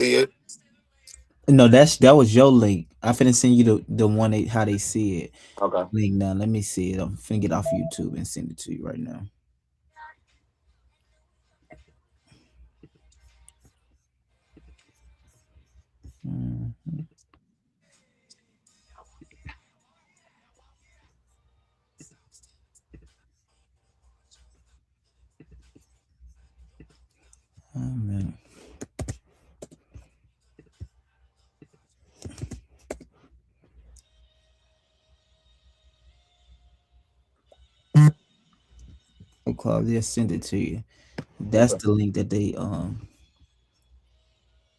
See it? No, that was your link. I finna send you the one how they see it. Okay. Link now. Let me see it. I'm finna get off YouTube and send it to you right now. Mhm. Oh, man. Okay, I'll just send it to you. That's Okay. the link that they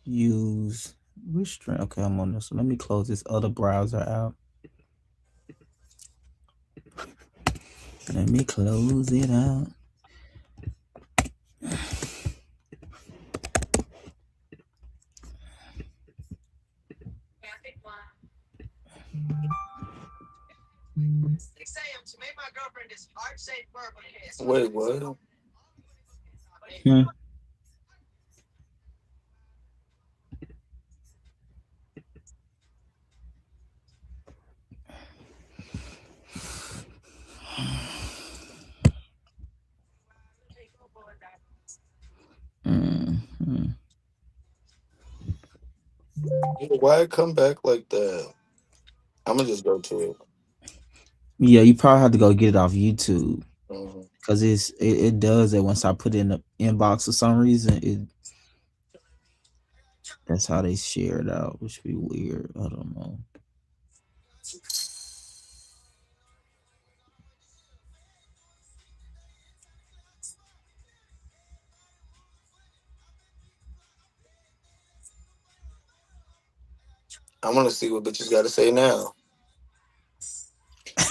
use. Which string? Okay, I'm on this. Let me close this other browser out. Let me close it out. Wait, what? Hmm. Mhm. Why it come back like that? I'm gonna just go to it. Yeah, you probably have to go get it off YouTube Mhm. because it does it once I put it in the inbox for some reason. That's how they share it out, which be weird. I don't know. I want to see what bitches got to say now.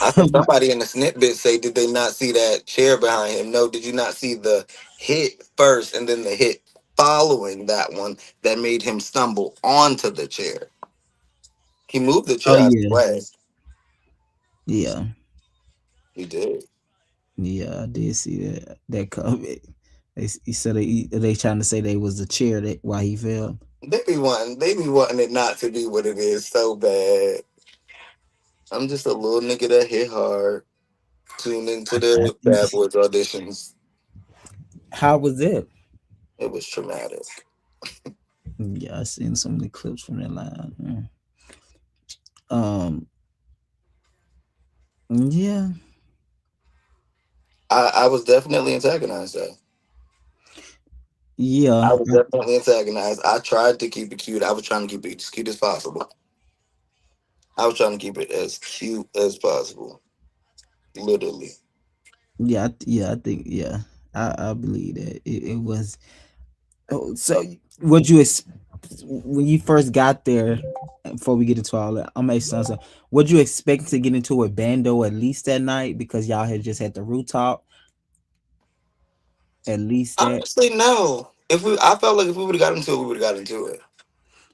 I think somebody in the snippet say, "Did they not see that chair behind him?" No, did you not see the hit first and then the hit following that one that made him stumble onto the chair? He moved the Oh chair out of the yeah, way. yeah, He did. yeah. I did see that comment. He said they trying to say they was the chair that why he fell. They be wanting it not to be what it is so bad. I'm just a little nigga that hit hard. Tuned into I the think. Bad Boys auditions. How was it? It was traumatic. Yeah, I seen some of the clips from that line. Um, yeah, I was definitely antagonized though. yeah. I was definitely antagonized. I tried to keep it cute. I was trying to keep it as cute as possible. I was trying to keep it as cute as possible. Literally. Yeah, I think I believe that it was. Oh, so what you when you first got there? Before we get into all that, I'm gonna say something. Would you expect to get into a bando at least that night because y'all had just had the rooftop? At least that. Honestly, no. If we I felt like if we would have got into it, we would have got into it.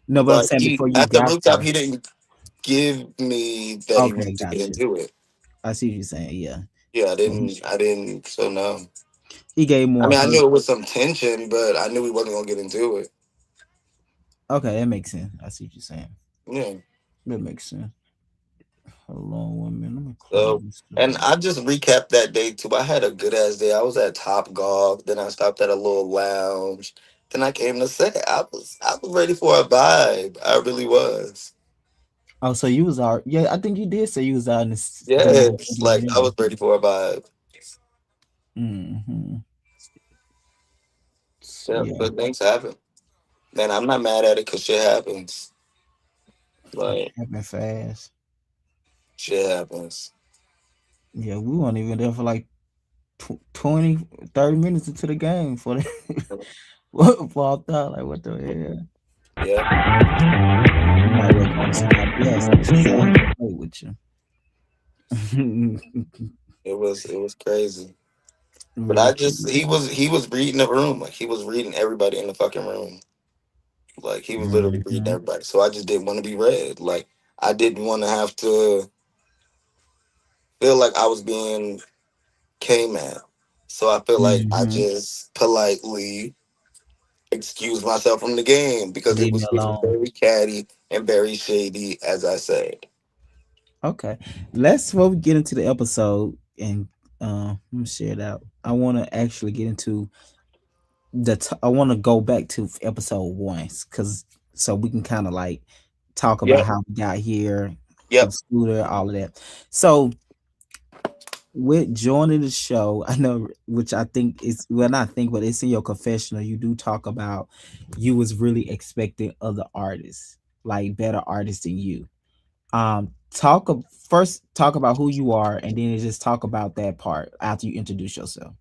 No, but I'm But saying he before you at the got rooftop there. he didn't give me that he Okay, wanted to get gotcha. into it. I see what you're saying. Yeah. Yeah, Yeah, I didn't so no. he gave I more mean I hurt. knew it was some tension, but I knew we wasn't gonna get into it. Okay, that makes sense. I see what you're saying. Yeah. That makes sense. Hold on 1 minute. Let me close So, this and door. I just recapped that day too. I had a good ass day. I was at Top Golf, then I stopped at a little lounge. Then I came to set. I was ready for a vibe. I really was. Oh, so you was out? Yeah, I think you did say you was out in this doing the Yes, city in like I general. was ready for a vibe. Mm-hmm. Yeah, Yeah, good things happen. And I'm not mad at it because shit happens. Like happened fast. shit happens. Yeah, we weren't even there for like 20, 30 minutes into the game for the what popped out. Like, what the hell? Yeah, You might well go to somebody else. They ain't gonna play with you. it was crazy. But Real I just crazy. he was reading the room. Like he was reading everybody in the fucking room. Like he was literally reading Hmm. everybody. So I just didn't want to be read. Like I didn't want to have to feel like I was being came at. So I feel like I Hmm. just politely excuse myself from the game because it Leave me was getting alone. very catty and very shady, as I said. Okay, let's before we get into the episode and let me share it out. I want to actually get into I want to go back to episode one because so we can kind of like talk about Yep. how we got here Yep. with Scooter, all of that. So with joining the show, I know, which I think is well, not think, but it's in your confessional. You do talk about you was really expecting other artists, like better artists than you. First talk about who you are, and then just talk about that part after you introduce yourself.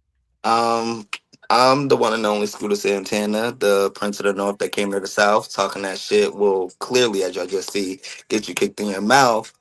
Um, I'm the one and only Scooter Santana, the Prince of the North that came to the South. Talking that shit will clearly, as y'all just see, get you kicked in your mouth.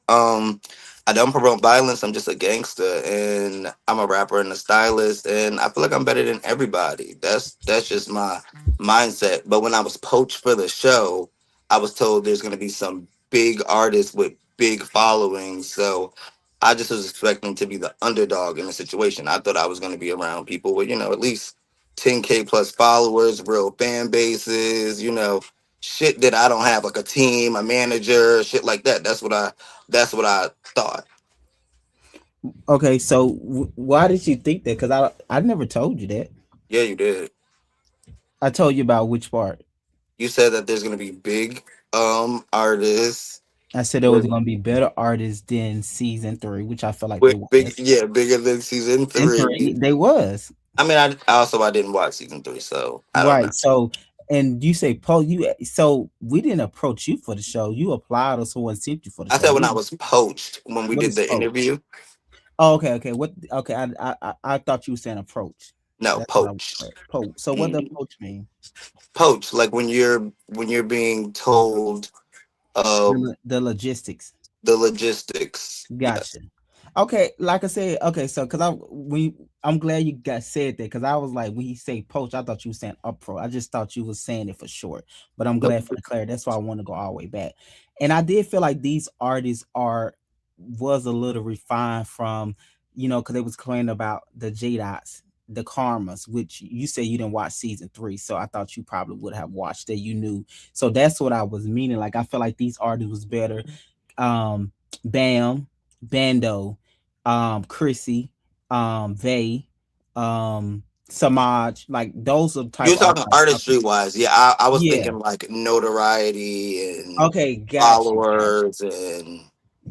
I don't promote violence. I'm just a gangster, and I'm a rapper and a stylist, and I feel like I'm better than everybody. That's just my mindset. But when I was poached for the show, I was told there's gonna be some big artists with big followings, so I just was expecting to be the underdog in the situation. I thought I was going to be around people with, at least 10K plus followers, real fan bases, shit that I don't have, like a team, a manager, shit like that. That's what I thought. Okay, so why did you think that? Because I never told you that. Yeah, you did. I told you about which part. You said that there's going to be big artists I said there was with going to be better artists than season three, which I felt like they with big, was. yeah, bigger than season And 3. three, they was I mean, I didn't watch season 3, so I don't know. right. So, and you say you. So we didn't approach you for the show. You applied, or someone sent you for the I show. said when I was poached when we What did is the poach? interview. Oh, okay, okay. What? Okay, I thought you were saying approach. No, That's what I poached. was poach. So what does Mhm. poach mean? Poached, like when you're being told The logistics. the logistics. Gotcha. Yes. Okay, like I said, okay, so because I'm glad you got said that because I was like when you say poach, I thought you were saying upro. I just thought you was saying it for short, but I'm Nope. glad for the clarity. That's why I want to go all the way back. And I did feel like these artists are was a little refined from, because they was complaining about the J Dots, the Karmas, which you say you didn't watch season three, so I thought you probably would have watched that. You knew, so that's what I was meaning. Like I feel like these artists was better. Um, Bam, Bando, Chrissy, Vay, Samaj, like those are the type You're of artists. talking Like, artistry wise. Yeah, I was yeah. thinking like notoriety and Okay, got followers and you,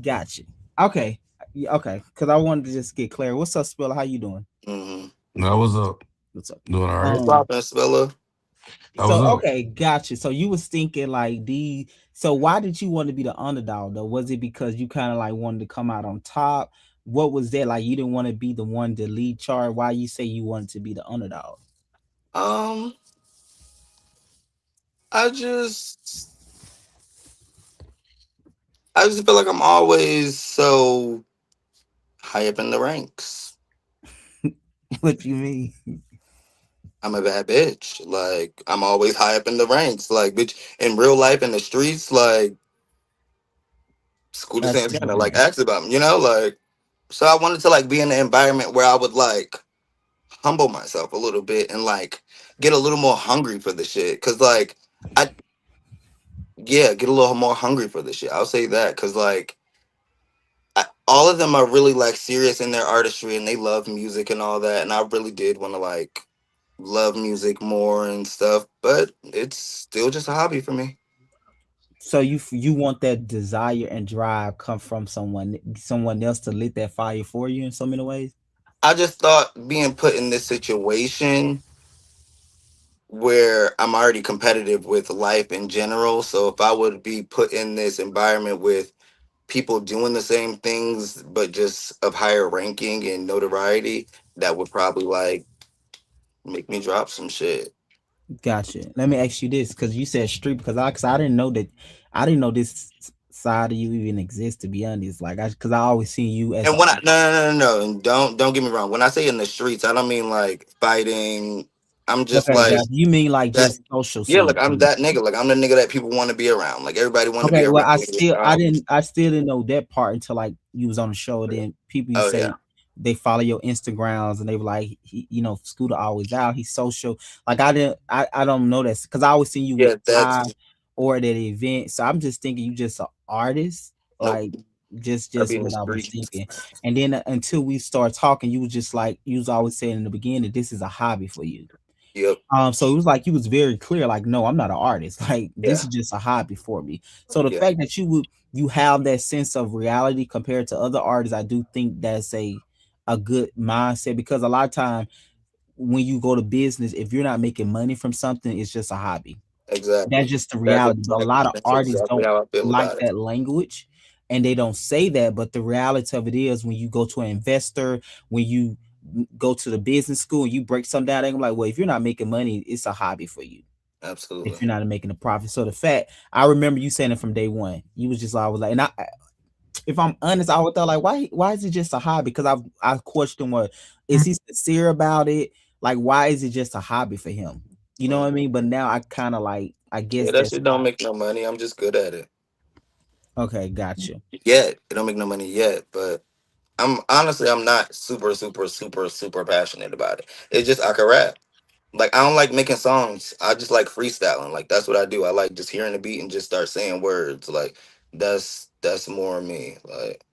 got you. Okay, yeah, okay. Because I wanted to just get clear. What's up, Spiller? How you doing? mm-hmm. That was up. What's up? Doing all What's right. poppin', Spiller? That was So up. okay, gotcha. So you was thinking like so why did you want to be the underdog though? Was it because you kind of like wanted to come out on top? What was that like? You didn't want to be the one to lead charge. Why you say you wanted to be the underdog? Um, I just I just feel like I'm always so high up in the ranks. What you mean? I'm a bad bitch. Like I'm always high up in the ranks. Like bitch in real life in the streets, like Scooter I see what Santana, you like mean. asked about me, like so I wanted to like be in an environment where I would like humble myself a little bit and like get a little more hungry for the shit. Cause like I yeah, get a little more hungry for the shit. I'll say that because like all of them are really like serious in their artistry and they love music and all that. And I really did want to like love music more and stuff, but it's still just a hobby for me. So you want that desire and drive come from someone else to lit that fire for you in so many ways. I just thought being put in this situation where I'm already competitive with life in general. So if I would be put in this environment with people doing the same things but just of higher ranking and notoriety, that would probably like make me drop some shit. Gotcha. Let me ask you this, because you said street, because I didn't know that, I didn't know this side of you even exists. To be honest, like because I always seen you as And a when I no, and don't get me wrong. When I say in the streets, I don't mean like fighting. I'm just okay, like gotcha. You mean like that. just social Yeah, like scene? I'm that nigga. Like I'm the nigga that people want to be around. Like everybody want to be Okay, well, around me. I still didn't know that part until like you was on the show. Then people you Oh say yeah. they follow your Instagrams and they were like, Scooter always out. He's social. Like I don't know that because I always seen you with Yeah, Ty that's or at an event. So I'm just thinking you just an artist. nope. Like I just be in the what I was streets. thinking. And then until we start talking, you was just like you was always saying in the beginning, this is a hobby for you. Yep. So it was like you was very clear, like, no, I'm not an artist. Like this Yeah. is just a hobby for me. So the Yeah. fact that you have that sense of reality compared to other artists, I do think that's a good mindset because a lot of time when you go to business, if you're not making money from something, it's just a hobby. That's Exactly. just the That's reality. But a lot exactly of that's artists exactly don't how I feel like about it. that language and they don't say that. But the reality of it is when you go to an investor, when you go to the business school and you break something down, they're gonna be like, well, if you're not making money, it's a hobby for you. If Absolutely. you're not making a profit. So the fact I remember you saying it from day one. You was just always like, and I if I'm honest, I would thought like, why is it just a hobby? Because I questioned what is he sincere about it? Like, why is it just a hobby for him? You know what I Mm. mean? But now I kind of like I Yeah, guess that that's shit don't make no money. I'm just good at it. okay, gotcha. Yet it don't make no money yet, but I'm not super passionate about it. It's just I can rap. Like I don't like making songs. I just like freestyling. Like that's what I do. I like just hearing the beat and just start saying words. Like that's more me. Like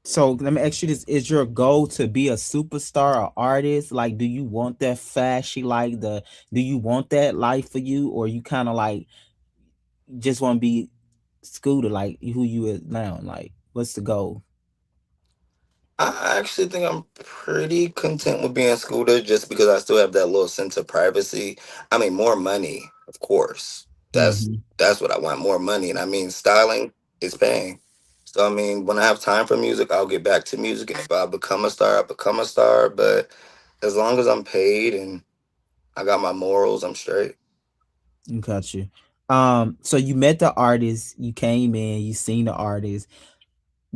So let me ask you this: is your goal to be a superstar or artist? Like, do you want that flashy, like the? Do you want that life for you, or you kind of like just want to be Scooter, like who you is now? Like, what's the goal? I actually think I'm pretty content with being Scooter just because I still have that little sense of privacy. I mean, more money, of course. Hmm. That's what I want, more money. And I mean, styling is paying. So I mean, when I have time for music, I'll get back to music. And if I become a star, I become a star. But as long as I'm paid and I got my morals, I'm straight. Got you. So you met the artist, you came in, you seen the artist.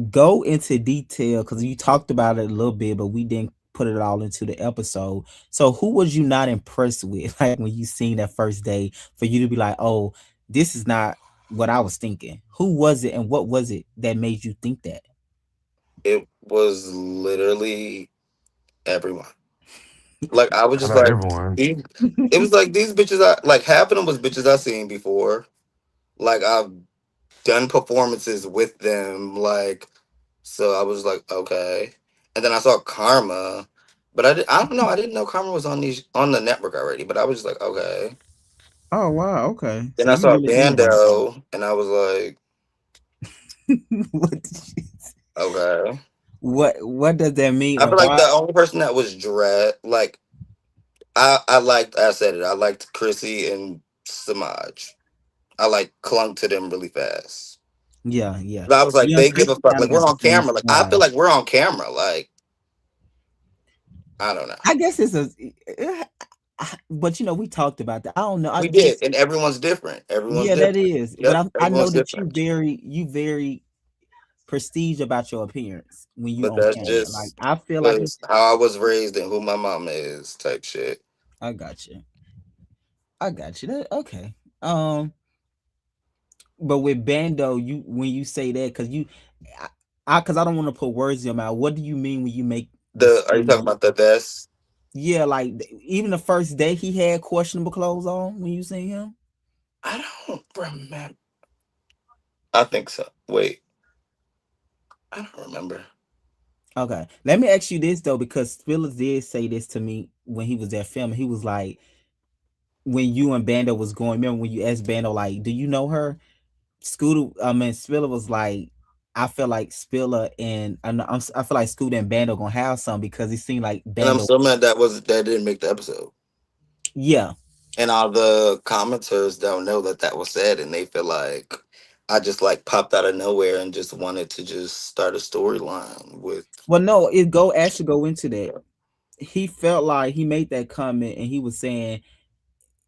Go into detail because you talked about it a little bit, but we didn't put it all into the episode. So who was you not impressed with, like when you seen that first day, for you to be like, oh, this is not what I was thinking? Who was it, and what was it that made you think that? It was literally everyone. Like I was Shout just out like, everyone. these- it was like these bitches. I like half of them was bitches I seen before. Like I've done performances with them. Like so, I was like, okay. And then I saw Karma, but I don't know. I didn't know Karma was on the network already. But I was just like, okay. Oh wow, okay. Then So I you saw really did like them. Bando, and I was like, What did you- okay. what does that mean? I And feel like why? the only person that was dread, like I said it. I liked Chrissy and Samaj. I like clung to them really fast. Yeah, yeah. But I was like, You and they give a Chrissy fuck. kind Like of got we're the on same camera. Like I feel style. like we're on camera. Like I don't know. I guess it's a, but we talked about that. I don't know. I We did, just and everyone's different. Everyone's yeah, that different. is. But Yep, I know everyone's that you different. very prestige about your appearance when you But on that's camera. Like just I feel like because how I was raised and who my mom is, type shit. I got you. I got you. That okay. Um, but with Bando, you when you say that, because because I don't want to put words in your mouth. What do you mean when you make the The Are you talking statement? about the vest? Yeah, like even the first day he had questionable clothes on when you seen him. I don't remember. I think so. Wait, I don't remember. Okay, let me ask you this though, because Phyllis did say this to me when he was at film. He was like, when you and Bando was going. Remember when you asked Bando like, "Do you know her?" Scooter, I mean Spiller was like, "I feel like Spiller and I feel like Scooter and Bando gonna have some because it seemed like And I'm Bando." so mad that didn't make the episode. Yeah, And all the commenters don't know that was said, and they feel like I just like popped out of nowhere and just wanted to just start a storyline with. well, no, it go actually go into that. He felt like he made that comment and he was saying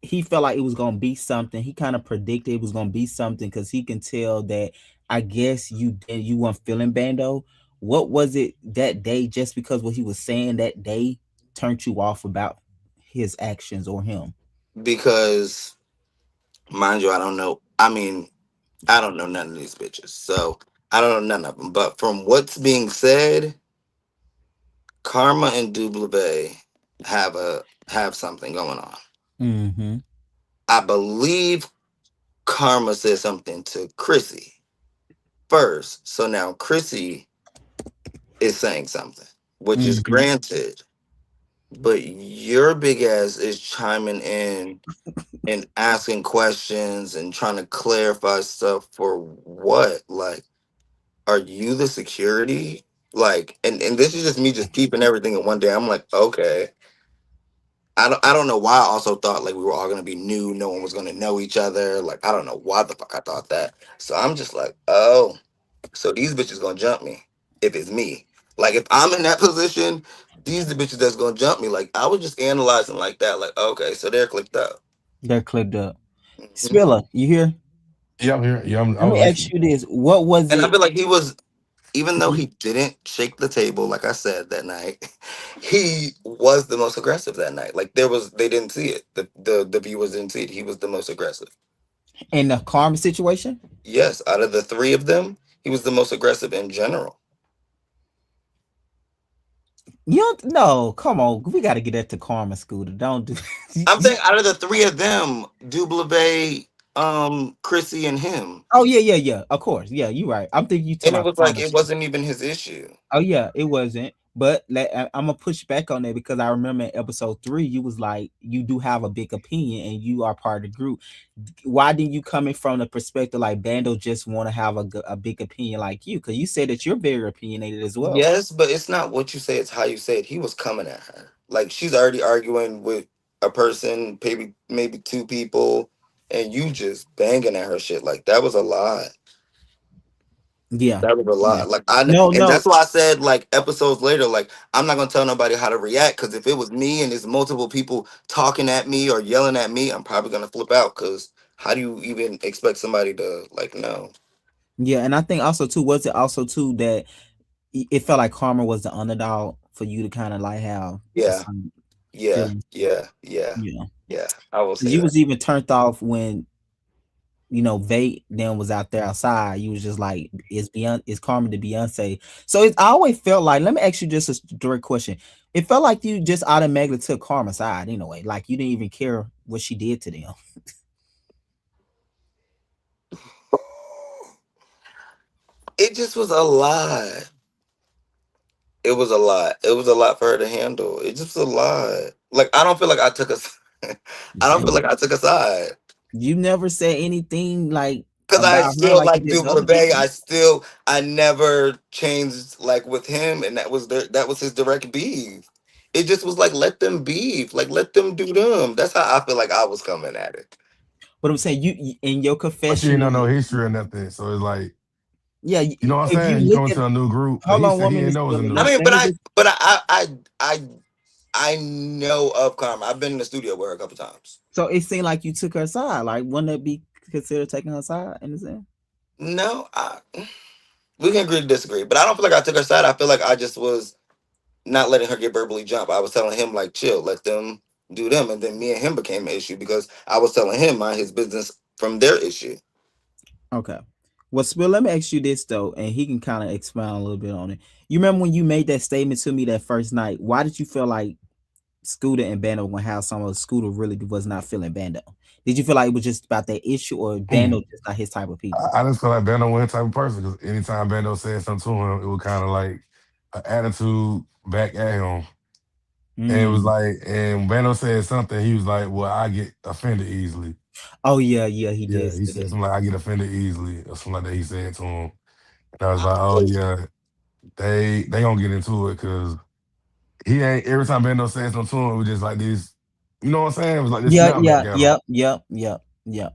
he felt like it was gonna be something. He kind of predicted it was gonna be something because he can tell that. I guess you weren't feeling Bando. What was it that day? Just because what he was saying that day turned you off about his actions or him? Because mind you, I don't know. I mean, I don't know none of these bitches, so I don't know none of them. But from what's being said, Karma and Double have something going on. Mm-hmm. I believe Karma said something to Chrissy first. So now Chrissy is saying something, which is Mm-hmm. granted, but your big ass is chiming in and asking questions and trying to clarify stuff for what? Like, are you the security? Like, and this is just me just peeping everything in one day. I'm like, okay. I don't know why I also thought like we were all gonna be new, no one was gonna know each other. Like I don't know why the fuck I thought that. So I'm just like, oh, so these bitches gonna jump me if it's me. Like if I'm in that position, these the bitches that's gonna jump me. Like I was just analyzing like that. Like okay, so they're clicked up. They're clicked up. Mhm. Spiller, you here? Yeah, I'm here. Yeah, I Let was me ask listening. you this: what was And I it? feel like he was, even though Mhm. he didn't shake the table, like I said that night, he was the most aggressive that night. Like they didn't see it. The viewers didn't see it. He was the most aggressive. In the karma situation? Yes, out of the three of them, he was the most aggressive in general. You don't no, come on. We gotta get that to karma, Scooter. Don't do I'm saying out of the three of them, Dublavay, Chrissy, and him, Oh yeah, yeah, yeah. Of course. Yeah, you right. I'm thinking you and talking it about was like karma it shit. wasn't even his issue. Oh yeah, it wasn't. But I'm gonna push back on that because I remember in episode 3, you was like, you do have a big opinion and you are part of the group. Why didn't you come in from the perspective like Bando just want to have a big opinion like you? Because you said that you're very opinionated as well. Yes, but it's not what you say; it's how you say it. He was coming at her like she's already arguing with a person, maybe two people, and you just banging at her shit. Like that was a lot. Yeah, That was a yeah. lot. No, And no. that's why I said like episodes later, like I'm not gonna tell nobody how to react because if it was me and there's multiple people talking at me or yelling at me, I'm probably gonna flip out. Because how do you even expect somebody to like know? Yeah, and I think also too, was it also too that it felt like Karma was the underdog for you to kind of like have a Yeah, certain yeah, feeling? yeah, yeah, Yeah, yeah. I will because say you that. was even turned off when Vate then was out there outside. You was just like, is Karma to Beyonce? So I always felt like, let me ask you just a direct question. It felt like you just automatically took Karma's side anyway. Like you didn't even care what she did to them. It just was a lot. It was a lot. It was a lot for her to handle. It just was a lot. Like I don't feel like I took a. I don't feel like I took a side. You never said anything like Cause I about her still like you like did the Duke other LeBay. people. I never changed like with him, and that was his direct beef. It just was like let them beef, like let them do them. That's how I feel like I was coming at it. But I'm saying in your But you ain't know confessional, no history or nothing. So it's like, yeah. you know what I'm If you saying? You look come at, into a new group, but hold he on, said one he minute, didn't know it was a Spiller. new I mean, group. Let me just. I know of Karma. I've been in the studio with her a couple times. So it seemed like you took her side. Like, wouldn't that be considered taking her side in the sense? No, we can agree to disagree, but I don't feel like I took her side. I feel like I just was not letting her get verbally jump. I was telling him like chill, let them do them, and then me and him became an issue because I was telling him mind his business from their issue. Okay. Well, Spill, let me ask you this though, and he can kind of expound a little bit on it. You remember when you made that statement to me that first night? Why did you feel like Scooter and Bando were gonna have some of Scooter really was not feeling Bando? Did you feel like it was just about that issue, or Bando Hmm. just not his type of people? I just feel like Bando was the type of person because anytime Bando said something to him, it was kind of like an attitude back at him. And it was Mm. like, and when Bando said something, he was like, well, I get offended easily. Oh yeah, yeah, he Yeah, did he say said that. something like, I get offended easily, or something like that he said to him. And I was like, oh, yeah, they gonna get into it because he ain't, every time Bando said something to him, it was just like this, you know what I'm saying? It was like this Yeah, snap back yeah, at him. yep, yep, yep, yep.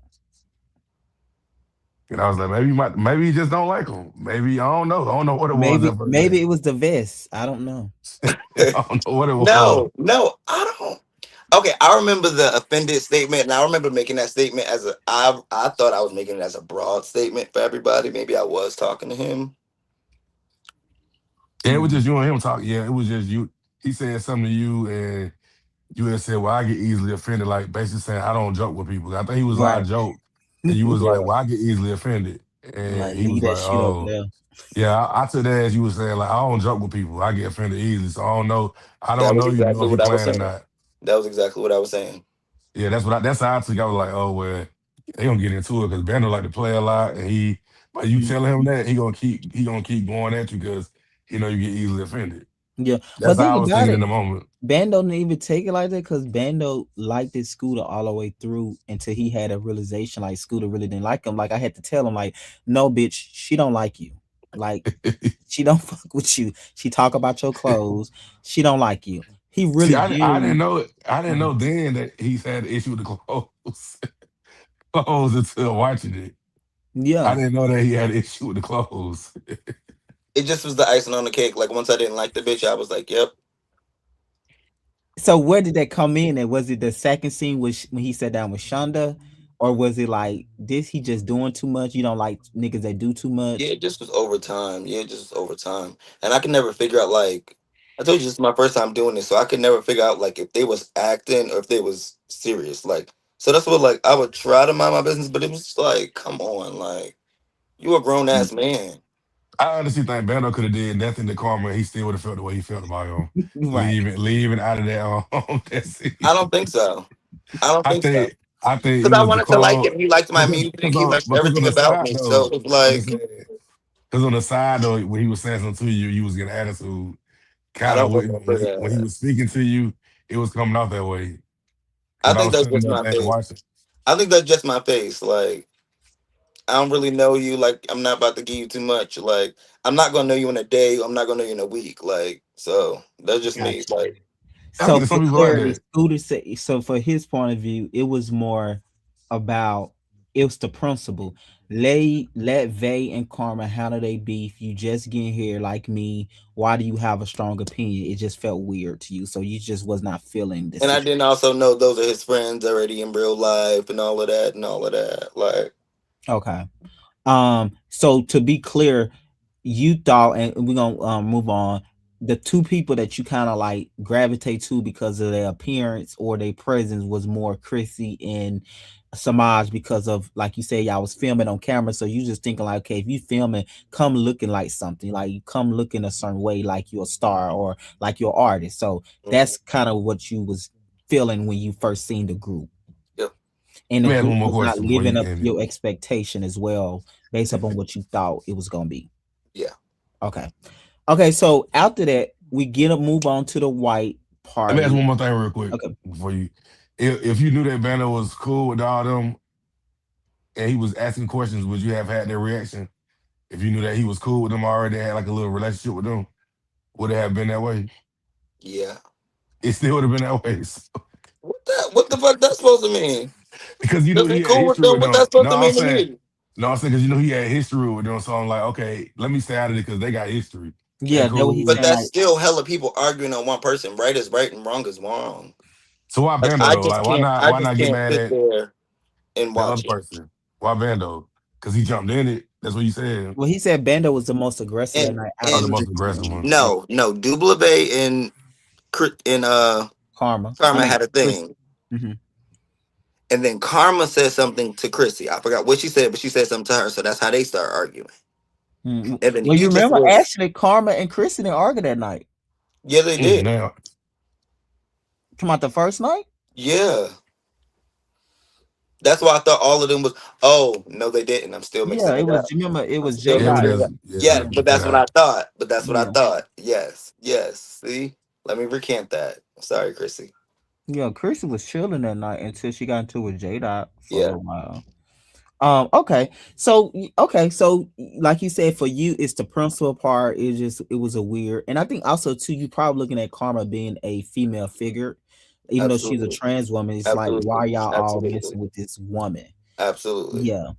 And I was like, maybe he just don't like him. Maybe, I don't know. I don't know what it was Maybe that first day. maybe it was the vest. I don't know. I don't know what it was. No, I don't. Okay, I remember the offended statement, and I remember making that statement as I thought I was making it as a broad statement for everybody. Maybe I was talking to him. Yeah, it was Mhm. just you and him talking. Yeah, it was just you. He said something to you, and you had said, "Well, I get easily offended." Like basically saying, "I don't joke with people." I think he was like, "I Right. joke," and you was like, Yeah. "Well, I get easily offended." And Like he leave was that like, shit over "Oh, there. yeah." I took that as you were saying, like I don't joke with people. I get offended easily, so I don't know. I That don't was know you to know exactly if you what I was playing or saying. not. That was exactly what I was saying. Yeah, that's how I took. I was like, "Oh well, they gonna get into it because Bando like to play a lot, and he." But you Mm, telling him that he gonna keep going at you because you know you get easily offended. yeah, That's but think how I was about thinking in it. the moment. Bando didn't even take it like that because Bando liked his Scooter all the way through until he had a realization like Scooter really didn't like him. Like I had to tell him like, no, bitch, she don't like you. Like she don't fuck with you. She talk about your clothes. She don't like you. He See, really I didn't genuinely. know it. I didn't know then that he's had an issue with the clothes, clothes until watching it. I Yeah. didn't know that he had an issue with the clothes. It just was the icing on the cake. Like once I didn't like the bitch, I was like, "Yep, So where did that come in? And was it the second scene when he sat down with Shonda, or was it like this? He just doing too much. You don't like niggas that do too yeah." much. It just was over time. Yeah, it just was over time, and I could never figure out like I told you this is my first time doing this, so I could never figure out like if they was acting or if they was serious. Like so that's what like I would try to mind my business, but it was just like, come on, like you a grown Mm. ass man. I honestly think Bando could have did nothing to Karma. He still would have felt the way he felt about him. Right. Leaving out of that that scene. I don't think so. I don't I think so. think I think it Because I was the wanted to like clothes him. He liked my music. He liked because on everything the about side me. So though, it was I'm just like, saying because on the side though, when he was saying something to you, you was getting attitude. I Kind of don't remember when he that. was speaking to you, it was coming off that way. I Because I think was that's sitting just there my thinking, face. watching. I think that's just my face. Like, I don't really know you. Like, I'm not about to give you too much. Like, I'm not gonna know you in a day. I'm not gonna know you in a week. Like, so that's just me. Gotcha. Like, I So get for some people like clarity, that. Scooter said so for his point of view, it was more about it was the principle. Let Vay and Karma handle they beef. You just get here like me. Why do you have a strong opinion? It just felt weird to you. So you just was not feeling the and I situation. didn't also know those are his friends already in real life and all of that and all of that. Like, Okay. So to be clear, you thought, and we're gonna move on. The two people that you kind of like gravitate to because of their appearance or their presence was more Chrissy and Samaj because of like you said, y'all was filming on camera. So you just thinking like, okay, if you filming, come looking like something, like you come looking a certain way, like you're a star or like you're an artist. So mhm. that's kind of what you was feeling when you first seen the group, Yep, and the Let me ask group one more was not question before living you up to end it. your expectation as well, based upon what you thought it was gonna be. yeah, Okay. Okay, so after that, we get a move on to the white Let me ask party. one more thing real quick Okay. before you. If you knew that Bando was cool with all them and he was asking questions, would you have had that reaction? If you knew that he was cool with them already, had like a little relationship with them, would it have been that way? yeah. It still would have been that way. So- What that? What the fuck that's supposed to mean? because you To knew be he had cool with history them? with What them. that's supposed to mean to me? No, I'm saying because you know he had history with them. So I'm like, okay, let me stay out of it because they got history. They Yeah, that what he's cool. But saying. that's Like, still hella people arguing on one person. Right is right and wrong is wrong. So why Like Bando I though? just Like can't. I why just not get can't mad sit at there and that other watch it. person? Why Bando? Because he jumped in it. That's what you said. well, he said Bando was the most aggressive that And night out Oh, of the and most everybody. aggressive one. Yeah, no, Dublavay and Karma. I Karma mean, had a Chris. thing, Hmm. and then Karma said something to Chrissy. I forgot what she said, but she said something to her, so that's how they start arguing. And then Well, he you just remember was, actually Karma and Kristen didn't argue that night. yeah, they did, Now, Come out the first night. yeah. That's why I thought all of them was. Oh no, they didn't. I'm still Yeah, mixing it it was. up. You remember it I'm was still J yeah, Dot. but mixing it that's up. yeah, Yeah, but but that that's what I thought. But that's what I Yeah, thought. Yes, yes. See, let me recant that. Sorry, Chrissy. yeah. Kristen was chilling that night until she got into it with J Dot for a Yeah, little while. Okay. So like you said, for you, it's the principal part. It was a weird, and I think also too, you probably looking at Karma being a female figure, even though she's a absolutely, trans woman. It's like, why absolutely, are y'all all absolutely, messing with this woman? absolutely. Yeah.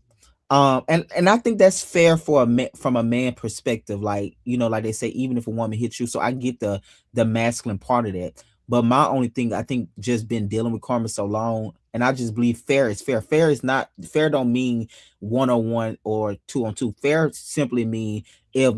And I think that's fair for a man from a man perspective. Like, like they say, even if a woman hits you, so I get the masculine part of that. But my only thing, I think, just been dealing with karma so long, and I just believe fair is fair. Fair is not fair. Don't mean 1-on-1 or 2-on-2. Fair simply mean if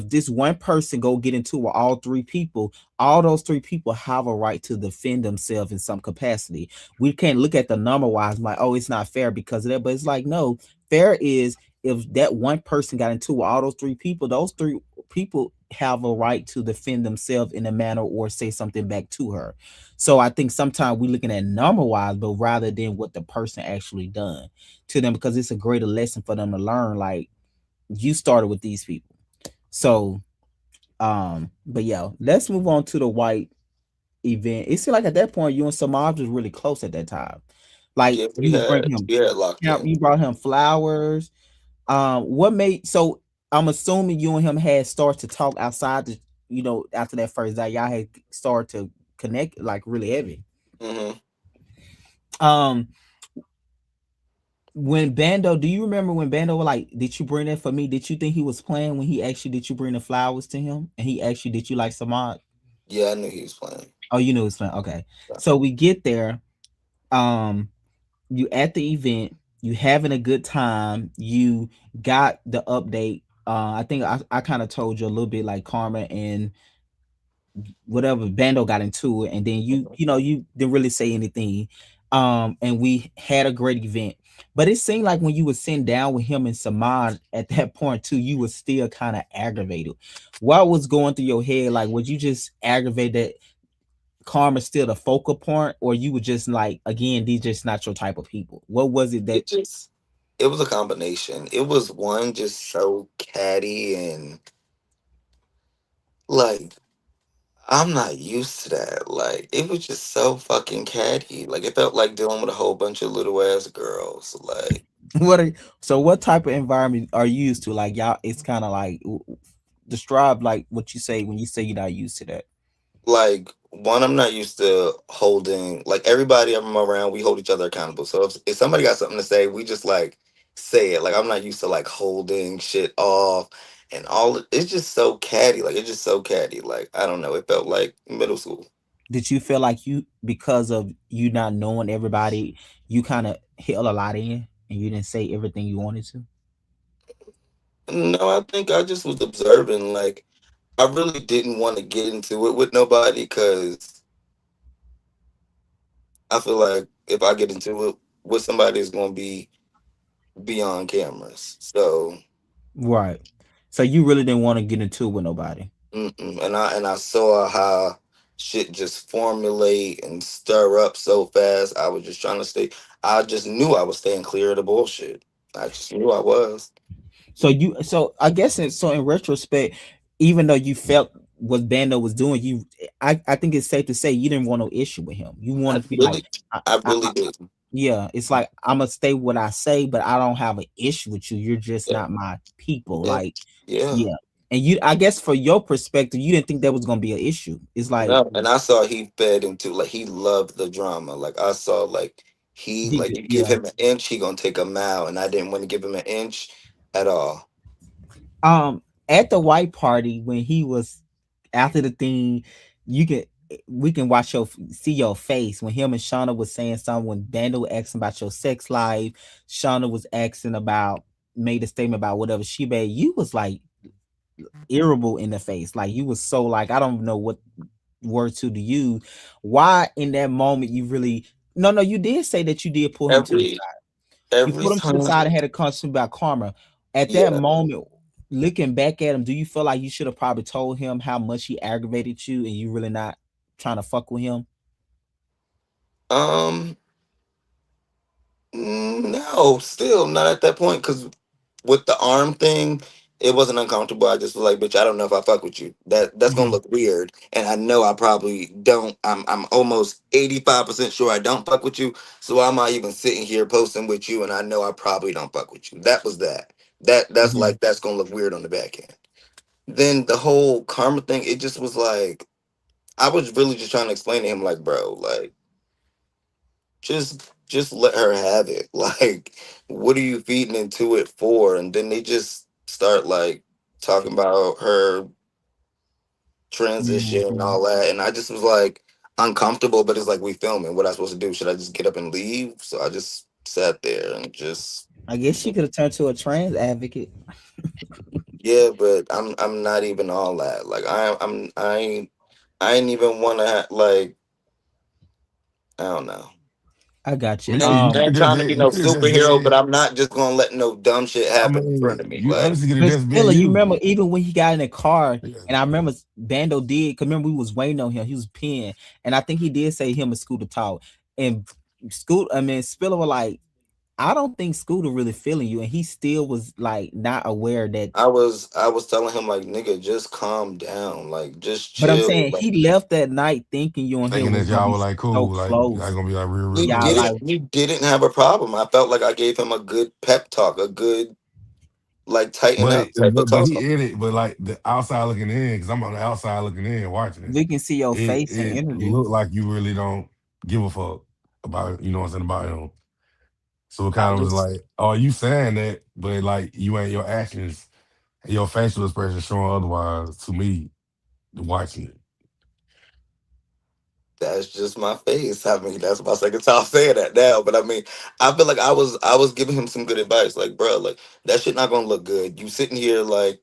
this one person go get into it with all three people, all those three people have a right to defend themselves in some capacity. We can't look at the number wise like, oh, it's not fair because of that. But it's like, no, fair is if that one person got into all those three people, those three people have a right to defend themselves in a manner or say something back to her. So I think sometimes we're looking at number wise, but rather than what the person actually done to them, because it's a greater lesson for them to learn. Like, you started with these people. So but yeah, let's move on to the white event. It seemed like at that point you and Samaj was really close at that time. Like, Yeah, you was bringing him, we had locked yeah, in. you brought him flowers. What made, so I'm assuming you and him had started to talk outside the, after that first day, y'all had started to connect like really heavy. Hmm. Um, when Bando, do you remember when Bando was like, did you bring that for me? Did you think he was playing when he actually, did you bring the flowers to him? And he actually, did you like Samad? Yeah, I knew he was playing. Oh, you know it's fun. Okay. So we get there. Um, you at the event, you having a good time, you got the update. I think I kind of told you a little bit like Karma and whatever Bando got into it, and then you didn't really say anything. And we had a great event. But it seemed like when you were sitting down with him and Samad at that point too, you were still kind of aggravated. What was going through your head? Like, was you just aggravated that Karma's still the focal point, or you were just like, again, these just not your type of people? What was it that It just, it was a combination. It was one just so catty and like I'm not used to that. Like it was just so fucking catty. Like it felt like dealing with a whole bunch of little ass girls. what are, so what type of environment are you used to? Like, y'all, it's kind of like, describe like what you say when you say you're not used to that. Like one, I'm not used to holding like everybody I'm around. We hold each other accountable. So if somebody got something to say, we just like say it. Like I'm not used to like holding shit off and all. It's just so catty. Like it's just so catty. Like I don't know. It felt like middle school. Did you feel like you, because of you not knowing everybody, you kind of held a lot in and you didn't say everything you wanted to? No, I think I just was observing. Like I really didn't want to get into it with nobody because I feel like if I get into it with somebody, it's gonna be on cameras. So, Right. So you really didn't want to get into it with nobody. mm-mm. And I saw how shit just formulate and stir up so fast. I was just trying to stay. I just knew I was staying clear of the bullshit. I just knew I was. So I guess in retrospect, even though you felt what Bando was doing, I think it's safe to say you didn't want no issue with him. You I wanted to be like, really, I I really did. yeah, it's like, I'm gonna stay what I say, but I don't have an issue with you. You're just Yeah, not my people. yeah, Like, yeah. yeah. And you, I guess for your perspective, you didn't think that was gonna be an issue. It's like, No, and I saw he fed into like he loved the drama. Like I saw like he like you give yeah. him an inch, he gonna take a mile, and I didn't want to give him an inch at all. At the white party when he was after the thing, you can we can watch your see your face when him and Shauna was saying something, when Daniel was asking about your sex life, Shauna was asking about, made a statement about whatever she made. You was like irritable in the face. Like, you was so like, I don't know what word to use. Why in that moment you really, no, you did say that you did pull him to the Every side. You every put him to the time, side and had a conversation about karma. At that yeah. moment, looking back at him, do you feel like you should have probably told him how much he aggravated you and you really not trying to fuck with him? Um, no, still not at that point because with the arm thing, it wasn't uncomfortable. I just was like, bitch, I don't know if I fuck with you. That's gonna Mhm. look weird, and I know I probably don't. I'm almost 85% sure I don't fuck with you. So why am I even sitting here posting with you? And I know I probably don't fuck with you. That was that. That's Mhm. like that's gonna look weird on the back end. Then the whole karma thing, it just was like I was really just trying to explain to him, like, bro, like just let her have it. Like, what are you feeding into it for? And then they just start like talking about her transition and Mhm. all that. And I just was like uncomfortable, but it's like we filming. What I supposed to do? Should I just get up and leave? So I just sat there and just I guess she could have turned to a trans advocate. yeah, but I'm not even all that. Like I ain't even wanna like I don't know. I got you. Yeah, I ain't trying to be you no could have just superhero, but did. I'm not just gonna let no dumb shit I happen in front of mean, me. you Like, honestly could have But just been still, you remember you. even when he got in the car, Yeah. and I remember Bando did. Cause remember we was waiting on him. He was peeing, and I think he did say him and Scooter talk. And Scooter, I mean Spiller was like, I don't think Scooter really feeling you, and he still was like not aware that. I was telling him like, nigga, just calm down, like, just But I'm chill. saying Like, he left that night thinking you and him Thinking was that gonna y'all be were like so cool, like y'all close. gonna be like real, real we good. Y'all Yeah. like, didn't have a problem. I felt like I gave him a good pep talk, a good like tighten But up type of but talk. he in it. But like the outside looking in, because I'm on the outside looking in watching it. we can see your face and It energy. looked like you really don't give a fuck about, you know what I'm saying, about him. So it I kind of was just like, oh, you saying that, but like you ain't, your actions, your facial expression showing otherwise to me watching it. that's just my face. I mean, that's my second time saying that now. But I mean, I feel like I was giving him some good advice. Like, bro, like that shit not gonna look good. You sitting here like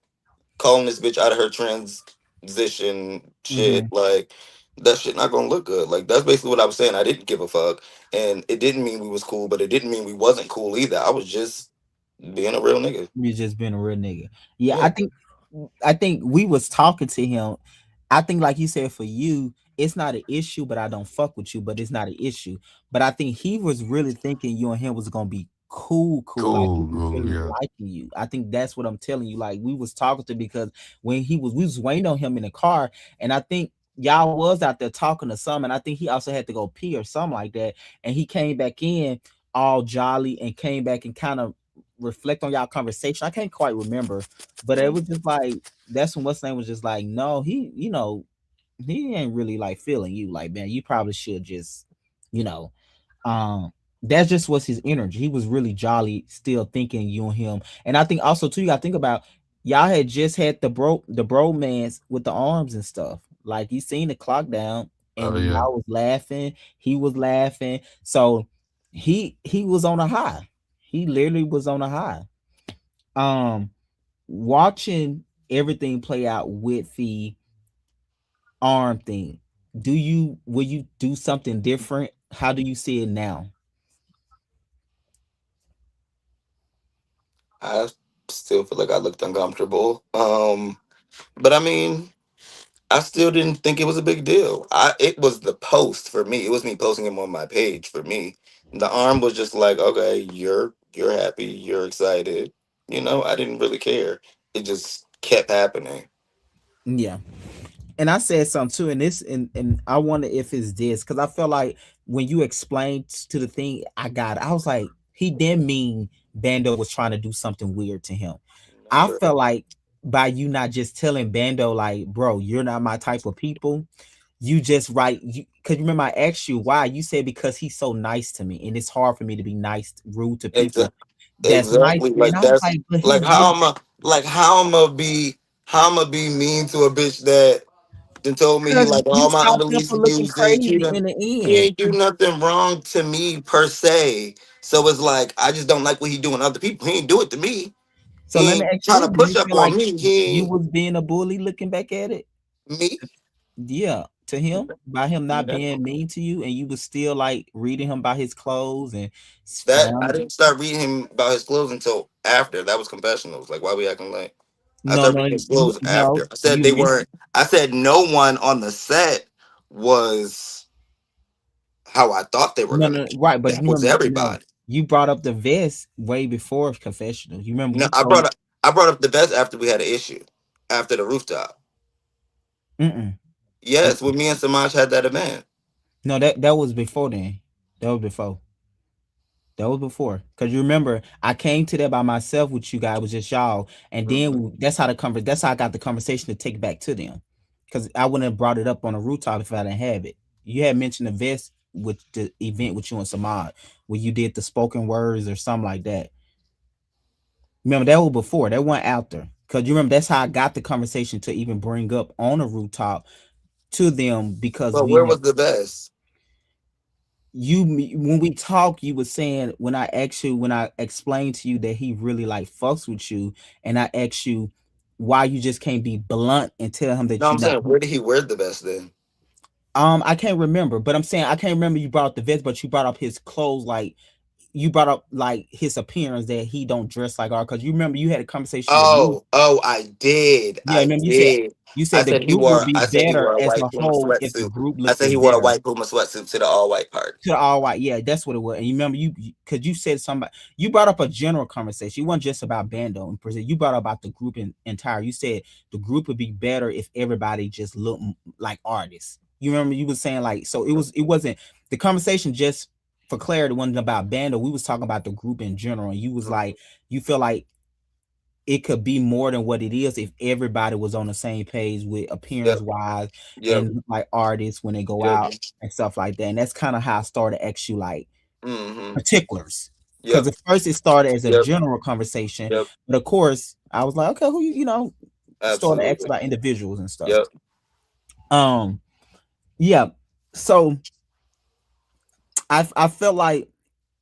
calling this bitch out of her transition shit. Hmm. Like that shit not gonna look good. Like that's basically what I was saying. I didn't give a fuck, and it didn't mean we was cool, but it didn't mean we wasn't cool either. I was just being a real nigga. You just been a real nigga. Yeah, Yeah. I think we was talking to him. I think like you said, for you, it's not an issue, but I don't fuck with you, but it's not an issue. But I think he was really thinking you and him was gonna be cool. Like he Cool, was cool, really yeah. liking you. I think that's what I'm telling you. Like we was talking to because when we was waiting on him in the car, and I think y'all was out there talking to some, and I think he also had to go pee or something like that. And he came back in all jolly and came back and kind of reflect on y'all conversation. I can't quite remember, but it was just like that's when what's name was just like, no, he ain't really like feeling you. Like, man, you probably should just, you know, um, that just was his energy. He was really jolly, still thinking you and him. And I think also too, you gotta think about y'all had just had the bro mans with the arms and stuff. Like you seen the clock down Oh and yeah. y'all was laughing, he was laughing. So he was on a high. He literally was on a high. Um, watching everything play out with the arm thing, will you do something different? How do you see it now? I still feel like I looked uncomfortable. But I mean, I still didn't think it was a big deal. It was the post for me. It was me posting him on my page for me. The arm was just like, okay, you're happy, you're excited. I didn't really care. It just kept happening. Yeah. And I said something too, and and I wonder if it's this because I felt like when you explained to the thing, I was like, he didn't mean Bando was trying to do something weird to him. No, I bro. felt like by you not just telling Bando like, bro, you're not my type of people. You just right, you because remember I asked you why. You said because he's so nice to me, and it's hard for me to be nice, rude to people. That's nice, Exactly. and Like I was that's like, but he like really how I'm gonna be mean to a bitch that then told me he because like you all my saw him for unreleased looking music. crazy in the He end. ain't do nothing wrong to me per se. So it's like I just don't like what he doing to other people. He ain't do it to me. So He let me ain't ask you trying this: to do push you up feel on like me. He you ain't was being a bully looking back at it? me. Yeah, to him by him not No. being mean to you, and you was still like reading him by his clothes and That I frown. didn't start reading him about his clothes until after. That was confessionals. Like why we acting like I No, started no, reading his you clothes no, after. I said you they mentioned. weren't. I said no one on the set was how I thought they were No, gonna no, be. right, but That you was remember, no, everybody. you brought up the vest way before confessional. You remember No, you told I brought up the vest after we had an issue. After the rooftop. mm-mm. Yes, when me and Samaj had that event. No, that was before then. That was before. That was before. Cause you remember I came to that by myself with you guys, it was just y'all. And Mhm. then that's how I got the conversation to take back to them. Cause I wouldn't have brought it up on a rooftop if I didn't have it. You had mentioned the vest with the event with you and Samad, where you did the spoken words or something like that. Remember that was before, that went out there. Cause you remember that's how I got the conversation to even bring up on a rooftop to them because But we where had was the vest? when we talk, you were saying when I explained to you that he really like fucks with you, and I asked you why you just can't be blunt and tell him No, that I'm you're not. saying where did he wear the vest then? I can't remember, but I'm saying I can't remember you brought up the vets, but you brought up his clothes, like you brought up like his appearance that he don't dress like our. Because you remember you had a conversation with me. Oh, I did. Yeah, I remember did. you said the group would be I said he better wore a as a white Puma whole if the sweatsuit. group I looked said as he wore a better. white Puma sweatsuit to the all white party. To the all white, yeah, that's what it was. And you remember because you said somebody, you brought up a general conversation. It wasn't just about Bando and present. You brought up about the group in entire. You said the group would be better if everybody just looked like artists. You remember you was saying like so it wasn't the conversation just for clarity wasn't about Bando. We was talking about the group in general. And you was like you feel like it could be more than what it is if everybody was on the same page with appearance Yep, wise yep, and like artists when they go yep. out and stuff like that. And that's kind of how I started actually like Mm-hmm. particulars. Because Yep, at first it started as a yep, general conversation, yep. but of course I was like, okay, who started to ask Absolutely. about individuals and stuff. Yep. Um, yeah. So I felt like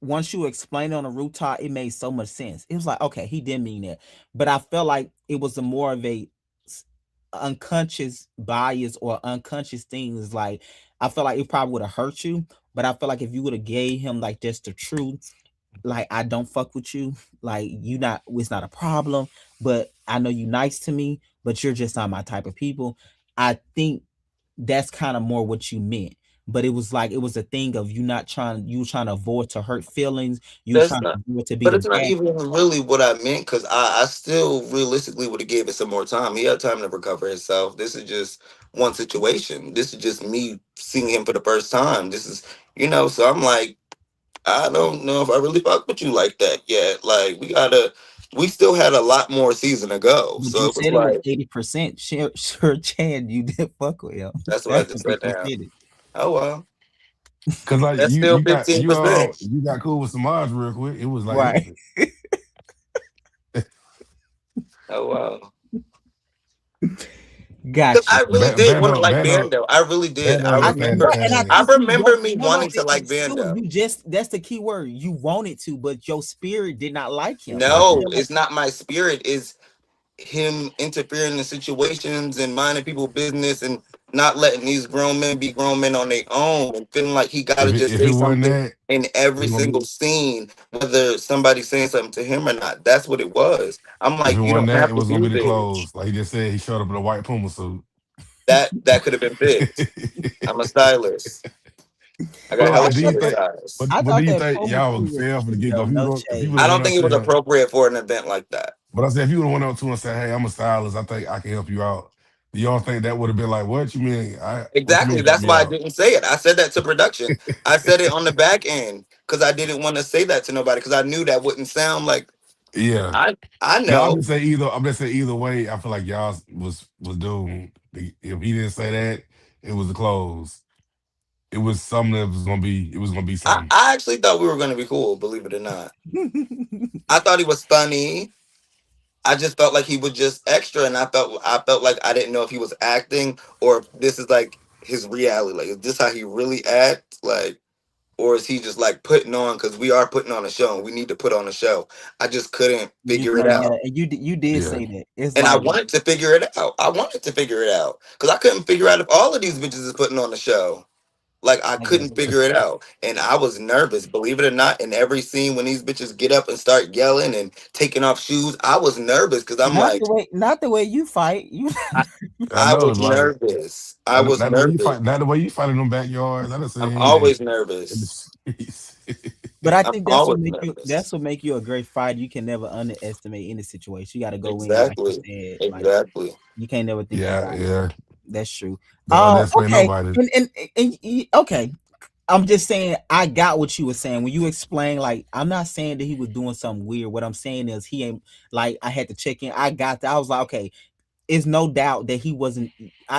once you explained it on the rooftop, it made so much sense. It was like, okay, he didn't mean that, but I felt like it was a more of a unconscious bias or unconscious things. Like I felt like it probably would have hurt you, but I feel like if you would have gave him like just the truth, like I don't fuck with you, like you not, it's not a problem, but I know you nice to me, but you're just not my type of people. I think that's kind of more what you meant. But it was like it was a thing of you were trying to avoid to hurt feelings, you were That's trying to not, avoid to be but the it's not bad. even really what I meant because I still realistically would have gave it some more time. He had time to recover himself. This is just one situation. This is just me seeing him for the first time. This is, so I'm like, I don't know if I really fuck with you like that yet. Like, we still had a lot more season to go. But So you it was said it was like, 80% sure chance you did fuck with him. that's what I That's just what said big now. considered. Oh, well, Cause like that's you still you got 15%. you got cool with Samaj real quick. It was like Right. instant. Oh, wow. Because Gotcha. I really did want to like Bando Bando. I really did. Bando I didn't think, stand a bro, and I I think chance. you want remember me hold on, wanting to like Scooter, Bando. you just that's the key word. You wanted to, but your spirit did not like him. I Like it. No, feel like it's not my spirit. It's him interfering in situations and minding people business and not letting these grown men be grown men on their own and feeling like he got to just If it say wasn't something that, in it every was gonna be. single scene, whether somebody's saying something to him or not. That's what it was. I'm If it like, you wasn't don't that, have it to was gonna do be the this. clothes. Like he just said, he showed up in a white Puma suit. That could have been fixed. I'm a stylist. I But got I hella like, do you thought stylist that think? eyes. But do you that think Puma y'all suit would was fail from the cute get go? though. No If he shade. would have I went don't up think it was saying, appropriate for an event like that. but I said if you would have went up to him and said, "Hey, I'm a stylist. I think I can help you out." Do y'all think that would have been like, "What you mean? What you mean Exactly. help That's me why I out?" didn't say it. I said that to production. I said it on the back end because I didn't want to say that to nobody because I knew that wouldn't sound like Yeah. I No, I'm know. just saying either. I'm just saying either way. I feel like y'all was doomed. If he didn't say that, it was the close. It was something that was gonna be. It was gonna be something. I actually thought we were going to be cool, believe it or not. I thought he was funny. I just felt like he was just extra, and I felt like I didn't know if he was acting or if this is like his reality. Like, is this how he really acts? Like, or is he just like putting on? Because we are putting on a show, and we need to put on a show. I just couldn't You just figure it know, yeah, out, and you did Yeah. say that. It's and I like wanted to figure it out. I wanted to figure it out because I couldn't figure out if all of these bitches is putting on a show. Like I I get couldn't it. figure it out. And I was nervous, believe it or not. In every scene when these bitches get up and start yelling and taking off shoes, I was nervous because I'm like, Not the way you fight. You I, I I know. was It's like nervous. I was not the way you nervous. fight. Not the way you fight in them backyards. I done I'm seen always in the nervous. streets. but I I'm think always that's nervous. what make you a great fighter. You can never underestimate any situation. You got to go in like you Exactly. said, like Exactly. you can't never think you Yeah, got it. yeah. That's true. Don't underestimate Okay. nobody. Okay. I'm just saying I got what you were saying when you explain. Like I'm not saying that he was doing something weird. What I'm saying is he ain't like I had to check in. I got that. I was like, okay, it's no doubt that he wasn't.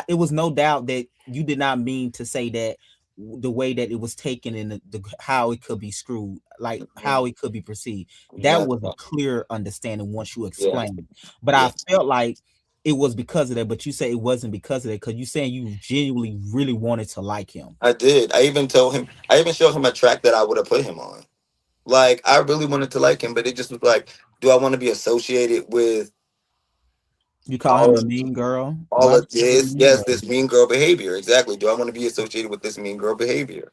It was no doubt that you did not mean to say that the way that it was taken and how it could be screwed, like Mhm. how it could be perceived. That Not was at a all. clear understanding once you Yeah. explained it. But Yeah. I felt like it was because of that. But you say it wasn't because of that because you saying you genuinely really wanted to like him. I did. I even showed him a track that I would have put him on. Like I really wanted to like him, but it just was like, do I want to be associated with You call him All a mean girl. all Why of would you say this, mean yes, girl? this mean girl behavior. Exactly. Do I want to be associated with this mean girl behavior?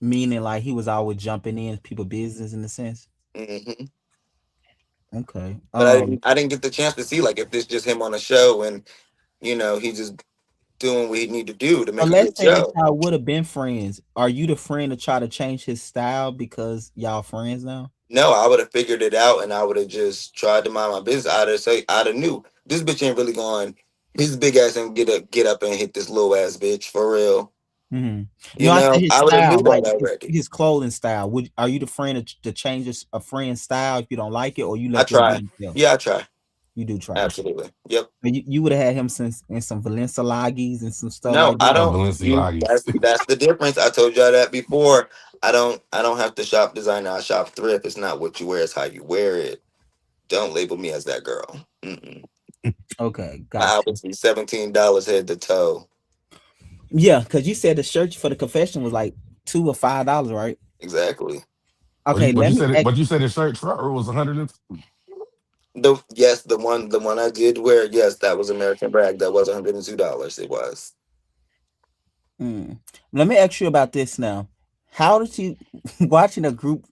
Meaning like he was always jumping in people business in a sense. Hmm. Okay. But I didn't get the chance to see like if this just him on a show and he just doing what he need to do to So make a let's good say that show. y'all would have been friends. Are you the friend to try to change his style because y'all friends now? No, I would have figured it out and I would have just tried to mind my business. I'd have knew this bitch ain't really going. His big ass and get up and hit this little ass bitch for real. Hmm. No, I said his I would have knew style, that like already. his clothing style. Would are you the friend to change a friend's style if you don't like it, or you I let them be try. themselves? Yeah, I try. You do try. Absolutely. Yep. But you would have had him since in some Valenciagis and some stuff No, like I that. Some don't. Balenciagis. That's the difference. I told y'all that before. I don't have to shop designer. I shop thrift. It's not what you wear; it's how you wear it. Don't label me as that girl. Mm-mm. Okay, My got you. outfits be $17 head to toe. Yeah, because you said the shirt for the confession was like $2 or $5, right? Exactly. But you Okay, but let you me said it. ask. But you said his shirt truck was 100. The one I did wear. Yes, that was American Brag. That was $102. It was. Mm. Let me ask you about this now. How did you watching a group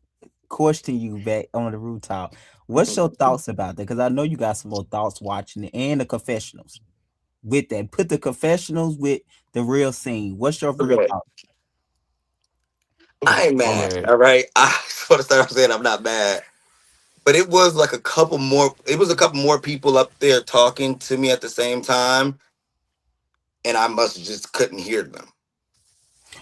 question you back on the rooftop? What's your thoughts about that? Because I know you got some more thoughts watching it and the confessionals. With that, put the confessionals with the real scene. What's your real Okay, thought? I ain't mad. Okay. All right, I want to start saying I'm not mad. But it was like a couple more. It was a couple more people up there talking to me at the same time, and I must just couldn't hear them.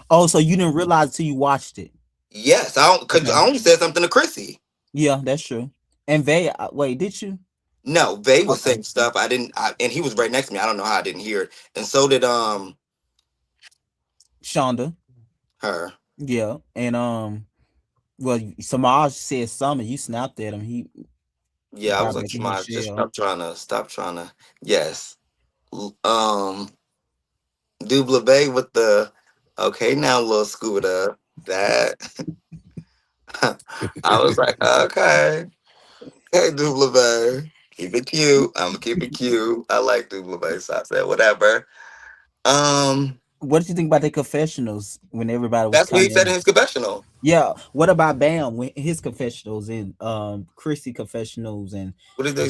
Oh, so you didn't realize till you watched it. Yes, I don't because Okay. I only said something to Chrissy. Yeah, that's true. And wait, did you? No, Vay was Okay. saying stuff I didn't, and he was right next to me. I don't know how I didn't hear it, and so did Shonda. her. Yeah. And well, Samaj said something. You snapped at him. He Yeah, I was probably like, at his Samaj, just shell. stop trying to. Yes, um, Dubla Bay with the okay now, little Scoota. That I was like, okay. Hey, Dubla. Keep it cute. I'm gonna keep it cute. I like Dubla. So I said, whatever. Um, What did you think about the confessionals when everybody was that's what he coming said in? in his confessional. Yeah. What about Bam when his confessionals and Chrissy confessionals and What did they?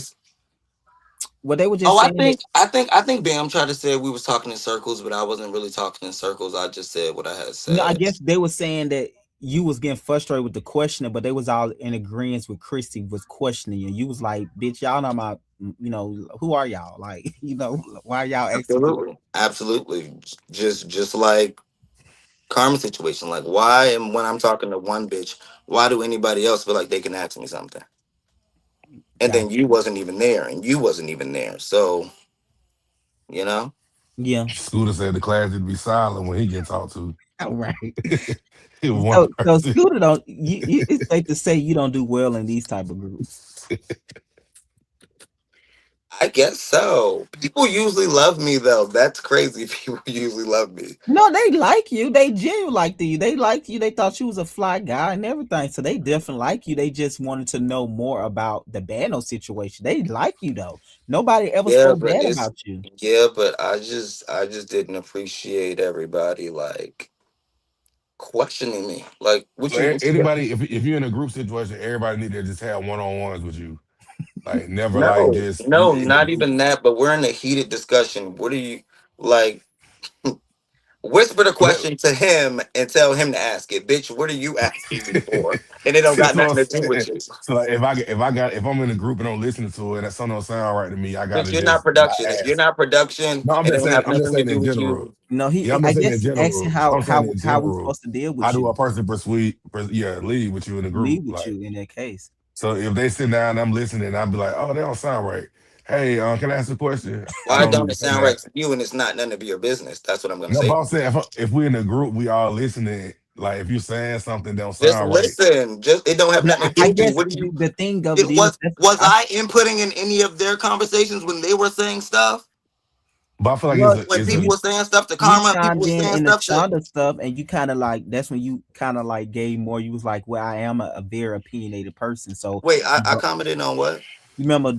what they were Oh, just I saying that think, I think, I think Bam tried to say we was talking in circles, but I wasn't really talking in circles. I just said what I had no, I said. guess they were saying that you was getting frustrated with the questioning, but they was all in agreement with Christy was questioning you. You was like, bitch, y'all know my who are y'all? Like, why y'all asking people? Absolutely, absolutely. Just like karma situation. Like, why and when I'm talking to one bitch, why do anybody else feel like they can ask me something? And then Gotcha. you wasn't even there, and you wasn't even there. So you know, Yeah. Scooter said the class would be silent when he get talked to. All right. One So person. Scooter don't it's safe to say you don't do well in these type of groups. I guess so. People usually love me though. That's crazy. People usually love me. No, they like you. They genuinely like you. They liked you. They thought you was a fly guy and everything. So they definitely like you. They just wanted to know more about the Bano situation. They like you though. Nobody ever Yeah, spoke but bad it's about you. yeah, but I just didn't appreciate everybody like questioning me. Like, So anybody, if you're in a group situation, everybody need to just have one on ones with you. Like never like no, just no, in a not group. even that. But we're in a heated discussion. What are you like? Whisper the That, question to him and tell him to ask it, bitch. What are you asking me for? And it don't got that's what I'm nothing to do with saying. you. So like if I'm in a group and I'm listening to it, that something don't sound right to me. I Bitch, gotta you're not just not production. If you're ask. not production, No, and it don't have I'm just nothing to saying do in with general. you, No, Yeah, I'm I just saying guess in he's asking general. how I'm saying how in how we general. supposed to deal How with do you, a person lead with you in a leave group? with Like you in that case. so if they sit down and I'm listening, I'll be like, oh, they don't sound right. Hey, can I ask a question? I why don't don't need to it say sound right that. to you and it's not none of your business? That's what I'm gonna No, say. but I'm saying if we're in a group, we all listening. Like if you're saying something don't Just sound right, listen. Just it don't have No, nothing to do I with you. guess What do you? the thing of it It is was I inputting in any of their conversations when they were saying stuff? but I feel like well When it's a people you were saying stuff to you Karma, people chimed were in saying in the stuff to. Shonda stuff, and you kind of like that's when you kind of like gave more. You was like, "Well, I am a very opinionated person." So, Wait, I commented on what? remember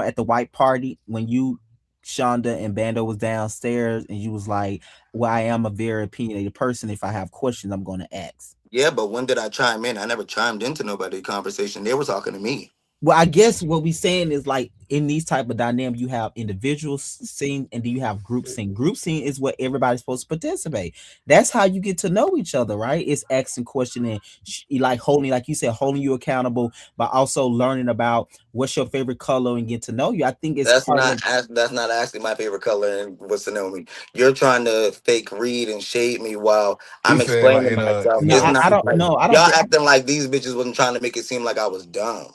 at the white party when you Shonda and Bando was downstairs and you was like, "Well, I am a very opinionated person. If I have questions, I'm going to ask." Yeah, but when did I chime in? I never chimed into nobody's conversation. They were talking to me. Well, I guess what we saying is like in these type of dynamic, you have individuals sing and then you have group sing. Group sing is what everybody's supposed to participate. That's how you get to know each other, right? It's asking, questioning, like holding, like you said, holding you accountable, but also learning about what's your favorite color and get to know you. I think it's part of. That's not actually my favorite color and what's to know me. You're trying to fake read and shade me while He I'm said like explaining in a myself. No, in It's a I not don't like know. I don't y'all think. acting like these bitches wasn't trying to make it seem like I was dumb.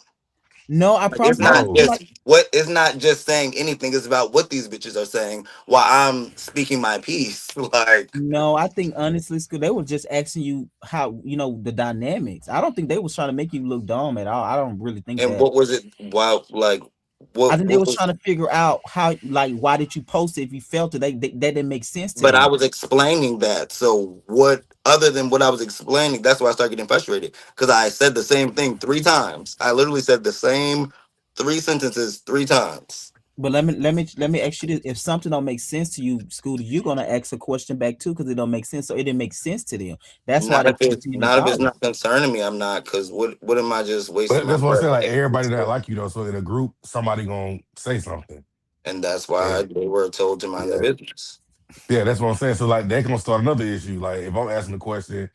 No, Like it's I don't not feel no. like. just what it's not just saying anything. It's about what these bitches are saying while I'm speaking my piece. Like, No, I think honestly, Scoot, they were just asking you how the dynamics. I don't think they was trying to make you look dumb at all. I don't really think and that. what was it? Wow, like I what? think they What was was? trying to figure out how, like, why did you post it if you felt it? That didn't make sense to But I them. was explaining that. So what? Other than what I was explaining, that's why I started getting frustrated because I said the same thing 3 times. I literally said the same 3 sentences 3 times. But let me ask you this: if something don't make sense to you, Scooter, you're gonna ask a question back too because it don't make sense. So it didn't make sense to them. That's why they continue to Not if it's follow. not concerning me. I'm not because what am I just wasting But my that's what I'm breath? saying. Like everybody that like you though. So in a group, somebody gonna say something. And that's why And they were told to mind their yeah, business. yeah, that's what I'm saying. So like they gonna start another issue. Like if I'm asking a question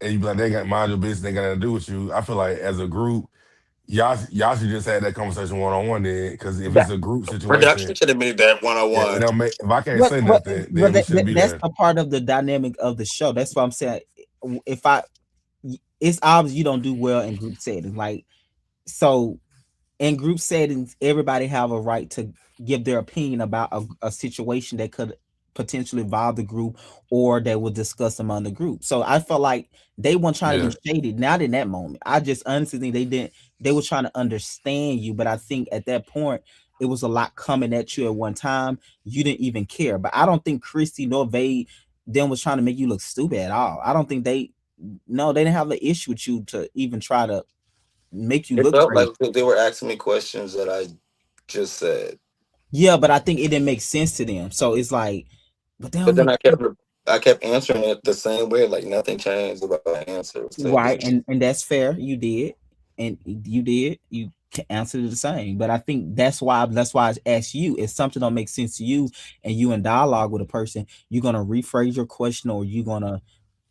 and you be like, they got mind your business, they got to do with you. I feel like as a group, y'all should just have that conversation one on one then. Because if it's That a group situation, production should have made that one on yeah, it one. don't make if I can't But say but nothing, but then we shouldn't be that's there. a part of the dynamic of the show. That's what I'm saying. If I, it's obvious you don't do well in group settings. Like, so in group settings, everybody have a right to give their opinion about a situation that could potentially involve the group or that will discuss among the group. So I felt like they weren't trying to Yeah, be shady. Not in that moment. I just honestly think they didn't. They were trying to understand you, but I think at that point it was a lot coming at you at one time. You didn't even care. But I don't think Christy nor Vade then was trying to make you look stupid at all. I don't think they. No, they didn't have an issue with you to even try to make you It look felt crazy. like they were asking me questions that I just said. Yeah, but I think it didn't make sense to them. So it's like, but they But don't then make I kept answering it the same way, like nothing changed about my answer. It was still the right, same. and that's fair. You did, and you did. You answered it the same. But I think that's why I asked you. If something don't make sense to you, and you in dialogue with a person, you're gonna rephrase your question, or you're gonna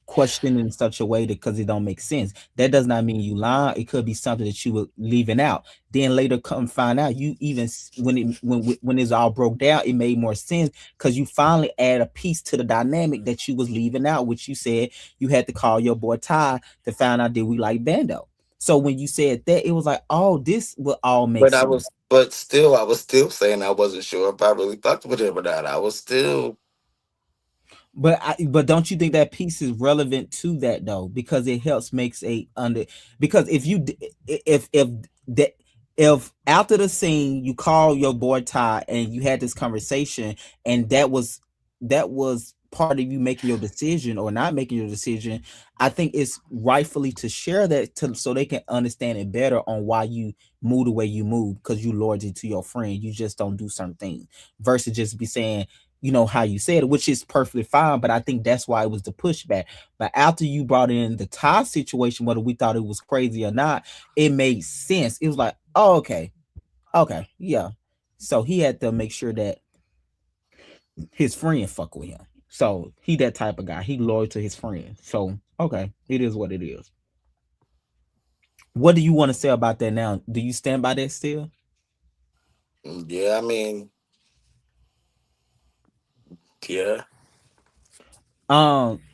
question in such a way that because it don't make sense. That does not mean you lie. It could be something that you were leaving out. Then later come find out you even when it's all broke down, it made more sense because you finally add a piece to the dynamic that you was leaving out, which you said you had to call your boy Ty to find out did we like Bando. So when you said that, it was like, oh, this will all make sense. I was still saying I wasn't sure if I really fucked with him or not. I was still, But don't you think that piece is relevant to that though? Because it helps makes a under because if that if after the scene you call your boy Ty and you had this conversation and that was part of you making your decision or not making your decision, I think it's rightfully to share that so they can understand it better on why you move the way you move because you loyalty to your friend. You just don't do certain things versus just be saying how you said it, which is perfectly fine. But I think that's why it was the pushback. But after you brought in the Ty situation, whether we thought it was crazy or not, it made sense. It was like, oh, okay, yeah. So he had to make sure that his friend fuck with him. So he that type of guy. He loyal to his friend. So okay, it is what it is. What do you want to say about that now? Do you stand by that still? yeah, I mean, yeah.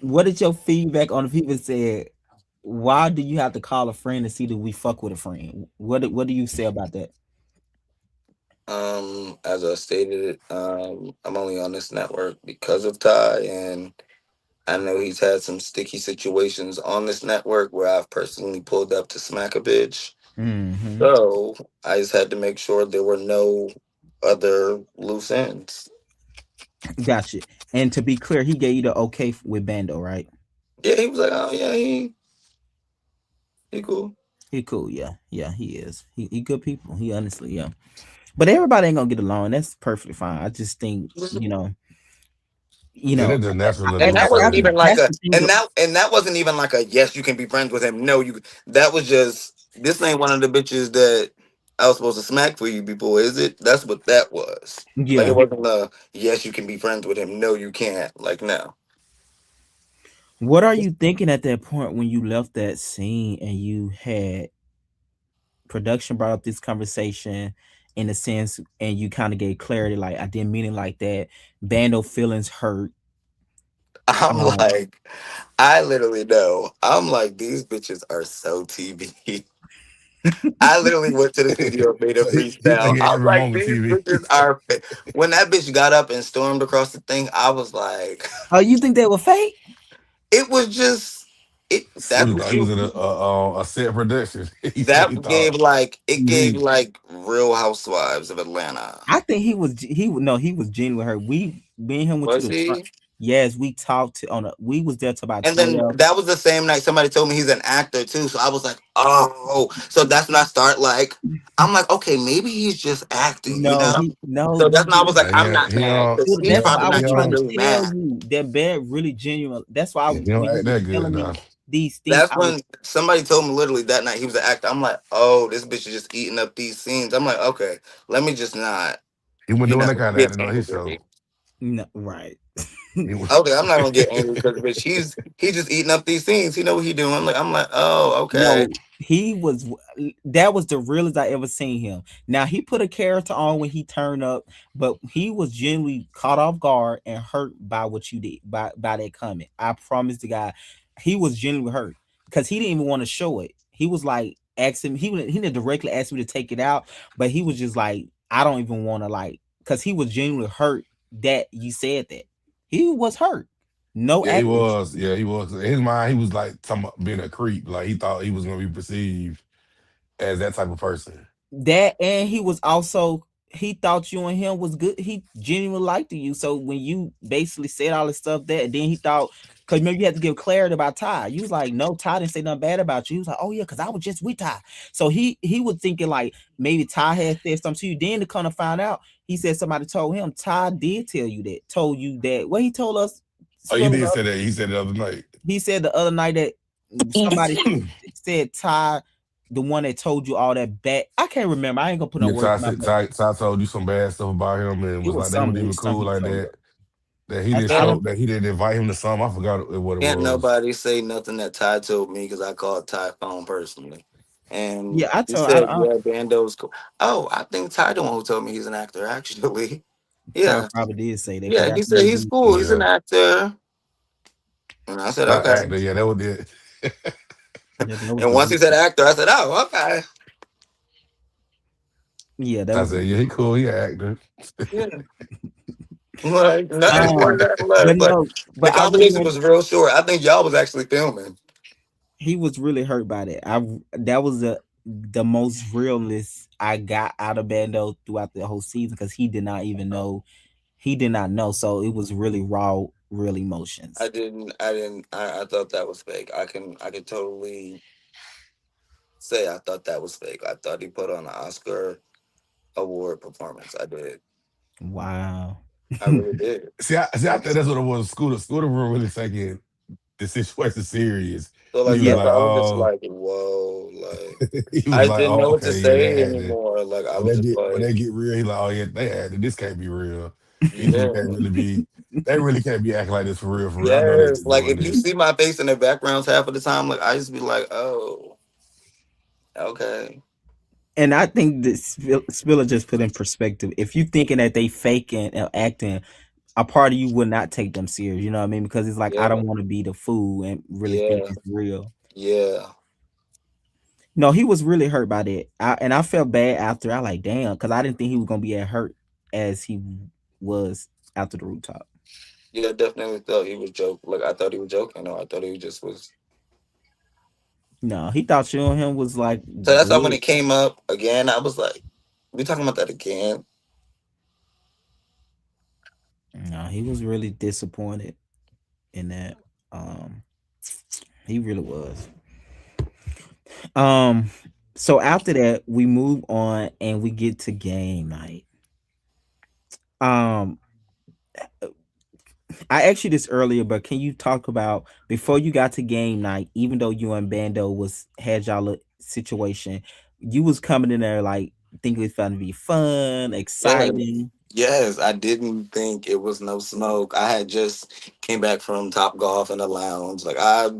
What is your feedback on the people said? Why do you have to call a friend to see that we fuck with a friend? What do you say about that? As I stated, I'm only on this network because of Ty, and I know he's had some sticky situations on this network where I've personally pulled up to smack a bitch. Hmm. So I just had to make sure there were no other loose ends. Gotcha. And to be clear, he gave you the okay with Bando, right? Yeah, he was like, oh yeah, he cool. He cool, yeah, yeah, he is. He good people. He honestly, yeah. But everybody ain't gonna get along. That's perfectly fine. I just think, you Yeah, know, that's just natural to And do. that wasn't So even like that's a the thing. and that wasn't even like a yes, you can be friends with him. No, you that was just this ain't one of the bitches that I was supposed to smack for you before, is it? That's what that was. Like it Yeah. wasn't a yes, you can be friends with him. No, you can't. Like no. What are you thinking at that point when you left that scene and you had production brought up this conversation in a sense and you kind of gave clarity like I didn't mean it like that. Bando feelings hurt. I'm Um, like, I literally know. I'm like, these bitches are so TV. I literally went to the studio and made a so he freestyle. thinking I was every like, moment these TV. bitches are. When that bitch got up and stormed across the thing, I was like, oh, you think they were fake? it was just it. That's Scooter what thought he was you. in a set production. He said he That gave thought like it gave TV. like Real Housewives of Atlanta. I think he was genuine with her. Me and him went to Was the front. he? Yes, we talked on a we was there till about And then 12. that was the same night somebody told me he's an actor too. So I was like, oh, so that's when I start like, I'm like, okay, maybe he's just acting, you know? So that's when I was like, Nah, I'm not mad because he's That's what probably I was not even trying to really tell mad. you. That bad really genuine. That's why he don't when you act were that good telling me now. these things, That's when somebody told me literally that night he was an actor. I'm like, oh, this bitch is just eating up these scenes. I'm like, okay, let me just not, He wasn't you doing know, that kind of get acting on his show. angry. no, right. He was, Okay, I'm not gonna get angry because bitch, he's just eating up these scenes. He know what he doing. Like I'm like, oh, okay. No, he was that was the realest I ever seen him. Now he put a character on when he turned up, but he was genuinely caught off guard and hurt by what you did by that comment. I promise the guy, he was genuinely hurt because he didn't even want to show it. He was like asking he didn't directly ask me to take it out, but he was just like, I don't even want to like because he was genuinely hurt that you said that. He was hurt. No yeah, he acting. was. Yeah, he was. In his mind, he was like talking about being a creep. Like he thought he was gonna be perceived as that type of person. That and he was also he thought you and him was good. He genuinely liked you. So when you basically said all this stuff that, then he thought because remember you had to give clarity about Ty. You was like, no, Ty didn't say nothing bad about you. He was like, oh yeah, because I was just with Ty. So he was thinking like maybe Ty had said something to you. Then to kind of find out, he said somebody told him. Ty did tell you that, told you that. What he told us, Oh, he Spiller, did say that. He said it the other night. he said the other night that somebody said Ty, the one that told you all that bad. I can't remember. I ain't gonna put no Yeah, words Ty, in my said- mouth. Ty told you some bad stuff about him and It was was like they weren't something. It even was something cool he like told that. us. That he I didn't I can't show don't. that he didn't invite him to some. I forgot what it can't was. nobody say nothing that Ty told me because I called Ty phone personally, Yeah, and I he told. said, yeah, Bando's cool. Oh, I think Ty the one who told me he's an actor actually. Ty Yeah, probably did say that because yeah, that's he what said he he's did cool. say. He's an Yeah, actor, and I said not okay. actor. Yeah, that was it. Yeah, that was And the once he reason. said actor, I said, oh, okay. Yeah, that I was the said, yeah, he reason. cool. He an actor. Yeah, like nothing more Um, than that. but Like no, the but I really conversation want. was real short. I think y'all was actually filming. He was really hurt by that. That was the most realist I got out of Bando throughout the whole season because he did not even know. He did not know, so it was really raw, real emotions. I thought that was fake. I can totally say I thought that was fake. I thought he put on an Oscar award performance. I did. Wow. I really did. See, I think that's what it was. Scooter, Scooter was really taking the situation serious. So He like was Yeah, that's like, why I was just oh, like, whoa, like he was I like, didn't oh, know what to okay, yeah, say they acted. anymore. Like I was just When like, they get real, he like, oh yeah, they acted. This can't be real. These people yeah. can't really be. They really can't be acting like this for real. For real, I know they Yes. just Like doing if you this. see my face in the backgrounds half of the time, like I just be like, oh, okay. and I think that Spiller just put in perspective. If you thinking that they faking and acting, a part of you would not take them serious. You know what I mean? Because it's like I Yeah. don't want to be the fool and really think Yeah. it's real. Yeah. No, he was really hurt by that, and I felt bad after. I like damn because I didn't think he was gonna be as hurt as he was after the rooftop. Yeah, definitely thought he was joking. Like I thought he was joking. No, I thought he just was. No, he thought you and him was like So that's why when good. it came up again, I was like, "We talking about that again?" No, he was really disappointed in that. Um, he really was. Um, so after that, we move on and we get to game night. Um, I asked you this earlier, but can you talk about before you got to game night? Even though you and Bando was had y'all a situation, you was coming in there like thinking it's going to be fun, Yes. exciting. Yes, I didn't think it was no smoke. I had just came back from Top Golf in the lounge. Like I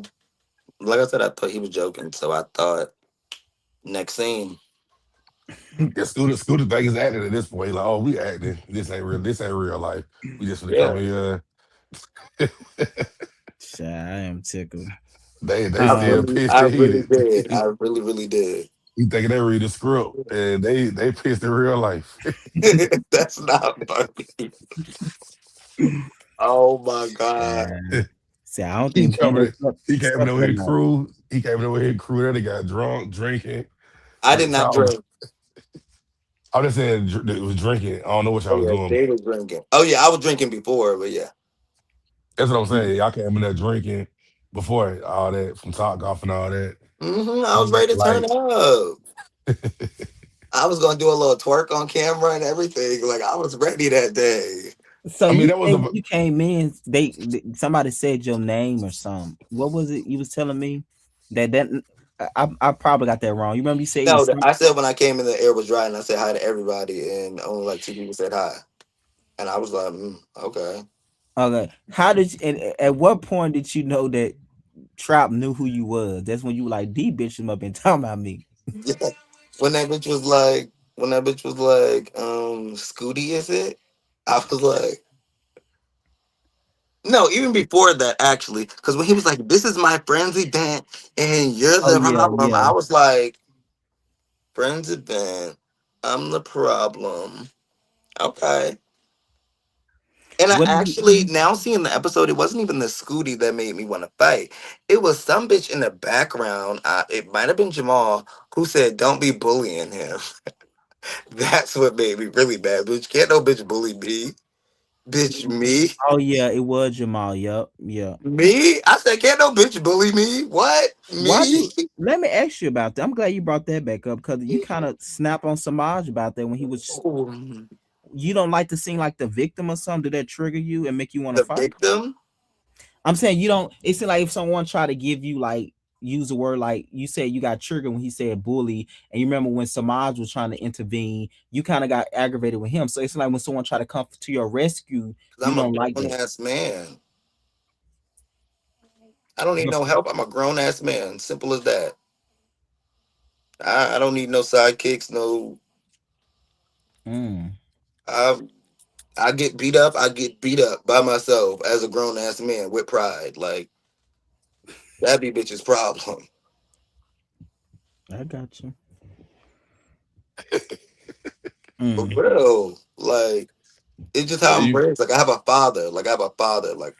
said, I thought he was joking, so I thought next scene. Yeah, Scooter think is acting at this point. Like, oh, we acting. This ain't real. This ain't real life. We just gonna come Yeah. here. Shit, I am tickled. They I still Um, really pissed I and really heated. did. I really, really did. You thinking they read the script and they pissed in real life. That's not funny. Oh my God. yeah. See, I don't he think Bando coming. He came in slept over that here night. crew. He came in over here crew. Then they got drunk, drinking. I did not Talk. drink. I just said it was drinking. I don't know what Oh y'all was yeah, doing. Jay was drinking. Oh yeah, I was drinking before, but yeah. That's what I'm saying. Y'all came in there drinking before all that from Top Golf and all that. I was ready to turn Like, up. I was gonna do a little twerk on camera and everything. Like I was ready that day. So I mean, you that was say a when you came in, somebody said your name or something. What was it you was telling me? That I probably got that wrong. You remember you said it No, was some, I said when I came in, the air was dry, and I said hi to everybody, and only like two people said hi, and I was like, okay. okay. How did you, and at what point did you know that Trap knew who you was? That's when you were like, D bitch him up and talking about me. Yeah. When that bitch was like, Scooty, is it? I was like, no, even before that, actually, because when he was like, "This is my friend's event, and you're Oh the yeah, problem," yeah. I was like, "Friend's event, I'm the problem." Okay. And I What did actually now seeing the episode, it wasn't even the Scooty that made me want to fight. It was some bitch in the background. It might have been Jamal who said, "Don't be bullying him." That's what made me really bad. Bitch, can't no bitch bully me. Bitch, me. oh yeah, it was Jamal. Yup, yeah. Me? I said, can't no bitch bully me. What? Why Me? do let me ask you about that? I'm glad you brought that back up because you kind of snap on Samaj about that when he was Oh, you don't like to seem like the victim or something. Did that trigger you and make you want to the fight? victim? I'm saying you don't. It's like if someone try to give you like use a word like you said you got triggered when he said bully, and you remember when Samaj was trying to intervene, you kind of got aggravated with him. So it's like when someone try to come to your rescue, Because you I'm a don't like grown that. ass man. I don't need But- no help. I'm a grown ass man. Simple as that. I don't need no sidekicks. No, Mm, I I get beat up. I get beat up by myself as a grown ass man with pride. Like that be bitch's problem. I got you. For Mm. real. Like it's just how yeah, I'm you. raised. Like I have a father. Like I have a father. Like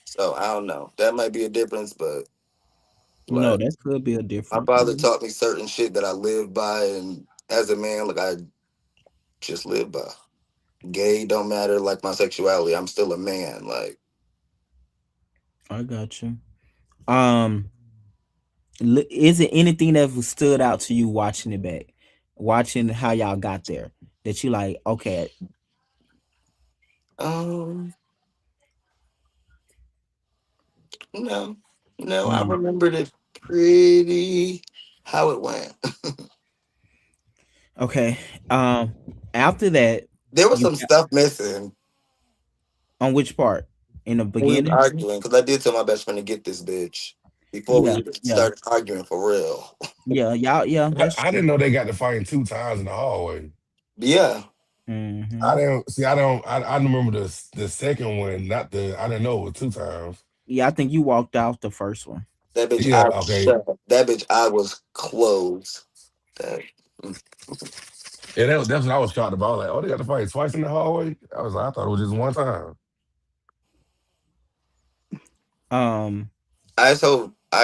So I don't know. That might be a difference, but No, like that could be a my different. father Yeah, taught me certain shit that I live by, and as a man, like I just live by. Gay don't matter. Like my sexuality, I'm still a man. Like I got you. Um, is it anything that was stood out to you watching it back, watching how y'all got there that you like? Okay, um, no, no, I mm, remembered it pretty how it went. okay. Um, after that, There was you some stuff missing. on which part in the We was beginning? arguing because I did tell my best friend to get this bitch before we Yeah, even yeah, started arguing for real. yeah, y'all, yeah. That's I true. didn't know they got to fighting 2 times in the hallway. Yeah, Hmm. I didn't see. I don't. I remember the second one, not the. I didn't know it was 2 times. Yeah, I think you walked out the first one. that bitch. Yeah. I was Okay. shut. That bitch. I was closed. That. Yeah. That's what I was shocked about. Like, oh, they got to fight twice in the hallway. I was like, I thought it was just 1 time. Um, I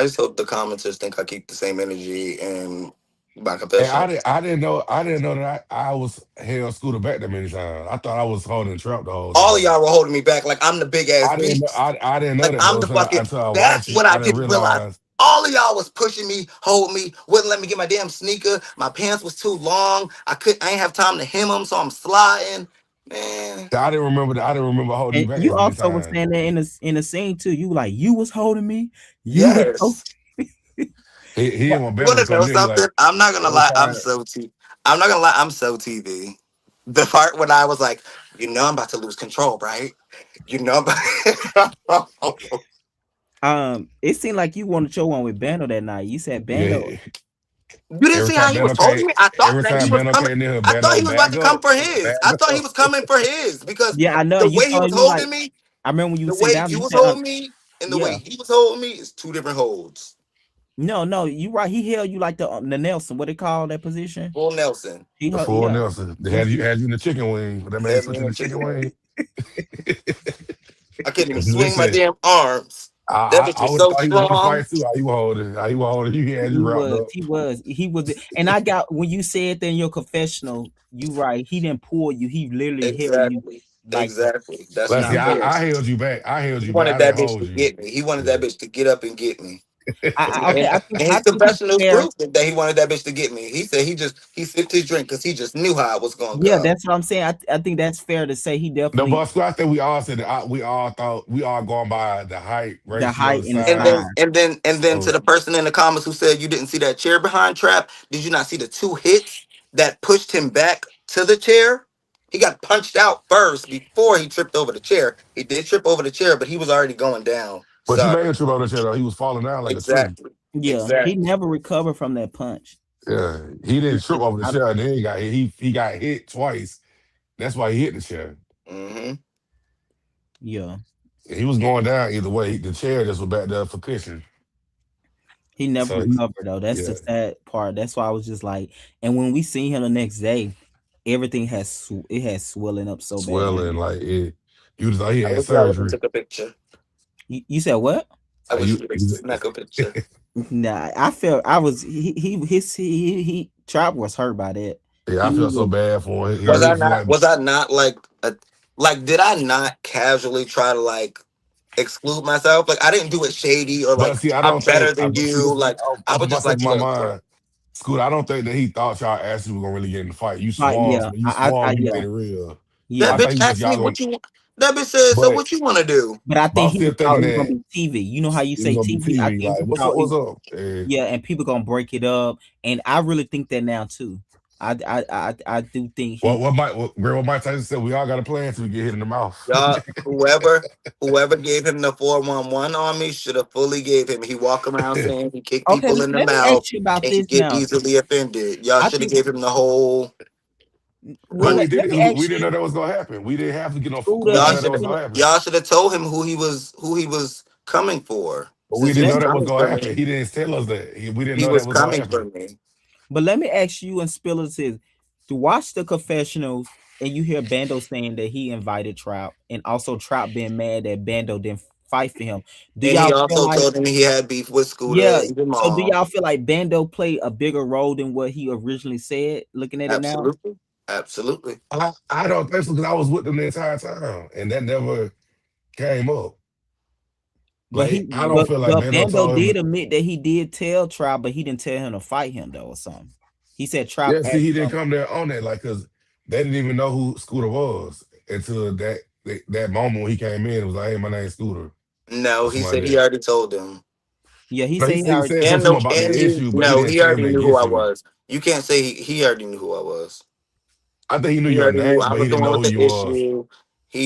just hope the commenters think I keep the same energy in my And confessional. I didn't know. I didn't know that I was held Scooter back that many times. I thought I was holding the trap the whole All of time. y'all were holding me back like I'm the big ass I didn't. beast. I didn't know Like that I'm though the until fucking. until I That's watched it. what I I didn't didn't realize. realize. All of y'all was pushing me, hold me, wouldn't let me get my damn sneaker. My pants was too long. I ain't have time to hem them, so I'm sliding. Man, I didn't remember that. I didn't remember holding And you back you as many also was times. saying that in the scene too. You were like, you was holding me. You was yes. holding. He What? didn't want You Bando want to to come know near. He something? like I'm not gonna every lie. time. I'm not gonna lie. I'm so TV. The part when I was like, I'm about to lose control, right? You know, I'm about- It seemed like you wanted your one with Bando that night. You said Bando. Yeah. you didn't Every see how time he was Bando came, holding me. I thought every that he time was Bando coming. came near, I thought Bando he was about back to come up, for his. I back thought he up. was coming for his because Yeah, I know. the You way he told was you like. holding me, I remember when you the sit way down. you You was said, holding me, and the way yeah. he was holding me is two different holds. No, no, you right. He held you like the Nelson. What they call that position? Full Nelson. He The held, full yeah. Nelson. They Them feet. had you in the chicken wing. But that man Had me in switching the the chicken chicken. wing. I couldn't even swing my Listen, damn arms. That bitch I was would have so thought he was in the strong. fight too. How you holding? How you holding? You had you wrapped up. He was, and I got when you said that in your confessional, you right. He didn't pull you. He literally held you Exactly. like, Exactly. That's Let's what nah. see. he did. I held you back. I held He you back. wanted I that didn't bitch hold to you. get me. He wanted that Yeah. bitch to get up and get me. Okay. And I his think it's confessionals fair. proved that he wanted that bitch to get me. He said he sipped his drink because he just knew how it was gonna Yeah, go. that's what I'm saying. I think that's fair to say. He The definitely bus I think we all said that we all thought we all going by the height the ratio, height the and the And then size. size. to So, the person in the comments who said you didn't see that chair behind Trap, did you not see the two hits that pushed him back to the chair? He got punched out first before he tripped over the chair. He did trip over the chair, but he was already going down. but you Sorry. made a trip on the chair though. He was falling down like a tree. Exactly. Yeah, he Exactly. never recovered from that punch. Yeah, he didn't trip over the I, chair, and then he got hit. He got hit twice. That's why he hit the chair. Hmm. yeah, He was going down either way. The chair just was back there for cushion. he never So he, recovered though. That's yeah, the sad part. That's why I was just like, and when we seen him the next day, everything it has swelling up so bad. swelling like it. You just thought he I had wish y'all would have surgery. took a picture. You said what? I wish You, you would have snack a picture. Nah, I felt I was he Trap was hurt by that. yeah, I He felt so was bad for him. Was I It feel not? like, Was I not like a like? Did I not casually try to like exclude myself? Like I didn't do it shady or but like see, I I'm don't think. better than But see, you. this Like I I was put just myself like, in my look, bro. mind. Scoot, I don't think that he thought y'all actually were gonna really get in the fight. You like swung, yeah, so when you swung, you yeah, made it real. That I yeah. thought bitch he just asked me y'all gonna. what you want. That bitch said, so But what you want to do? But I think I'm he still was thought thinking it was gonna that be TV. You know how you it was say gonna be TV? I TV. think Like, he what's up? thought What's it. up? And Yeah, and people gonna break it up, and I really think that now too. I do think he. What Mike Tyson said, we all got a plan till we get hit in the mouth. Y'all, whoever gave him the 411 on me should have fully gave him. He walk around saying he kick Okay, people in the let me mouth ask you about and he this get now. easily offended. Y'all I should have think. gave him the whole. Well, But Huh? we did let it me because we ask didn't you, know that was gonna happen. We didn't have to get on because we Scooter didn't Y'all know and that should was have. Spiller. gonna happen. Y'all should have told him who he was coming for. But we Since he didn't Let was know me, that was coming gonna for happen. me, He didn't tell us that. We didn't he know that was was gonna coming for happen. me. but let me ask you and Spiller says to watch the confessionals, and you hear Bando saying that he invited Trout, and also Trout being mad that Bando didn't fight for him. Do And he y'all feel also like? told him he had beef with Scooter Yeah. and So do Jamal. y'all feel like Bando played a bigger role than what he originally said? Looking at it now, Absolutely, absolutely. I don't think so because I was with them the entire time, and that never came up. Like I don't feel like Bando Bando told him. did admit that he did tell Trout, but he didn't tell him to fight him though or something. He said Trout Yeah, see, asked he didn't him. come there on that, like, cause they didn't even know who Scooter was until that moment when he came in. It was like, hey, my name's Scooter No, or he something like said he that. already told him. Yeah, he No, said he he already. said And something to no, him about and the he issue, but he no, didn't he say his already name knew who I issue. was. You can't say he already knew who I was. I think he knew He your already knew name, I but he was the didn't one know with who the you was. issue.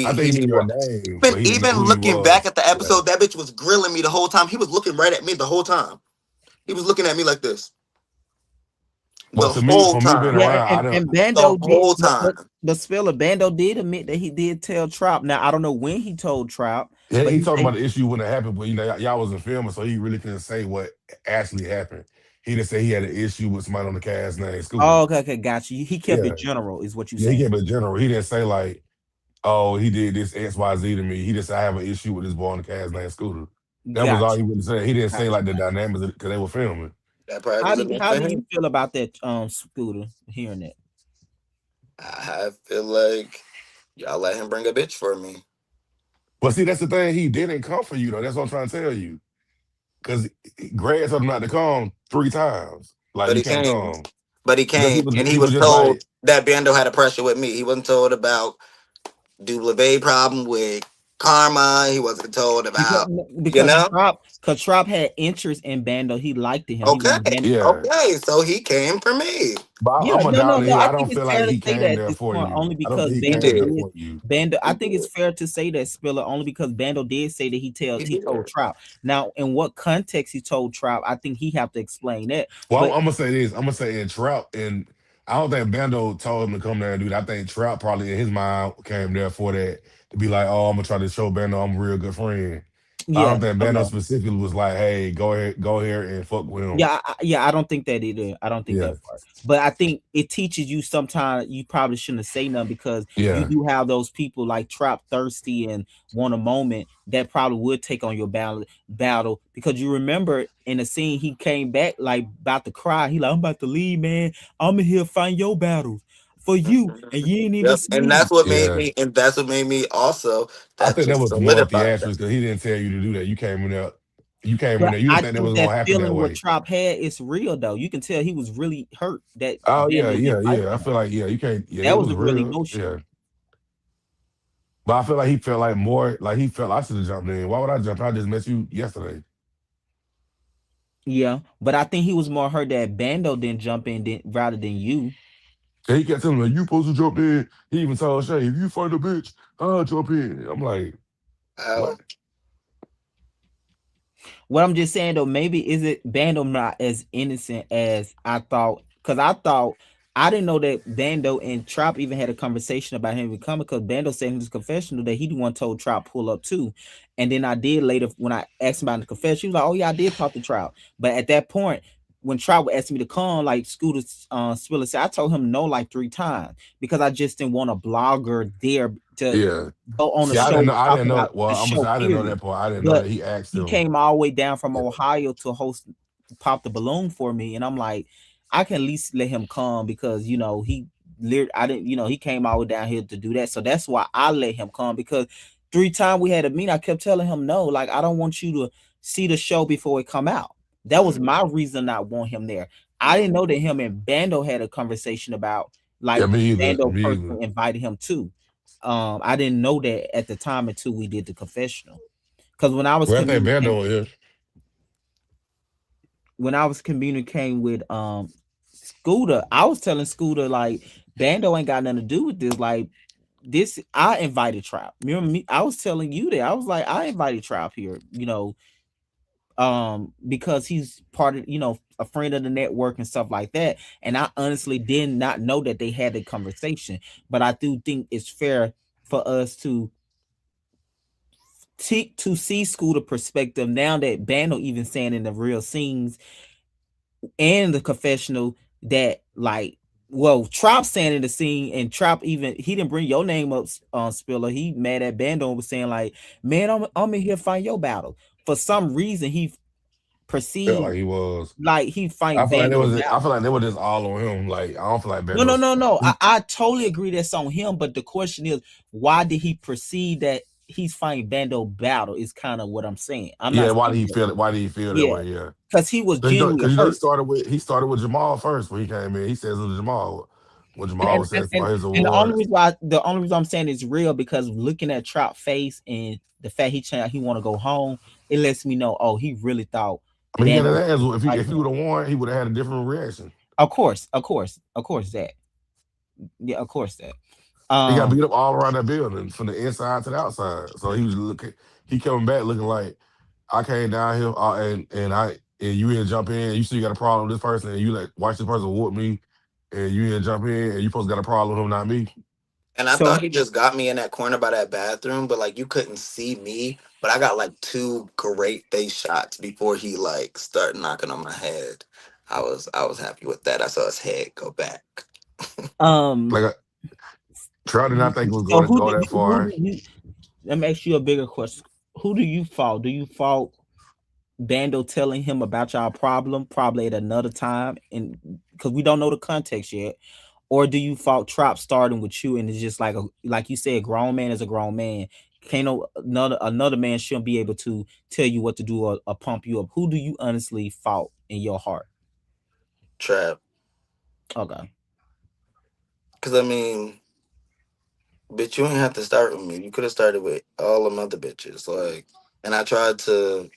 I think He he knew knew your what. name, Even but he didn't know even who you looking back was. at the Yeah. episode, that bitch was grilling me the whole time. He was looking right at me the whole time. He was looking at me like this But the to me, whole for me being time. Yeah, around, I don't. and The Bando did, whole time. but Spiller Bando did admit that he did tell Trout. Now I don't know when he told Trout, Yeah, but he he told me said, about the issue when it happened, but y'all wasn't filming, so he really couldn't say what actually happened. He didn't say he had an issue with somebody on the cast named "Oh, Scooter. okay, okay, got you." He kept Yeah, it general, is what you yeah, he saying. gave it a general. He didn't say like, "Oh, he did this X, Y, Z to me." He just said, "I have an issue with this boy on the cast named Scooter." That was all Got he you, really said. He didn't got say like the you. dynamics because they were filming. That probably was enough How for do you him. feel about that, Scooter? Hearing that, I feel like y'all let him bring a bitch for me. But see, that's the thing. He didn't come for you though. That's what I'm trying to tell you. because Greg told him not to come 3 times. Like But you he can't came. come But he because came, and he he was was just told like that Bando had a pressure with me. He wasn't told about Duvleve problem with Karma. He wasn't told because about, you because know. Trop had interest in Bando. He liked him. He Okay, wanted Bando. yeah. okay. So he came for me. But Yeah, I'm a no, down no, the no. hill. I I think don't it's feel like fair to he say that came at there this for point, you. only I don't because think he He Bando came there did. did. for you. Bando, I He think it's did. fair to say that, Spiller, only because Bando did say that He he told did. Trout. Now, in what context he told Trout, I think he have to explain that. Well, But I'm gonna say this. I'm gonna say in Trout, and I don't think Bando told him to come there and do that. I think Trout probably in his mind came there for that to be like, oh, I'm gonna try to show Bando I'm a real good friend. I yeah, don't think Bando okay. specifically was like, hey, go here and fuck with him. Yeah, yeah, I don't think that either. I don't think Yeah, that part. But I think it teaches you sometimes you probably shouldn't say nothing because you yeah, do have those people like Trap thirsty and want a moment that probably would take on your battle because you remember in the scene he came back like about to cry. He like, I'm about to leave, man. I'm in here find your battles for you, and Mhm. you ain't even Yep. And seen me. that's what made yeah. me. And that's what made me also. I That think that just was more solidified that. theatrics because he didn't tell you to do that. You came in there. You came in But there. You didn't I think that think was that gonna happen that feeling what way. Trop had is real though. You can tell he was really hurt that Oh yeah, Bando yeah, didn't fight yeah. I him. feel like yeah, you can't. Yeah, That it was was really real. emotional. Yeah, but I feel like he felt like more like he felt I should have jumped in. Why would I jump? I just met you yesterday. Yeah, but I think he was more hurt that Bando didn't jump in rather than you. And he kept telling me like, you supposed to jump in. He even told Shay, if you find a bitch, I'll jump in. I'm like, How? what? What I'm just saying though, maybe is it Bando not as innocent as I thought? Because I thought I didn't know that Bando and Trop even had a conversation about him becoming. Because Bando said in his confessional that he the one told Trop pull up too, and then I did later when I asked him about the confession, he was like, "Oh yeah, I did talk to Trop." But at that point, when Trop asked me to come, like Scooter Spiller said, I told him no like 3 times because I just didn't want a blogger there to Yeah. go on a See, show I talk didn't know about that. Well, the I'm gonna say show. I didn't know Period. that part. I didn't know But that he asked he him. came all the way down from Yeah. Ohio to host pop the balloon for me, and I'm like, I can at least let him come because I didn't he came all the way down here to do that, so that's why I let him come because 3 times we had a meeting, I kept telling him no, like I don't want you to see the show before it come out. That was Mhm. my reason not want him there. I didn't know Mhm. that him and Bando had a conversation about Yeah, like me either. Bando Me either. personally invited him too. I didn't know that at the time until we did the confessional. Because Well, I think Bando is. when I was communicating with Scooter, I was telling Scooter like Bando ain't got nothing to do with this. Like this, I invited Trap. Remember me? I was telling you that I was like, I invited Trap here, because he's part of, a friend of the network and stuff like that. And I honestly did not know that they had a conversation, but I do think it's fair for us to see Scooter perspective now that Bando even saying in the real scenes and the confessional that like Trop saying in the scene and Trop even he didn't bring your name up on Spiller. He mad at Bando and was saying like, man, I'm in here fight your battle. For some reason he Felt perceived like he was. like he I fight feel like Bando I battle. feel like they were just all on him. Like I don't feel like No, no, Bando's. no, no. I, He, I totally agree that's on him, but the question is why did he perceive that he's fighting Bando battle is kind of what I'm saying. I'm yeah, not why did saying he that. feel it? Why did he feel that Yeah. way? Yeah, Because he was genuinely because he hurt. started with Jamal first when he came in. He says it was Jamal when And Jamal and, was and, saying and about his and awards. the only reason I'm saying it's real because looking at Trout face and the fact he want to go home, it lets me know, oh, he really thought I mean, he got Bando his was ass. gonna fight If he him. would have won, he would have had a different reaction. Of course, of course, of course that. Yeah, of course that. He got Um, beat up all around that building from the inside to the outside. So he was looking. He coming back looking like I came down here and you didn't jump in. You see you got a problem with this person, and you like watch this person whoop me, and you didn't jump in, and you supposed to got a problem with him, not me. And I so thought he just got me in that corner by that bathroom, but like you couldn't see me. But I got like two great face shots before he like started knocking on my head. I was happy with that. I saw his head go back. um, Like Trout did not think it was so going to go that who far. do you? Let me ask you a bigger question. Who do you fault? Do you fault Bando telling him about y'all problem probably at another time, and because we don't know the context yet, or do you fault Trap starting with you and it's just like a like you said, grown man is a grown man. Can't no another man shouldn't be able to tell you what to do or pump you up. Who do you honestly fault in your heart? Trap. Okay. Cause I mean, bitch, you ain't have to start with me. You could have started with all them other bitches. Like, and I tried to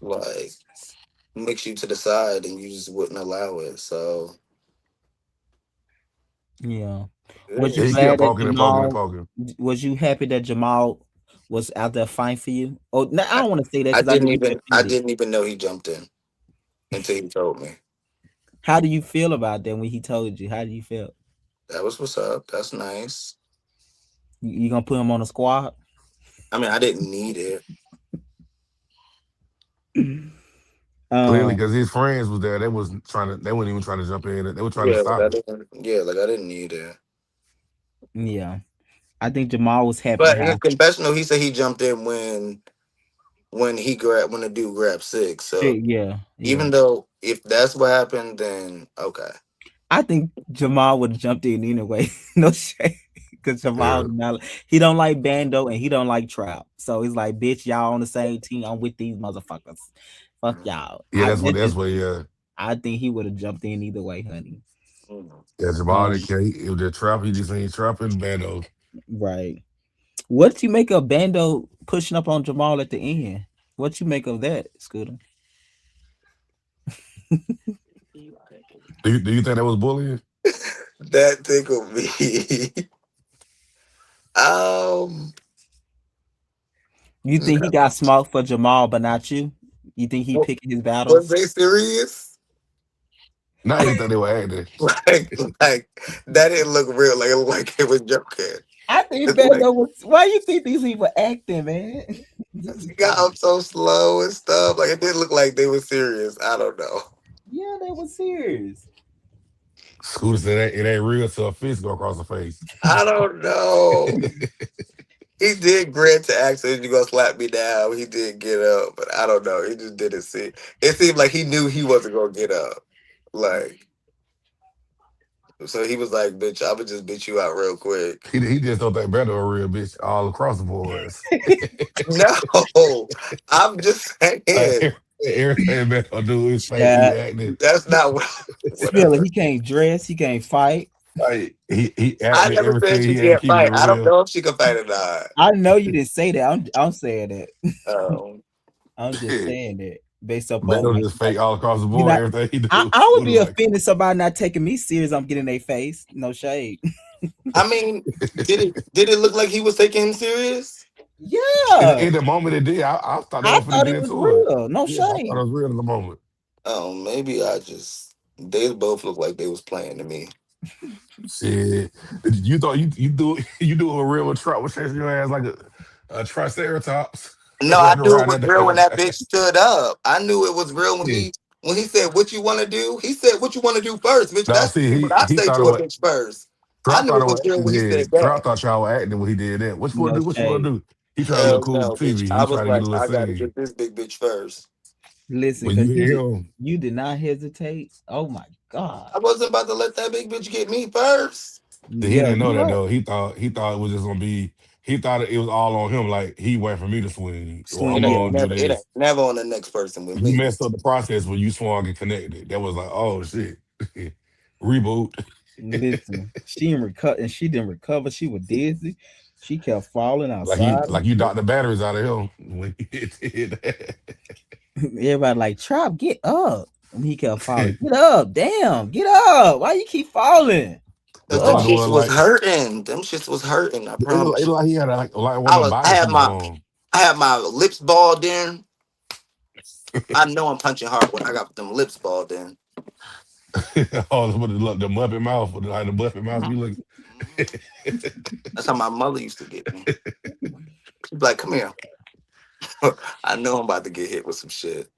like mix you to the side, and you just wouldn't allow it. So Yeah. Was yeah, you And he kept glad that poking and poking and Jamal? poking. Was you happy that Jamal was out there fighting for you? Oh, no, I I, don't want to say that I because I know didn't you even I defended. didn't even know he jumped in until he told me. How do you feel about that when he told you? How do you feel? That was what's up. That's nice. You gonna put him on the squad? I mean, I didn't need it. Clearly, um, because his friends was there, they wasn't trying to. They weren't even trying to jump in. They were trying to Yeah, like stop I it. didn't. Yeah, like I didn't need it. yeah. I think Jamal was happy But in his how confessional, he said he jumped in when he grabbed when the dude grabbed six. So shit. Yeah, yeah. even though if that's what happened, then okay. I think Jamal would have jumped in anyway. No shade, because Jamal Yeah, do not, he don't like Bando and he don't like Trap. So he's like, bitch, y'all on the same team. I'm with these motherfuckers. Fuck y'all. yeah. That's what. That That's just what. Yeah, I think he would have jumped in either way, honey. Mhm. yeah. Jamal didn't Um, care. It was just trap. He just seen trap and bandos. right. What did you make of Bando pushing up on Jamal at the end? What you make of that, Scooter? Do you think that was bullying? That tickled me. um, You think he no. got smoked for Jamal, but not you? You think he Wa- picking his Was battles? they serious? Now he thought they were acting. Like that didn't look real. Like it looked like they was joking. I think It's like Bando was. Why you think these people acting, man? These he got people- up so slow and stuff. Like it didn't look like they were serious. I don't know. yeah, they were serious. Scooter said it ain't real till a fist go across the face. I don't know. He did grant to ask if you gonna slap me down. He did get up, but I don't know. He just didn't see. It seemed like he knew he wasn't gonna get up. Like so, he was like, "Bitch, I would just beat you out real quick." He just don't think better a real bitch all across the boards. No, I'm just Like, saying everything better do is fake. He Yeah, acting that's not what what I Spiller, said. he can't dress, he can't fight. like he I acting never said everything she he ain't can't keeping it fight. I don't real. know if she can fight or not. I know you didn't say that. I'm saying that. Um, I'm just saying that based up on Beto like just fake all across the you board. not. Everything he I, do, I would Scooter be like. offended somebody not taking me serious. I'm getting their face. No shade. I mean, did it look like he was taking him serious? Yeah, In the moment it did, I thought they I were finna thought get it was into it. real. No Yeah, I thought shade. it was real in the moment. Oh, maybe I just they both look like they was playing to me. Shit, you thought you do you do a real trot with chasing your ass like a triceratops No, I walking knew it around was that real when damn that bitch stood up. I knew it was real thing. when he said, "What you want to do?" He said, "What you want to do first, bitch." Now That's see, what I he say thought to it a was bitch first. I Trump knew thought it it was was real when he yeah. said Trump that. thought y'all were acting when he did that. What you want No to do? What you want shade. to do? He trying to look Hell cool no, for bitch. TV. I He was trying to get like, a little I got to scene. get this big bitch first. Listen, When because you hear him, you did not hesitate. Oh my god. I wasn't about to let that big bitch get me first. he Yeah, didn't know you that right. though. He thought it was just gonna be. He thought it was all on him. Like he went for me to swing, or Swing. I'm It Yeah, ain't gonna do never. It ain't this. never on the next person with You me. messed up the process when you swung and connected. That was like, oh shit, reboot. listen. She didn't recover, and she didn't recover. She was dizzy. She kept falling outside and Like you shit. knocked the batteries out of him when he did that. Everybody like, Trap, get up. And he kept falling. Get up, damn, get up. Why you keep falling? Cause The them other Up. shits one was like hurting. Them shits was hurting. I it promise you. like he had like one of them I body had suits my on. lips balled in. I know I'm punching hard when I got them lips balled in. All with the Muppet mouth, with like the Muppet mouth. Mhm. You look. Mhm. That's how my mother used to get me. She'd be like, "Come here." I know I'm about to get hit with some shit.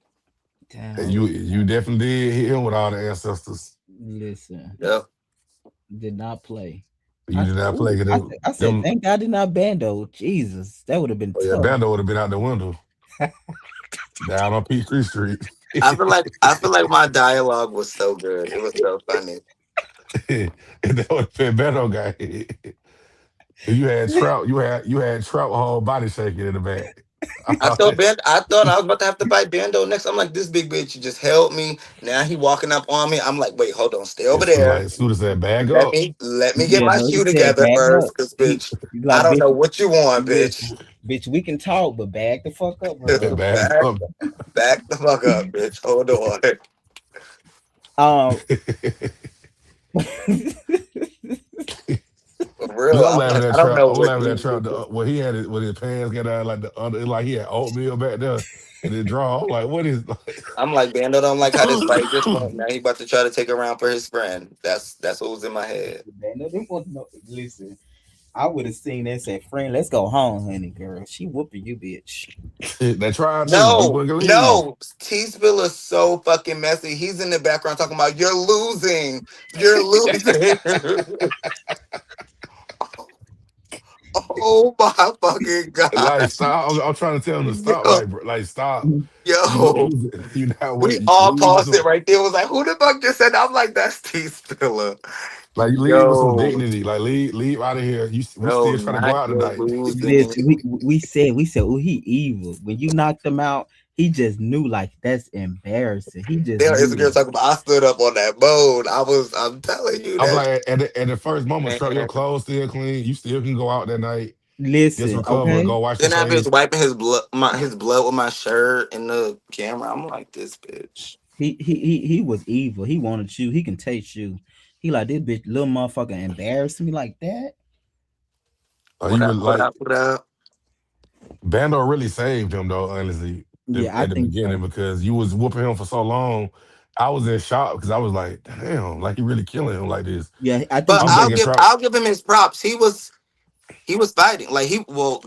Damn, You definitely did hit him with all the ancestors. listen. Yep. Did not play. You did not play them. I said, Them thank God did not bando. Jesus, that would have been oh yeah, tough. Bando would have been out the window down on Peachtree Street. I feel like my dialogue was so good. It was so funny. if that would have been better, guy. If you had Trout whole body shaking in the back. I thought I was about to have to fight Bando next. I'm like, this big bitch just held me. Now he walking up on me. I'm like, wait, hold on, stay And over there. Scooter said, "Bag Let up, me get Yeah, my no, he shoe said together back first, up. cause He bitch, he I like, don't know bitch, what you want, bitch. listen, bitch, we can talk, but back the fuck up, bro. bag back, up." back the fuck up, bitch. Hold on, Um, for real. Look, I'm I'm laughing like, at I don't Trout. know I'm what laughing at you. Trout. When he had it, when his pants got down like the under, like he had oatmeal back there, and then draw. I'm like, what is? I'm like, Bando don't like how this fight just went. Now he about to try to take around for his friend. That's what was in my head. man, no, they want to know. Listen, I would have seen that. Said, friend, let's go home, honey, girl. She whooping you, bitch. They tried to. He No, wouldn't leave. no. T Spill is so fucking messy. He's in the background talking about you're losing. You're losing. Oh my fucking Like god. stop. I'm trying to tell him to stop. Yo, Like, bro, like stop. You yo. losing. You not We winning. all Leave with paused it some. right there. Was like, who the fuck just said that? I'm like, that's T Spiller. Like you leave with some Yo, dignity. Like leave out of here. We no, still trying to go not out you're tonight. losing. Listen, we said, oh, he evil. When you knocked him out, he just knew like that's embarrassing. He just They're knew insecure like, talking about I stood up on that boat. I'm telling you I'm that like at the first moment, Trout, your man. clothes still clean. You still can go out that night. Just listen, recover. okay. Go wash your Then I was face. wiping his blood with my shirt in the camera. I'm like, this bitch. He was evil. He wanted you. He can taste you. He like this bitch, little motherfucker, embarrassed me like that. You What were up? What like up? What up? Bando really saved him though, honestly, Yeah, I at the think beginning so. because you was whooping him for so long. I was in shock because I was like, damn, like he really killing him like this. Yeah, I think But I'm he was. thinking Trout, I'll give him his props. He was fighting. Like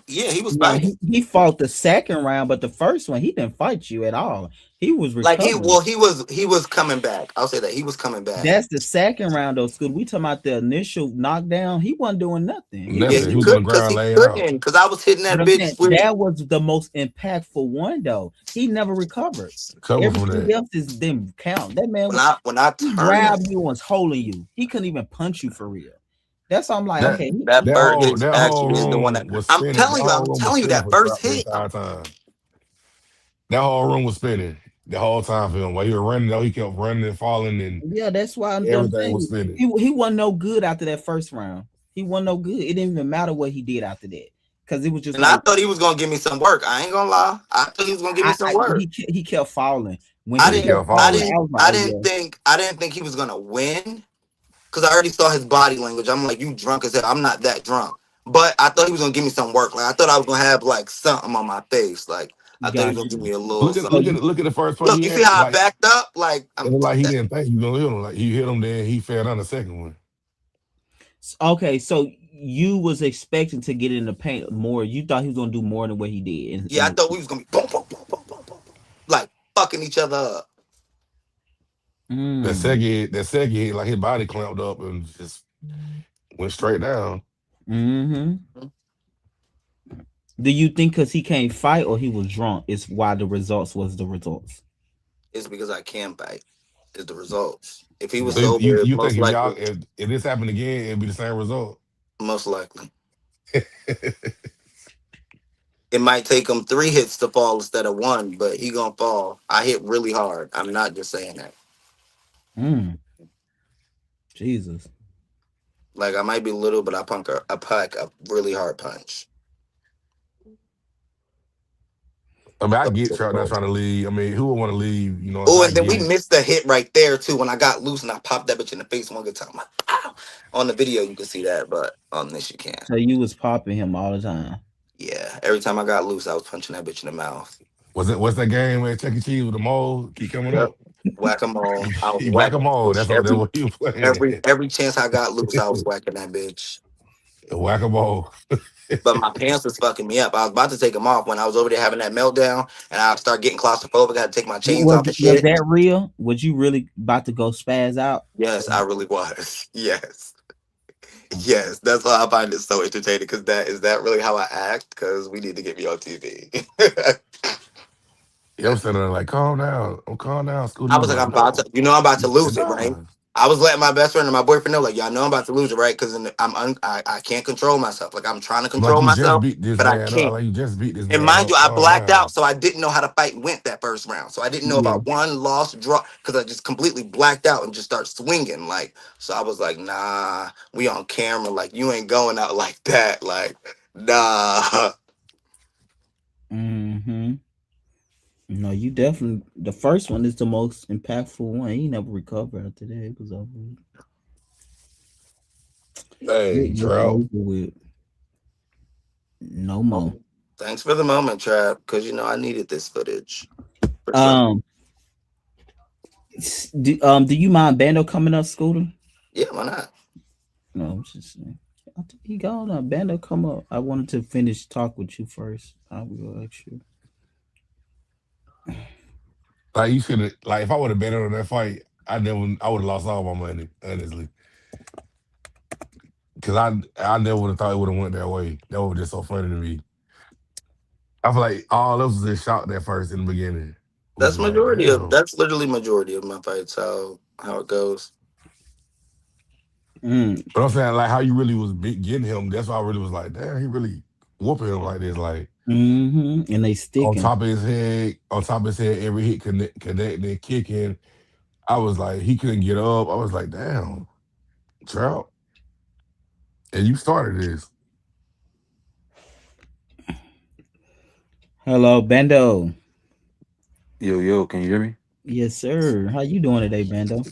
yeah, he was No, fighting. he fought the second round, but the first one he didn't fight you at all. He was Like recovering. he was coming back. I'll say that. He was coming back. That's the second round though, Scoot. We talking about the initial knockdown. He wasn't doing nothing. He Yeah, was nothing. he He was just. on the could ground he laying out. couldn't because I was hitting But that I'm bitch saying with that was the most impactful one though. He never recovered. Cover from Everything that. else is didn't count. That man, when I he turned grabbed you and was holding you. He couldn't even punch you for real. That's why I'm like, That okay, that first hit that whole actually is the one room that was spinning. That I'm whole room was telling you spinning that for first Trout the hit. entire time. That whole room was spinning the whole time for him. While he was running, though, he kept running and falling, and yeah, that's why I'm everything was saying spinning. he wasn't no good after that first round. He wasn't no good. It didn't even matter what he did after that because it was just And I like thought he was gonna give me some work. I ain't gonna lie. I thought he was gonna give me some work. he kept falling. When I he Yeah, he didn't kept kept falling, falling. I was like, oh yeah, I didn't think he was gonna win because I already saw his body language. I'm like, you drunk as hell. I'm not that drunk. But I thought he was gonna give me some work. Like I thought I was gonna have like something on my face. Like I thought he was got gonna give you. me a little Look at So something. look at you, look at the first fight Look, he you see had. how I Like backed up? Like it I'm looked like he didn't think you gonna hit him. Like you hit him, then he fell down the second one. okay, so you was expecting to get in the paint more. You thought he was gonna do more than what he did. yeah, I thought we was gonna be boom, boom, boom, boom, boom, boom, boom, like fucking each other up. Mm, That second hit, like his body clamped up and just went straight down. mm-hmm. Do you think because he can't fight or he was drunk is why the results was the results? It's because I can bite. Is the results. If he was So Got you sober, you think most if y'all likely, if this happened again, it'd be the same result? most likely. It might take him three hits to fall instead of one, but he gonna fall. I hit really hard. I'm not just saying that. mm, Jesus. Like I might be little, but I pack a really hard punch. I mean, I get Trout not trying to leave. I mean, who would want to leave? So Oh, I and then get we it. missed the hit right there too. When I got loose and I popped that bitch in the face one good time. Like, ow. On the video you can see that, but on this you can't. So you was popping him all the time. Yeah, every time I got loose, I was punching that bitch in the mouth. What's that game where Chuck E. Cheese with the mole keep coming Yep. up? Whack a mole. I was Whack a whacking that mole. bitch That's what he was playing. every chance I got loose, I was whacking that bitch. Whack a mole. But my pants was fucking me up. I was about to take them off when I was over there having that meltdown, and I start getting claustrophobic. I had to take my chains off and Was shit. that real? Was you really about to go spaz out? Yes, I really was. Yes, yes. That's why I find it so entertaining. Because that is that really how I act? Because we need to get me on TV. Yeah, I'm sitting there like, calm down. Oh, calm down, Scooter. I You was be like, like, no. I'm about to You lose it, right? nah. I was letting my best friend and my boyfriend know, like, y'all know I'm about to lose it, right? Because I can't control myself. Like, I'm trying to Like control you just myself, beat this but I man up. can't. Like you just beat this And man mind up. you, I Calm blacked out, down. so I didn't know how the fight went that first round. So I didn't know if I Yeah. won, lost, draw, because I just completely blacked out and just start swinging. Like, so I was like, nah, we on camera. Like, you ain't going out like that. Like, nah. Mm-hmm. No, you definitely. The first one is the most impactful one. He never recovered after that. It was over. Hey, It was Trout. over with. No more. Thanks for the moment, Trap, because I needed this footage for some. Um. Do you mind Bando coming up, Scooter? Yeah, why not? No, I'm just saying. I think he gone. Bando, come up. I wanted to finish talk with you first. I will ask you. Like you should have. Like if I would have been on that fight, I would have lost all my money. Honestly, because I never would have thought it would have went that way. That was just so funny to me. I feel like all of us was just shocked at first in the beginning. Was That's just like, majority of. damn. That's literally majority of my fights. How it goes. Mm, But I'm saying like how you really was getting him. That's why I really was like, damn, he really whooping him like this. Like mm-hmm. And they on sticking. top of his head, every hit connecting, kicking. I was like, he couldn't get up. I was like, damn, Trout. And you started this. Hello, Bando. Yo, yo, can you hear me? Yes, sir. How you doing today, Bando?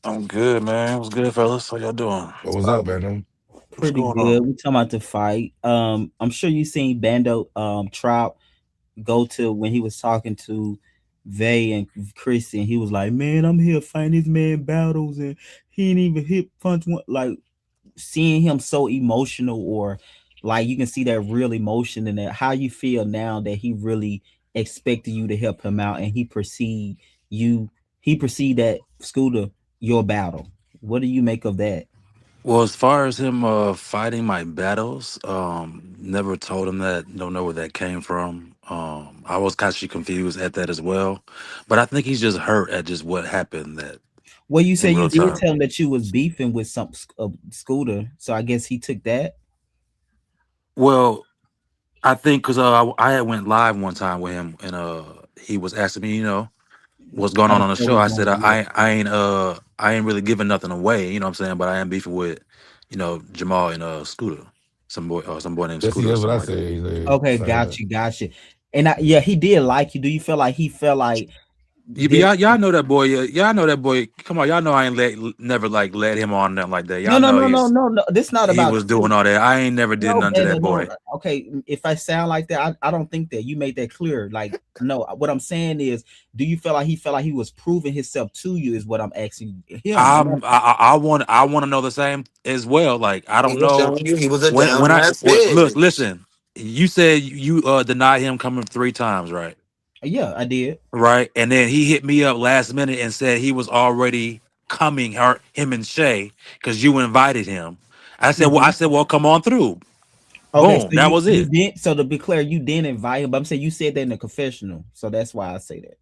I'm good, man. What's good, fellas? How y'all doing? What was up, man? What's Pretty going on? good. We talking about the fight. I'm sure you seen Bando Trout go to when he was talking to Vay and Chrissy, and he was like, "Man, I'm here fighting this man battles, and he ain't even hit punch one." Like seeing him so emotional, or like you can see that real emotion in that. How you feel now that he really expected you to help him out, and you, he perceived that Scooter your battle. What do you make of that? Well, as far as him fighting my battles, never told him that. Don't know where that came from. I was kind of confused at that as well, but I think he's just hurt at just what happened that Well, you in said you real did time. tell him that you was beefing with some Scooter, so I guess he took that. Well, I think because I had went live one time with him, and he was asking me, what's going Oh, on the so show. was I said going yeah. I ain't really giving nothing away, you know what I'm saying, but I am beefing with, Jamal and Scooter. Some boy named Yeah, see, Scooter or that's what I something like that. said. He said, Okay, saying got that. you, got you. And yeah, he did like you. Do you feel like he felt like You but this? y'all know that boy, y'all know that boy. Come on, y'all know I ain't never like led him on nothing like that. No, Y'all no, know no, no, no, no. This not he about was you. doing all that. I ain't never did No, nothing to Bando, that no. boy. Okay, if I sound like that, I don't think that you made that clear. Like, no, what I'm saying is, do you feel like he was proving himself to you? Is what I'm asking him. I'm not. I want to know the same as well. Like I He don't was know showing you he was a when down I ass look bitch. listen. You said you denied him coming 3 times, right? Yeah, I did. Right, and then he hit me up last minute and said he was already coming, him and Shay, because you invited him. Mhm. Well, come on through. Okay, so Boom, that was you it. did. So to be clear, you didn't invite him. But I'm saying you said that in the confessional, so that's why I say that.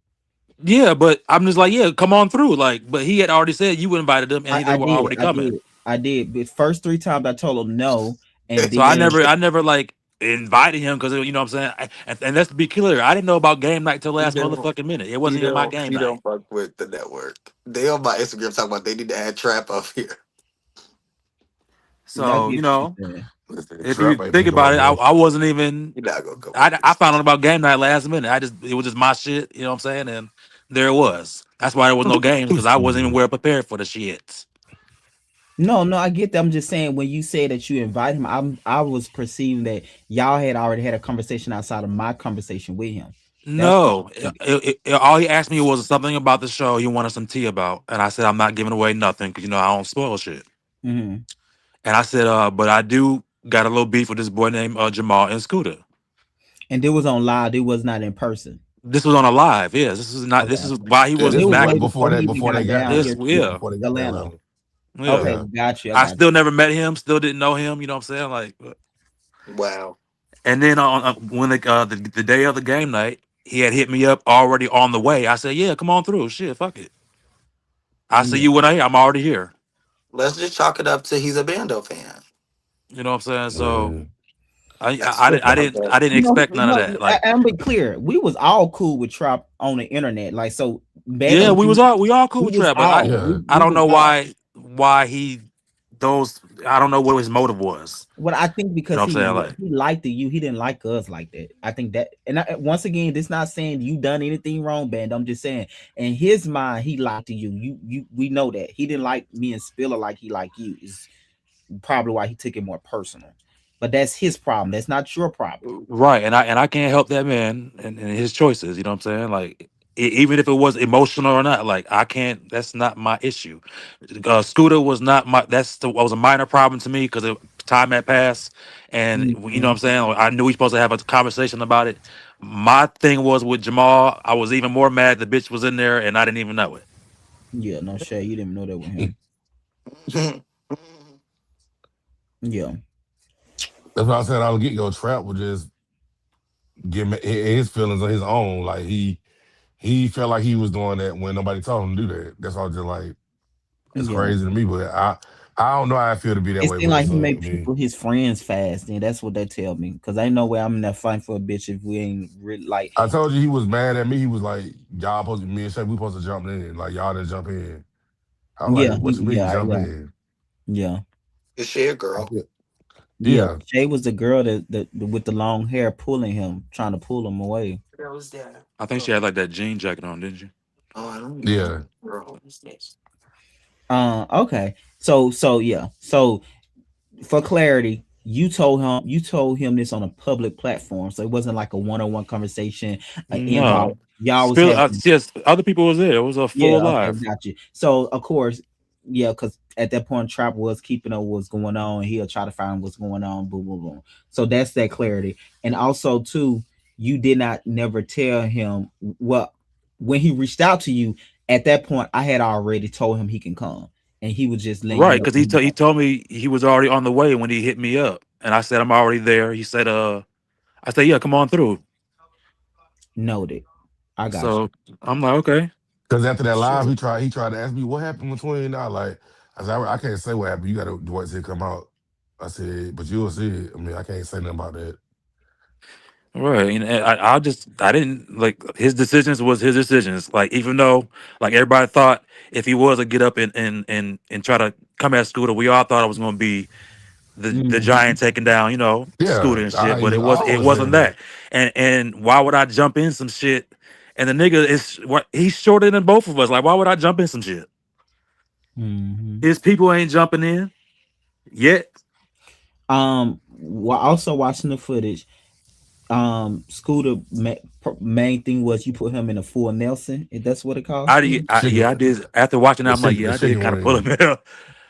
Yeah, but I'm just like, yeah, come on through. Like, but he had already said you invited him, and they I were did, already I coming. did, I did. But first 3 times I told him no, and So then I never like invited him because you know what I'm saying. And let's be clear, I didn't know about game night till He last don't motherfucking minute. It he wasn't even my don't game he night. don't fuck with the network. They on my Instagram talking about they need to add trap up here. I So get what you're saying. Listen, if you Trap ain't think picking up, about it, bro. I wasn't even. He not gonna come up I this. found out about game night last minute. It was just my shit. You know what I'm saying? And there it was. That's why there was no games because I wasn't even Excuse well prepared for the shit. No, no, I get that. I'm just saying when you said that you invite him, I was perceiving that y'all had already had a conversation outside of my conversation with him. That's what. No, all he asked me was something about the show he wanted some tea about, and I said I'm not giving away nothing because I don't spoil shit. Mm-hmm. And I said, but I do got a little beef with this boy named Jamal and Scooter. And it was on live. It was not in person. This was on a live. Yes, this is not. This Okay, is why he Yeah, was and it this was was way like back. before he even before they got got down there. This here Yeah, to yeah, before they got to Atlanta. Atlanta. Okay, yeah. Yeah. got you. I I got still never met him. Still didn't know him. You know what I'm saying? Like, Wow. and then on when the day of the game night, he had hit me up already on the way. I said, yeah, come on through. Shit, fuck it. I see Yeah. you when I'm already here. Let's just chalk it up to he's a Bando fan. You know what I'm saying? So Yeah. That's just my bet. I didn't expect none of that. Like, I'm be clear. We was all cool with Trap on the internet. Like so back yeah, when we all cool we with was Trap, but all Yeah. I we don't was know all. why he those I don't know what his motive was. What I think You know because what I'm saying? Like, he liked you, he didn't like us like that. I think that, and once again, this not saying you done anything wrong, band. I'm just saying, in his mind, he liked you. We know that he didn't like me and Spiller like he liked you. Is probably why he took it more personal. But that's his problem. That's not your problem. right, and I can't help that man and his choices. You know what I'm saying? Like, even if it was emotional or not, like I can't. That's not my issue. Scooter was not my. Was a minor problem to me because time had passed, and you know what Mhm. I'm saying. Like, I knew we supposed to have a conversation about it. My thing was with Jamal. I was even more mad the bitch was in there, and I didn't even know it. Yeah, no shade. You didn't know that with him. Yeah. That's why I said I'll get your Trap would just give me his feelings on his own. Like he felt like he was doing that when nobody told him to do that. That's all just like it's Yeah. crazy to me. But I don't know how I feel to be that It way seemed with it. like he So I made mean, people his friends fast, and that's what they tell me. Cause ain't no way I'm in that fighting for a bitch if we ain't really like. I told you he was mad at me. He was like, y'all supposed to, me and Shay, we supposed to jump in. Like y'all didn't jump in. I was Yeah, like, what you mean yeah, jump yeah, in? yeah, The share I girl. feel, yeah. yeah, Shay was the girl that with the long hair pulling him, trying to pull him away. I think she had like that jean jacket on, didn't you? Oh, I don't even know. yeah. Girl. Okay. So yeah. So for clarity, you told him this on a public platform, so it wasn't like a one-on-one conversation, inbox. No, Y'all was Spill. having. Yes, other people was there. It was a full Yeah, okay, live. got you. So of course, yeah, because at that point, Trap was keeping up what's going on. He'll try to find what's going on. Boom, boom, boom. So that's that clarity. And also, too, you did not never tell him what when he reached out to you. At that point, I had already told him he can come, and he was just letting you Right, know. because he told me he was already on the way when he hit me up, and I said I'm already there. He said, I said, yeah, come on through. Noted. I got you. So I'm like, okay, Because after that live, Sure. he tried to ask me what happened between. I said, I can't say what happened. You got to wait till it come out. I said, but you'll see it. I mean, I can't say nothing about that. right. And I didn't like his decisions was his decisions. Like even though like everybody thought if he was a get up and try to come at Scooter, we all thought it was going to be the Mhm. giant taking down, you know, Yeah, Scooter and shit. I But was it always wasn't saying that. that. And why would I jump in some shit? And the nigga is what he's shorter than both of us. Like why would I jump in some shit? Mhm. His people ain't jumping in yet. While also watching the footage, Scooter main thing was you put him in a full Nelson. If that's what it calls for. Chicken, Yeah, I did. After watching that, I'm like, the yeah, I did chicken kind of pull wing. him in.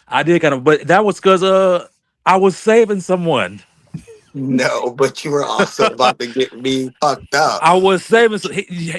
I did kind of, but that was because I was saving someone. No, but you were also about to get me fucked up. I was saving.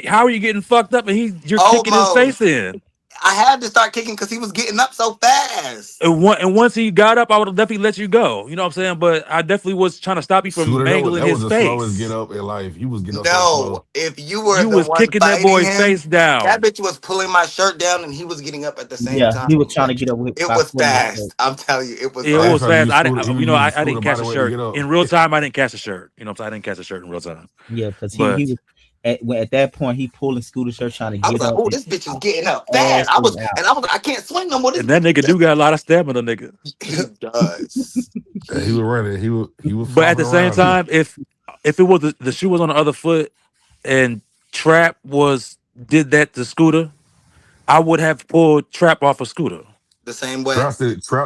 How are you getting fucked up and you're kicking his face Almost. in? I had to start kicking because he was getting up so fast. And once he got up, I would have definitely let you go. You know what I'm saying? But I definitely was trying to stop you from Scooter, mangling that was his the slowest get face. up in life. He was getting up so No, slow. if you were You the was one kicking that fighting boy face him, that down. bitch was pulling my shirt down and he was getting up at the same Yeah, he was time. trying to get away It by was pulling his shirt. fast. I'm telling you, it was It Oh, he fast. was tried to fast. use Scooter. He was using I Scooter didn't catch body a weight to shirt get up. in real time. I didn't catch a shirt. You know what I'm saying? I didn't catch a shirt in real time. Yeah, because But he was at that point he pulling Scooter shirt trying to I was get like, up oh, and this bitch is getting up ass fast. was out. I was like, I can't swing no more. and that nigga do got a lot of stamina, nigga. He does. And he was running. He was But at flopping the same around too. time, if it was the shoe was on the other foot and Trap was did that to Scooter, I would have pulled Trap off of Scooter. The same way. Trout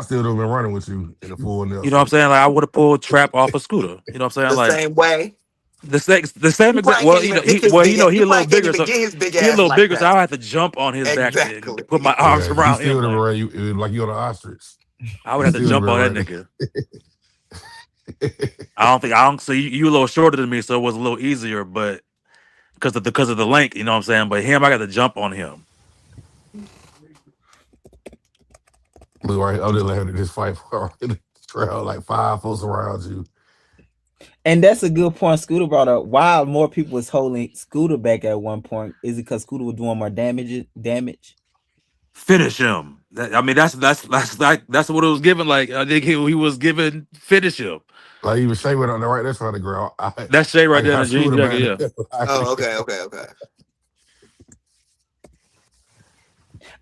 still have been running with you in the full You know what I'm Nelson. saying? Like I would have pulled Trap off of Scooter. You know what I'm saying? The Like same way. the same You exact. probably can't Well, even pick his well, big ass. he You a little probably can't bigger, even so get his big he a ass little like bigger. So I that. will have to jump on his back Exactly. to put my arms Yeah, he around him. still have been Like running you like you on an ostrich. I would He have to still have jump been on that running. nigga. I don't see you a little shorter than me, so it was a little easier, but because of the length, you know what I'm saying. But him, I got to jump on him. Look right, I'm just letting this fight for trail like five folks around you. And that's a good point Scooter brought up. Why more people was holding Scooter back at one point? Is it because Scooter was doing more damage? Damage? Finish him. I mean, that's what it was given. Like I think he was given finish him. Like even Shay went on the right. That's how the girl. That's Shay right I there in got the jean Scooter jacket. back Yeah. there. Oh, okay, okay, okay.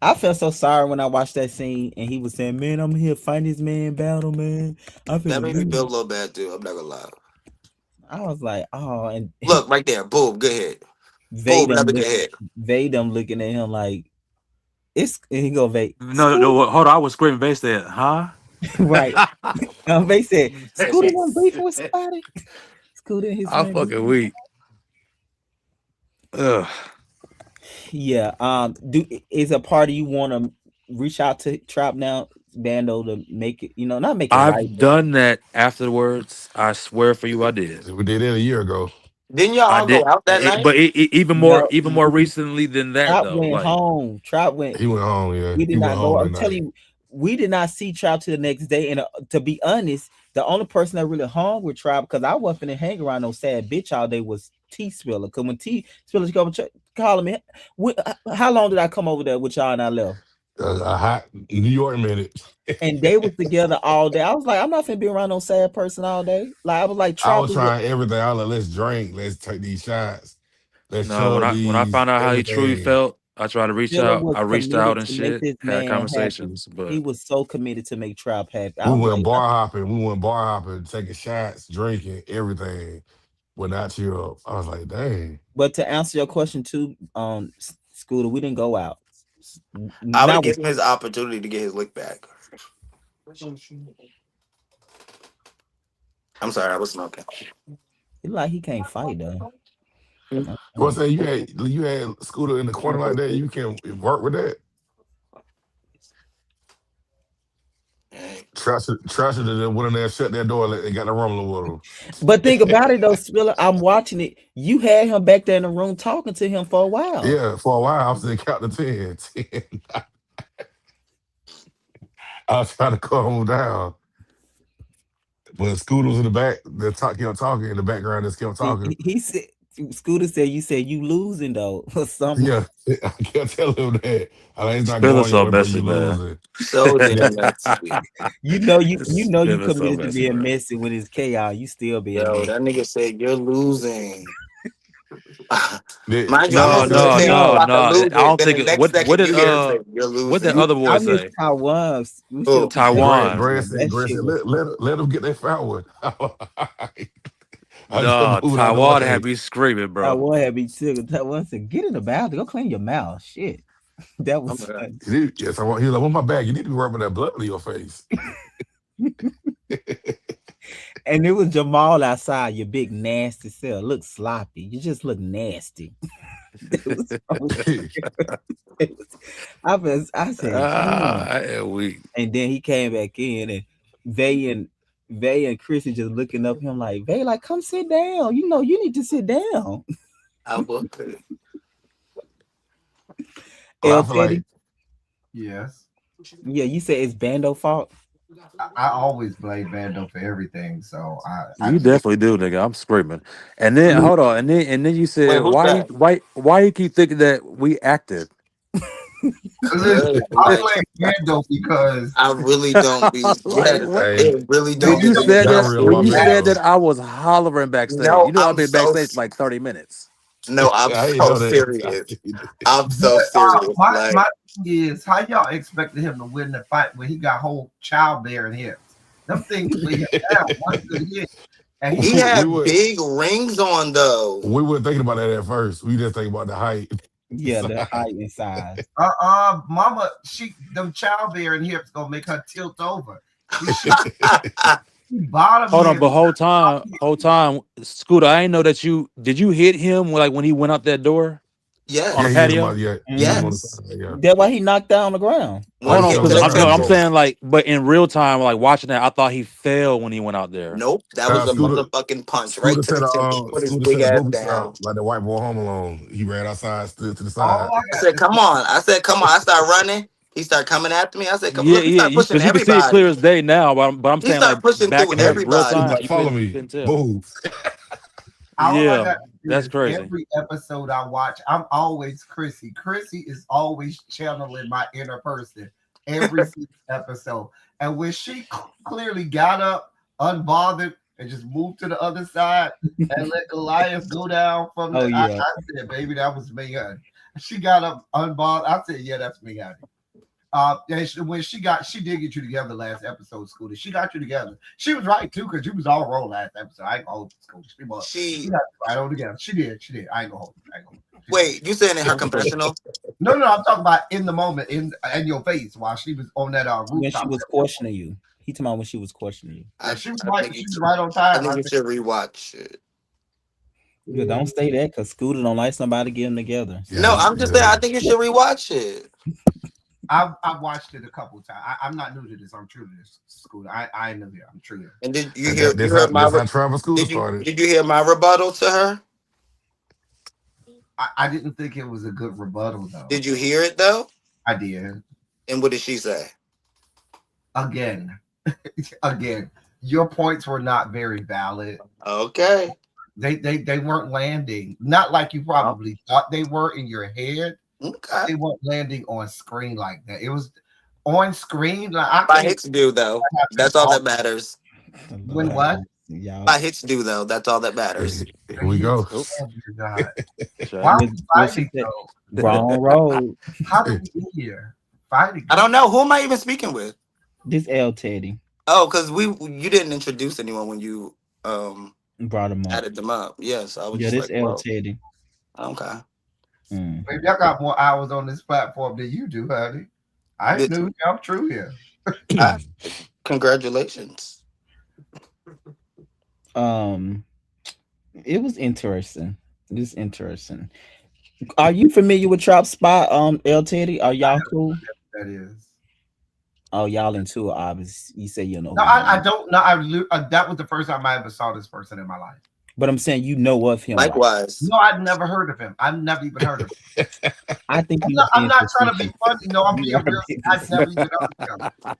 I felt so sorry when I watched that scene and he was saying, "Man, I'm here fighting this man battle, man. I That finna made me feel a lose." little bad too. I'm not gonna lie. I was like, "Oh," and Look right there. Boom. Good hit. Boom. Vadem Another look, good hit. Vadem looking at him like it's. And he go, "Vade, No, no, Scooter." hold on. I was screaming. They said, "Huh?" Right. They said, "Scooter done beefing with somebody." Scooter and his I'm friend fucking beefing. weak. Ugh. Yeah. Do is a party you want to reach out to Trap now Bando to make it? Not make it right, I've but done that afterwards. I swear for you, I did. We did it a year ago. Didn't y'all I all go did. out that night? But no. even more recently than that Trap though. went Like home. Trap went. He went home. Yeah, We he did went not go. home that I'm telling night. you, we did not see Trap to the next day. And to be honest, the only person that really hung with Trap because I wasn't finna hang around no sad bitch all day was T Spiller. Because when T Spiller come calling me, how long did I come over there with y'all and I left? A hot New York minute. And they was together all day. I was like, I'm not finna be around no sad person all day. Like I was like, I Trap was is a trying everything. I was like, let's drink, let's take these shots, let's no, chug when I these, found out how he truly everything. felt, I tried to reach Spiller out. was I reached out committed and to make shit, this had man happy. conversations, He but was so committed to make Trap happy. I We was went like, bar hopping. We went bar hopping, taking shots, drinking, everything. When I chill up, I was like, dang. but to answer your question too, Scooter, we didn't go out. I would have Not with given him his opportunity to get his lick back. I'm sorry, I was smoking. it like he can't fight though. What's that? You had Scooter in the corner like that. You can work with that. Trash it. Then went in there, shut that door, and got the rumbling But with think him. about it though, Spiller. I'm watching it. You had him back there in the room talking to him for a while. Yeah, for a while I was in count to 10. 10. I was trying to calm him down. But Scooter was in the back, the talk kept talking in the background, just kept talking. He said, Scooter said, you said you losing though or something. Yeah, I kept telling him that. I like, it's not Spiller's going your so way, bro. messy, You man. losing. So Yeah. damn messy. You Spiller's so committed to messy, being bro. messy when it's chaos. You still being Yo, messy. that nigga said you're losing. They, Mind you, I'm they No, over here no, said, saying I'm no, No, about no. to I lose it. don't Then the think it. next What second did you hear him say you're what the losing. other boy I miss say? Taiwan. We should have Oh, put that shit Grant, Taiwan. Grant together. said, That Grant shit said, was let him get that foul one. I just No, moved out the Taiwan way. had me screaming, bro. Taiwan had me sick. Taiwan said, "Get in the bathroom, go clean your mouth." Shit, that oh was my god. funny. Yes, I want. He was like, "What's my bag? You need to be rubbing that blood in your face." And it was Jamal outside. Your big nasty self. Look sloppy. You just look nasty. That was so it was, I said, damn. I am weak. And then he came back in and Vay and Vay and Chrissy just looking up him like, Vay, like, come sit down. You need to sit down. I will. But El I feel Teddy, like Yes. yeah, you said it's Bando fault. I always blame Bando for everything, so I You can't. definitely do, nigga. I'm screaming. And then hold on, and then you Wait, said who's that? why you keep thinking that we acted? Listen, Good. I Like, blame Bando because I really don't be Like scared. what? hey, It really When don't you be Bando said that y'all that, real when my you serious. bad said though. that, I was hollering backstage. No, You know I've I'm been so backstage for like 30 minutes. no, I'm I ain't so know that. serious. I'm but so serious. my Like thing is how y'all expected him to win the fight when he got whole childbearing hips. Them things weigh him down. One good hit, and he he still. we had were big rings on though. we weren't thinking about that at first. We just think about the height. Yeah, the height and size. Mama, them childbearing hips gonna make her tilt over. She bottom Hold on, heavy. but whole time, Scooter, I ain't know that you did you hit him like when he went out that door on Yeah, the he Yes, hit him on patio? yeah, he hit him on the yes. side. Yeah, That's why he knocked down on the ground. When oh, he Hold he on, fell hit on because the the I'm no, I'm ground. table. saying like, but in real time, like watching that, I thought he fell when he went out there. Nope, that was a Scooter motherfucking punch right Scooter to the said temple. Put his Scooter big said a ass movie down. style like the white boy home alone. He ran outside, stood to the All side. I I got said, to "Come on!" I said, "Come on!" I started running. He started coming after me. I said, "Come Yeah, look!" He yeah, started pushing because you can see it everybody. clear as day now. But I'm He saying like started pushing back through in there, Hey, real he was everybody. time, like, you follow me. couldn't tell. Move. All I Yeah, got to do that's is crazy. every episode I watch, I'm always Chrissy. Chrissy is always channeling my inner person every single episode. And when she clearly got up, unbothered, and just moved to the other side and let Goliath go down from Oh the, yeah. I said, baby, that was me, honey. She got up, unbothered. I said, yeah, that's me, honey. And when she did get you together last episode, Scooter. She got you together. She was right too, because you was all wrong last episode. I ain't gonna hold Scooter. She She got you right on together. She did. She did. I ain't gonna hold you. I ain't gonna hold you. She did. wait, you saying in her confessional? No, no, I'm talking about in the moment, in your face, while she was on that When she rooftop. was questioning you. He talking about when she was questioning you. Yeah, I she was I right. think you She was should, right on I time. think I you think should rewatch it. Yeah, don't stay there because Scooter don't like somebody to get them together. No, So Yeah, I'm just saying yeah. I think you should rewatch it. I've watched it a couple times. I'm not new to this. I'm true to this, Scooter. I ain't new here. I'm true here. And did you That, hear? that, You that's how heard my? that's how Travis Scooter started. Did you hear my rebuttal to her? I didn't think it was a good rebuttal though. Did you hear it though? I did. And what did she say? Again, again, your points were not very valid. Okay. They weren't landing. Not like you Oh, probably thought they were in your head. okay. They weren't landing on screen like that. It was on screen. Like I By can't Hicks do though. happen That's all all that matters. Lord when have what? mercy, y'all. By Hicks do though. That's all that matters. Here The we Hicks. go. Oop. Oh dear God. Why are Child. What, we what she fighting said? though? Wrong road. How did we get here? Fighting. I don't know who am I even speaking with. This L Teddy Oh, because you didn't introduce anyone when you brought him up. added them up. Yes, I was Yeah, just this like, L well, Teddy. okay. Mm. Maybe I got more hours on this platform than you do, honey. I Did, knew I'm true here. I, congratulations. Um, it was interesting. It was interesting. Are you familiar with Trap Spot? L Teddy. Are y'all cool? That is. Oh, y'all into it, obviously. You say you know No, who he I is. don't know. That was the first time I ever saw this person in my life. But I'm saying you know of him, right? Likewise. No, I'd never heard of him. I've never even heard of him. I think I'm you not, I'm being not trying to be facetious. funny. No, I'm You being are real. being I've never even facetious. heard of him.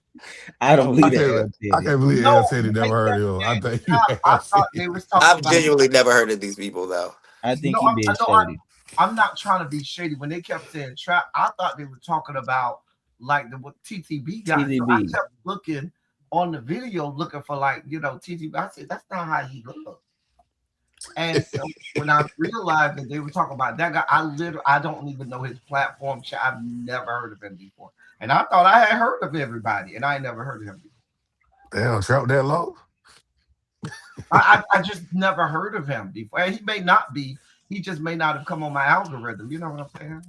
I don't Oh I believe that, can't L I Teddy. can't believe No, El said he make never heard that of him. I man think he stop. I have thought seen. they was talking I've about. genuinely never heard of these people though. I think No, he being I know shady. I'm not trying to be shady. When they kept saying trap, I thought they were talking about like the what TTB guy. So I TDB. kept looking on the video, looking for like TTB. I said that's not how he looked. And so when I realized that they were talking about that guy, I don't even know his platform. I've never heard of him before, and I thought I had heard of everybody, and I never heard of him before. Damn, Trap that low? I just never heard of him before. And he may not be. He just may not have come on my algorithm. You know what I'm saying?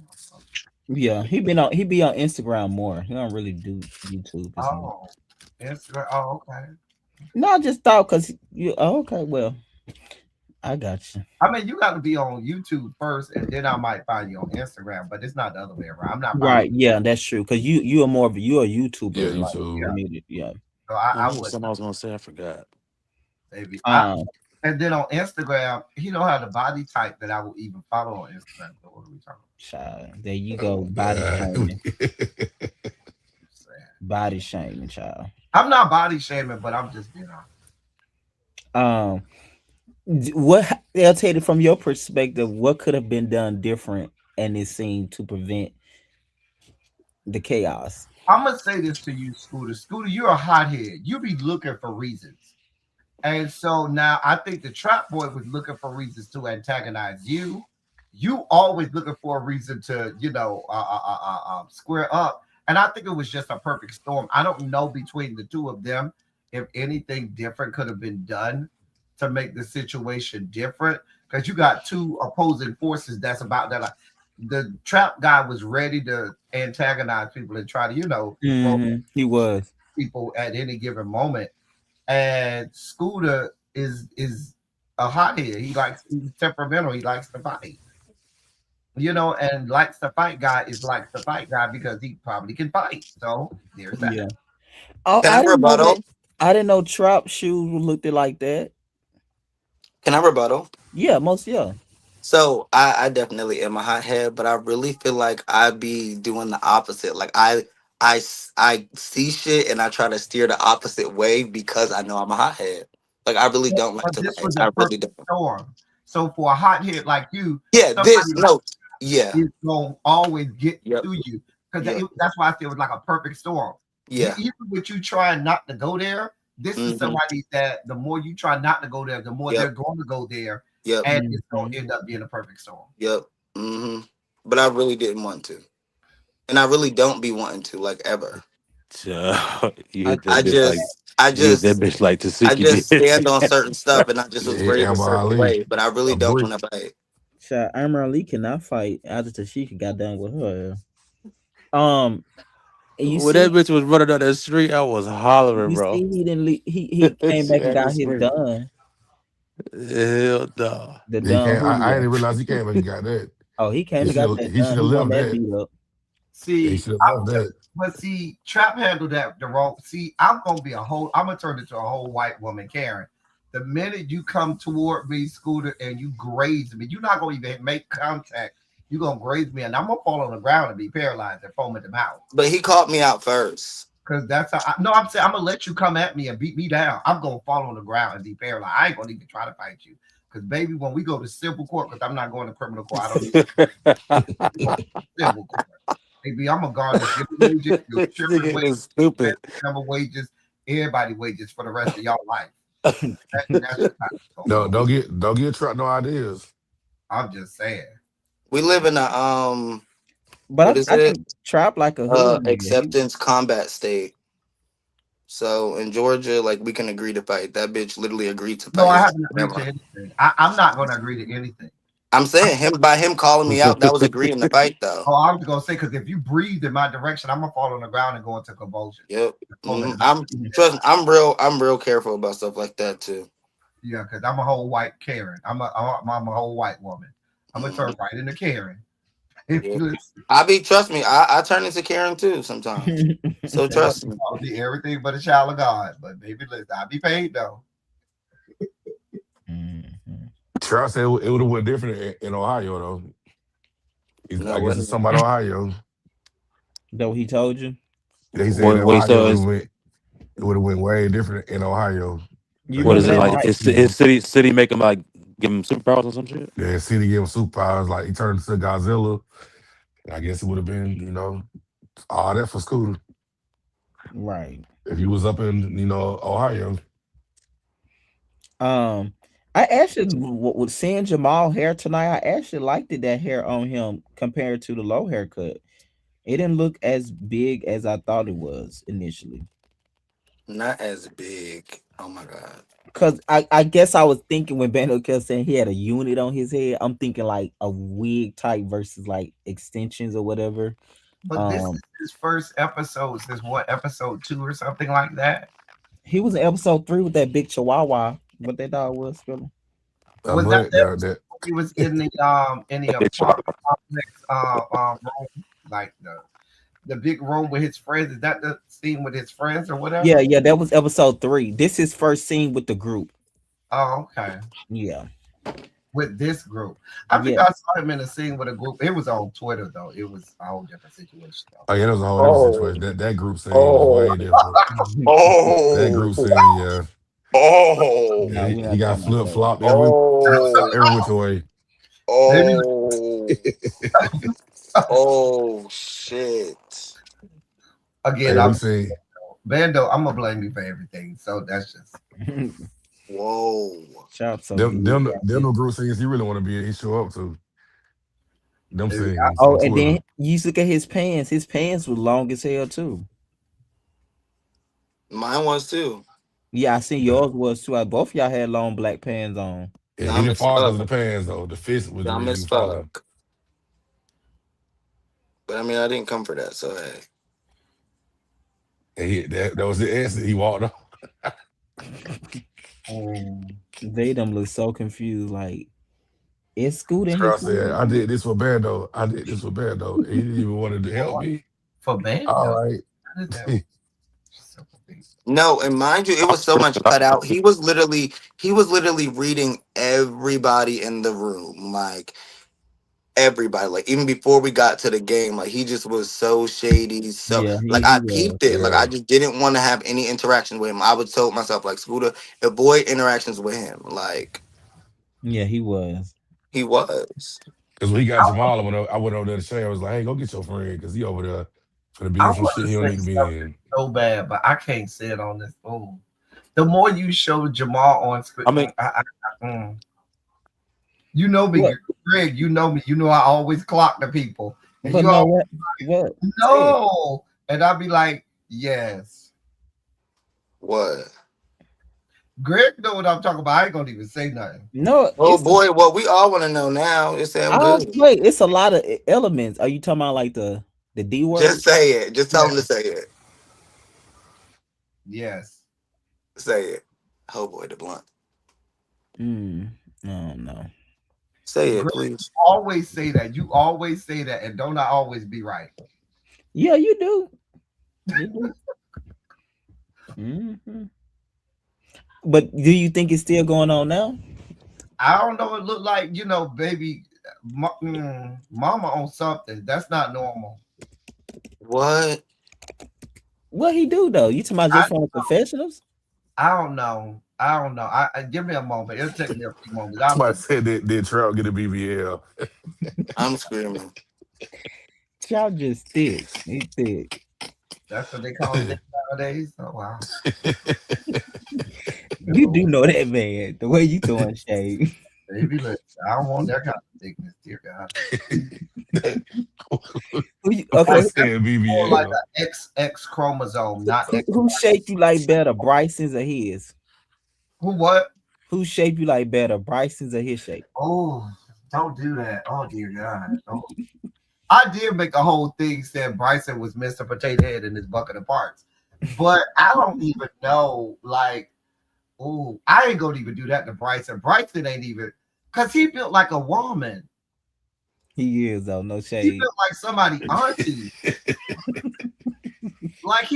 Yeah, he be on Instagram more. He don't really do YouTube as much. Oh, Instagram. Oh, okay. No, I just thought because you. Oh, okay, well, I got you. I mean, you got to be on YouTube first, and then I might find you on Instagram. But it's not the other way around. I'm not following. Right? Yeah, that's true. Because you are more of you a Yeah, YouTuber, like Yeah, YouTube. comedian. Yeah. so Man, I there was would something I was gonna say. I forgot. maybe. Um. And then on Instagram, he don't have the body type that I will even follow on Instagram. So what are we talking Child, there you go. Oh Body God. shaming. about? Body shaming, child. I'm not body shaming, but I'm just being honest. Um. What I'll tell you from your perspective, what could have been done different in this scene to prevent the chaos? I'm gonna say this to you, Scooter. Scooter, you're a hothead. You be looking for reasons. And so now I think the trap boy was looking for reasons to antagonize you. You always looking for a reason to, square up. And I think it was just a perfect storm. I don't know between the two of them if anything different could have been done to make the situation different. Because you got two opposing forces that's about that. Like, the trap guy was ready to antagonize people and try to, roll He was. people at any given moment, and Scooter is a hothead. He's temperamental. He likes to fight. And likes to fight guy is likes to fight guy because he probably can fight. So there's that. Yeah. Oh, Can I I didn't know that. rebuttal? I didn't know Trap shoes looked it like that. Can I rebuttal? Yeah, most yeah. So I definitely am a hothead, but I really feel like I be doing the opposite. Like I see shit and I try to steer the opposite way because I know I'm a hothead. Like I really don't like But to this fight. was a I really perfect don't. storm. So for a hot head like you, Yeah, this somebody like no. Yeah. is gonna always get Yep. to you because Yep. that's why I said it was like a perfect storm. You Yeah. even with you trying not to go there, this is Mm-hmm. somebody that the more you try not to go there, the more they're Yep. going to go there, Yep. and it's going Hmm. to end up being a perfect storm. Yep. Mm-hmm. But I really didn't want to, and I really don't be wanting to, like ever. You I hit that I bitch think like that just, I you hit that just, bitch like I Tasiki just did. stand on certain stuff, and I just Yeah, was hit raised a Amber certain Ali. way. But I really A don't brick. want to fight. Amber Ali cannot fight after Tashika got done with her. Um, and When that bitch was running down that street, I was hollering, you bro. see, he didn't. He came She back and had to got his scream. done. Hell no. The Yeah, he done can't. I Julio. didn't realize he came and got that. Oh, he came He and should got have. that He should done. have He won left that that. beat up. He See, should have I'm left that. but see, Trap handled that the wrong. See, I'm gonna be a whole. I'm gonna turn into a whole white woman, Karen. The minute you come toward me, Scooter, and you graze me, you're not gonna even make contact. You're gonna graze me, and I'm gonna fall on the ground and be paralyzed and foam at the mouth. But he caught me out first. Cause that's how. No, I'm saying I'm gonna let you come at me and beat me down. I'm gonna fall on the ground and be paralyzed. I ain't gonna even try to fight you. Cause baby, when we go to civil court, because I'm not going to criminal court. I don't need civil court. Baby, I'm gonna garnish your wages, your This children's nigga wages, is stupid. family member wages, everybody wages for the rest of y'all life. That's just how it's gonna No, go. don't get trapped. No ideas. I'm just saying. We live in a what But is I it? think Trap like a hood nigga. Acceptance combat state. So in Georgia, like we can agree to fight. That bitch literally agreed to No, fight I his haven't agreed to grandma. anything. I'm not gonna agree to anything. I'm I'm, saying him by him calling me out, that was agreeing to fight though. I was gonna say because if you breathe in my direction, I'm gonna fall on the ground and go into convulsions. Yep. Foam at the I'm trust me, I'm real careful about stuff like that too. Yeah, because I'm a whole white Karen. I'm a whole white woman. I'm gonna turn Hmm. right into Karen. If Yeah. you listen, I be trust me, I turn into Karen too sometimes. So they gonna trust me. call me everything but a child of God. But baby, listen, I be paid though. Mhm. Trap said it would have went different in Ohio though. No, I guess what it's somebody Ohio. That what he told you? They said in What he Ohio says? it would have went way different in Ohio. You Like he What is remember got it that all like? the night? His people. city make him like give him superpowers or some shit? The city gave him superpowers. Like he turned into Godzilla. I guess it would have been, all that for Scooter. Right. If he was up in, Ohio. Um, I actually with seeing Jamal hair tonight, I actually liked it that hair on him compared to the low haircut. It didn't look as big as I thought it was initially. not as big. Oh my god. Cause I guess I was thinking when Bando kept saying he had a unit on his head, I'm thinking like a wig type versus like extensions or whatever. But this Um, is his first episode since what episode 2 or something like that. he was in episode 3 with that big Chihuahua. What that dog was, Philip. Was that But the that, episode that when he was in the A bitch. apartment complex room, like the big room with his friends? Is that the scene with his friends or Yeah, whatever? yeah, that was episode 3. This is first scene with the group. Oh, okay. Yeah, With this group. I think yeah. I saw him in a scene with a group. It was on Twitter though. It was a whole different situation though. oh yeah, that was a whole different Oh. situation. That group scene was Oh. way different. That Oh. group scene, yeah. Oh. Yeah, No, he, we're he not got talking about flip that. flopped Oh. every which way. Maybe Oh. Oh shit. again, Hey, we I'm seen Bando. I'm gonna blame you for everything. So that's just Whoa. Shout out to them Big them them Rapid. no group scenes he really want to be in. He show up to them maybe scenes Oh, on and then Twitter. you look at his pants. His pants was long as hell too. Mine was too. Yeah, I seen yours was too. Both y'all had long black pants on. Yeah, he Dumb didn't as fall because of the fuck. pants though. The fist was the Dumb reason he as was falling. fuck. But I mean, I didn't come for that. So hey, And that was the answer. He walked off. um, They them look so confused. Like it's Scoot in his Girl said, I room. did this for Bando. I did this for Bando. And he didn't even want to help me. for All Bando. right. How did that simple thing? no, and mind you, it was so much cut out. He was literally reading everybody in the room, like everybody. Like even before we got to the game, like he just was so shady. So Yeah, like he I was. peeped it. Like Yeah. I just didn't want to have any interaction with him. I would told myself like Scooter, avoid interactions with him. Like Yeah, he was. He was. Because when he got Jamal, I went over there to Shay. I was like, hey, go get your friend because he over there for the I being some want shit to he don't say need to be something in. so bad, but I can't say it on this phone. The more you show Jamal on screen, I mean, you know me, What? Greg. You know me. You know I always clock the people, and But you no, all what? What? Say it. no, and I'll be like, yes. what? Greg know what I'm talking about. I ain't gonna even say nothing. No, Oh boy, well we all want to know now. It I sound don't good. wait. It's a lot of elements. Are you talking about like the D word? Just say it. Just tell Yeah, him to say it. yes. Say it. Oh boy, the blunt. I don't know. Say it, Greg please. always say that. You always say that, and don't I always be right? Yeah, you do. You do. Hmm. But do you think it's still going on now? I don't know. It look like baby, mama on something. That's not normal. What? What he do though? You talking about I just from the professionals? I don't know. I don't know. I give me a moment. It'll take me a few moments. I'll Somebody look. said that did Trout get a BBL? I'm screaming. Y'all just thick. He thick. That's what they call it nowadays. Oh wow. You No, do know that man. The way you throwing shade. baby, listen. I don't want that kind of thickness, dear God. Okay, What's Like that's saying more like BBL? an XX chromosome, not X. who shaped you like better, Bryson's or his? Who what? Who shaped you like better, Bryson's or his shape? Oh, don't do that. Oh dear God. Oh. I did make a whole thing saying Bryson was Mr. Potato Head in his bucket of parts. But I don't even know, like, oh, I ain't gonna even do that to Bryson. Bryson ain't even because he built like a woman. He is though, no He shade. built like somebody auntie. Like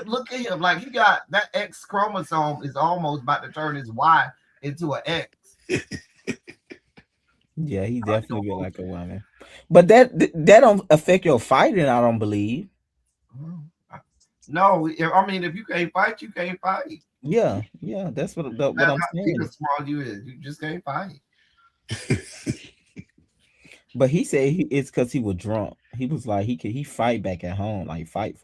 look at him. Like he got that X chromosome is almost about to turn his Y into an X. Yeah, he definitely built like a woman. But that don't affect your fighting, I don't believe. No, I mean if you can't fight, you can't fight. Yeah, yeah, that's what Matter I'm how big or saying. small you is, you just can't fight. But he said it's because he was drunk. He was like he fight back at home, like fight.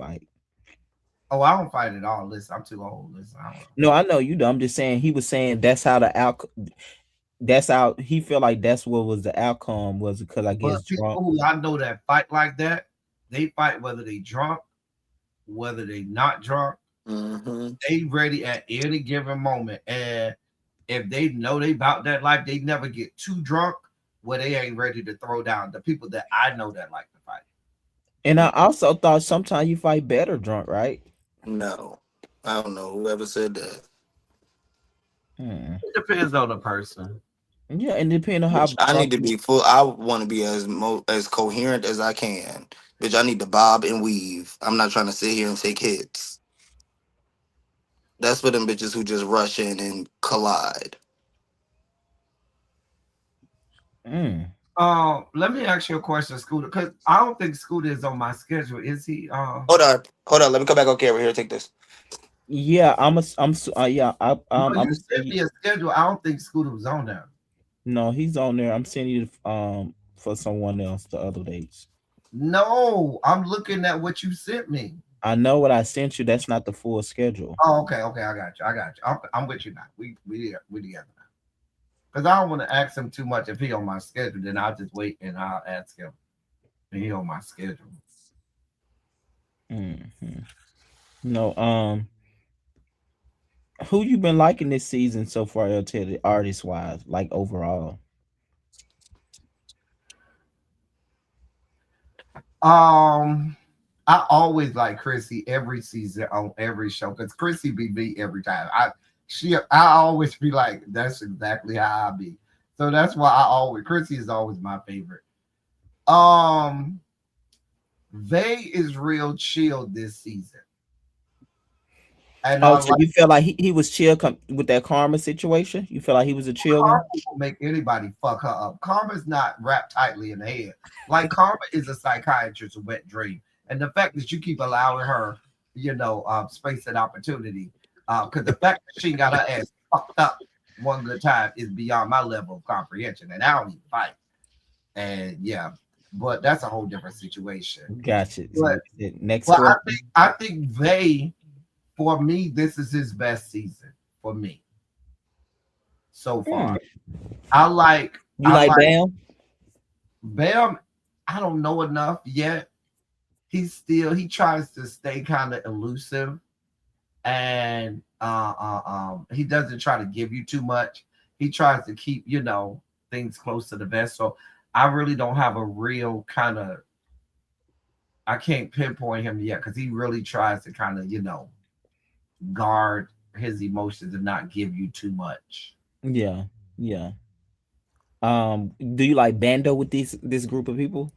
Oh, I don't fight at all. Listen, I'm too old. Listen, I don't know. No, I know you do. I'm just saying he was saying that's how the that's how he felt like that's what was the outcome was because I But guess drunk. people who I know that fight like that, they fight whether they drunk, whether they not drunk. Mm-hmm. They ready at any given moment. And if they know they about that life, they never get too drunk where they ain't ready to throw down. The people that I know that like to fight. And I also thought sometimes you fight better drunk, right? No. I don't know whoever said that. Hmm. It depends on the person. Yeah, and depending on how Bitch, I drunk need to you. be full. I want to be as coherent as I can. Bitch, I need to bob and weave. I'm not trying to sit here and take hits. That's for them bitches who just rush in and collide. Mm. Let me ask you a question, Scooter, because I don't think Scooter is on my schedule. Is he? Hold on. Hold on. Let me come back on camera here. Take this. Yeah, yeah, No, I'm you gonna sent say me a schedule. I don't think Scooter was on there. no, he's on there. I'm sending you for someone else the other dates. No, I'm looking at what you sent me. I know what I sent you. That's not the full schedule. Oh, okay, okay, I got you. I got you. I'm with you now. We together now. Because I don't want to ask him too much. If he on my schedule, then I'll just wait and I'll ask him. If he on my schedule. Hmm. No, who you been liking this season so far, LT, artist wise, like overall? Um, I always like Chrissy every season on every show because Chrissy be me every time. I always be like, that's exactly how I be. So that's why I always Chrissy is always my favorite. Um, Vay is real chill this season, and Oh, I so like you feel like he was chill with that karma situation? You feel like he was a chill one? Karma will make anybody fuck her up. Karma's not wrapped tightly in the head. Like Karma is a psychiatrist's wet dream, and the fact that you keep allowing her, space and opportunity, because the fact that she got her ass fucked up one good time is beyond my level of comprehension, and I don't even fight. And yeah, but that's a whole different situation. Gotcha. But Next but question. I think they, for me, this is his best season for me so Hmm. far. I like You I like like Bam? Bam. I don't know enough yet. He tries to stay kind of elusive, and he doesn't try to give you too much. He tries to keep things close to the vest. So I really don't have a real kind of, I can't pinpoint him yet because he really tries to kind of guard his emotions and not give you too much. Yeah. Yeah. Do you like Bando with this group of people?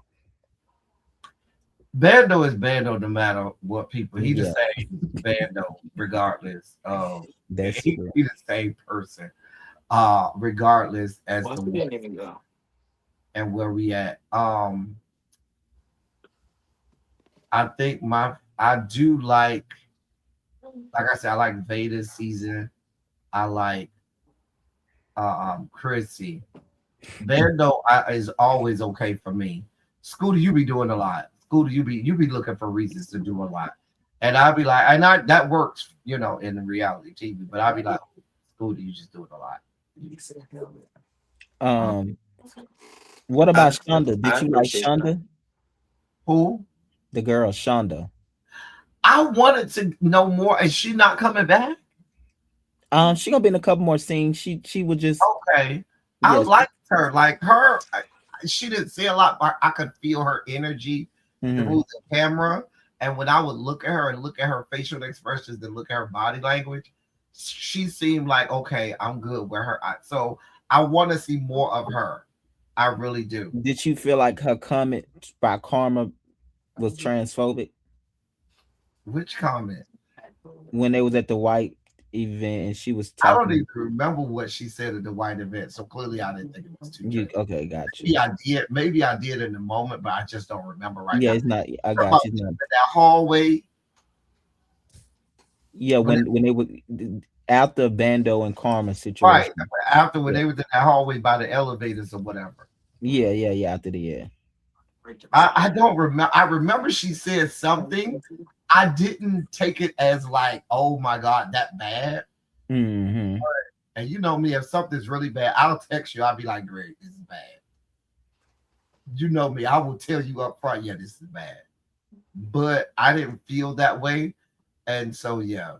Bando is Bando no matter what people. He the Yeah, same Bando regardless. that's He true. the same person. Regardless as Well, to he what didn't even go. and where we at. I think I do like I said, I like Vader's season. I like Chrissy. Bando is always okay for me. Scooter, you be doing a lot. Scooter, you be looking for reasons to do a lot. And I'll be like, and I that works, in reality TV, but I'll be like, Scooter, you just doing a lot. Uh, Um, what I, about Shonda? I Did you like appreciate that. Shonda? who? The girl Shonda. I wanted to know more. Is she not coming back? She gonna be in a couple more scenes. She would just Okay. I yes. liked her. Like her, she didn't say a lot, but I could feel her energy Mhm. through the camera. And when I would look at her and look at her facial expressions and look at her body language, she seemed like, okay, I'm good with her. So I want to see more of her. I really do. Did you feel like her comment by Karma was transphobic Which comment? when they was at the white event and she was I don't even talking? remember what she said at the white event. So clearly I didn't think it was too You trans. okay? Got you. Maybe I did. Maybe I did in the moment, but I just don't remember right Yeah, now. it's not. I Talking about got you. It's not. that hallway Yeah, when when they would after Bando and Karma right situation. after when Yeah, they was in that hallway by the elevators or whatever. yeah. After the yeah. I don't remember. I remember she said something. I didn't take it as like, oh my god, that bad. Mm-hmm. And you know me, if something's really bad, I'll text you. I'll be like, Greg, this is bad. You know me, I will tell you up front, yeah, this is bad. But I didn't feel that way, and so yeah.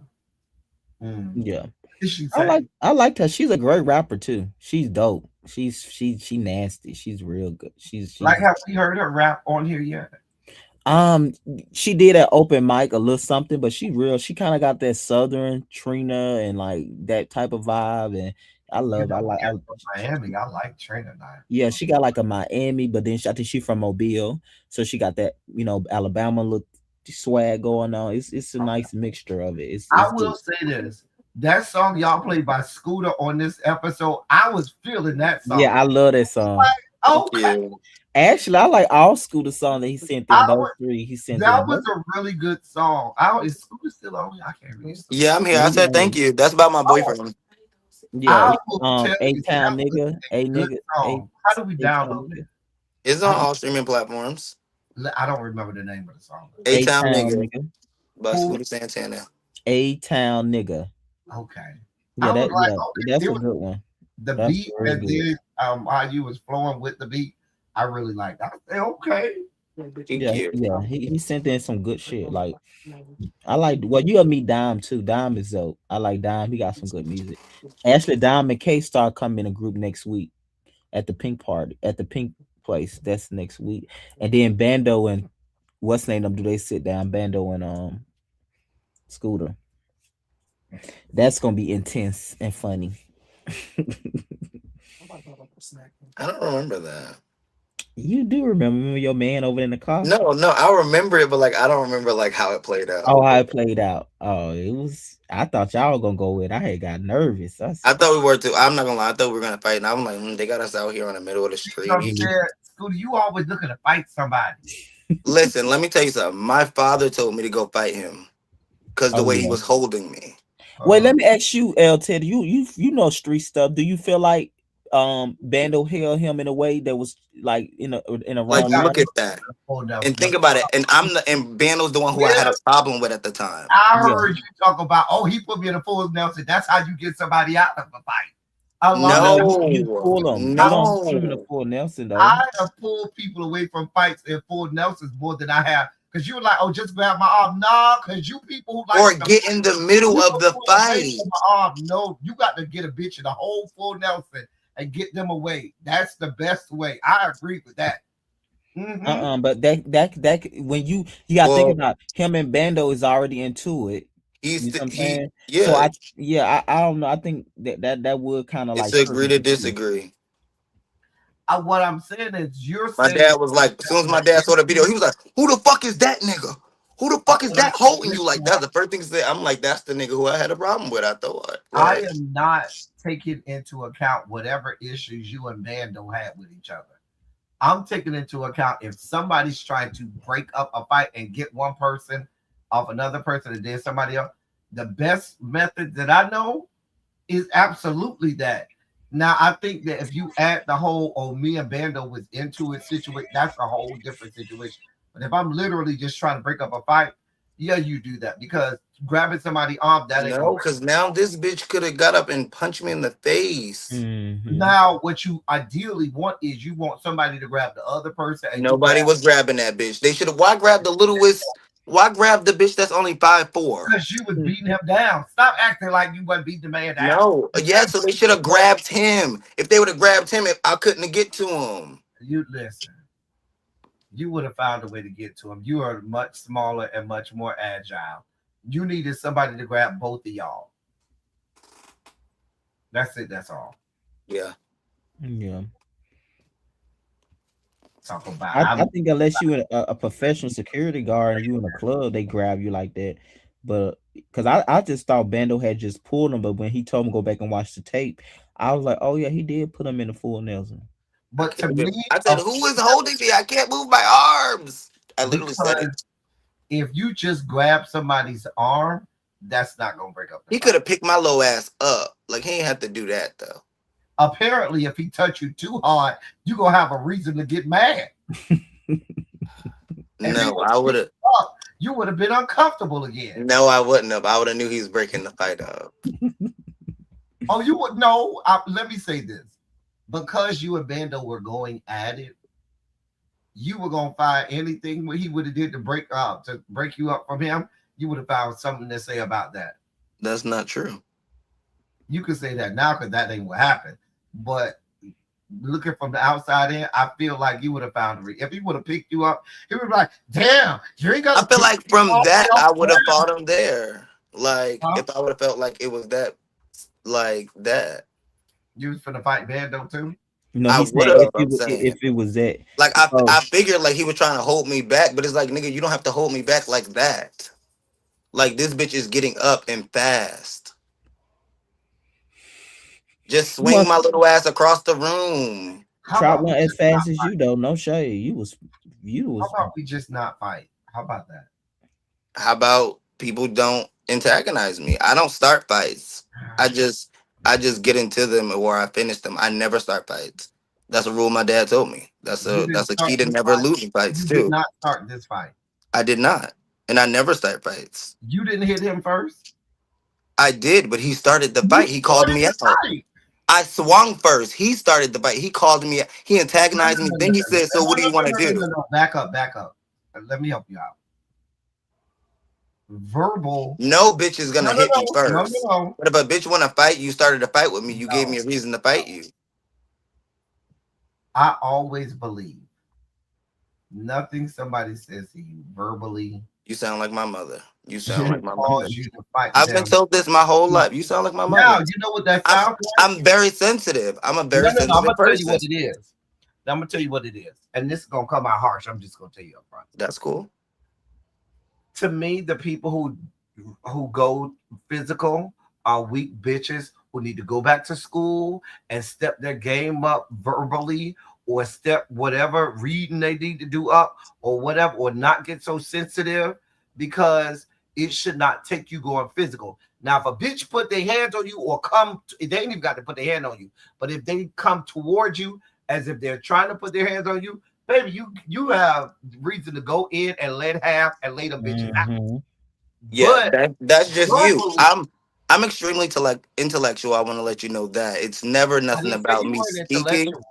Mm. Yeah. What did she say? I liked her. She's a great rapper too. She's dope. She nasty. She's real good. Like, She's have we heard her rap on here yet? um she did an open mic a little something, but she kind of got that southern Trina and like that type of vibe and I like Yeah, from Miami. I like Trina yeah, now. she got like a Miami, but then I think she from Mobile, so she got that Alabama look swag going on. It's a nice mixture of it. I It's will good. say this. That song y'all played by Scooter on this episode, I was feeling that Yeah, song. I love that song. Thank Okay. you. Actually, I like all Scooter songs that he sent in. I Those was, three he sent that in. was a really good song. Is Scooter still on here? I can't really see. Yeah, I'm here. I said Yeah, thank you. That's about my Oh, boyfriend. yeah. I will tell A you town that was nigga, a good song. How do we A town download it? nigga, It's on all streaming platforms. I don't remember the name of the song. A A Town town Nigga nigga, by Who? Scooter Santana. A town nigga. Okay. Yeah, I was that like, yeah, okay, that's it a was good one. the That's beat very and good. then how you was flowing with the beat. I really liked. I said, okay. Thank Yeah, you. yeah. He sent in some good shit. Like I like well, you got me Dime too. Dime is dope. I like Dime. He got some good music. Actually, Dime and K Star come in a group next week at the Pink Party at the Pink Place. That's next week. And then Bando and what's name them do they sit down? Bando and Scooter. That's gonna be intense and funny. I don't remember that. You do remember your man over in the car? No, no, I remember it, but like I don't remember like how it played out. Oh, how it played out. Oh, it was. I thought y'all were gonna go with. I had got nervous. I I said, thought we were too. I'm not gonna lie. I thought we were gonna fight, and I'm like, they got us out here in the middle of the You know, street. "Mm, said, Scooter, you always looking to fight somebody. Listen, let me tell you something. My father told me to go fight him because the "Oh way he yeah, was holding me. Wait, Uh, let me ask you, L Ted. You know street stuff. Do you feel like Bando held him in a way that was like in a Like, wrong got look manner? at that. oh no, And no. think about it. And Bando's the one who I had Yeah, a problem with at the time. I Yeah. heard you talk about. Oh, he put me in a full Nelson. That's how you get somebody out of a fight. A lot No, of you No, pull them. You I, don't put him in a no. full Nelson though. I have pulled people away from fights in full Nelsons more than I have. Because you were like, oh, just grab my arm. Nah, because you people who like Or to get in the middle you of can the pull away from fight. my arm. No, you got to get a bitch in a whole full Nelson and get them away. That's the best way. I agree with that. Mm-hmm. But when you gotta think Well, about him and Bando is already into it. You know what I'm he saying? So yeah. I don't know. I think that would kind of It's like agree trigger to him too. disagree. What I'm saying is, you're My saying dad was like, as soon as my dad saw the video, he was like, "Who the fuck is that nigga? Who the fuck is oh, that holding you like listen, that?" The first thing he said, I'm like, "That's the nigga who I had a problem with." I thought, I like, am not taking into account whatever issues you and Bando had with each other. I'm taking into account if somebody's trying to break up a fight and get one person off another person and then somebody else. The best method that I know is absolutely that. Now, I think that if you add the whole, oh, me and Bando was into it situation, that's a whole different situation. But if I'm literally just trying to break up a fight, yeah, you do that because grabbing somebody arm, that ain't gonna no, break. because now this bitch could have got up and punched me in the face. Hmm. Now, what you ideally want is you want somebody to grab the other person and you Nobody grab was grabbing that bitch. They should have. Why grab the littlest? Why grab the bitch that's only 5'4"? because you was beating him down. Stop acting like you wasn't beating the man down. No, The yeah. same So they thing should you have grab. grabbed him. If they would have grabbed him, if I couldn't get to him. You listen. You would have found a way to get to him. You are much smaller and much more agile. You needed somebody to grab both of y'all. That's it. That's all. Yeah, Yeah. Talk about. I think unless you a professional security guard and you in a club, they grab you like that. But because I just thought Bando had just pulled him, but when he told me to go back and watch the tape, I was like, oh yeah, he did put him in the full Nelson. I But to can't. me, I said, "Who is holding me? I can't move my arms." I literally said it. because if you just grab somebody's arm, that's not gonna break up the He could fight. have picked my low ass up. Like he ain't have to do that though. Apparently, if he touch you too hard, you gonna have a reason to get mad. If he No, would I have would have. up, you would have been uncomfortable again. No, I wouldn't have. I would have knew he was breaking the fight up. Oh, you would know. Let me say this: because you and Bando were going at it, you were gonna find anything what he would have did to break you up from him. You would have found something to say about that. That's not true. You could say that now because that ain't what happened. But looking from the outside in, I feel like you would have found if he would have picked you up, he would be like, "Damn, you ain't got I to feel pick like me from all the way that off I the would have fought him there. Like ground." Huh? if I would have felt like it was that, like that, You was finna fight Bando too. No, I he would said have. I'm if saying. it was that. Like Oh I figured like he was trying to hold me back, but it's like nigga, you don't have to hold me back like that. Like this bitch is getting up and fast. Just you swing must my little ass across the room. How try about we one as just fast not as you fight? though. No shade. You How was about we just not fight? How about that? How about people don't antagonize me? I don't start fights. I just I just get into them or I finish them. I never start fights. That's a rule my dad told me. You didn't That's a start key to this never fight. losing fights You did too. not start this fight. I did not. And I never start fights. You didn't hit him first. I did, but he started the You fight. He called started me the out. fight. I swung first. He started the fight. He called me. He No, no, antagonized me. no, no, Then he no, no, said, "So what do you want to do?" no. Back up, back up. Let me help you out. Verbal. No bitch is No, gonna no, hit me no, no, no, first. no. But if a bitch want to fight, you started a fight with me. You gave me No, a reason to fight you. I always believe nothing somebody says to you verbally You sound like my mother. You sound should like my cause mother. you to fight I've been them. told this my whole life. You sound like my Now, mother. you know what that I'm sounds like? I'm very sensitive. I'm a No, very no, no. I'm sensitive gonna tell you person. what it is. I'm gonna tell you what it is, and this is gonna come out harsh. I'm just gonna tell you up front. That's cool. To me, the people who go physical are weak bitches who need to go back to school and step their game up verbally or step whatever reading they need to do up or whatever or not get so sensitive because it should not take you going physical. Now, if a bitch put their hands on you or they ain't even got to put their hand on you, but if they come towards you as if they're trying to put their hands on you, baby, you have reason to go in and let half and lay them bitches out. Mm-hmm. Yeah, But that's just you. verbally, I'm extremely intellectual. I want to let you know that it's never I nothing didn't say about you me weren't speaking. intellectual.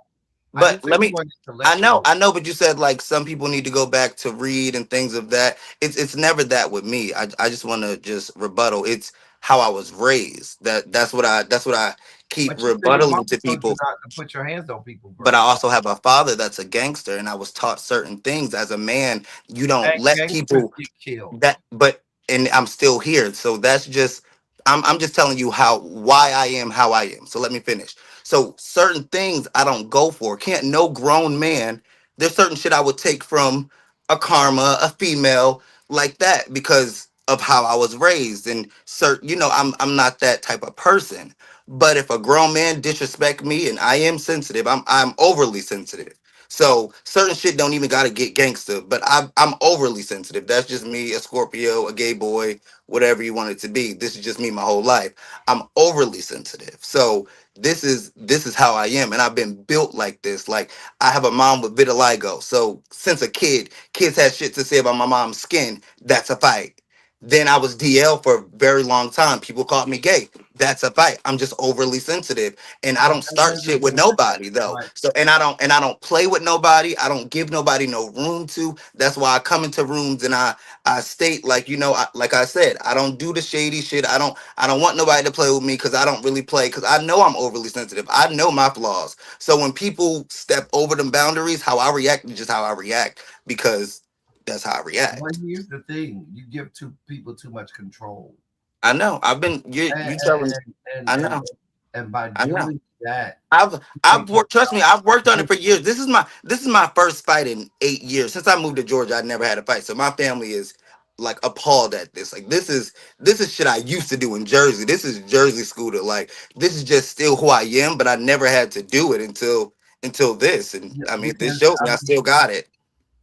I But didn't say let you me. weren't intellectual. I know, but you said like some people need to go back to read and things of that. It's never that with me. I just want to just rebuttal. It's how I was raised. That's what I keep But you said your rebuttaling mama to told you people. not to put your hands on people, But I bro. also have a father that's a gangster, and I was taught certain things as a man. You don't And let gangsters people get killed. that but and I'm still here, so that's just I'm just telling you how why I am how I am. So let me finish. So certain things I don't go for. Can't no grown man. There's certain shit I would take from a karma, a female like that because of how I was raised. And certain, I'm not that type of person. But if a grown man disrespect me, and I am sensitive, I'm overly sensitive. So certain shit don't even gotta get gangster, but I'm overly sensitive. That's just me, a Scorpio, a gay boy, whatever you want it to be. This is just me my whole life. I'm overly sensitive. So this is how I am, and I've been built like this. Like I have a mom with vitiligo. So since a kid, kids had shit to say about my mom's skin. That's a fight. Then I was DL for a very long time. People called me gay. That's a fight. I'm just overly sensitive and I But don't start shit with nobody though. right. So and I don't play with nobody. I don't give nobody no room to. That's why I come into rooms and I state like like I said, I don't do the shady shit. I don't want nobody to play with me because I don't really play because I know I'm overly sensitive. I know my flaws. So when people step over them boundaries, how I react is just how I react because that's how I But react. here's the thing: you give two people too much control, I know. I've been and you telling. and I and, and, know. and by I know. doing that, I've you I've take worked. Trust me, I've worked on it yourself. for years. This is my first fight in 8 years. Since I moved to Georgia, I never had a fight. So my family is like appalled at this. Like this is shit I used to do in Jersey. This is Jersey Scooter. Like this is just still who I am. But I never had to do it until this. And Yeah, I mean, this because shows I me I mean, still got it.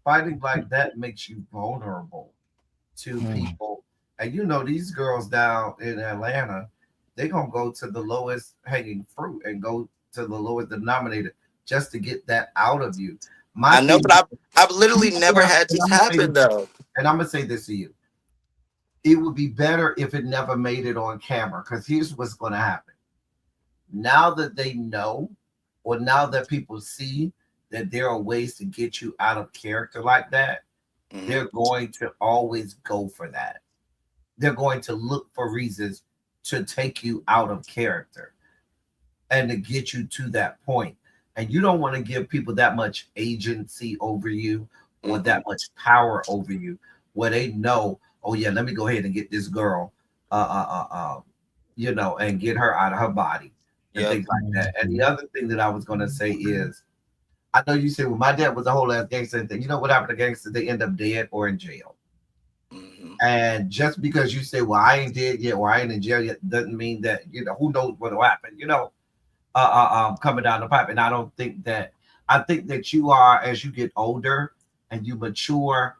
fighting like that makes you vulnerable to Mm. people. And you know, these girls down in Atlanta, they gonna go to the lowest hanging fruit and go to the lowest denominator just to get that out of you. My I know, thing, but I've literally people never have, had and this I'm gonna say happen this, though. and I'm gonna say this to you. It would be better if it never made it on camera. Because here's what's gonna happen. Now that they know, or now that people see that there are ways to get you out of character like that, Hmm. they're going to always go for that. They're going to look for reasons to take you out of character and to get you to that point. And you don't want to give people that much agency over you or Hmm. that much power over you where they know, oh yeah, let me go ahead and get this girl, and get her out of her body and Yep. things like that. And the Mhm. other thing that I was going to say is, I know you said, well, my dad was a whole ass gangster. Thing. You know what happened to gangsters? They end up dead or in jail. Hmm. And just because you say, well, I ain't dead yet or I ain't in jail yet, doesn't mean that, who knows what will happen, coming down the pipe. And I think that you are, as you get older and you mature,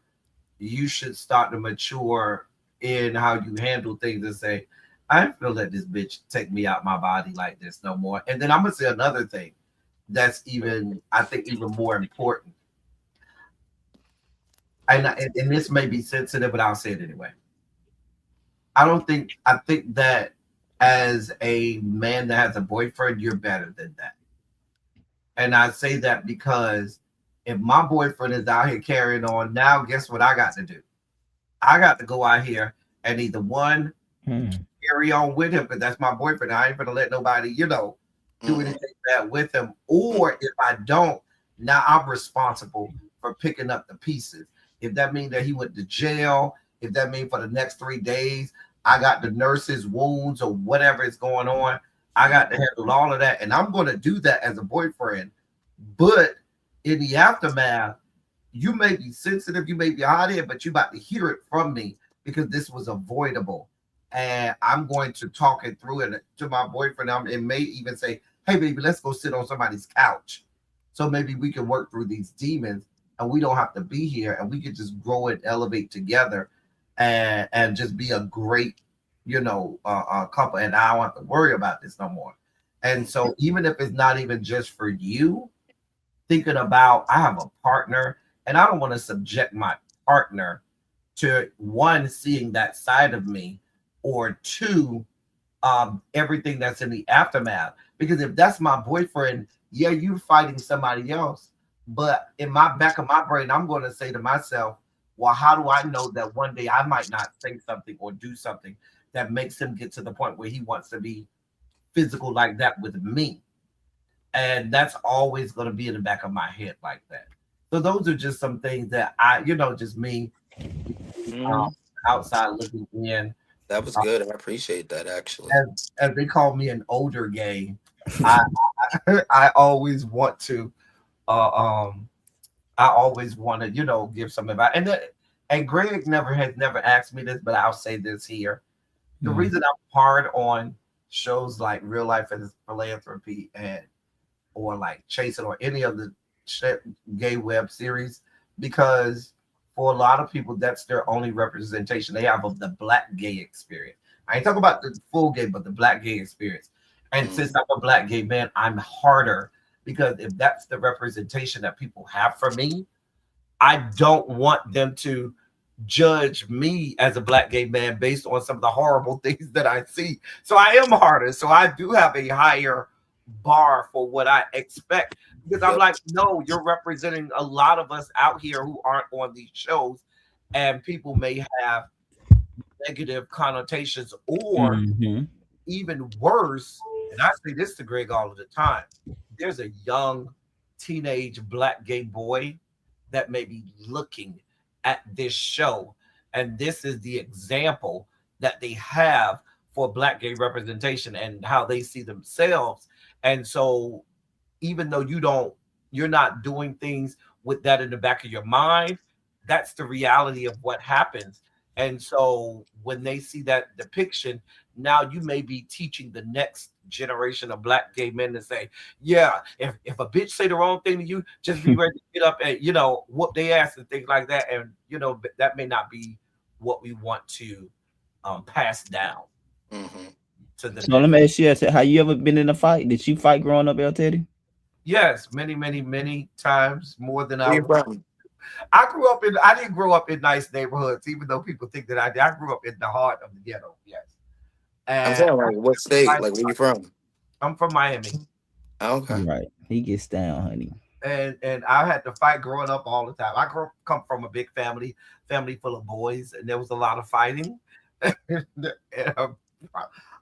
you should start to mature in how you handle things and say, I ain't gonna let this bitch take me out my body like this no more. And then I'm gonna say another thing that's even, I think, even more important. And this may be sensitive, but I'll say it anyway. I think that as a man that has a boyfriend, you're better than that. And I say that because if my boyfriend is out here carrying on now, guess what I got to do? I got to go out here and either one, Mm. carry on with him because that's my boyfriend. I ain't gonna let nobody, do Hmm. anything bad with him. Or if I don't, now I'm responsible for picking up the pieces. If that means that he went to jail, if that means for the next 3 days, I got the nurse's wounds or whatever is going on, I got to handle all of that. And I'm going to do that as a boyfriend. But in the aftermath, you may be sensitive, you may be hot headed, but you about to hear it from me because this was avoidable. And I'm going to talk it through and to my boyfriend. It may even say, hey, baby, let's go sit on somebody's couch. So maybe we can work through these demons and we don't have to be here and we can just grow and elevate together and just be a great couple, and I don't have to worry about this no more. And so, even if it's not even just for you, thinking about I have a partner, and I don't want to subject my partner to one seeing that side of me, or two everything that's in the aftermath. Because if that's my boyfriend, yeah, you fighting somebody else. But in my back of my brain, I'm going to say to myself, well, how do I know that one day I might not say something or do something that makes him get to the point where he wants to be physical like that with me? And that's always going to be in the back of my head like that. So those are just some things that just me um, Mhm. outside looking in. That was good. I appreciate that actually. As they call me an older gay, I I always want to uh um I always want to give some advice. And Greg never asked me this, but I'll say this here. The Mm. reason I'm hard on shows like Real Life and Philanthropy and or like Chasing or any of the gay web series, because for a lot of people that's their only representation they have of the black gay experience. I ain't talking about the full gay, but the black gay experience. And since Mhm. I'm a black gay man, I'm harder because if that's the representation that people have for me, I don't want them to judge me as a black gay man based on some of the horrible things that I see. So I am harder. So I do have a higher bar for what I expect because I'm Yep. like, no, you're representing a lot of us out here who aren't on these shows, and people may have negative connotations, or Mhm. even worse, and I say this to Greg all of the time, there's a young teenage black gay boy that may be looking at this show. And this is the example that they have for black gay representation and how they see themselves. And so even though you're not doing things with that in the back of your mind, that's the reality of what happens. And so when they see that depiction, now you may be teaching the next generation of black gay men to say, yeah, if a bitch say the wrong thing to you, just be ready to get up and whoop their ass and things like that. And that may not be what we want to pass down Mhm. to the So let next. me ask you this: Have you ever been in a fight? Did you fight growing up, El Teddy? Yes, many, many, many times more than I Where you would. from? I didn't grow up in nice neighborhoods, even though people think that I did. I grew up in the heart of the ghetto, yes. I'm And saying like what state? Like where you from? I'm from Miami, Okay. Right. He gets down, honey. and I had to fight growing up all the time. Come from a big family full of boys, and there was a lot of fighting, and, um,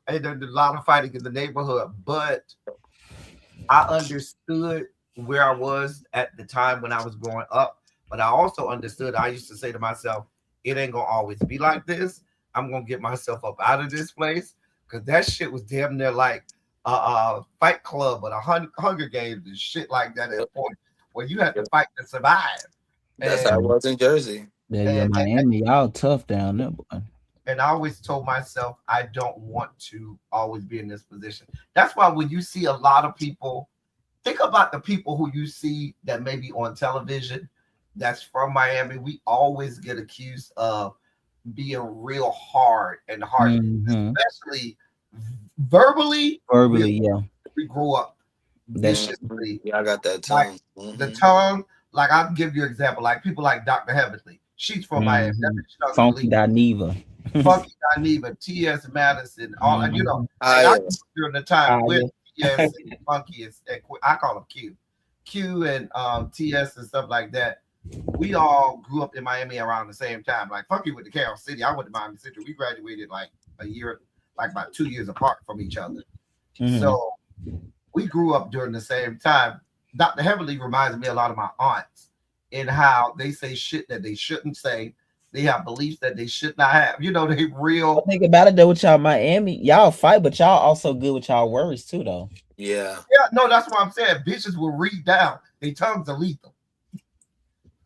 and a lot of fighting in the neighborhood. But I understood where I was at the time when I was growing up, but I also understood. I used to say to myself, "It ain't gonna always be like this. I'm gonna get myself up out of this place because that shit was damn near like a Fight Club or the Hunger Games and shit like that at a Yep. point where you had to Yep. fight to survive." That's And how it Mm. was in Jersey. Yeah, yeah, and Miami, y'all tough down there, boy. and I always told myself I don't want to always be in this position. That's why when you see a lot of people, think about the people who you see that may be on television that's from Miami. We always get accused of being real hard and harsh, Mm-hmm. especially verbally. We Verbally, yeah. we grew up That's Mhm. viciously. Yeah, I got that Like tongue. the Hmm. tongue, like I'll give you an example, like people like Dr. Heavenly. She's from Miami. That mm-hmm. bitch tongue is Funky lethal. Dineva. Funky Dineva, T.S. Madison, all Mm-hmm. and I Higher. grew up during the time with Kaya. T.S. and Funky I call him Q and T.S. and stuff like that. We all grew up in Miami around the same time. Like Funky went to Carroll City, I went to Miami Central. We graduated like a year, like about 2 years apart from each other. Mm-hmm. So we grew up during the same time. Dr. Heavenly reminds me a lot of my aunts in how they say shit that they shouldn't say. They have beliefs that they should not have. They I real. think about it though with y'all Miami, y'all fight, but y'all also good with y'all words too though. Yeah. Yeah, no, that's what I'm saying. Bitches will read down. Their tongues are lethal.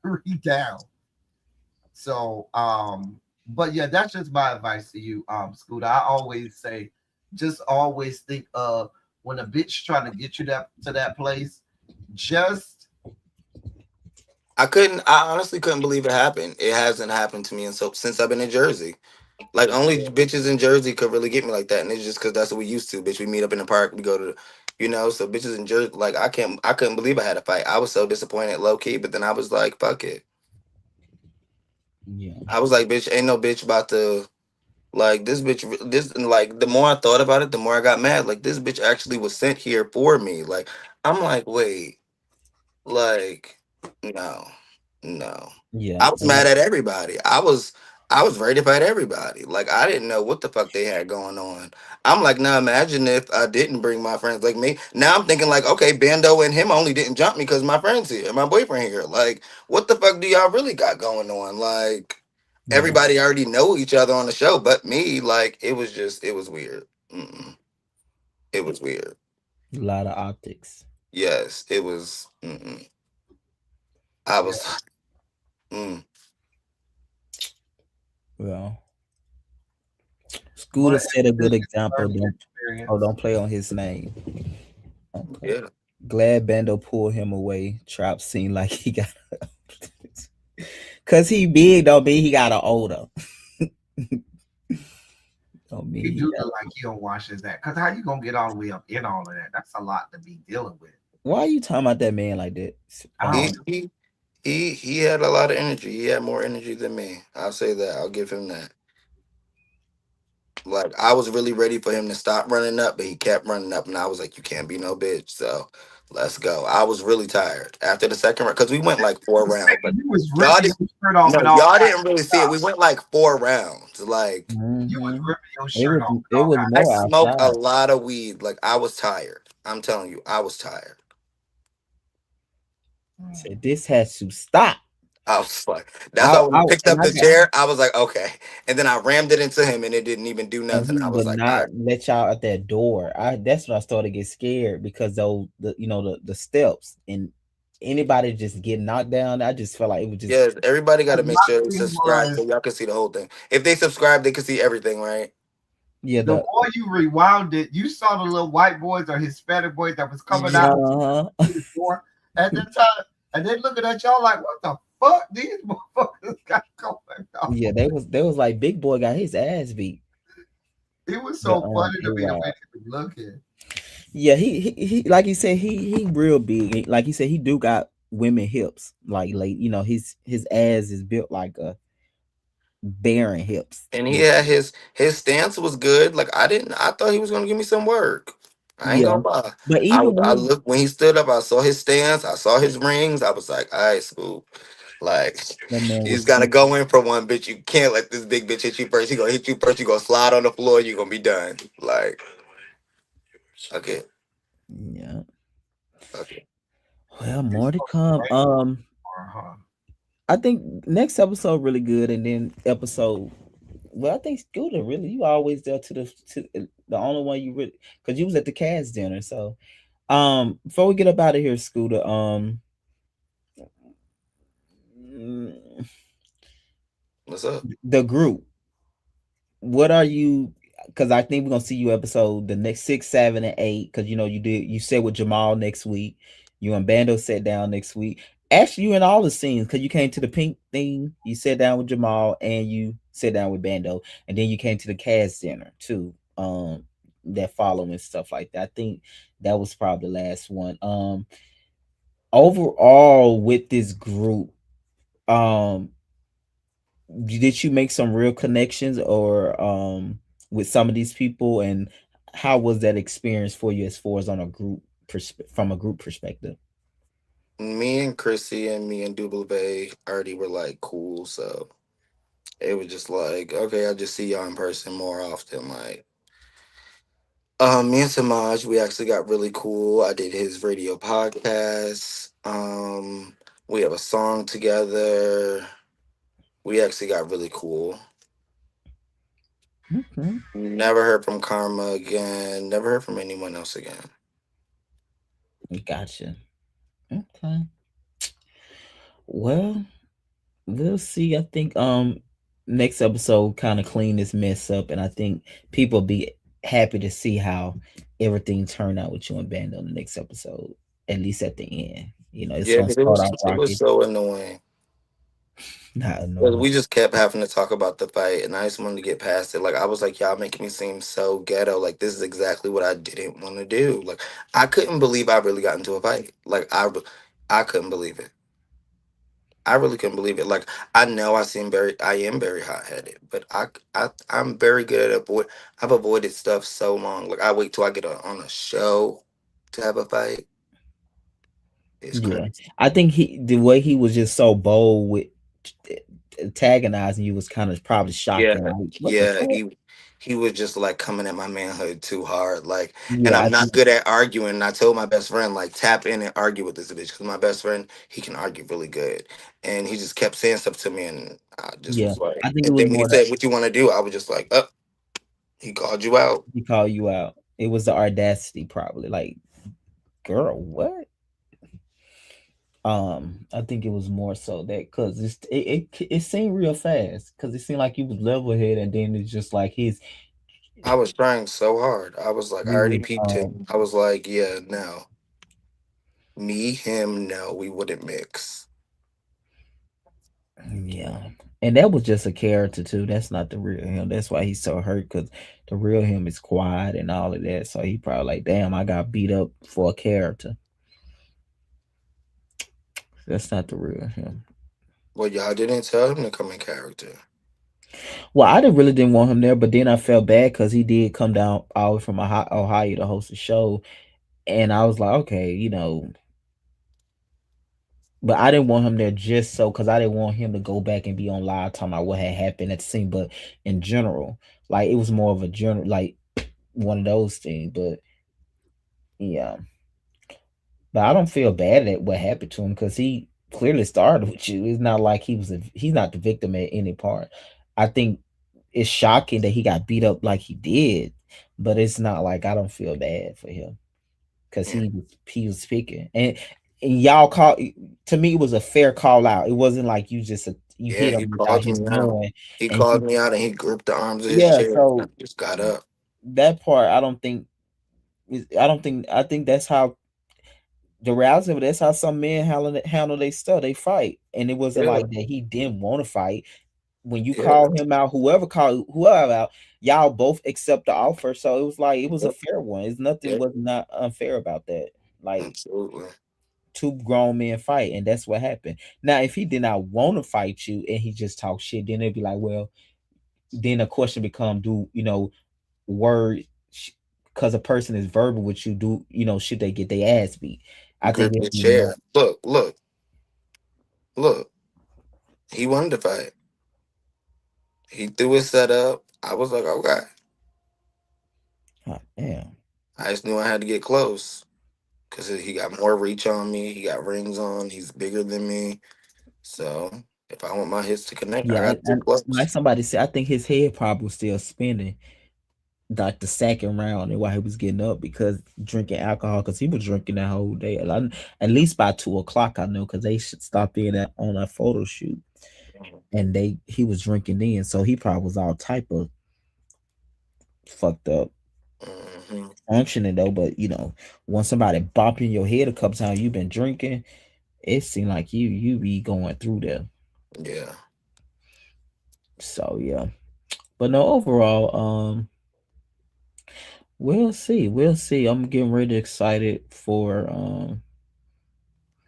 Read down. So, but yeah, that's just my advice to you, Scooter. I always say, just always think of when a bitch trying to get you to that place, just I honestly couldn't believe it happened. It hasn't happened to me and so since I've been in Jersey. Like only bitches in Jersey could really get me like that, and it's just because that's what we used to. Bitch, we meet up in the park, we go to, so bitches in Jersey. Like I couldn't believe I had a fight. I was so disappointed, low key, but then I was like, fuck it. Yeah, I was like, bitch, ain't no bitch about to like this bitch. This like the more I thought about it, the more I got mad. Like this bitch actually was sent here for me. Like I'm like, wait. Like, no, no. yeah, I was mad at everybody. I was ready to fight everybody. Like I didn't know what the fuck they had going on. I'm like, now imagine if I didn't bring my friends like me. Now I'm thinking like, okay, Bando and him only didn't jump me because my friends here, my boyfriend here. Like, what the fuck do y'all really got going on? Like, yeah. everybody already know each other on the show, but me. Like, it was weird. Mm-mm. It was weird. A lot of optics. Yes, it was. Mm-mm. I Yeah. was. Mm. Well, But Scooter it set a was good just a example. learning Don't experience. don't play on his name. Don't play. Yeah. Glad Bando pulled him away. Trap seemed like he got cause he big don't mean he got an older. Don't mean He he do got. look like he don't wash his ass. Cause how you gonna get all the way up in all of that? That's a lot to be dealing with. Why are you talking about that man like that? I He don't know. he he had a lot of energy. He had more energy than me. I'll say that. I'll give him that. Like I was really ready for him to stop running up, but he kept running up, and I was like, "You can't be no bitch." So let's go. I was really tired after the second round because we went like You four was rounds. But saying you was y'all ripping did your shirt off no, and all y'all types didn't of really see it. stuff. We went like 4 rounds. Like You was Mm-hmm. ripping your It shirt was off and it all was kinds I more smoked a outside. lot of weed. Like I was tired. I'm telling you, I was tired. of stuff. Said this has to stop. I was like, that's why when he picked And up I the got chair, I was like, okay. And then I rammed it into him, and it didn't even do and nothing. he I was would like, all not right. let y'all at that door. I That's when I started to get scared because those the steps and anybody just get knocked down. I just felt like it was just Yes, everybody got to But make my sure they thing subscribe was so y'all can see the whole thing. If they subscribe, they can see everything, right? yeah the the more you rewound it, you saw the little white boys or Hispanic boys that was coming out uh-huh. through the door at the time, and they looking at y'all like, "What the fuck these motherfuckers got going on?" Yeah, they was like big boy got his ass beat. It was The so funny to me the way AWOD. they was looking. Yeah, he like he said he real big. Like he said he do got women hips. Like his ass is built like a barren hips. And he had his stance was good. Like I thought he was gonna give me some work. I ain't Yeah, gonna lie. but I even I when looked when he stood up. I saw his stance. I saw his rings. I was like, all right, Scoop. Like that man you just was gotta go in for one, bitch. You can't let this big bitch hit you first. He gonna hit you first. You gonna slide on the floor. You gonna be done. Like okay, yeah. okay. Well, It's more to supposed to come. rain tomorrow, huh? I think next episode really good, and then episode. Well, I think Scooter really. You always there the only one you really because you was at the cast dinner. So, before we get up out of here, Scooter. Mm, What's up? the group. What are you? Because I think we're gonna see you episode the next 6, 7, and 8. Because you said with Jamal next week. You and Bando sat down next week. Actually, you in all the scenes because you came to the pink thing. You sat down with Jamal and you sat down with Bando, and then you came to the cast dinner too. That following stuff like that. I think that was probably the last one. Overall with this group, um, did you make some real connections or with some of these people, and how was that experience for you as far as on a from a group perspective? Me and Chrissy and me and Double Bay already were like cool, so it was just like okay, I just see y'all in person more often. Like me and Samaj, we actually got really cool. I did his radio podcast. We have a song together. We actually got really cool. Okay. Never heard from Karma again. Never heard from anyone else again. Gotcha. Okay. Well, we'll see. I think next episode kind of clean this mess up, and I think people be happy to see how everything turned out with you and Band on the next episode. At least at the end, it's Yeah, gonna because start off it was rocky. so annoying. Not Because normal. we just kept having to talk about the fight, and I just wanted to get past it. Like I was like, y'all making me seem so ghetto. Like this is exactly what I didn't want to do. Like I couldn't believe I really got into a fight. I couldn't believe it. I really couldn't believe it. Like I know I am very hot headed, but I'm very good at avoid. I've avoided stuff so long. Like I wait till I get on a show to have a fight. It's Yeah, crazy. I think the way he was just so bold with antagonizing you was kind of probably Yeah, shocking. Like, what the yeah. fuck? He was just like coming at my manhood too hard. Like, and Yeah, I'm I not think. good at arguing. And I told my best friend like tap in and argue with this bitch because my best friend he can argue really good, and he just kept saying stuff to me, and I just Yeah, was like, I think it and was then when he more that said, "What you want to do?" I was just like, "Up." He called you out. he called you out. It was the audacity, probably. Like, girl, what? I think it was more so that because it seemed real fast because it seemed like he was level head, and then it's just like I was trying so hard. I was like, I he already was peeped him. I was like, yeah, no, me, him, no, we wouldn't mix. yeah, and that was just a character too. That's not the real him. That's why he's so hurt because the real him is quiet and all of that. So he probably like, damn, I got beat up for a character. That's not the real him. Well, y'all didn't tell him to come in character. Well, I didn't really didn't want him there, but then I felt bad because he did come down all the way from Ohio to host a show, and I was like, okay, but I didn't want him there just so because I didn't want him to go back and be on live talking about what had happened at the scene. But in general, like it was more of a general, like one of those things. But yeah, but I don't feel bad at what happened to him because he clearly started with you. It's not like he's not the victim at any part. I think it's shocking that he got beat up like he did, but it's not like I don't feel bad for him because Yeah, he was speaking and y'all call to me it was a fair call out. It wasn't like you yeah, hit he him without called him me out. knowing He and called me out and he gripped the arms of his yeah. chair. And I So just got up. that part I think that's how the reality of it, that's how some men handle their stuff. They fight, and it wasn't Yeah, like that. He didn't want to fight. When you yeah, call him out, whoever called whoever out, y'all both accept the offer. So it was like it was a yeah, fair one. It's nothing yeah, was not unfair about that. Like absolutely. two grown men fight, and that's what happened. Now, if he did not want to fight you and he just talk shit, then it'd be like, well, then the question become, do word because a person is verbal with you, do should they get their ass beat? I think Grip it'd your be more. chair. Look, look, look. He wanted to fight. He threw his set up. I was like, okay. Oh, damn. I just knew I had to get close because he got more reach on me. He got rings on. He's bigger than me. So if I want my hits to connect, I Yeah, got to get and like close. somebody said, I think his head probably was still spinning like the second round and while he was getting up because drinking alcohol because he was drinking that whole day. At least by 2 o'clock, I know because they should stop in on a photo shoot and he was drinking then, so he probably was all type of fucked up Hmm. functioning though. But once somebody bopping your head a couple times, you've been drinking. It seemed like you be going through there. Yeah. So yeah, but no, overall, we'll see. We'll see. I'm getting really excited for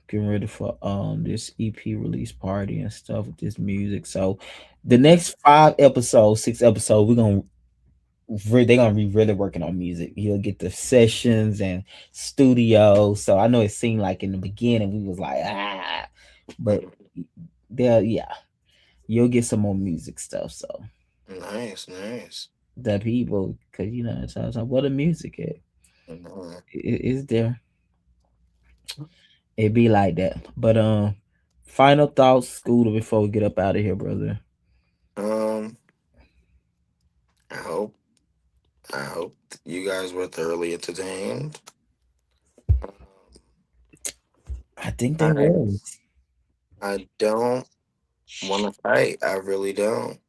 getting ready for this EP release party and stuff with this music. So the next 5 episodes, 6 episodes, they're gonna be really working on music. You'll get the sessions and studio. So I know it seemed like in the beginning we was like but Mhm. there, yeah, you'll get some more music stuff. So Nice, nice. the people, cause it's always like, what the music at? Mhm. It's there. It be like that. But final thoughts, Scooter, before we get up out of here, brother. Um, I hope you guys were thoroughly entertained. Um, I think they I was. I don't want to fight. I really don't.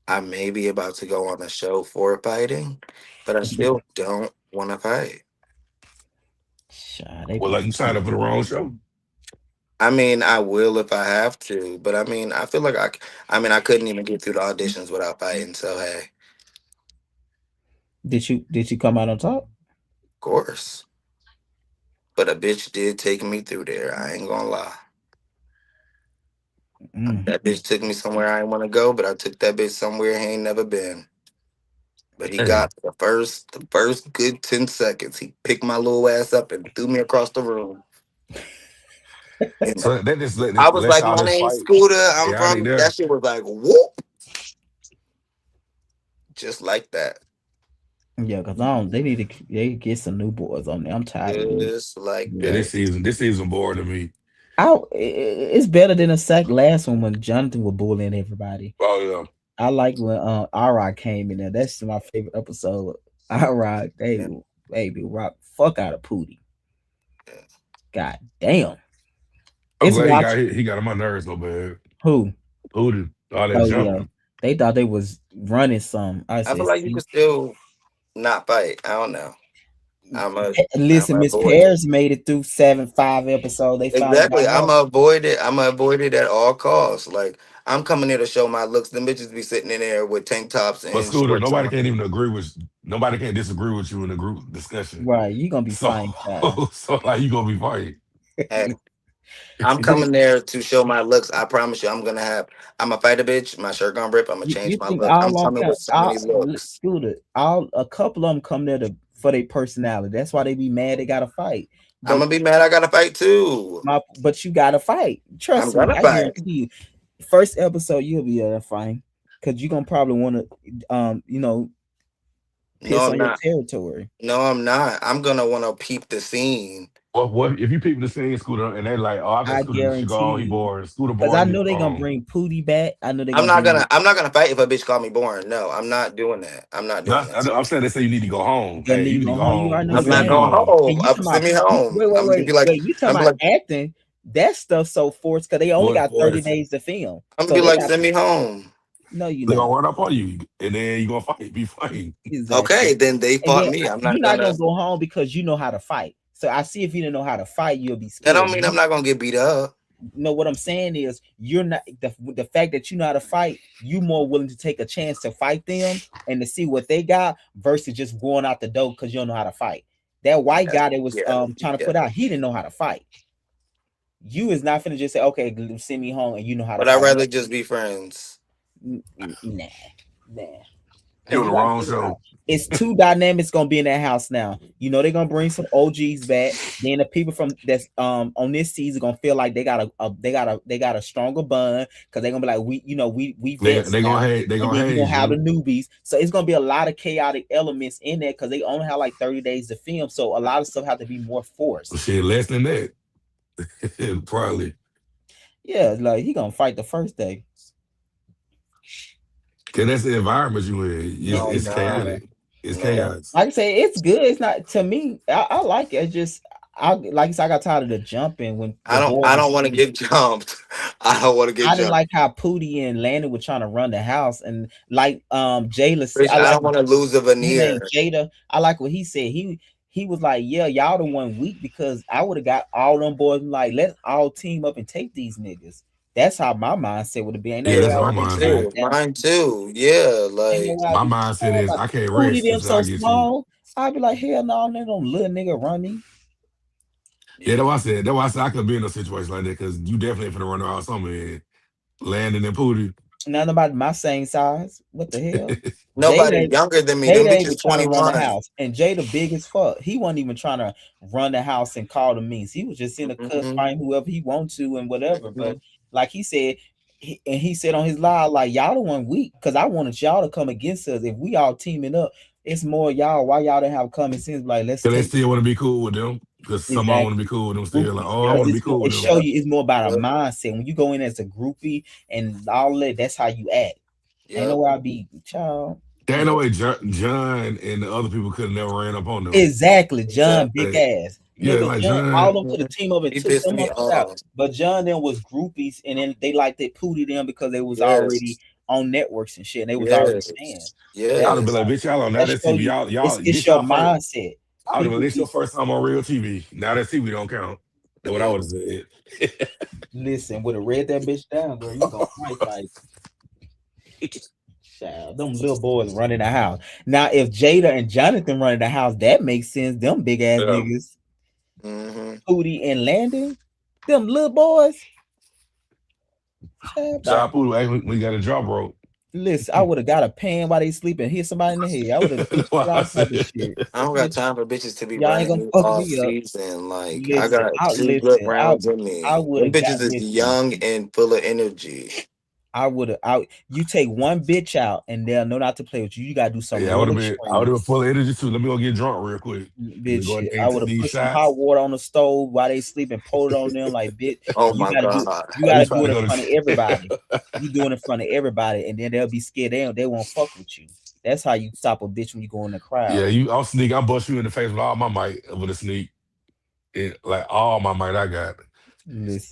I may be about to go on a show for fighting, but I still don't want to fight. They Well, be like you signed up for the wrong show. I mean, I will if I have to, but I mean, I feel like I mean, I couldn't even get through the auditions without fighting. So hey, of Did you come out on top? course. But a bitch did take me through there. I ain't gonna lie. Mm. That bitch took me somewhere I ain't want to go, but I took that bitch somewhere he ain't never been. But he Hey, got the first good 10 seconds. He picked my little ass up and threw me across the room. And so that just I was let like, y'all "My just name's fight. Scooter. I'm Yeah, I ain't from." there. That shit was like whoop, just like that, Yeah, cause I don't. They need to. They get some new boys on there. I'm tired of these. just like Yeah, Yeah. that. this season bored to me. It's better than the last one when Jonathan was bullying everybody. Oh yeah. I like when Ara came in there. That's my favorite episode. Ara, Yeah, baby rock fuck out of Pootie. yeah. God damn. I'm It's glad watch he got on my nerves so bad. who? Who did all that Oh yeah. jumping? They thought they was running some. I I feel said, like you see, can still not fight. I don't know. I'm listen, a Miss avoid it. Pears made it through 7 5 episodes. They finally got Exactly. her. I'm a avoid it. I'm a avoid it at all costs. Like I'm coming here to show my looks. Them bitches be sitting in there with tank tops But and Scooter, shorts on. nobody can disagree with you in the group discussion. Right, you gonna be So fine, child. so like you gonna be fighting. Hey, I'm But coming there to show my looks. I promise you, I'm gonna fight a bitch. My shirt gonna rip. I'm gonna you change my think look. I'm all on coming count with so many looks. Scooter, all a couple of them come there to for their personality. That's why they be mad they gotta fight. I'm But gonna be mad. I gotta fight too. you gotta fight. I'm Trust me, gonna I fight. guarantee you. First episode you'll be able to fight because you're gonna probably want to No, piss I'm on your not. territory. No, I'm not. I'm gonna want to peep the scene. What if you people the same Scooter and they like, oh, I think I Scooter should go guarantee on, he you. bored. Scooter Because I bored, he need know to go they're gonna home. bring Pootie back. I know they're I'm gonna not bring gonna. I'm not gonna fight if a bitch call me boring. No, I'm not doing that. I'm not doing that. I'm saying they say you need to go home. gonna Hey, need you to need to go go home. You home. already know We'll I'm what's send not you going happening. home. home. And you Up, talking about send me home. wait, wait, I'm gonna wait, be like. wait, you talking I'm be about like. acting. That stuff so forced because they only What got for 30 it? days to film. I'm gonna So be they like. got Send me home. no, you They're not. gonna run up on you and then you gonna fight, be fighting. Exactly. Okay, then they And fought then me. I'm you're not not gonna. gonna go home because you know how to fight. So I see if you didn't know how to fight, you'll be That scared. don't mean I'm not gonna get beat up. No, what I'm saying is you're not the fact that you know how to fight, you more willing to take a chance to fight them and to see what they got versus just going out the door because you don't know how to fight. That white Yeah, guy that was yeah, trying to yeah. put out, he didn't know how to fight. You is not finna just say, okay, send me home and you know how to But I'd fight. rather just be friends. Nah, nah. You Cause on you the gotta wrong think about show. it. It's two dynamics gonna be in that house now. You know they're gonna bring some OGs back. Then the people from that's on this season gonna feel like they got a stronger bond because they're gonna be like we vets now They and gonna then you're hate gonna have the you. newbies. So it's gonna be a lot of chaotic elements in there because they only have like 30 days to film. So a lot of stuff have to be more forced. Shit, less than that. Probably. Yeah, like he gonna fight the first day. Cause that's the environment you in. No, I'm It's not. Yeah. chaotic. It's No, chaos. Like I say, it's good. It's not to me. I like it. It's just I like I said, I got tired of the jumping when I the don't. boys I was don't want to sitting. get jumped. I don't want to get I didn't jumped. like how Pootie and Landon were trying to run the house, and like Jayla, Rich, I I like don't want to lose a his name veneer. Jada. I like what he said. He was like, yeah, y'all the one weak because I would have got all them boys like let's all team up and take these niggas. That's how my mindset would have been. Ain't no Yeah, way that's Yeah, I'd my be mine trying mindset. too. them. Mine too. Yeah, Ain't no like way I'd My be mindset trying is about I can't Pootie rest them until so I get you. small. I'd be like, hell no, let no little nigga run me. Yeah, yeah. That's why I said I could be in a situation like that because you definitely finna run around somewhere. Landon and Pootie. None about my same size. What the hell? Nobody Jada younger than me. Them Jada ain't even bitches trying to run the 21. house. And Jada big as fuck. He wasn't even trying to run the house and call the means. He was just in a cuss Mhm, fight whoever he want to and whatever. But mhm. like he said, he said on his live, like y'all the one weak because I wanted y'all to come against us. If we all teaming up, it's more y'all. Why y'all didn't have common sense? Like let's Cause they take still want to be cool with them. Cause some of them want to be exactly cool with them still. Like, groupies oh, I because want to Yep, be cool it with them. show yep, you it's more about a yep, mindset. When you go in as a groupie and all that, that's how you act. Ain't no yep, way I be child. There ain't no yep. way John and the other people could have never ran up on them. Exactly, John, big Exactly. ass Yeah, nigga. like John, all John. them could have Mhm. team up and He took pissed them me motherfuckers out. off. But John then was groupies, and then they like they pooted them because they was already Yes, on networks and shit, and they was already fans. yes, That I'd have been yes. like, bitch, y'all on now that that show TV. you Y'all, it's this your y'all first. mindset. I'd have been, People this your be first time on real TV. Now that TV don't count. That's what I Yeah. would have said. Listen, would have read that bitch down, girl. You gonna fight. Child, them little boys running the house. Now, if Jada and Jonathan running the house, that makes sense. Them big ass Yeah. niggas, Mm-hmm. Hootie and Landon, them little boys. Child, bye. Shot Poodle, hey, we got a drop rope. Listen, I would have got a pan while they sleeping, hit somebody in the head. I would have That's why did I all type said, of shit. I don't got time for bitches to be Y'all ain't running gonna me fuck all me up. season. Like I Listen, got I two good listen. rounds in me. I would Them have got bitches is listen. young and full of energy. I would have. I You take one bitch out and they'll know not to play with you. You gotta do something yeah, real I would have extreme. been full of energy too. Let me go get drunk real quick. Let me Bitch, go ahead I and would take have these put some hot shots. water on the stove while they sleep and pour it on them like bitch. Oh And my god. you I be gotta do trying it to in go front of to. everybody. You do it in front of everybody, and then they'll be scared. They won't fuck with you. That's how you stop a bitch when you go in the Yeah, crowd. I'm sneak. I bust you in the face with all my might with a sneak. Like all my might I got.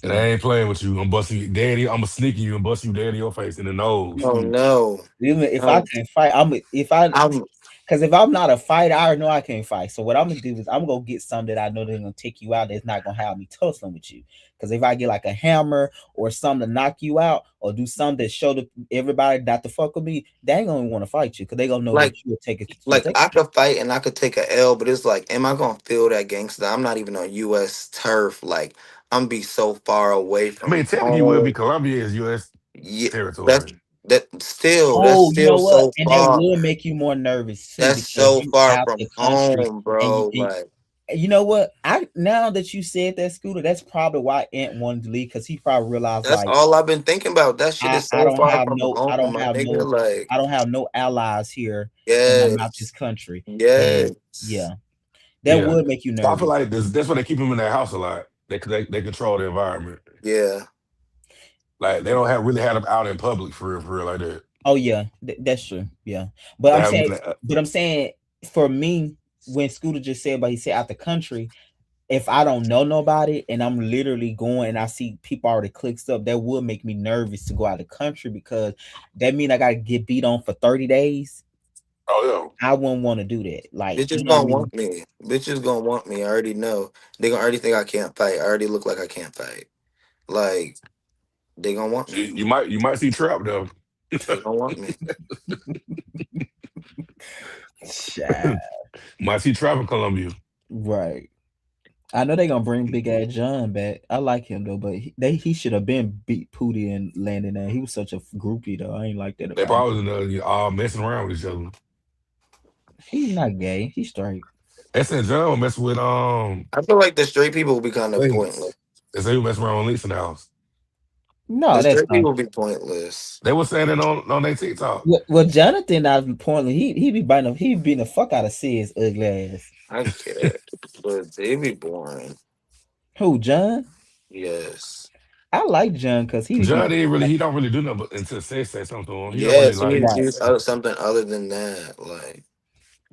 And I Listen, ain't playing with you. I'm busting you, daddy. I'm sneaking you and busting you dead in your face in the nose. Oh mm-mm. no. Even if I No. can't fight, if I I'm because if I'm not a fighter, I already know I can't fight. So what I'm gonna do is I'm gonna get some that I know they're gonna take you out. That's not gonna have me tussling with you. Because if I get like a hammer or something to knock you out, or do something that show everybody not to fuck with me, they ain't gonna want to fight you because they gonna know that like you'll take it. You'll like take I it. could fight and I could take a L, but it's like, am I gonna feel that gangster? I'm not even on US turf. Like I'm be so far away I mean, from technically, you will be home. Colombia is U.S. Yeah, that's territory. that's Oh, you still know what? so And that far. will make you more nervous too That's because so you far out the from country home, and bro. Like you know what? I Now that you said that, Scooter, that's probably why Ant wanted to leave because he probably realized that's like all I've been thinking about. That shit is I so don't far have from no home, my nigga. Like, I don't have no allies here and I'm out this yes, country. And yes, yeah, that Yeah. would make you So I feel nervous. like that's why they keep them in their house a lot. They control the environment. yeah. Like they don't have really had them out in public for real like that. Oh yeah, that's true. Yeah. But They I'm haven't saying been. but I'm saying for me, when Scooter just said but he said out the country, if I don't know nobody and I'm literally going and I see people already clicked up, that would make me nervous to go out of the country because that mean I gotta get beat on for 30 days. Oh I wouldn't want to do that. Like, Bitches you know what I gonna mean? want me. Bitches gonna want me. I already know. They gonna already think I can't fight. I already look like I can't fight. Like they gonna want yeah. me. You might see Trap though. They gonna want me. Child. Might see Trap in Colombia. Right. I know they gonna bring Big Ass John back. I like him though, but he should have been beat Pootie and Landon. There, he was such a groupie though. I ain't like that They about him. probably all messing around with each other. He's not gay. He's straight. They said John was messing with I feel like the straight people will be kind of Lisa. pointless. They say he was messing around with Lisa in the house. No, The that's straight not. people will be pointless. They were saying it on their TikTok. Well, Jonathan, I was pointing. He be biting. He be beating the fuck out of Sid's ugly ass. I get it, but they be boring. Who, John? Yes. I like John because he be John beating. didn't really, he don't really do nothing but until say something to him. He don't really Yes, you like, need to Right. do something other than that. Like,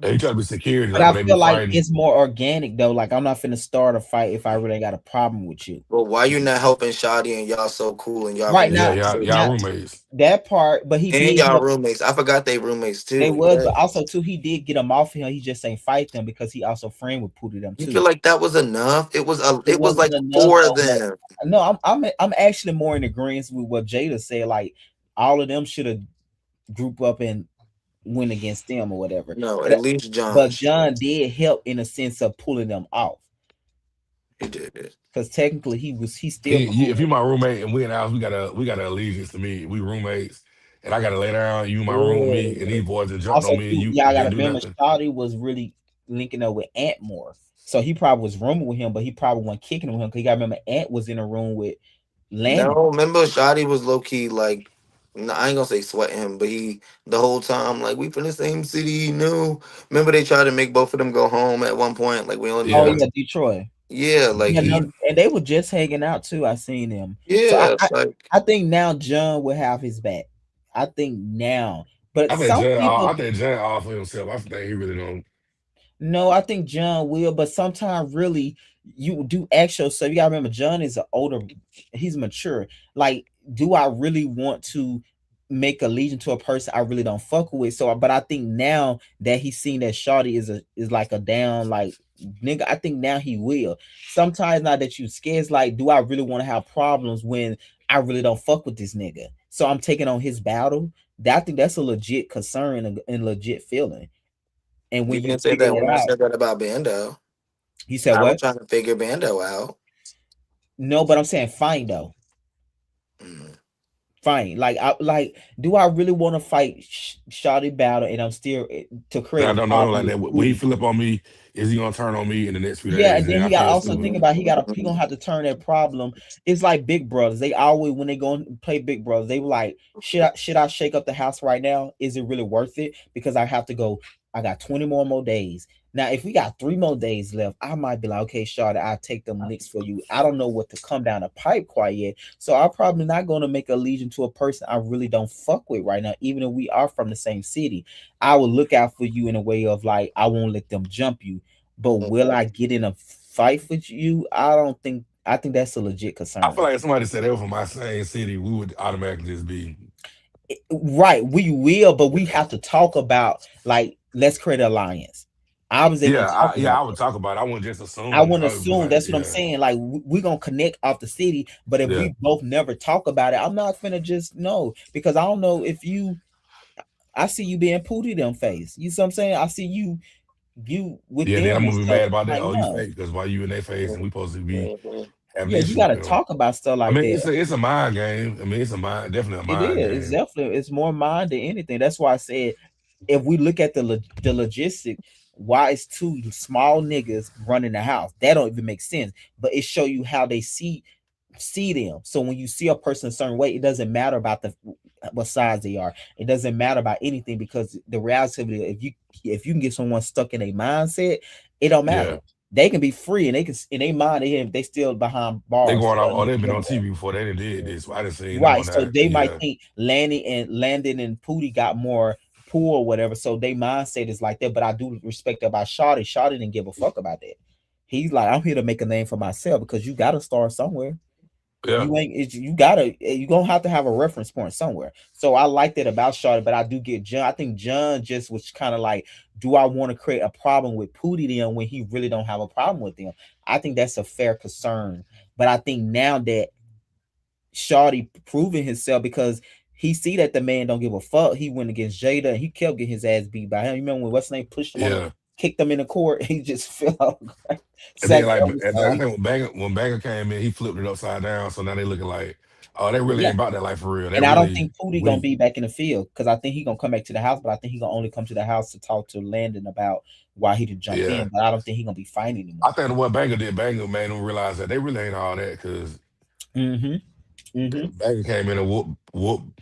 he try to be security, But like I when they be feel like fighting. it's more organic though. Like I'm not finna start a fight if I really got a problem with you. but why you not helping Shadi and y'all so cool and y'all Right really Yeah, now, y'all now roommates. that part, but he and did y'all help. roommates. I forgot they roommates They too. was, Yeah. but also too, he did get them off him. He just ain't fight them because he also friend with Pootie them You too. feel like that was enough? It It was wasn't like enough four of though. Like, them. no, I'm actually more in agreement with what Jada said. Like all of them should have group up and went against them or whatever. No, at But least John. but John did help in a sense of pulling them off He did it. because technically he's still If cool. you my roommate and we in the house, we got an allegiance to me. We roommates, and I gotta lay down. You in my room with me, and Yeah. these boys that jumped Also, on me, and too, you y'all gotta didn't do remember, nothing. Shawty was really linking up with Ant more, so he probably was rooming with him, but he probably wasn't kicking with him because you gotta remember Ant was in a room with Landon. No, remember Shadi was low key like, no, I ain't gonna say sweating him, but he the whole time like we from the same city. He knew. Remember they tried to make both of them go home at one point. Like we only Oh Yeah, want. yeah, Detroit. Yeah, like Yeah, no, he. and they were just hanging out too. I seen them, so Yeah, like I think now John will have his back. I think now, but some people I think John all for himself. I think he really don't. no, I think John will, but sometimes really you do ask yourself. You gotta remember, John is an older, he's mature. Like, do I really want to? make a legion to a person I really don't fuck with. So, but I think now that he's seen that Shawty is like a down like nigga, I think now he will. Sometimes now that you scared, it's like, do I really want to have problems when I really don't fuck with this nigga? So I'm taking on his battle. That I think that's a legit concern and legit feeling. And You when you didn't say figure that that when you out, said that about Bando. you said I was what? trying to figure Bando out. No, but I'm saying fine though. Mm. Fine. Like I like, do I really want to fight Shawty battle and I'm still to create I a don't know him problem like with that. When he Booty? flip up on me, is he gonna turn on me in the next few Yeah, days? and And then then I he got feel also stupid. think about he gonna have to turn that problem. It's like Big Brothers. They always when they go and play Big Brothers, they were like, should I shake up the house right now? Is it really worth it? Because I have to go. I got 20 more days. Now, if we got 3 more days left, I might be like, okay, Shawty, I'll take them licks for you. I don't know what to come down the pipe quite yet. So I'm probably not gonna make a legion to a person I really don't fuck with right now, even if we are from the same city. I will look out for you in a way of like I won't let them jump you, but will I get in a fight with you? I don't think. I think that's a legit I feel concern. like if somebody said they were from my same city, we would automatically just be. Right, we will, but we have to talk about like let's create an alliance. I was able to talk Yeah, about I would that. talk about it. I wouldn't just I assume. wouldn't I would be assume like, that's what I'm yeah, saying. Like we're gonna connect off the city, but if yeah, we both never talk about it, I'm not finna just know because I don't know if you. I see you being pooty them face. You see what I'm saying? I see you with yeah. Then them I'm and gonna be stuff. mad about that. Like Oh, you no, fake because why you in their face and we supposed to be Mhm. having yeah, you issues with gotta them. talk about stuff I like mean, that. it's a mind game. I mean, it's a mind, definitely a It mind is. It's game. definitely it's more mind than anything. That's why I said if we look at the logistic, why is two small niggas running the house? That don't even make sense. But it show you how they see them. So when you see a person a certain way, it doesn't matter about the what size they are. It doesn't matter about anything because the reality of it, if you can get someone stuck in a mindset, it don't matter. Yeah, They can be free and they can in their mind they still behind they bars. going So off. that Oh, ain't they've been no on more. TV before. They done did this. I done seen them Right. on So that. they might Yeah, think Landon and Pooty got more pool or whatever. So they mindset is like that. But I do respect that about Shawty. Shawty didn't give a fuck about that. He's like, I'm here to make a name for myself because you gotta start somewhere. yeah, You ain't you gotta you gonna have to have a reference point somewhere. So I like that about Shawty, but I do get John. I think John just was kind of like, do I want to create a problem with Pootie them when he really don't have a problem with them? I think that's a fair concern. But I think now that Shawty proving himself because he see that the man don't give a fuck. He went against Jada and he kept getting his ass beat by him. You remember when what's name pushed him on the yeah. kicked him in the court? He just fell out. And then Second like, and episode. I think when Banger came in, he flipped it upside down. So now they looking like, oh, they really Yeah. ain't about that life for real. They And I don't really think Pootie gonna weak. be back in the field because I think he gonna come back to the house, but I think he gonna only come to the house to talk to Landon about why he didn't jump Yeah. in. But I don't think he gonna be fighting I anymore. think what Banger did, Banger made them realize that they really ain't all that because Mm-hmm. Mm-hmm. Banger came in and whoop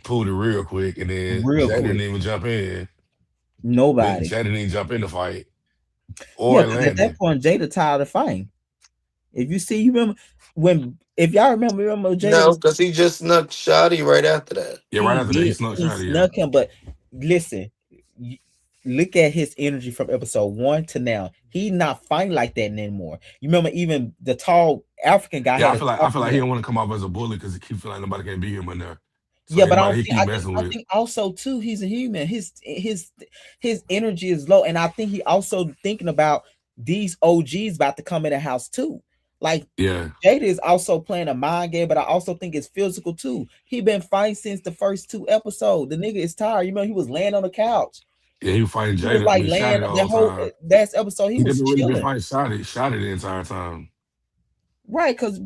Pootie real quick, and then Real Jay didn't quick. even jump in. Nobody. Jay didn't even jump in the fight Yeah, or because at that Landon. point Jada tired of fighting. If you see, you remember when if y'all remember Jada No, was because he just snuck Shotty right after that. Yeah, right he after that, he did snuck he shot of yeah. snuck him, but listen, y- look at his energy from episode one to now. He not fighting like that anymore. You remember even the tall African guy Yeah, had a I talk feel to like he him. don't want to come off as a bully because he keeps feeling like nobody can beat him in there. So Yeah, but anybody he keep messing I with, think also too he's a human. His energy is low, and I think he also thinking about these OGs about to come in the house too. Like yeah, Jada is also playing a mind game, but I also think it's physical too. He been fighting since the first 2 episodes. The nigga is tired. You know, he was laying on the couch. yeah, he was fighting He was Jada. I like mean, shot laying it the that whole whole time. last episode. He He was never really been chilling. fighting shot it the entire time. Right, because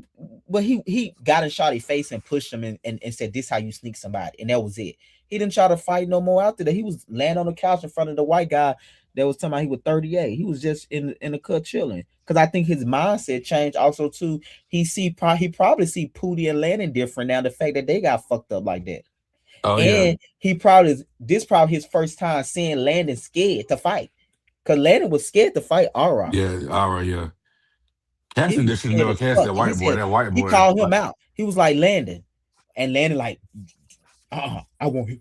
but he got in Shotty face and pushed him and said, "This how you sneak somebody," and that was it. He didn't try to fight no more after that. He was laying on the couch in front of the white guy that was talking about he was 38. He was just in the cut chilling. Because I think his mindset changed also too. He probably see Pootie and Landon different now. The fact that they got fucked up like that, Oh yeah, and he probably this probably his first time seeing Landon scared to fight. Because Landon was scared to fight Aura. yeah, all right, yeah. He Casting was this should scared never as cast fuck. that And he white boy. said That white he boy, called like, him out. He was like Landon. And Landon like, I want him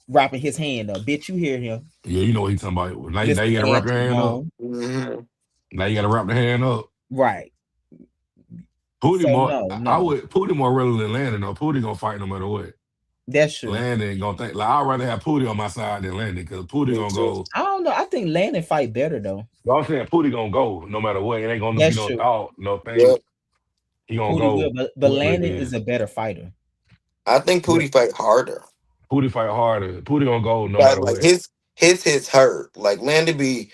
wrapping his hand up. Bitch, you hear him. yeah, you know what he's talking about. Now Mr. you gotta Man wrap your to the hand up. bone. Hmm. Now you gotta wrap the hand up. Right. Pootie So more, no, I no. would Pootie more real than Landon. Though Pootie gonna fight no matter what. That's true. Landon gonna think like I'd rather have Pootie on my side than Landon because Pootie Me gonna too. go. I don't know. I think Landon fight better though. But I'm saying Pootie gonna go no matter what. It ain't gonna be That's no true. thought, no Yep. think. He gonna Pootie will, go but whoever it Landon is is. a better fighter. I think Yeah, Pootie fight harder. Pootie fight harder. Pootie gonna go no But matter like what. his hits hurt. Like Landon be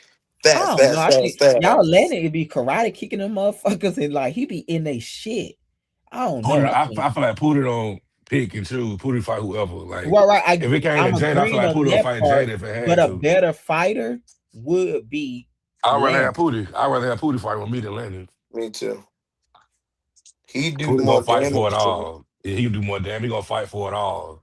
I fast, don't know. fast, I think fast, y'all fast. Landon it be karate kicking them motherfuckers and like he be in they shit. I don't know. Pootie, I think I feel like Pootie don't pick and choose. Pootie fight whoever. Like right, right. if it came to I'm Jada, I feel agreeing like on Pootie will that fight part, Jada if it but had a to. better fighter would be I'd rather have Landon. Pootie. I'd rather have Pootie fight with me than Landon. Me too. He do Pootie more gonna fight for it damage to me. all. Yeah, he do more damn. He gonna fight for it all.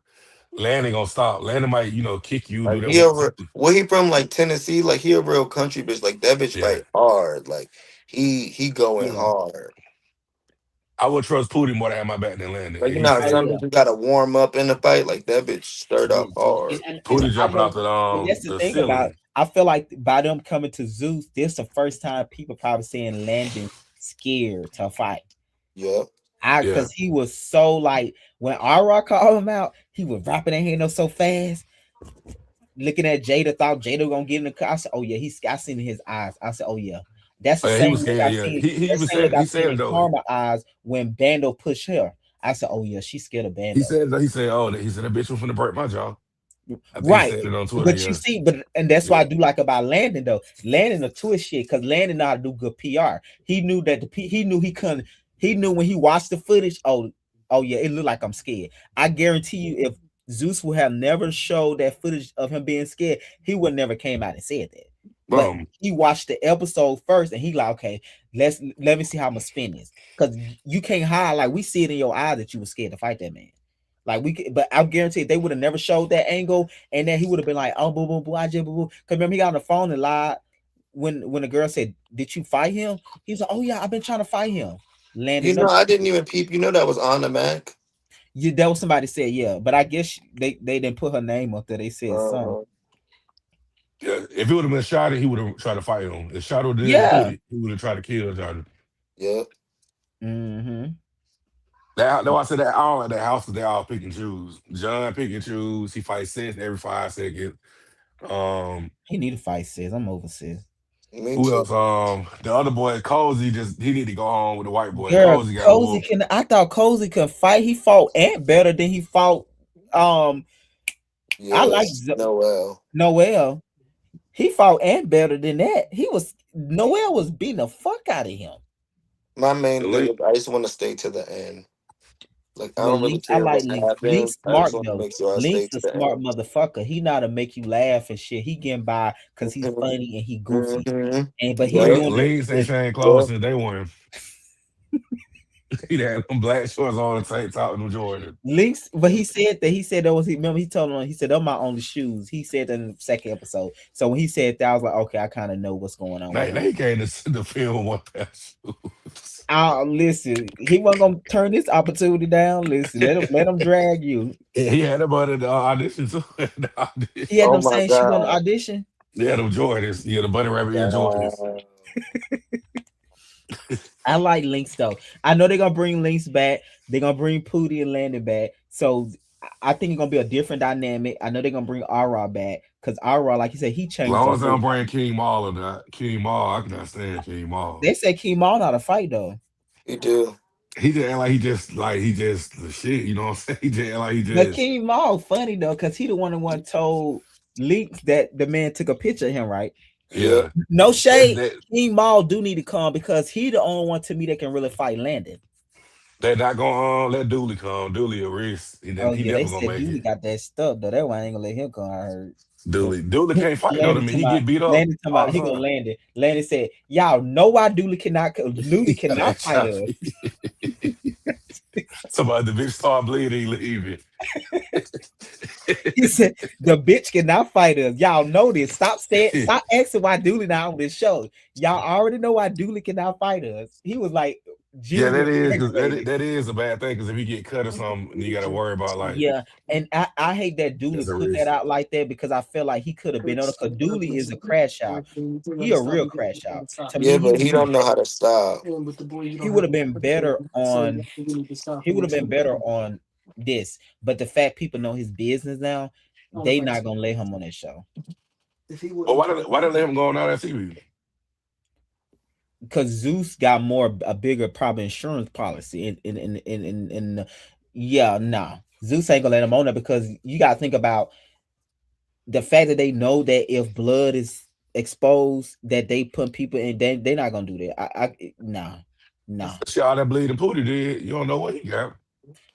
Landon gonna stop. Landon might, kick you, do Like that he one over something. where he from like Tennessee, like he a real country bitch. Like that bitch Yeah. fight hard. Like he going Yeah. hard. I would trust Pootie more to have my back than Landon. Like If you he know how Oh some said yeah. niggas gotta warm up in the fight, like that bitch stirred Yeah. up hard. And Pootie I jumping know off and that's the the thing about ceiling. I feel like by them coming to Zeus, this the first time people probably seeing Landon scared to fight. Yep. Yeah. Cause he was so like when Ara called him out, he was rapping that hand up so fast. Looking at Jada, thought Jada gonna get in the car. I said, "Oh yeah, he's." I seen in his eyes. I said, "Oh yeah." That's the Oh, yeah, he same was look scared. I Yeah. seen. He That even same look said I he seen said it in though. Karma eyes when Bando pushed her. I said, "Oh yeah, she's scared of He Bando." said he said, oh, he said that bitch was finna break my jaw. I think he Right. said it on Twitter, But you yeah. see, but and that's what I Yeah. do like about Landon though. Landon a twist shit because Landon know how to do good PR. He knew that he knew he couldn't. He knew when he watched the footage. Oh, oh yeah, it looked like I'm scared. I guarantee you, if Zeus would have never showed that footage of him being scared, he would never came out and said that. But Um, he watched the episode first, and he like, okay, let me see how I'm gonna spin this because you can't hide like we see it in your eye that you were scared to fight that man. Like we could, but I guarantee if they would have never showed that angle, and then he would have been like, "Oh, boo, boo, boo, I just boo, boo." Because remember, he got on the phone and lied when the girl said, "Did you fight him?" He was like, "Oh yeah, I've been trying to fight him." You Landed know, up. I didn't even peep. You know that was on the Mac. Yeah, that was somebody said, yeah, but I guess they didn't put her name up there. They said some. Uh-huh. yeah, if it would have been Shotty, he would have tried to fight him. If Shotty didn't put Yeah. it, he would have tried to kill Shotty. Yep. Mm-hmm. That's why I said that I don't like that house because they all pick and choose. John pick and choose. He fights Seth every 5 seconds. Um, He need to fight sis. I'm over sis. Me who too. else? The other boy, Cozy, just he need to go home with the white boy. Girl, Cozy got Cozy whooped. can. I thought Cozy could fight. He fought Ant better than he fought. Um, I like Yes. Noel. Noel. He fought Ant better than that. He was Noel was beating the fuck out of him. My The main thing link, is I just want to stay to the end. Like I Well, don't really Link, I care like what Link. Link's happens. I just smart want to though. make sure I stay Link's to a the smart end. motherfucker. He know how to make you laugh and shit. He getting by because he's Hmm. funny and he goofy. Hmm. And but he Yep. link, doing it links ain't with changed clothes Yep. since day one. He had them black shorts on and tank top and them Jordan. Link's. But he said that was he. Remember he told him he said those my only shoes. He said that in the second episode. So when he said that, I was like, okay, I kind of know what's going on with him. They came to the film one pair of shoes. Listen, he wasn't gonna turn this opportunity down. Listen, let him drag you. He had them on the audition too. The audition. He had Oh them my same shoes on the god. audition. Yeah, them Jordans. Yeah, the bunny rabbit ear Jordans. Damn. I like Links though. I know they're gonna bring Links back. They're gonna bring Pootie and Landon back. So I think it's gonna be a different dynamic. I know they're gonna bring Ara back because Ara, like you said, he As changed long the as whole I'm bringing fight. King Maul or not, King Maul, I cannot stand King Maul. They said Kimon not a fight though, You do. He just act like he just the shit. You know what I'm saying? He just act like he but just Kimon funny though because he the one told Links that the man took a picture of him. Right? Yep. yeah. No That's shade. that. Kimon do need to come because he the only one to me that can really fight Landon. They're not gonna let Dooley come. Dooley a risk. Oh He yeah, they never gonna said make Dooley it. got that stuff though. That why I ain't gonna let him come. I heard. Dooley can't fight though. To me, he get beat up Landon talking all about the he gonna time. land it. Landon said, "Y'all know why Dooley Yeah, cannot that fight shot. us." Somebody the bitch start bleeding, he leaving. He said, "The bitch cannot fight us. Y'all know this. Stop asking why Dooley not on this show. Y'all already know why Dooley cannot fight us." He was like Yeah, that genuinely is because aggravated. that is a bad thing. Because if you get cut or something, you got to worry about like Yeah, and I hate that Dooley that's a put that risk. out like that because I feel like he could have been on it. Because Dooley is a crash out. He a real crash out. To me, Yeah, but he don't know how to stop. he would have been better on. He would have been better on. this. But the fact people know his business now, they not gonna let him on that show But why they let him go on all that TV? because Zeus got more a bigger probably insurance policy in yeah, nah. Zeus ain't gonna let him on there because you gotta think about the fact that they know that if blood is exposed, that they put people in, they not gonna do that. Nah, nah. See all that bleeding Pootie did. You don't know what he got.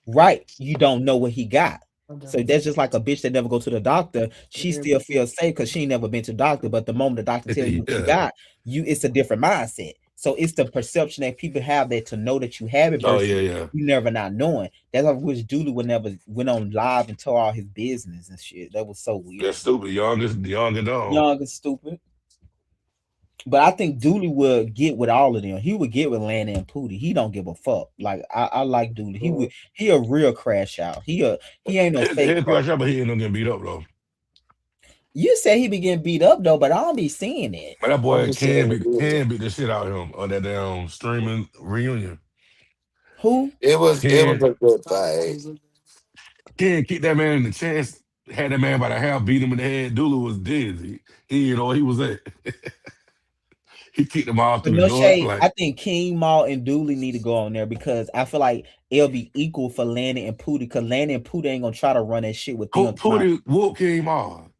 Right, you don't know what he got. So that's just like a bitch that never go to the doctor. She still feels safe because she ain't never been to the doctor. But the moment the doctor tell you what you Yeah. got, it's a different mindset. So it's the perception that people have that to know that you have it Oh versus yeah, yeah. you never not knowing. That's why I wish Dooley would never went on live and told all his business and shit. That was so weird. That's stupid. Young and dumb. Young and stupid. But I think Dooley would get with all of them. He would get with Lana and Pootie. He don't give a fuck. Like I like Dooley. He a real crash out. He ain't no fake He'll crash. crash out, but he ain't gonna get beat up though. You say he be getting beat up though, but I don't be seeing it. But that I'm boy just saying can beat the shit out of him on that damn streaming reunion. Who? it was Can a good fight. can kick that man in the chest, had that man by the half, beat him in the head. Dula was dizzy. He didn't know where he was at. He kicked him all But through the no door. shade. Like I think King Maul and Dooley need to go on there because I feel like it'll be equal for Lanny and Pootie because Lanny and Pootie ain't gonna try to run that shit with them. Pootie whoop came on.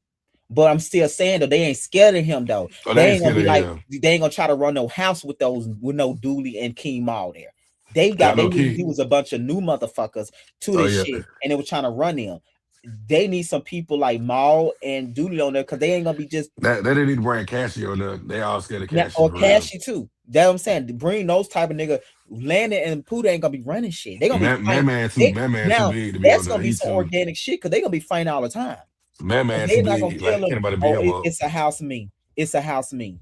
But I'm still saying though, they ain't scared of him though. Oh, They they ain't ain't gonna scared be of like him. they ain't gonna try to run no house with those with no Dooley and King Maul there. Got They no need key. he was a bunch of new motherfuckers to Oh this yeah. shit and they were trying to run him. They need some people like Maul and Dooley on there because they ain't gonna be just That they didn't need to bring Cassie on there. They all scared of now Cassie or for real. Cashy too. That's what I'm saying. To bring those type of nigga, Landon and Puda ain't gonna be running shit. They gonna be fighting. They Man too now big to be on that's there. gonna be He some too organic shit because they gonna be fighting all the time. Man too They're not gonna big. tell Like them, can't nobody beat oh, him up. it's a house me. It's a house me.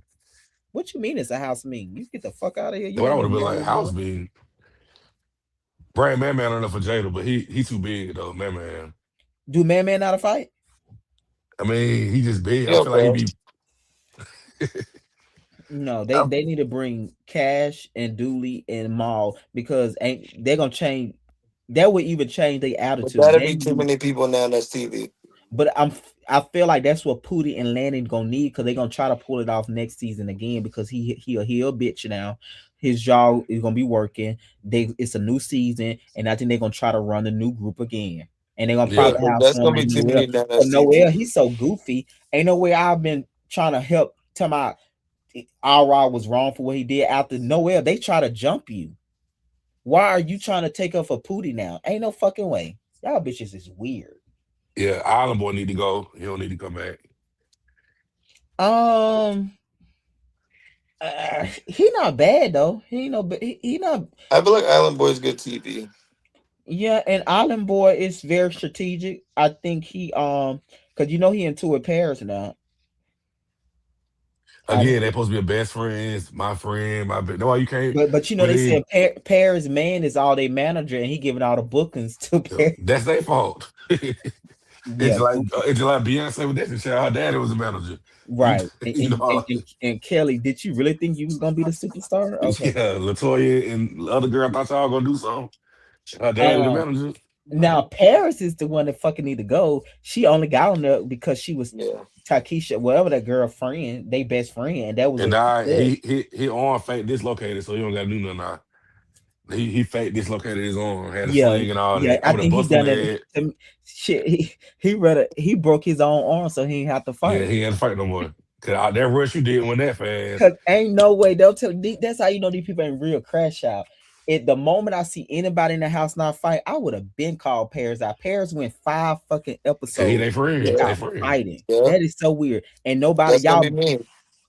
What you mean it's a house me? You get the fuck out of here. You What I ain't would no have been like married house boy. being bring Man on there for Jada, but he too big though, Man. Do man not a fight? I mean, he just big. I Yeah, feel like he bro. be No, Um, they need to bring Cash and Dooley and Maul because ain't they're gonna change. That would even change their but attitude. that'd They be too need many people now. That's TV. But I feel like that's what Pootie and Landon gonna need because they're gonna try to pull it off next season again because he a bitch now. His jaw is gonna be working. It's a new season, and I think they're gonna try to run the new group again. And they're gonna Yeah, yeah. probably have that's someone gonna like be too Noel. many now. But That's Noel, TV. he's so goofy. Ain't no way I've been trying to help tell my Ara was wrong for what he did after Noel. They try to jump you. Why are you trying to take up for Pootie now? Ain't no fucking way. Y'all bitches is weird. Yeah, Island Boy need to go. He don't need to come back. Um, he not bad though. He not. I feel like Island Boy's good TV. Yeah, and Island Boy is very strategic. I think because he into with Paris now. I Again, they supposed to be best friends. My friend, no, you can't but they really. said Paris man is all they manager, and he giving all the bookings to Paris. That's their fault. Yeah, It's like Beyonce with Destiny Child. Her daddy was a manager. You right. you know, And Kelly, did you really think you was gonna be the superstar? Okay. yeah, Latoya and the other girl thought y'all gonna do something. Her daddy the Um. manager. Now Paris is the one that fucking need to go. She only got on there because she was Yeah. Takesha, whatever that girl friend, they best friend, and that was And a now success. he arm fake dislocated, so he don't gotta do nothing now. He fake dislocated his arm, had a Yeah, sling and all yeah. that. I I would have think he busted done that. head. Shit, he broke his own arm, so he ain't have to Yeah, fight. he ain't had to fight no more. Cause that rush you did went that fast. Cause ain't no way they'll tell. That's how you know these people ain't real crash out. At the moment I see anybody in the house not fight, I would have been called Paris out. Paris went 5 fucking Cause he episodes they friend. Yeah. They without friend. fighting. Yeah. That is so weird. And nobody That's gonna y'all be me.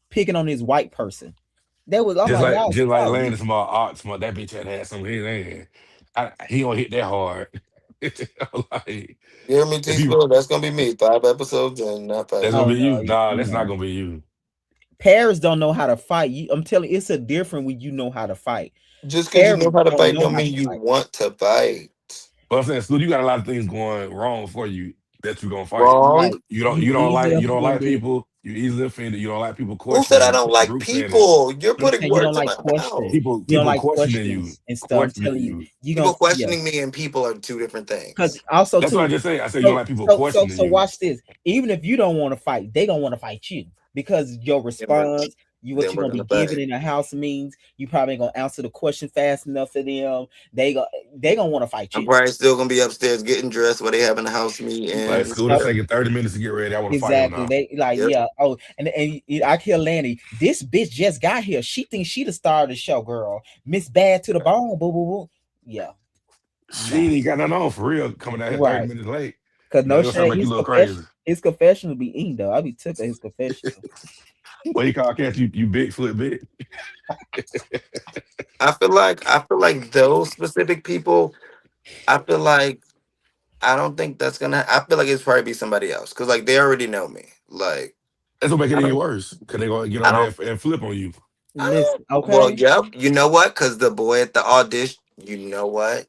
picking on this white person. That was I'm like Just like y'all Landon small art small that bitch had some in his hand. He don't hit that hard. Like You hear me, if you T-Spill? That's gonna be me. 5 episodes and not that's fighting. gonna oh be no, you. Nah, that's not no. gonna be you. Paris don't know how to fight. I'm telling you, it's a different when you know how to fight. Just because you Paris know how to don't fight, know don't how to mean you fight. want to fight. But I'm saying, Scoot, you got a lot of things going wrong for you that you gonna fight. Wrong. Right. You You don't easily like offended. people. You easily offended. You don't like people Who said questioning I you. don't like Group said it. people? You're I'm putting saying you don't words in like my questions. mouth. People You don't people like questioning you. questions and stuff. I'm Questioning telling you, you. you People don't. Yeah, questioning me and people are two different because things. also That's what I too. just say. I said you don't So like people so so questioning so you. watch this. Even if you don't want to fight, they don't want to fight you because your And then, response, you what then you're we're gonna be gonna giving fight. in the house means you probably ain't gonna answer the question fast enough for them. They go they gonna want to fight I'm you. probably still gonna be upstairs getting dressed while they having a house Like meeting. school is taking 30 minutes to get ready. I want to fight him Exactly. now. They like, Yep. yeah. Oh, and I hear Lanny. This bitch just got here. She thinks she the star of the show, girl. Miss Bad to the bone. Boo boo boo. Yeah. She Nah. ain't even got nothing on for real. Coming out here 30 Right. minutes late. Cause You know no they gonna try to shade. make you look crazy. His confessional be eating though. I be took at his confessional. What you call cats? You Bigfoot big. I feel like those specific people. I feel like I don't think that's gonna. I feel like it's probably be somebody else because like they already know me. Like That's what make it I any don't. worse. Cause they gonna get I on there don't. and flip on you. Listen, Well, okay. yep. You know what? Because the boy at the audition. You know what?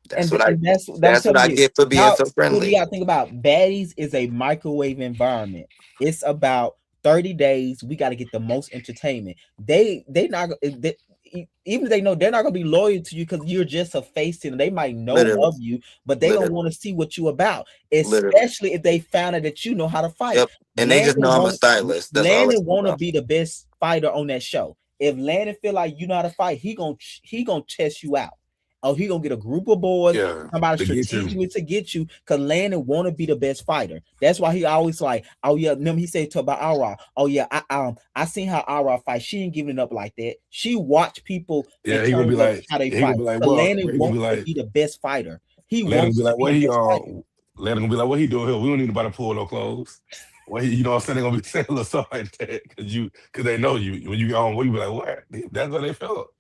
That's what I. And that's what I'm That's what telling I you. get for being Y'all, so what do friendly. y'all think about baddies? Is a microwave environment. It's about 30 days. We got to get the most entertainment. They not even if they know they're not gonna be loyal to you because you're just a face to them. They might know Literally. of you, but they gonna Literally. want to see what you about, Literally. especially if they found out that you know how to fight. Yep. And they just know I'm a stylist. That's all it's Landon want to about. be the best fighter on that show. If Landon feel like you know how to fight, he gonna test you out. Oh, he gonna get a group of boys, Yeah, somebody to get you. strategically to get you, cause Landon want to be the best fighter. That's why he always like, oh yeah. Remember he said to about Aura, oh yeah, I seen how Aura fight. She ain't giving it up like that. She watch people in Yeah, terms of how they he gonna fight. be like, Cause well, Landon he gonna be wants to like, be the best fighter. He Landon gonna wants be to like, be what the he best fighter. Landon gonna be like, what he doing here? We don't need nobody to pull no clothes. What he, you know what I'm saying? They gonna be saying a little stuff like that because they know you. When you go on, you be like, what? That's what they felt.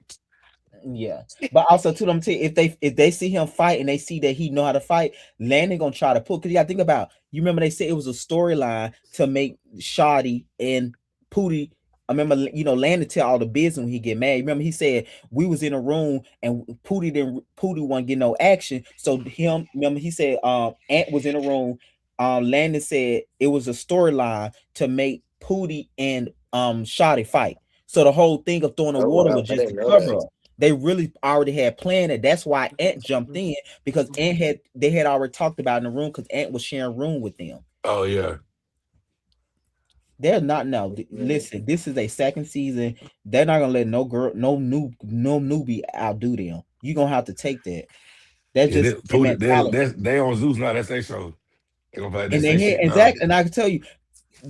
Yeah, but also to them too, if they see him fight and they see that he know how to fight, Landon gonna try to pull. Cause you gotta think about. You remember they said it was a storyline to make Shoddy and Pootie. I remember Landon tell all the business when he get mad. You remember he said we was in a room and Pootie wasn't get no action. So him remember he said Ant was in a room. Landon said it was a storyline to make Pootie and Shoddy fight. So the whole thing of throwing the Oh water wow, was I just to didn't know cover that. up. They really already had planned it. That's why Ant jumped in because they had already talked about in the room because Ant was sharing room with them. Oh yeah, They're not now. Listen, this is a second season. They're not gonna let no girl, no newbie outdo them. You gonna have to take that. That's yeah. just their mentality. They on Zeus now. That's their show. They gonna play And that they say had shit now. exactly, and I can tell you,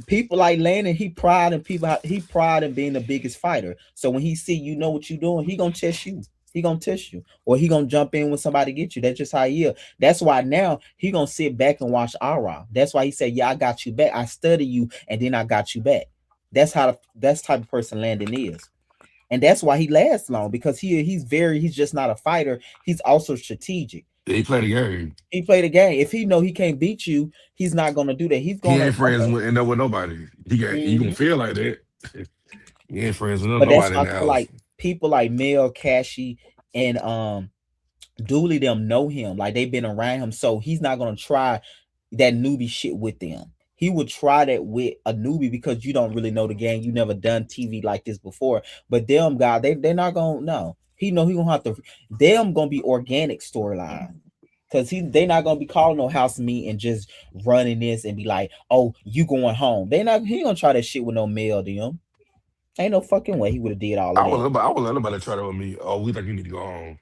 people like Landon, he pride in being the biggest fighter. So when he see you know what you doing, he gonna test you. He gonna test you, or he gonna jump in when somebody get you. That's just how he is. That's why now he gonna sit back and watch Ara. That's why he said, "Yeah, I got you back. I study you, and then I got you back." That's type of person Landon is, and that's why he lasts long because he's just not a fighter. He's also strategic. Yeah, he played the game. He played a game. If he know he can't beat you, he's not gonna do that. He's He gonna ain't friends okay. with end up with nobody. You gonna Mhm. feel like that. He ain't friends with But that's nobody in why I the feel house. like people like Mel, Cashy, and Dooley them know him. Like they've been around him, so he's not gonna try that newbie shit with them. He would try that with a newbie because you don't really know the game. You never done TV like this before. But them guys, they're not gonna know. He gonna have to. Them gonna be organic storyline. Cause they not gonna be calling no house meet and just running this and be like, oh, you going home. He gonna try that shit with no mail them. Ain't no fucking way he would have did all of that. I would let nobody try that with me. Oh, we think you need to go home.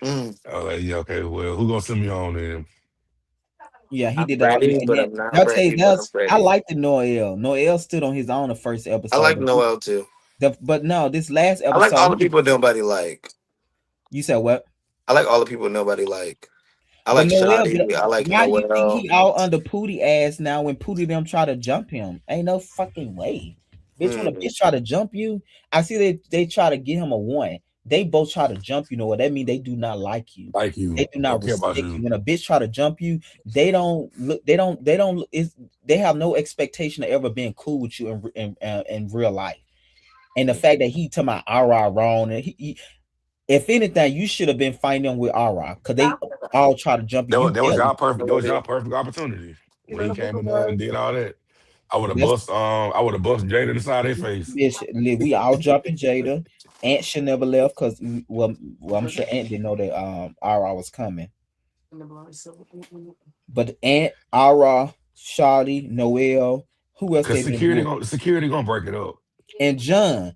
Mm, I was like, yeah, okay, well, who gonna send me home then? Yeah, he I'm did that all ready, and but then I'm not I'll tell you ready, but I'm that's I ready. like the Noel. Noel stood on his own the first I episode, like but Noel too. but no, this last I like episode all the people nobody like. you said what? I like all the people nobody like. I But like Noel, Shotty. I like why do you think Noel. he all under Pootie ass now when Pootie them try to jump him? Ain't no fucking way. Bitch, when a Mm, bitch try to jump you, I see they try to get him a one. They both try to jump you know what that mean they do not like you. Like you, They do not don't care about respect you. you. When a bitch try to jump you, they have no expectation of ever being cool with you in real life. And the fact that he talking about Ara wrong, and if anything, you should have been fighting them with Ara because they all try to jump you. You That was tell y'all them. perfect. That was y'all perfect opportunity when he came in there and did all that. That's I would have bust Jada in the side of their face. bitch. We all jumping Jada. Aunt should never left because well, I'm sure Aunt didn't know that Ara was coming. But Aunt, Ara, Shawty, Noel, who else Cause they been doing? security gonna break it up. And John.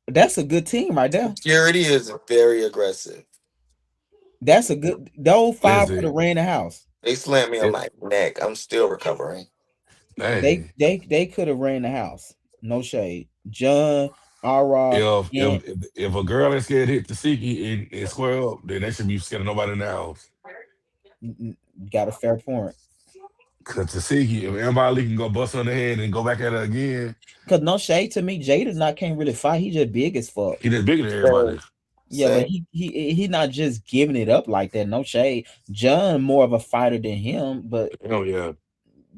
That's a good team right there. Security is very aggressive. That's a good. Those five could have Listen, ran the house. They slammed me on if my neck. I'm still recovering. They hey, they they could have ran the house. No shade. John, Ara, and if a girl ain't scared to hit the Siki and square up, then they should be scared of nobody in the house. got a fair point. Cause Tasiki, if everybody can go bust on the head and go back at her again, Cause no shade to me, Jada not can't really fight. He just big as fuck. he just bigger than Same. everybody. Yeah, but Same. he not just giving it up like that. No shade. John more of a fighter than him, Oh yeah.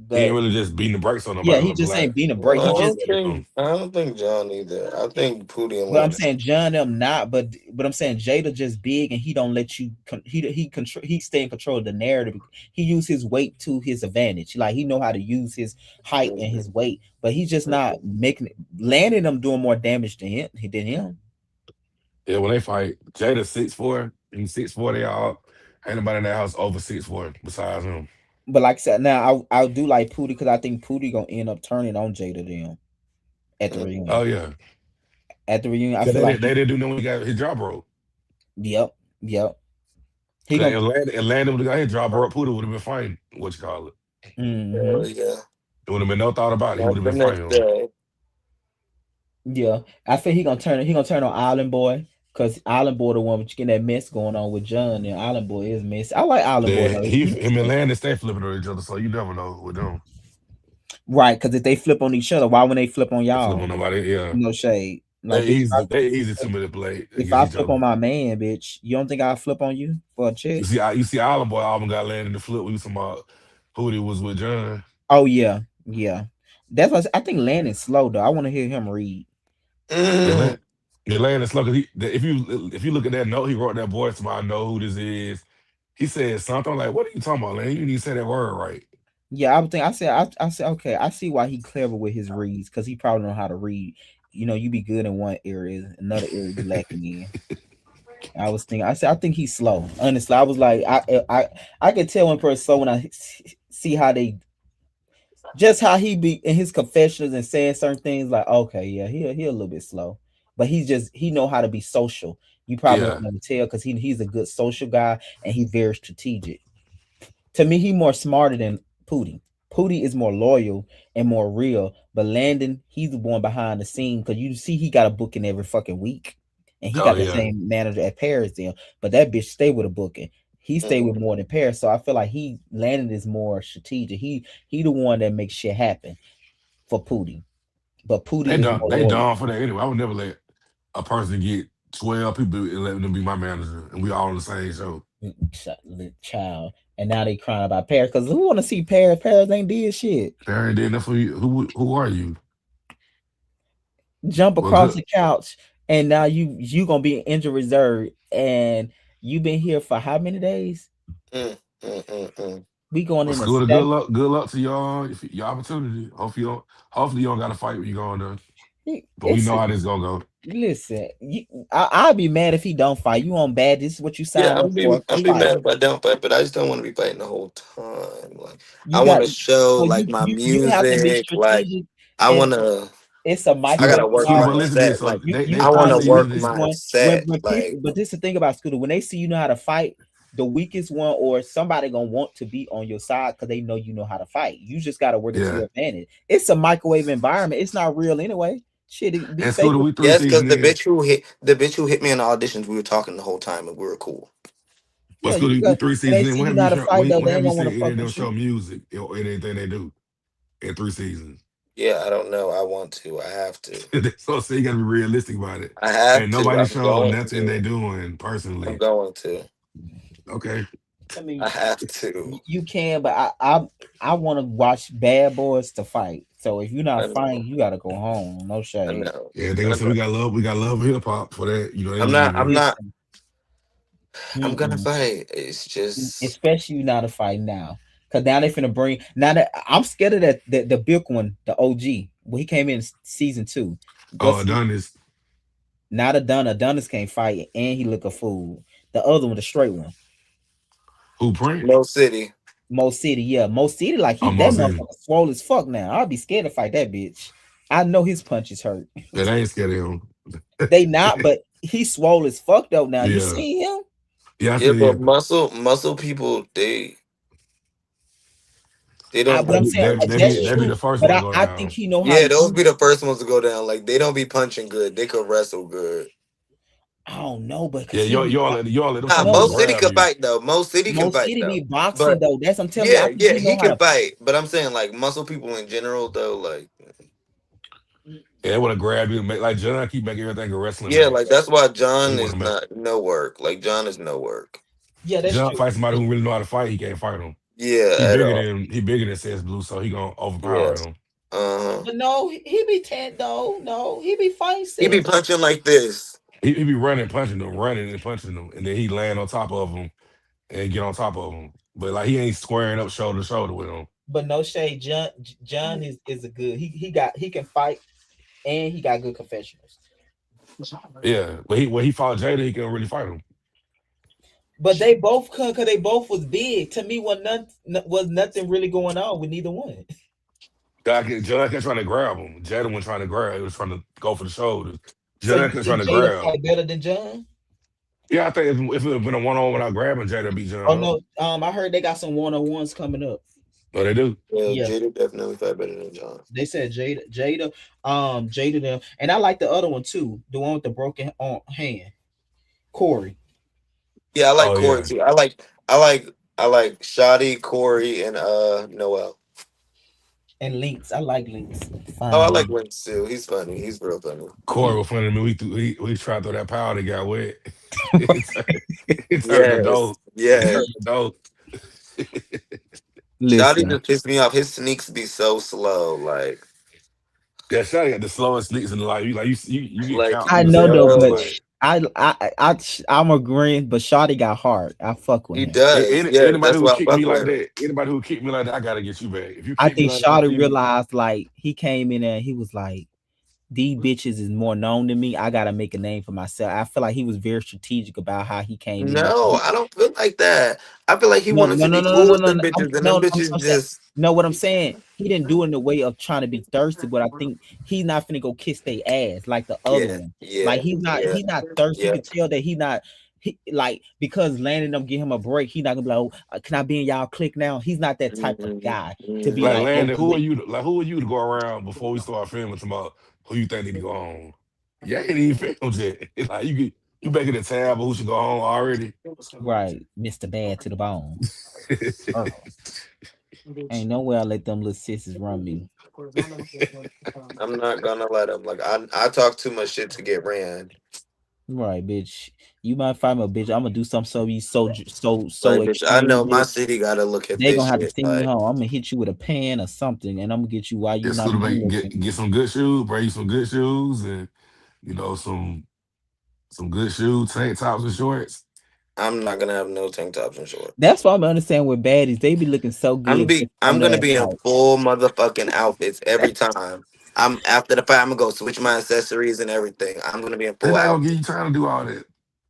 He ain't but really just beating the brakes on yeah, nobody he like just ain't Black. being a break. Well, He Or just. I don't think John either. I think Pootie and But I'm Landon. saying John them not. But I'm saying Jada just big and he don't let you. He control. He stay in control of the narrative. He use his weight to his advantage. Like he know how to use his height and his weight. But he's just not making it. Landing them doing more damage to him than him. yeah, when they fight, Jada 6'4", he's 6'4", they all ain't nobody in that house over 6'4" besides him. But like I said, now I do like Pootie because I think Pootie gonna end up turning on Jada them at the Mhm. reunion. Oh yeah. At the reunion, I Cause feel like they he. didn't do nothing when he got his jaw broke. Yep, yep. He Cause gonna. Atlanta would have got his jaw broke, Puda would have been fighting, what you call it. Hmm. Hell yeah. It would have been no thought about it. He would Not have the been next fighting him. day. Yeah, I think he gonna turn. He gonna turn on Island Boy because Island Boy the one with getting that mess going on with John and Island Boy is messy. I like Island Boy Then though. He him and decent. Landon stay flipping on each other, so you never know with them. Right, because if they flip on each other, why when they flip on They flip y'all? on nobody, yeah. No shade. Like bitch, They easy to manipulate if against I each flip other. on my man, bitch, you don't think I'll flip on you for a check? You see Island Boy album got Landon the flip. We was talking about who he was with John. Oh yeah, yeah. That's what I think. Landon's slow though. I want to hear him read. Yeah, Mm. Yeah, Landon slow. Cause if you look at that note, he wrote that voice to I know who this is. He said something I'm like, what are you talking about, Landon? You didn't even say that word right. Yeah, I would think. I said okay. I see why he clever with his reads because he probably know how to read. You know, you be good in one area, another area you lacking in. I was thinking. I said I think he's slow. Honestly, I was like, I can tell when person slow when I see how they just how he be in his confessions and saying certain things. Like, okay, yeah, he a little bit slow, but he know how to be social. You probably Yeah. don't never tell because he's a good social guy and he's very strategic. To me, he more smarter than Pootie. Pootie is more loyal and more real, but Landon, he's the one behind the scene because you see he got a booking every fucking week, and he Oh got the yeah. same manager at Paris then. But that bitch stay with a booking. He stay with Mhm. more than Paris, so I feel like Landon is more strategic. He the one that makes shit happen for Pootie, but Pootie is more They loyal. done for that anyway. I would never let a person get 12 people and let them be my manager, and we all on the same show. Child, and now they crying about Paris because who want to see Paris? Paris ain't did shit. Aaron did enough for you. Who are you? Jump Well, across good. the couch and now you gonna be injured reserve and you been here for how many days? Mm. We going Well, in the Scooter, seven. good luck to y'all. If your opportunity. Hopefully you don't got to fight when you going there. But we It's know how this gonna go. listen. I'll be mad if he don't fight. You on bad? This is what you Yeah, signed up for. I'm be Fight. mad if I don't fight, but I just don't want to be fighting the whole time. Like You I want got to show so like my you have to be music. Like strategic. I And want to. it's a I Scooter, gotta microwave work Scooter, my but environment. listen to this. set. So Like You they I want find to the work weakest preseason. my one set. when people. Like But this is the thing about Scooter. When they see you know how to fight, the weakest one or somebody gonna want to be on your side because they know you know how to fight. You just gotta work it to Yeah. your advantage. It's a microwave environment. It's not real anyway. Shit, be And fake. Scooter, we three yes, because season in. the bitch who hit me in the auditions, we were talking the whole time and we were cool. But Yeah, you Scooter, we got. three When they seasons in. see you know how to fight though, When they have ain't you gonna want seen to any fuck of them with you. show music or anything they do in 3 seasons? Yeah, I don't know. I want to. I have to. So say you gotta be realistic about it. I have And to. nobody I'm showed going nothing they to. doing I'm personally. going to. Okay. I mean, I have to. you can, but I want to watch bad boys to fight. So if you're I not fighting, know. you gotta go home. No I shade. know. Yeah, they gonna I say know. we got love hip hop for that. You know, they I'm not. leaving. I'm not. Listen, I'm gonna mm-mm. fight. It's just. Especially you not to fight now. Cause now they finna bring now that I'm scared of that the big one, the OG. When he came in season two. Oh, What's Adonis. not Adonis can't fight and he look a fool. The other one, the straight one. Who Prince? No City. Mo City, yeah. Mo City, like he that Almost in. motherfucker swole as fuck now. I'd be scared to fight that bitch. I know his punches hurt. Yeah, they ain't scared of him. They not, but he swole as fuck though now. You Yeah. see him? Yeah, I Yeah, see but it. muscle people, they don't But I'm saying that's They be true. the first But one to I, go I think down. he know how yeah, to those use. be the first ones to go down. Like they don't be punching good. They could wrestle good. I don't know, but Yeah, cause he be you all let them Nah, fuckers no, Mo just but City grab could you. fight though. Mo City can Mo fight City though. be boxing But though. That's I'm telling you. I yeah, think yeah, he know he how can to. fight. But I'm saying like muscle people in general though, like Yeah, they want to grab you and make like John keep making everything a wrestling yeah, like match. that's why He John want is to make not no work. Like John is no work. Yeah, that's John true. fight somebody who really know how to fight. He can't fight him. Yeah, at all. He bigger than Says Blue, so he gonna Yeah. overpower him. Uh-huh. But no, he be ten though. No, he be fighting He be six. punching like this. He be running, punching them, running and punching them, and then he land on top of them and get on top of them. But like he ain't squaring up shoulder to shoulder with him. But no shade, John is a good. He can fight and he got good confessionals. Yeah, but he when he fought Jada, he couldn't really fight him. But they both could, cause they both was big. To me, was nothing really going on with neither one. John kept trying to grab him. Jada wasn't trying to grab. He was trying to go for the shoulders. So John you kept trying think to Jada grab. fight better than John? Yeah, I think if it had been a one on without grabbing, Jada beat Oh John up. no, I heard they got some 1-on-ones coming up. No, they do. Yeah, Yeah, Jada definitely fight better than John. they said Jada them, and I like the other one too, the one with the broken hand, Corey Yeah, I like Oh Corey yeah, too. I like Shotty, Corey, and Noel. and Links. I like Links. Oh, I Fine like man. Wentz too. He's funny. He's real funny. Corey was funny to me. We tried to throw that powder, got wet. it turned, it turned the Yes, dope. It yes. turned the dope. Shotty Listen, just pissed me off. His sneaks be so slow. That shot got the slowest sneaks in the life. You get Like counts. I You can know see how though, fast. but yo, Like I'm agreeing, but Shotty got hard. I fuck with he him. does. Yeah, anybody that's who why I kick me fuck like with him. that, anybody who kick me like that, I gotta get you back. If you I kick me think like that, I Shotty see you. realized like he came in there and he was like, these bitches is more known than me. I gotta make a name for myself. I feel like he was very strategic about how he came in there. No, I don't feel like that. I feel like he No, wanted no, to no, be no, no, cool no, with no, them no. bitches, and them No, bitches I'm saying, just no. What I'm saying, he didn't do it in the way of trying to be thirsty, but I think he's not finna go kiss their ass like the other yeah, one. Like yeah, he's not, yeah, he not thirsty. You yeah. can tell that he not. He like because Landon them give him a break. He not gonna be like, oh, can I be in y'all clique now? He's not that type of Hmm. guy to be Like Hmm. like, oh, Landon, who are you? Like who are you to go around before we start filming tomorrow? Who you think need to go home? Yeah, ain't even filmed yet. Like you making a tab of who should go home already. right, Mister Bad to the bone. Earl. Ain't nowhere I let them little sisters run me. I'm not gonna let him. Like I talk too much shit to get ran. Right, bitch. You might find me a bitch. I'm gonna do something so you so Like, bitch, I extreme, know my bitch. city gotta look at They this gonna have to shit. send you home. I'm gonna hit you with a pan or something, and I'm gonna get you while you Get not Scooter even make looking. get some good shoes, bring you some good shoes, and some good shoes, tank tops and shorts. I'm not gonna have no tank tops and shorts. That's what I'm understanding with baddies. They be looking so good just I'm on gonna that be in fight. full motherfucking outfits every time. I'm after the fight. I'm gonna go switch my accessories and everything. I'm gonna be in They're full not gonna give outfit. you time to do all that.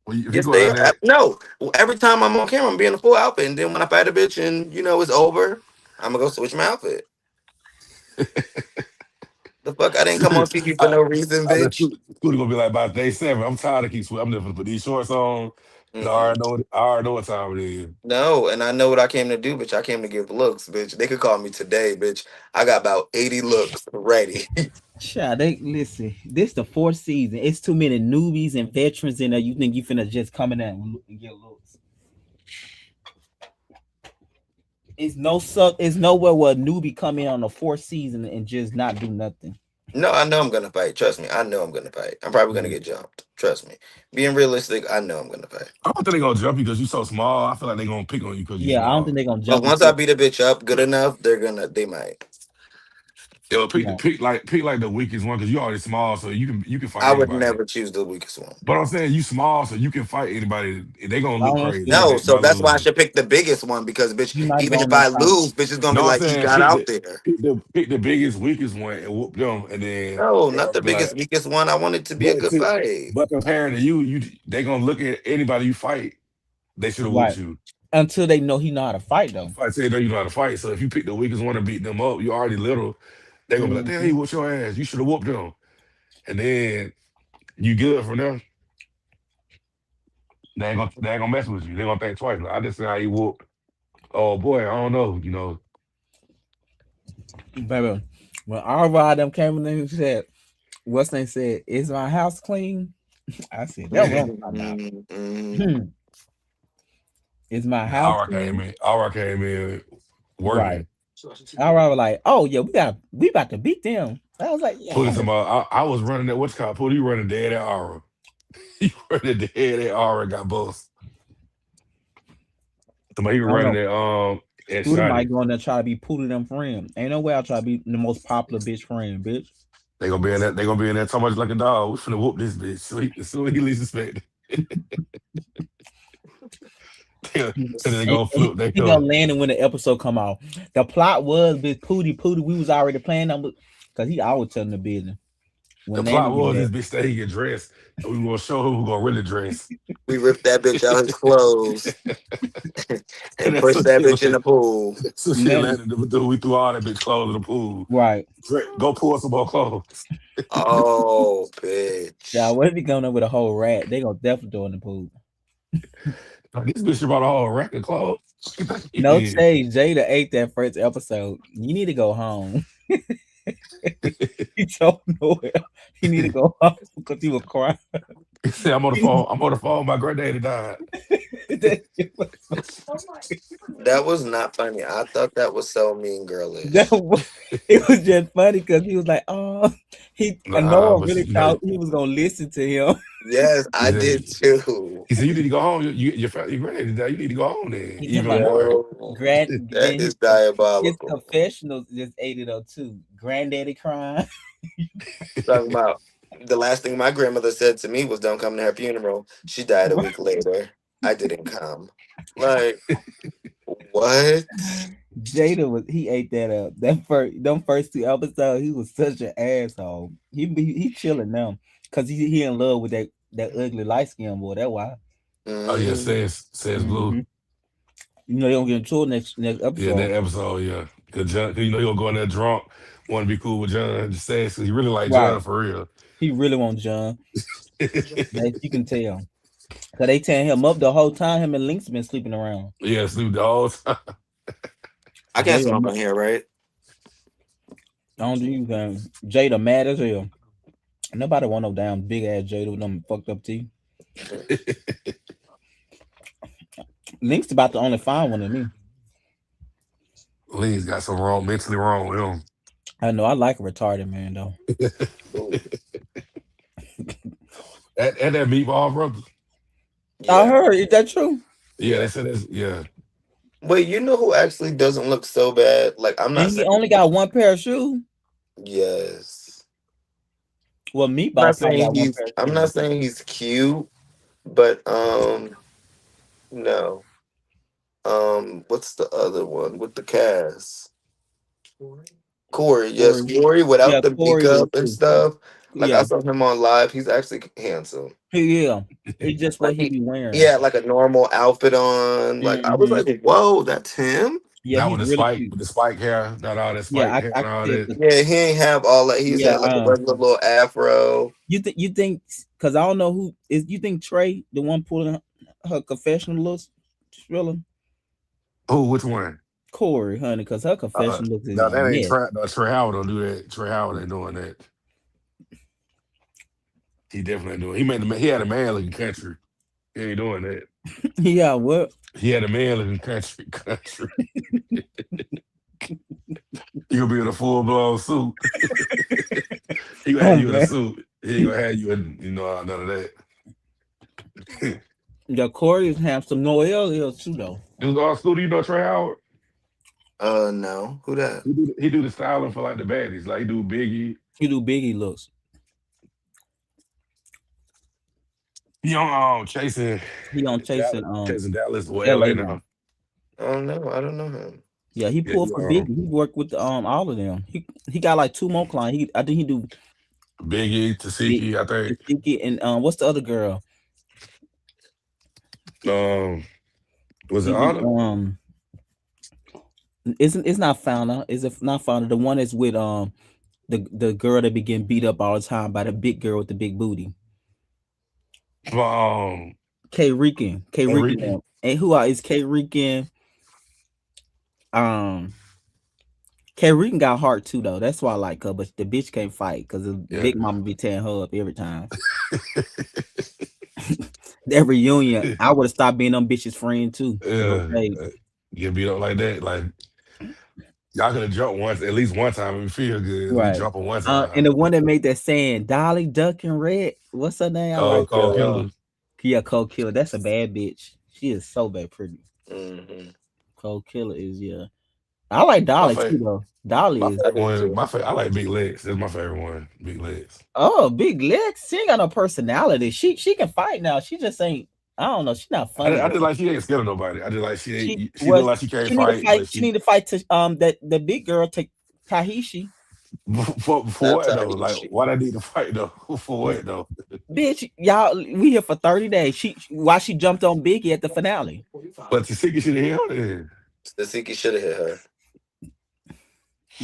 If you Yes, go they out are. there, No, every time I'm on camera, I'm being a full outfit, and then when I fight a bitch and it's over, I'm gonna go switch my outfit. The fuck, I didn't come on TV for I, no reason, I bitch. Scooter gonna be like, by day seven, I'm tired of keep sweating. I'm just gonna put these shorts on. And Mm-mm. I already know what time it is. No, and I know what I came to do, bitch. I came to give looks, bitch. They could call me today, bitch. I got about 80 looks ready. Child, they listen. This the fourth season. It's too many newbies and veterans in there. You think you finna just come in there and get looks? It's no suck. It's nowhere where a newbie come in on the fourth season and just not do nothing. No, I know I'm gonna fight. Trust me. I know I'm gonna fight. I'm probably gonna get jumped. Trust me. Being realistic, I know I'm gonna fight. I don't think they're gonna jump you because you're so small. I feel like they're gonna pick on you because you're Yeah, I don't think small. they're gonna But jump once I you. beat a bitch up good enough, they might. Yo, Yeah, pick like the weakest one because you already small, so you can fight I would anybody. never choose the weakest one. But I'm saying you small, so you can fight anybody. They gonna I look don't crazy see. No, so by that's why I losing. should pick the biggest one because, bitch, You might even go if on that I time. lose, bitch is gonna be No, I'm like, he saying got out there. pick the biggest weakest one and whoop them, and then No, they're not gonna the be like, biggest, weakest one. I want it to be a but good to, fight. but comparing to you they gonna look at anybody you fight. They should have whooped Right. you. Until they know he know how to fight though. If I say they know you know how to fight, so if you pick the weakest one and beat them up, you already little. They gonna be like, damn, he Hmm. whooped your ass. You should have whooped them, and then you good from there. They ain't gonna mess with you. They gonna think twice. Like, I just said how he whooped. Oh boy, I don't know. You know, Baby, when all of them came in and said, what's they said, is my house clean? I said, that's what I'm talking about. Mm-mm. Hmm. Is my then house Aura came clean? in. Aura came in Right. working. All right, was like, oh yeah, we about to beat them. I was like, Put yeah. some. I was running that. What's called? Put he running dead at Aura. He running dead at Aura. Got both. Somebody he was I don't running know. at Scooter Shotty. might go in there try to be Pootie them friend. Ain't no way I'll try to be the most popular bitch friend, bitch. They gonna be in that. They gonna be in there so much like a dog. We finna whoop this bitch. So he least expect. And then they And gonna flip. They he gonna go. land it when the episode come out. The plot was bitch Pootie. We was already planning on because he always telling the business. The When Nana plot get was back. this bitch say he get dressed, and we gonna show him who gonna really dress. We ripped that bitch out his clothes And and that's pushed some that shit. bitch in the pool. Some shit Nana, landed to do. We threw all that bitch clothes in the pool. right. Go pull some more clothes. Oh, Yeah, bitch. what if he coming up with a whole rat? They gonna definitely throw in the pool. Like, this bitch brought a whole rack of clothes. No Yeah. shade. Jada ate that first episode. You need to go home. He told Noel he need to go home because he was crying. He said, I'm on the phone. I'm on the phone. My granddaddy died. That shit was That was not funny. I thought that was so mean that girlish. was, it was just funny because he was like, oh, he and Nah, Noah but really you know, thought he was gonna listen to him. Yes, he I said, did too. he said, you need to go home. Your granddaddy died. You need to go home then. He talking Even about more. Yo, grand. that Then is his diabolical. confessionals just ate it up too. Granddaddy crying. Talking about the last thing my grandmother said to me was, "Don't come to her funeral." She died a week later. I didn't come. Like what? Jada was he ate that up. That first them first two episodes, he was such an asshole. He chilling now because he in love with that ugly light skinned boy. That's why. Oh yeah, Mm, says blue. Hmm. You know they don't get into it next Yeah, episode. that episode. Yeah, cause John, 'cause you know he'll go in there drunk, want to be cool with John. Just says he really like Right. John for real. He really wants John. That you can tell. Cause they tearing him up the whole time. Him and Link's been sleeping around. Yeah, Snoop the whole time. I can't Jada, smoke on here, right? I don't do anything. Jada mad as hell. Nobody want no damn big ass Jada with them fucked up teeth. Link's about the only fine one to me. Lee's got some wrong, mentally wrong with him. I know I like a retarded man though. Ooh, And that meatball brother. I yeah. heard. Is that true? Yeah, Yeah. they said that's yeah. Wait, you know who actually doesn't look so bad? Like I'm And not he saying only got one pair of shoes. yes. Well, I'm Meatball not probably saying got one he's pair of I'm shoes. not saying he's cute, but no. What's the other one with the cast? Corey, yes, Corey. Corey Yeah, without the Corey was makeup and too. stuff. Like I Yeah, saw him on live. He's actually handsome. yeah. It's just what Like he be he wearing. had like a normal outfit on. Like I was Hmm. like, whoa, that's him. Yeah, Not he's really cute. with the spike hair, not all that Yeah, spike hair I and can all tell. that. Yeah, he ain't have all that. He's Yeah, had like a regular little afro. you think because I don't know who is. You think Trey the one pulling her confessional looks? Thriller Oh, which one? Corey, honey, because her confession looks is No, a that ain't mess. Trey. No, Trey Howard don't do that. Trey Howard ain't doing that. He definitely ain't doing. He had a man looking country. He ain't doing that. Yeah, what? He had a man looking country. He gonna be in a full blown suit. He gonna have Oh you in a man, suit. He ain't gonna have you in none of that. yeah, Corey is handsome. Noel is too though. Dude, all school, do you know Trey Howard? No. Who that? He do the styling for like the baddies. Like he do Biggie. He do Biggie looks. He on He on Dallas, chasing chasing Dallas or LA LA now. now. Oh no, I don't know him. Yeah, he Yeah, pulled for Biggie. He worked with all of them. He got like two more clients. I think he do Biggie, Big Tasiki, I think. Tiki and what's the other girl? Um, was it He do Anna? it's not Fauna. Is it not Fauna? The one that's with the girl that be getting beat up all the time by the big girl with the big booty. Um, K Rican, Enrique. and who is K Rican? Um, K Rican got heart too though. That's why I like her, but the bitch can't fight because the Yeah. big mama be tearing her up every time. That reunion, I would have stopped being them bitches' friend too. To go Yeah. play. Get beat up like that. Like y'all could have jumped once, at least one time, and feel good. At least Right. jumping one And time. the one that made that saying Dolly Duck and Red, what's her name? I like Cole Killer. Kia Cold Killer. That's a bad bitch. She is so bad pretty. Hmm. Cold Killer is yeah. I like My Dolly too favorite, though. Dolly my is I favorite do one. too. My favorite. I like Big Legs. That's my favorite one. Big Legs. big Lex. She ain't got no personality. She can fight now. She just ain't. I don't know. She's not funny I though. just like she ain't scared of nobody. I just like she She ain't. She look was. like she can't She need to fight, fight. but She she need to fight to that the big girl take Tahishi. for Not what though? Like Tahishi. why they need to fight though? For what though? Bitch, y'all, we here for 30 days. Why she jumped on Biggie at the finale. But Tasiki should have held it. Sasiki should have hit her.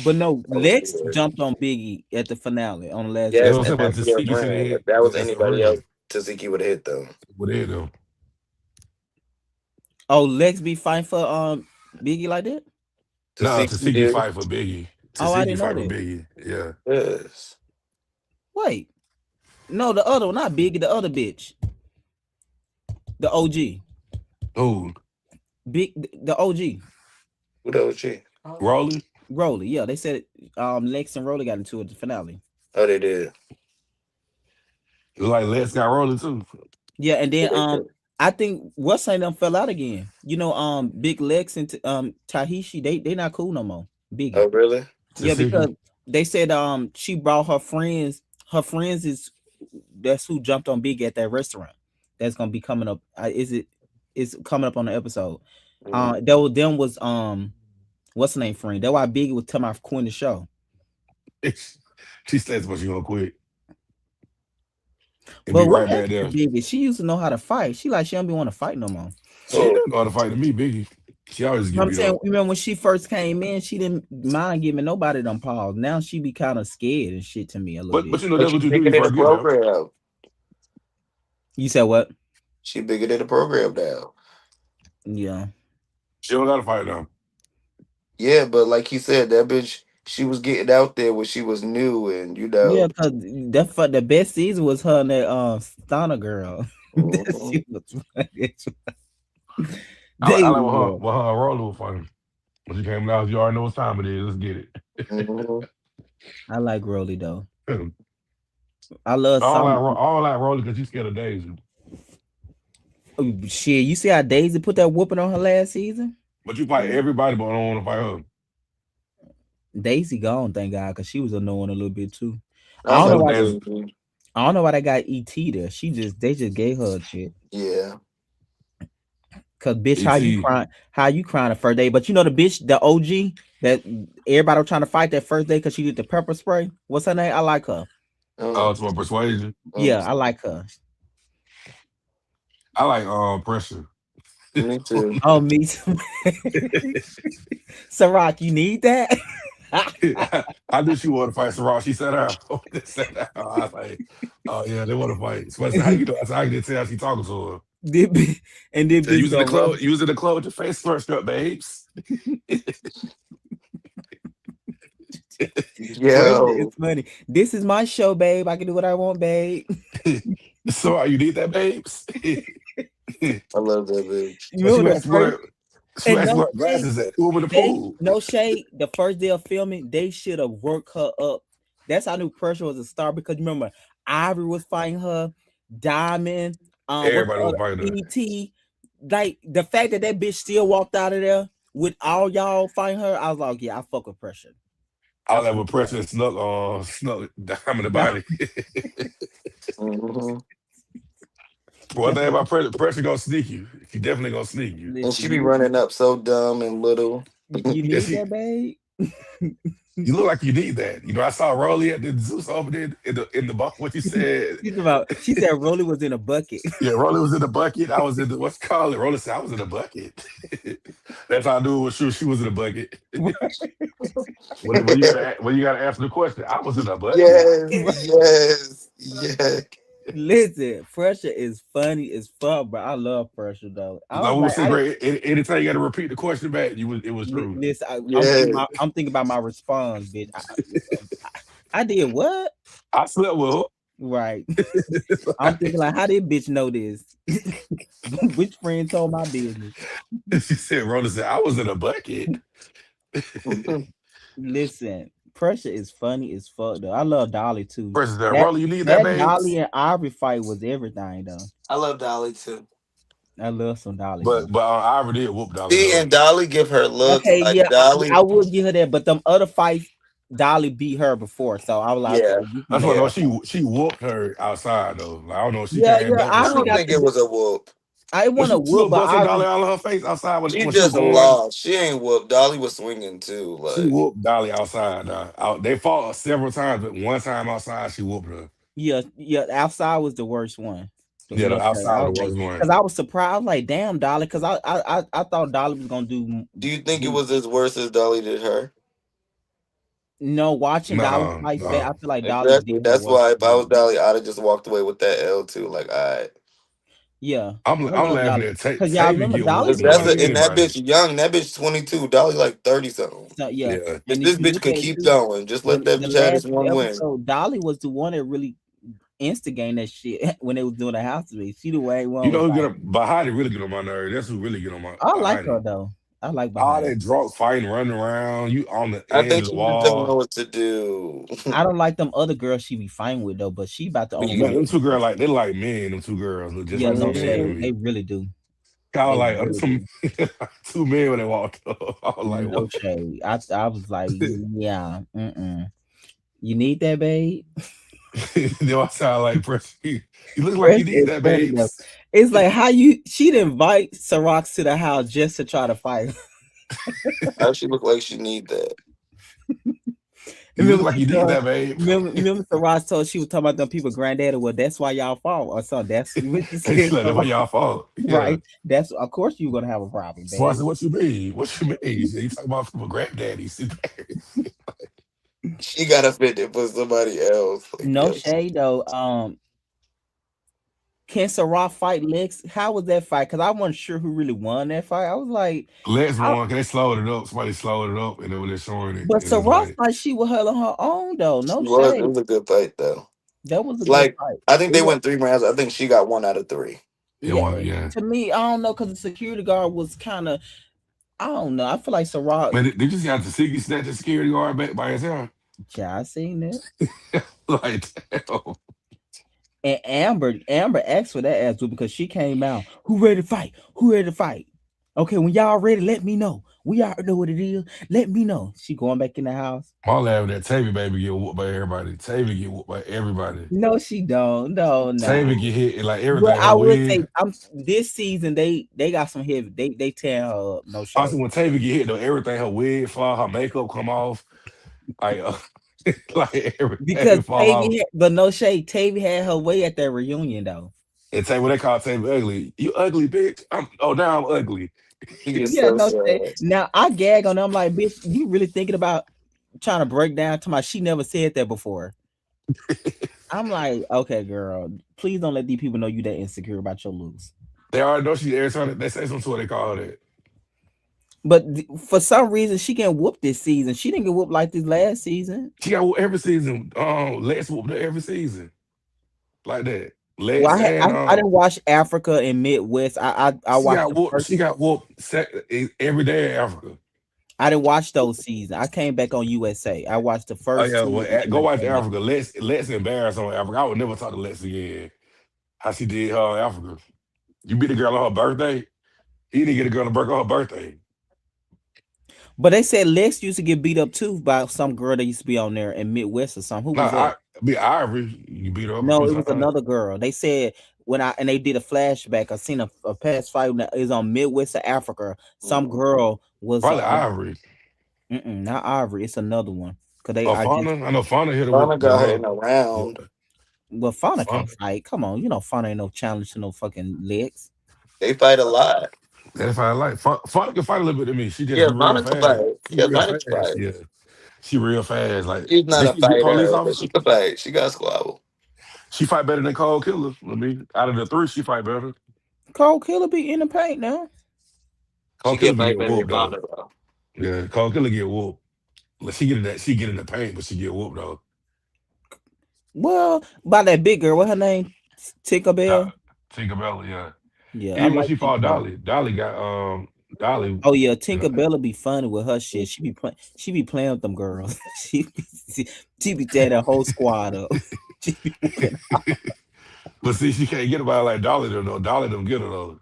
But no, That was Lex weird. jumped on Biggie at the finale on the last That's Yes, what I'm and saying. episode. But that's your Tasiki should have friend. If hit that was as a anybody else, friend. Taziki would have hit them. What they though? Oh, Lex be fighting for Biggie like that? No, Taziki Tasiki did. fight for Biggie. Oh, I Tasiki didn't know fight for that. Biggie. Yeah. Yes. Wait, no, the other one, not Biggie, the other bitch, the OG, Who? the OG, Who that was she? Rolly? Rolly. Yeah, they said Lex and Rolly got into it at the finale. Oh, they did. Like Lex got Rolly too. Yeah, and Yeah, then they did. I think what's saying them fell out again. Big Lex and Tahishi, they not cool no more. Biggie. Oh, really? Yeah, because Tasiki. they said she brought her friends. Her friends is that's who jumped on Big at that restaurant. That's gonna be coming up. It's coming up on the episode. Mhm. That was them was what's the name friend? That's why Biggie was telling my queen the show. She says, but she gonna quit and But be what right back happened to there. Biggie? She used to know how to fight. She don't be want to fight no more. She Oh, didn't know how to fight to me, Biggie. She always You know get what I'm beat saying? up. Remember when she first came in, she didn't mind giving nobody them paws. Now she be kind of scared and shit to me a little But bit. you know but that's she what you do. bigger You than the first get there. program. You said what? She bigger than the program now. Yeah. She don't gotta fight now. Yeah, but like he said, that bitch, she was getting out there when she was new, and Yeah, cause the best season was her and that Santana girl. That mhm, shit was funny. They I like was what her and Rolly was fighting. When she came out, you already know what time it is. Let's get mhm. I like Rolly though. it. I love some All that Rolly because you scared of Daisy. shit. You see how Daisy put that whooping on her last season? But you fight everybody, but I don't want to fight her. Daisy gone, thank God, cause she was annoying a little bit too. I I don't know Except why. like Daisy. Daisy. I don't know why they got ET there. They just gave her a shit. Yeah. Cause bitch, how you E.T. crying? How you crying the first day? But you know the bitch, the OG that everybody was trying to fight that first day because she did the pepper spray. What's her name? I like her. Oh, To my persuasion. Yeah, I like her. I like pressure. me too. Oh, me too. Ciroc, you need that? I knew she wanted to fight Sarah. She said out. Sat down. I was like, oh yeah, they want to fight. So I said, how you know? I said, I can tell she talking to her. And then Said, bitch go rub. using the clothes, your face first up, babes. Yo, It's funny. This is my show, babe. I can do what I want, babe. So you need that, babes? I love that bitch. So You know the first she and asked no where her shade. glasses at. Who in the They pool? no shade. The first day of filming, they should have worked her up. That's how I knew Pressure was a star because remember, Ivory was fighting her, Diamond, what's the Everybody was other fighting her. ET. Like the fact that bitch still walked out of there, with all y'all fighting her, I was like, yeah, I fuck with pressure. I All that fuck with with pressure snuck down in the that. body. Hmm. One thing about pressure gonna sneak you. She definitely gonna sneak you. And Listen, she be running up so dumb and little. you Yeah, need she that, babe. you look like you need that. You know, I saw Rolly at the Zeus over there in the bar. What you said? She said Rolly was in a bucket. Yeah, Rolly was in the bucket. I was in the what's it called it. Rolly said I was in the bucket. That's how I knew it was true. She was in the bucket. When you gotta answer the question, I was in the bucket. Yes, yes, yes. Listen, pressure is funny as fuck, bro. I love pressure though. I Like was we like, was saying, great. Anytime you got to repeat the question back, it was true. listen, Yes. I'm thinking about my response, bitch. I did what? I slept with Right. her. I'm thinking like, how did bitch know this? Which friend told my business? She said, Rhoda said, I was in a bucket. Listen, pressure is funny as fuck though. I love Dolly too. Versus that, That Rhoda, you need that, that babes. Dolly and Ivory fight was everything though. I love Dolly too. I love some Dolly though. But Ivor did whoop Dolly See, though. and Dolly give her looks Okay, like yeah, Dolly. I would give her that, but them other fights, Dolly beat her before, so I was like, okay, Yeah, you can That's make what no, yeah. she whooped her outside though. Like, I don't know if she yeah, came yeah. back, but I Ivory don't she got think the it was a whoop. I want to she whoop, was but busting Dolly Ivory, all in her face outside She when she was just going. lost. She ain't whooped. Dolly was swinging too. She Like whooped Dolly outside. They fought several times, but one time outside she whooped her. yeah, yeah. Outside was the worst one. Yeah, No the shade. outside I was was the like, worst one. because I was surprised. I was like, damn, Dolly, because I thought Dolly was gonna do you think it do was as worse as Dolly did her? no. Watching Dolly Nah, fight back, I nah. feel like Dolly Exactly. did her That's worse. why if I was Dolly, I'd have just walked away with that L too. Like, I. Yeah, I I'm love laughing Dolly at because y'all Tavy remember get Dolly whooped Cause the more that's one than a, that and that anybody. bitch young. That bitch 22. Dolly like 30 something. so yeah. Yeah. And And if this you bitch look could at it keep too, going. Just let that the bitch have this last two one win. episodes, Dolly was the one that really instigating that shit when they was doing the house race. She the way You one know was who get like, on Bahati really get on my nerves. That's who really get on my I like her Bahati. though. I like All behind. that drunk fighting, running around, you on the I edge think of the she just don't know wall. what to do. I don't like them other girls she be fighting with though, but she about the Me only Man, one. them either. two girls like they like men. Them two girls look just Yeah, like two no men to shade. Mhm. They me. really do. I was They like, really some do. two men when they walked up. I was like, No what? shade. I was like, yeah, you need that, babe. You know, I sound like press. You look like Fresh you need is that, funny though. babes. It's like how you she'd invite Ciroc to the house just to try to fight. How she look like she need that? You look Remember like she you need told that, babe. remember Ciroc told she was talking about them people granddaddy. Well, that's why y'all fought or something. That's what she They said. said that by y'all fault. Yeah. Right. That's of course you're gonna have a problem, So I babe. said, what you mean? What you mean? He said, you talking about from a granddaddy. She got offended for somebody else. Like, No yes. shade though. Can Ciroc fight Lex? How was that fight? Because I wasn't sure who really won that fight. I was like, Lex I, won 'cause they slowed it up. Somebody slowed it up, and then when they're showing it, but it was Ciroc like fight she was held on her own though. She No was. It shade. was a good fight though. That was a good Like, fight. I think It they was went 3 rounds. I think she got 1 out of 3. it yeah. was, yeah. To me, I don't know because the security guard was kind of. I don't know. I feel like Ciroc. But they just got the Siggy snatch the security guard back by himself. Yeah, I seen that. Like, damn. And Amber asked for that ass whooping because she came out. Who ready to fight? Who ready to fight? Okay, when y'all ready, let me know. We already know what it is. Let me know. She going back in the house. My laughing that Tavy baby get whooped by everybody. Tavy get whooped by everybody. No, she don't. No, Tavy no. get hit and like But everything. Her I would say wig. I'm this season they got some heavy. They tearing her up. No Also, shade. when Tavy get hit though, everything her wig fall, her makeup come off, like like Because everything fall off. Tavy had, but no shade. Tavy had her way at that reunion though. And Tavy, what they call Tavy ugly. You ugly bitch. Now I'm ugly. She gets Yeah, so no shade. sad. Now I gag on them. I'm like, bitch, you really thinking about trying to break down to my she never said that before. I'm like, okay, girl, please don't let these people know you that insecure about your looks. They already know she every time they say something to her, they call her that. But for some reason, she getting whooped this season. She didn't get whooped like this last season. She got whooped every season. Lex whooped her every season. Like that. Well, Lex and I didn't watch Africa and Midwest. I watched the first. She got whooped every day in Africa. I didn't watch those seasons. I came back on USA. I watched the Oh first yeah, two, well, and then go I watch came back. Africa. Let's embarrass on Africa. I would never talk to Lex again. How she did her in Africa. You beat the girl on her birthday. He didn't get a girl to break on her birthday. But they said Lex used to get beat up too by some girl that used to be on there in Midwest or something. Who No, was that? I be Ivory. You beat her up a No, few it was times. another girl. They said when I and they did a flashback. I seen a past fight that is on Midwest of Africa. Some Mm. girl was Probably Ivory not Ivory. It's another one. Cause they or I just Fauna. I know Fauna hit her with Donna the got her in wrong. a Yeah, round. well Fauna Fauna. can't fight. Come on, you know Fauna ain't no challenge to no fucking legs. They fight a lot. That's how I like. Fauna can fight a little bit to me. She just Yeah, be real Donna can fast. fight. She Yeah, real Donna can fast. fight. Yeah, she real fast. Like, She's not did a she get police fighter, but officer? she can fight. She got squabble. She fight better than Cole Killer. I mean, out of the three, she fight better. Cold Killer be in the paint now. Cole She Killer can be fight get better than whooped though. Donna though. Yeah, Cole Killer get whooped. Like, she get in that. She get in the paint, but she get whooped though. Well, by that big girl, what her name? Do- Tinkerbell. Tinkerbell, yeah. Yeah, I Even when like she fought Tinkerbell. Dolly, Dolly got Dolly. Oh yeah, Tinkerbella be funny with her shit. She be playing with them girls. She, she be tearing that whole squad up. She be whooping. But see, she can't get about like Dolly though. No, Dolly don't get her though.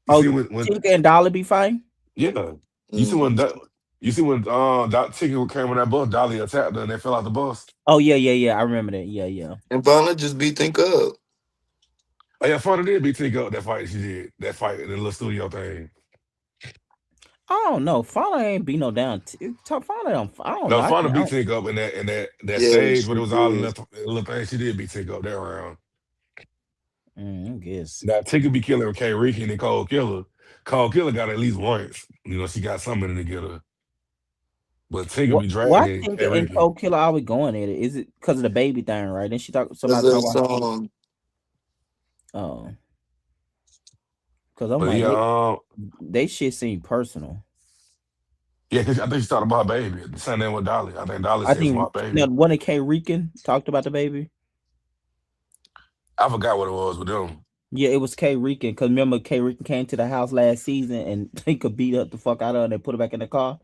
You Oh, see when Tinker and Dolly be fighting. yeah. You see when Mm. you see when Tinker came on that bus, Dolly attacked her and they fell out the bus. Oh yeah, yeah, yeah. I remember that. Yeah, yeah. And Donna just beat Think up. Oh yeah, Fonda did beat Tinker up that fight she did. That fight in the little studio thing. I don't know. Fauna ain't be no down. Fauna don't. I don't know. No, I Fonda can't. I beat don't, Tinker up in that Yeah, stage she when it was all in did. that little thing. She did beat Tinker up that round. I guess. Now Tinker be killing K Ricky and Cole Killer. Cole Killer got at least once. You know, she got something to get her. But Tinker What? be Why dragging Tinker K and Ricky. Cold Killer always going at it? Is it because of the baby thing, right? Then she talk. There's Somebody a talk about. song. Oh, because I'm But like yeah, they shit seem personal. yeah, cause I think she talked about her baby. The same name with Dolly. I think Dolly I said think smart baby. now one of K Rican talked about the baby. I forgot what it was with them. Yeah, it was K Rican. Cause remember K Rican came to the house last season and Tinker beat up the fuck out of her and they put her back in the car.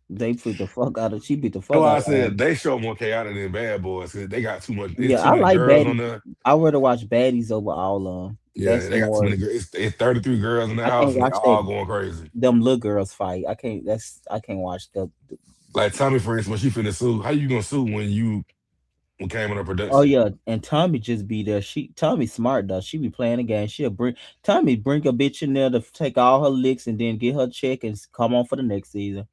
They beat the fuck out of. She beat the That's fuck why out I of her. said they show more chaotic than Bad Boys. 'Cause they got too much. It's Yeah, too I many like girls on baddies. there. I rather watch baddies over all of them. Yeah, That's they got too more. many girls. It's 33 girls in the I house can't and they watch that all going crazy. them little girls fight. I can't. That's I can't watch the Like Tommy, for instance, when she finna sue, how you gonna sue when you when came in a Oh production? yeah, and Tommy just be there. Tommy smart though. She be playing the game. She'll bring a bitch in there to take all her licks and then get her check and come on for the next season.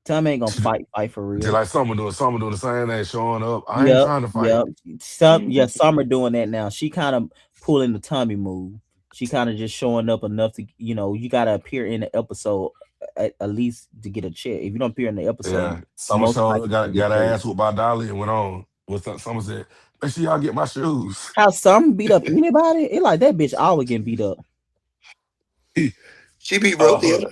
Tommy ain't gonna She, fight for just real. like Summer doing the same thing, showing up. I ain't Yep, trying to fight. yep. Yeah, Mhm. Summer doing that now. She kind of pulling the Tommy move. She kind of just showing up enough to you gotta appear in the episode at least to get a check. If you don't appear in the episode, Yeah, you Summer most showed up, likely got gonna get got her paid. ass whooped by Dolly and went on. What's up? Summer said, "Make sure y'all get my shoes." How Summer beat up anybody? It like that bitch always getting beat up. She beat uh, Rodeo.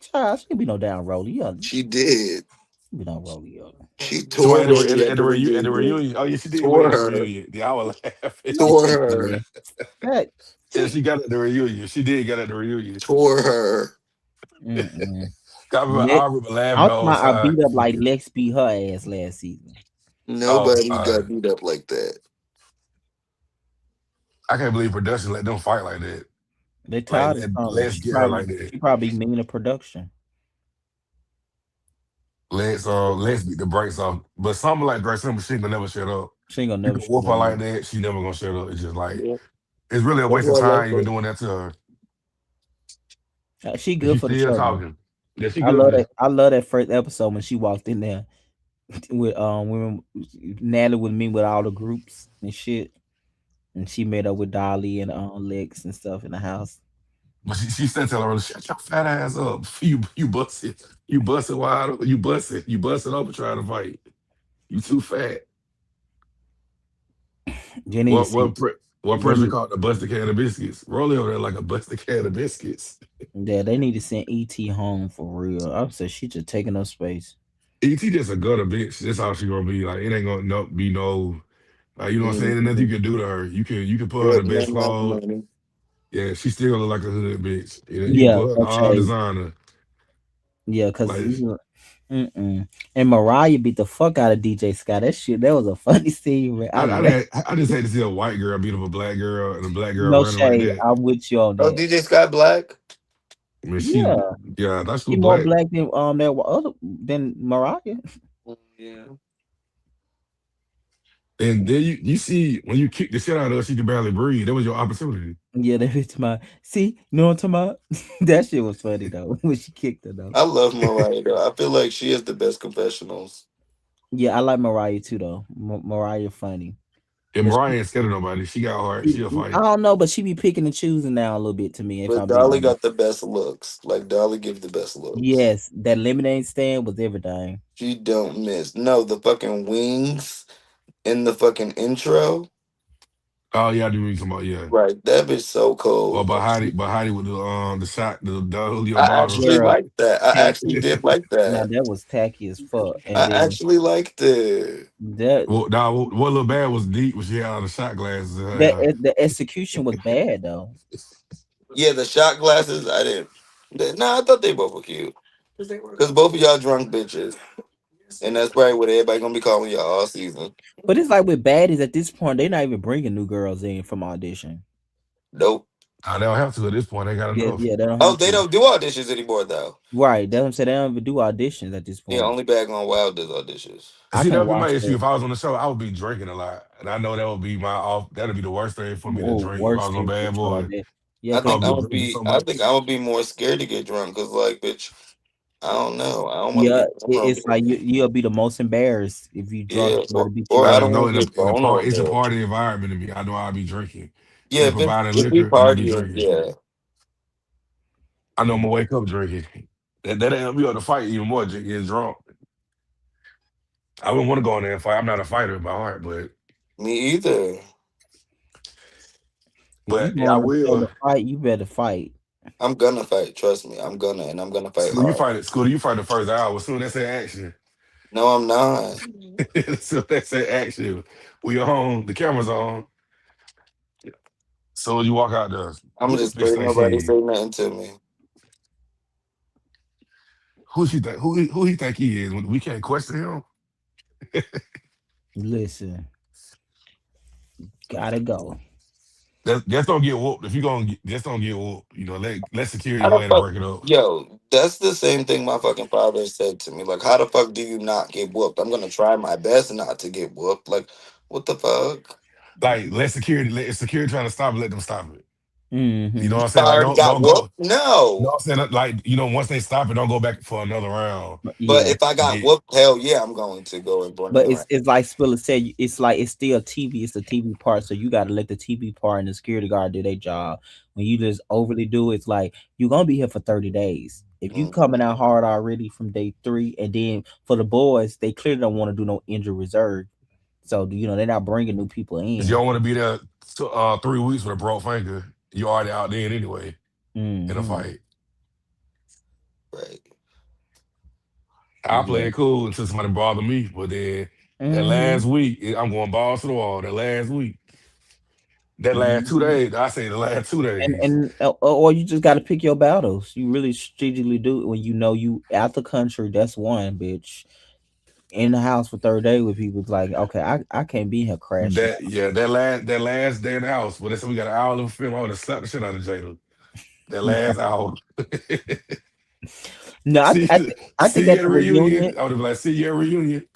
Child, she be no down Rolly. Yeah, She did. she be no Rolly. She somebody tore Rodeo at the at the reunion. reunion. Oh yeah, she did win Tore at the her. reunion. Yeah, I was laughing. Man, Tore she her. did. That, Yeah, she, she got at the reunion. She did get at the reunion. Tore her. mm-mm. I remember laughing I'm the whole talking I time. beat up like Lex beat her ass last season. Oh, Nobody got beat up like that. I can't believe production let them fight like that. They Like tired of Summer. let's get her like that. She probably mean to production. Let's beat the brakes off. But something like Grace Simple, she can never shut up. She ain't gonna You never can shut whoop her up. like that, she never gonna shut up. It's just like Yeah. it's really a That's waste of why I love time even her. doing that to her. She And good she's for the still show though. talking. Yeah, she good for this. I love that first episode when she walked in there with when Natalie would meet with all the groups and shit, and she met up with Dolly and Lex and stuff in the house. But she said tell her, shut your fat ass up. You bust it. You bust it wide open. You bust it. You bust it open trying to fight. You too fat. You need to What see. what pre- what They president need, called a busted can of biscuits? Rolling over there like a busted can of biscuits. yeah, they need to send ET home for real. I said she just taking up space. ET just a gutter bitch. That's how she gonna be. Like it ain't gonna be no like you know what I'm saying? Ain't nothing Mhm. you can do to her. You can put her in Yep, the best not enough clothes. money. Yeah, she still gonna look like a hood bitch. You can Yeah, put her in no all shade. designer. Yeah, cause Like mm-mm. And Mariah beat the fuck out of DJ Scott. That was a funny scene, man. I just hate to see a white girl beat up a black girl and a black girl No running like shade. that. I'm with you on Oh, that. DJ Scott Black? I mean, Yeah, yeah, that's she cool more black. black than than Mariah. Yeah. And then you see when you kick the shit out of her, she can barely breathe. That was your opportunity. Yeah, that bitch my see, you know what I'm talking about? That shit was funny though when she kicked her though. I love Mariah though. I feel like she has the best confessionals. Yeah, I like Mariah too though. Mariah funny, And but Mariah ain't scared of nobody. She got heart. She'll I fight. don't know, but she be picking and choosing now a little bit to me. If But I'm being Dolly honest. got the best looks. Like Dolly gives the best looks. Yes, that lemonade stand was everything. She don't miss. No, the fucking wings in the fucking intro. Oh yeah, I do read about yeah. Right. That bitch so Or cold. Bahati with the shot, the Julio I bottle. actually Girl, like that. I actually tacky. did like Now that. that was tacky as fuck. And I then actually liked it. that Well, now what little bad was deep when she had all the shot glasses in her that hair. the execution was bad though. Yeah, the shot glasses, I didn't. Nah, I thought they both were cute. Because both of y'all drunk bitches. And that's probably what everybody gonna be calling y'all all season. But it's like with baddies at this point, they're not even bringing new girls in from audition. Nope. They don't have to at this point. They got Yeah, enough. yeah, they don't Oh, have they to. don't do auditions anymore though. Right, that's what I'm saying. They don't even do auditions at this Yeah, point. only Bag on Wild does auditions. And I see, that can't would be my watch issue. that. If I was on the show, I would be drinking a lot. And I know that would be my off. That'd be the worst thing for me to Oh, drink if I worst was on thing for Bad sure. Boy. Yeah, I because I think would I be would drinking be so I much. think I would be more scared to get drunk because like bitch, I don't know. I don't want to yeah, get it's vulnerable. like you'll be the most embarrassed if you drunk Yeah. or to be too Or I I just don't drunk. know want to get it's a vulnerable. party environment to me. I know I'll be drinking. Yeah, They providing if we liquor, I'm gonna be partying, drinking. yeah. I know I'm gonna wake up drinking. That'll help me on the fight even more, getting drunk. I wouldn't want to go in there and fight. I'm not a fighter by heart, Me either. If you yeah, I going to show will. the fight, you better fight. I'm gonna fight. Trust me. I'm gonna and I'm gonna fight School, you hard. fight it. School, you fight the first hour. As soon as they say action, No, I'm not. as soon as they say action, we on. The camera's on. So you walk out there. I'm Who this just bitch pray think she nobody is? say nothing to me. Who she think? Who he think he is? We can't question him. Listen, gotta go. Just don't get whooped. If you gonna just don't get whooped. Let security How go the ahead and fuck, break it up. yo? That's the same thing my fucking father said to me. Like, how the fuck do you not get whooped? I'm gonna try my best not to get whooped. Like, what the fuck? Like if security trying to stop it, let them stop it. You know Mm-hmm. what I'm saying? I Like already got don't go. whooped. You know No, what I'm saying? Like once they stop it, don't go back for another round. but Yeah. if I got Get whooped, hell yeah, I'm going to go and bring But the round. it's like Spiller said, it's like it's still TV. It's the TV part, so you got to let the TV part and the security guard do their job. When you just overly do it, it's like you're gonna be here for 30 days. If you Mhm. coming out hard already from day three, and then for the boys, they clearly don't want to do no injury reserve, so they're not bringing new people Cause you in. don't want to be there 3 weeks with a broke finger. You already out there anyway in a Hmm. fight. Right. I play Yeah. it cool until somebody bother me. But then that Hmm. last week, I'm going balls to the wall. That last week, that last two Hmm. days, I say the last two And days. and or you just got to pick your battles. You really strategically do it when you know you out the country. That's one, bitch. In the house for 30 days with people. It's like, okay, I can't be here crashing. That last day in the house. But they said we got an hour of film. I would have slapped the shit out of Jada. That last hour. No, I think See you at at the a reunion, reunion. I would have been like, see you at a reunion.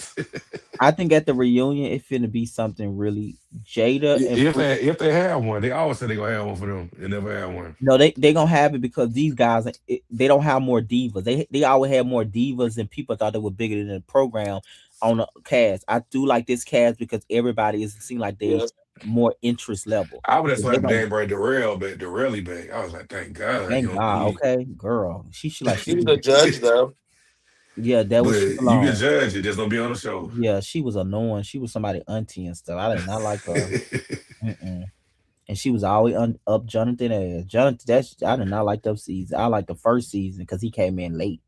I think at the reunion it's finna be something really Jada and If Pooh. they have one, they always say they gonna have one for them. They never had one. No, they gonna have it because these guys they don't have more divas. They always had more divas and people thought they were bigger than the program on the cast. I do like this cast because everybody is seem like they Yeah. more interest level. I would have So they slapped gonna damn right Darrell, but Darrell back. I was like, thank God, thank God, okay, girl. She like She was a judge though. yeah, that was she but you can belong. judge it. Just don't be on the show. Yeah, she was annoying. She was somebody auntie and stuff. I did not like her. Mm-mm. And she was always up Jonathan ass. Jonathan, I did not like that season. I like the first season because he came in late,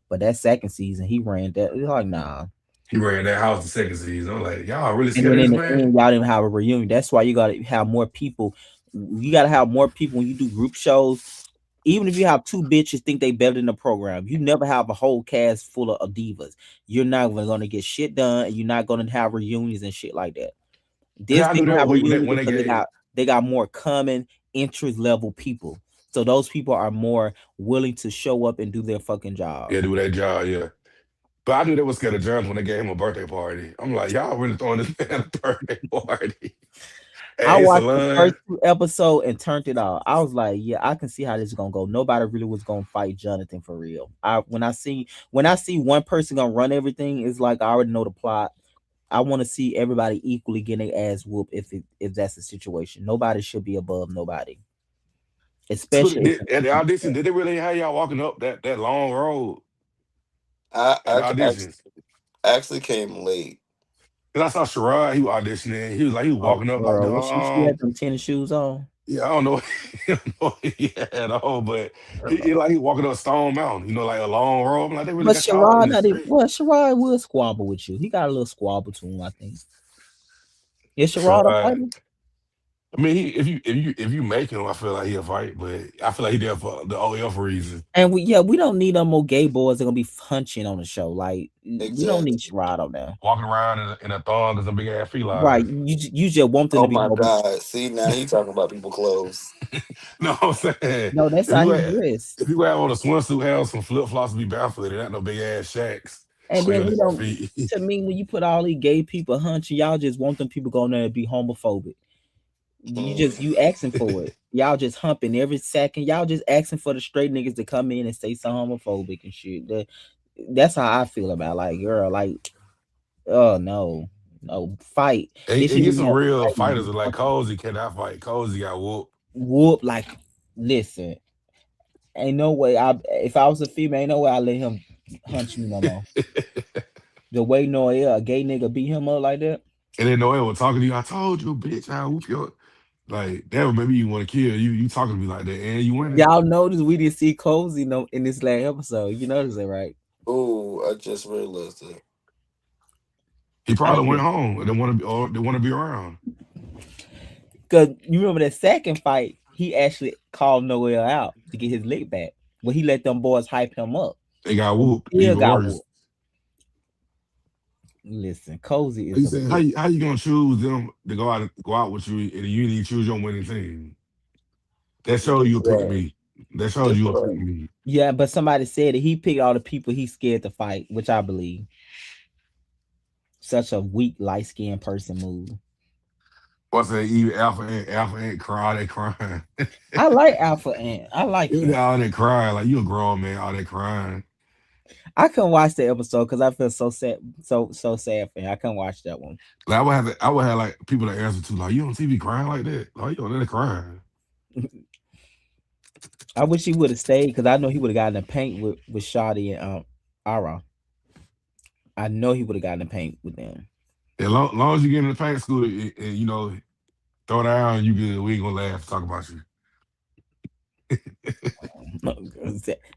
but that second season he ran that. It was like nah. He ran that house the second season. I'm like, y'all really And scared then of in this the man? end, y'all didn't have a reunion. That's why you got to have more people. You got to have more people when you do group shows. Even if you have two bitches think they better than the program, you never have a whole cast full of divas. You're not going to get shit done, and you're not going to have reunions and shit like that. This Yeah, I they knew gonna that have a when reunion they because gave. they got more common interest level people. So those people are more willing to show up and do their fucking job. Yeah, do that job. Yeah. But I knew they was scared of germs when they gave him a birthday party. I'm like, y'all really throwing this man a birthday party at I his watched the first salon? 2 episodes and turned it off. I was like, yeah, I can see how this is gonna go. Nobody really was gonna fight Jonathan for real. When I see one person gonna run everything, it's like I already know the plot. I want to see everybody equally getting their ass whooped if that's the situation. Nobody should be above nobody, So especially if did, at the audition, did they really have y'all walking up that long road I at the actually, audition? actually came late. Cause I saw Sherrod, he was auditioning. He was like, he was oh walking up like girl, the when she had them tennis shoes on. yeah, I don't know, I don't know what he had at all, but he like he walking up Stone Mountain, like a long road. I'm like, they really But got y'all in Sherrod, the not even, street. well, Sherrod will squabble with you. He got a little squabble to him, I think. Is Sherrod a Sherrod, fighter? I mean, if you make him, I feel like he'll fight, but I feel like he there for the OF reason. And we don't need no more gay boys that gonna be punching on the show. Like we don't need Exactly. Sherrod on there. Walking around in a thong and some big ass Right. felines. You just want them Oh to be my more. God. See, now he talking about people clothes. No, I'm saying No, that's if how you he had dressed. if you had on a swimsuit, have some flip flops to be barefooted, not no big ass shacks And on then your we don't. feet. To me, when you put all these gay people hunching, y'all just want them people going there to be homophobic. You Mm. asking for it. Y'all just humping every second. Y'all just asking for the straight niggas to come in and say some homophobic and shit. That's how I feel about like girl. Like, oh no, no fight. And, They and shouldn't get even some have real fighting. fighters Just that like humping. Cozy cannot fight. Cozy got whooped. Whoop like. Listen, ain't no way. If I was a female, ain't no way I let him hunch me no more. The way Noel, a gay nigga, beat him up like that. And then Noel was talking to you. I told you, bitch, I whoop your like that would maybe you want to kill you. You talking to me like that, and you winning. Y'all notice we didn't see Cozy no in this last episode. You notice that, right? Oh, I just realized it. He I probably went just home. And they want to be around. because you remember that second fight, he actually called Noel out to get his lick back. When he let them boys hype him up, They got and whooped he still even got worse. whooped. Listen, Cozy Like is you a said, bitch. how you gonna choose them to go out with you, and you didn't choose your winning team? That shows you a pick Right. me. That shows you a pick Right. me. Yeah, but somebody said that he picked all the people he's scared to fight, which I believe. Such a weak, light skinned person move. What's that? Even Alpha Ant cry, they crying. I like Alpha Ant. I like You him. all that crying, like you a grown man, all that crying. I couldn't watch the episode because I feel so sad, so sad for him. I couldn't watch that one. Like I would have like people to answer to, like you on TV crying like that, like you on there crying. I wish he would have stayed because I know he would have gotten the paint with Shadi and Ara. I know he would have gotten the paint with them. As long as you get in the paint school and throw down, you good. We ain't gonna laugh, talk about you.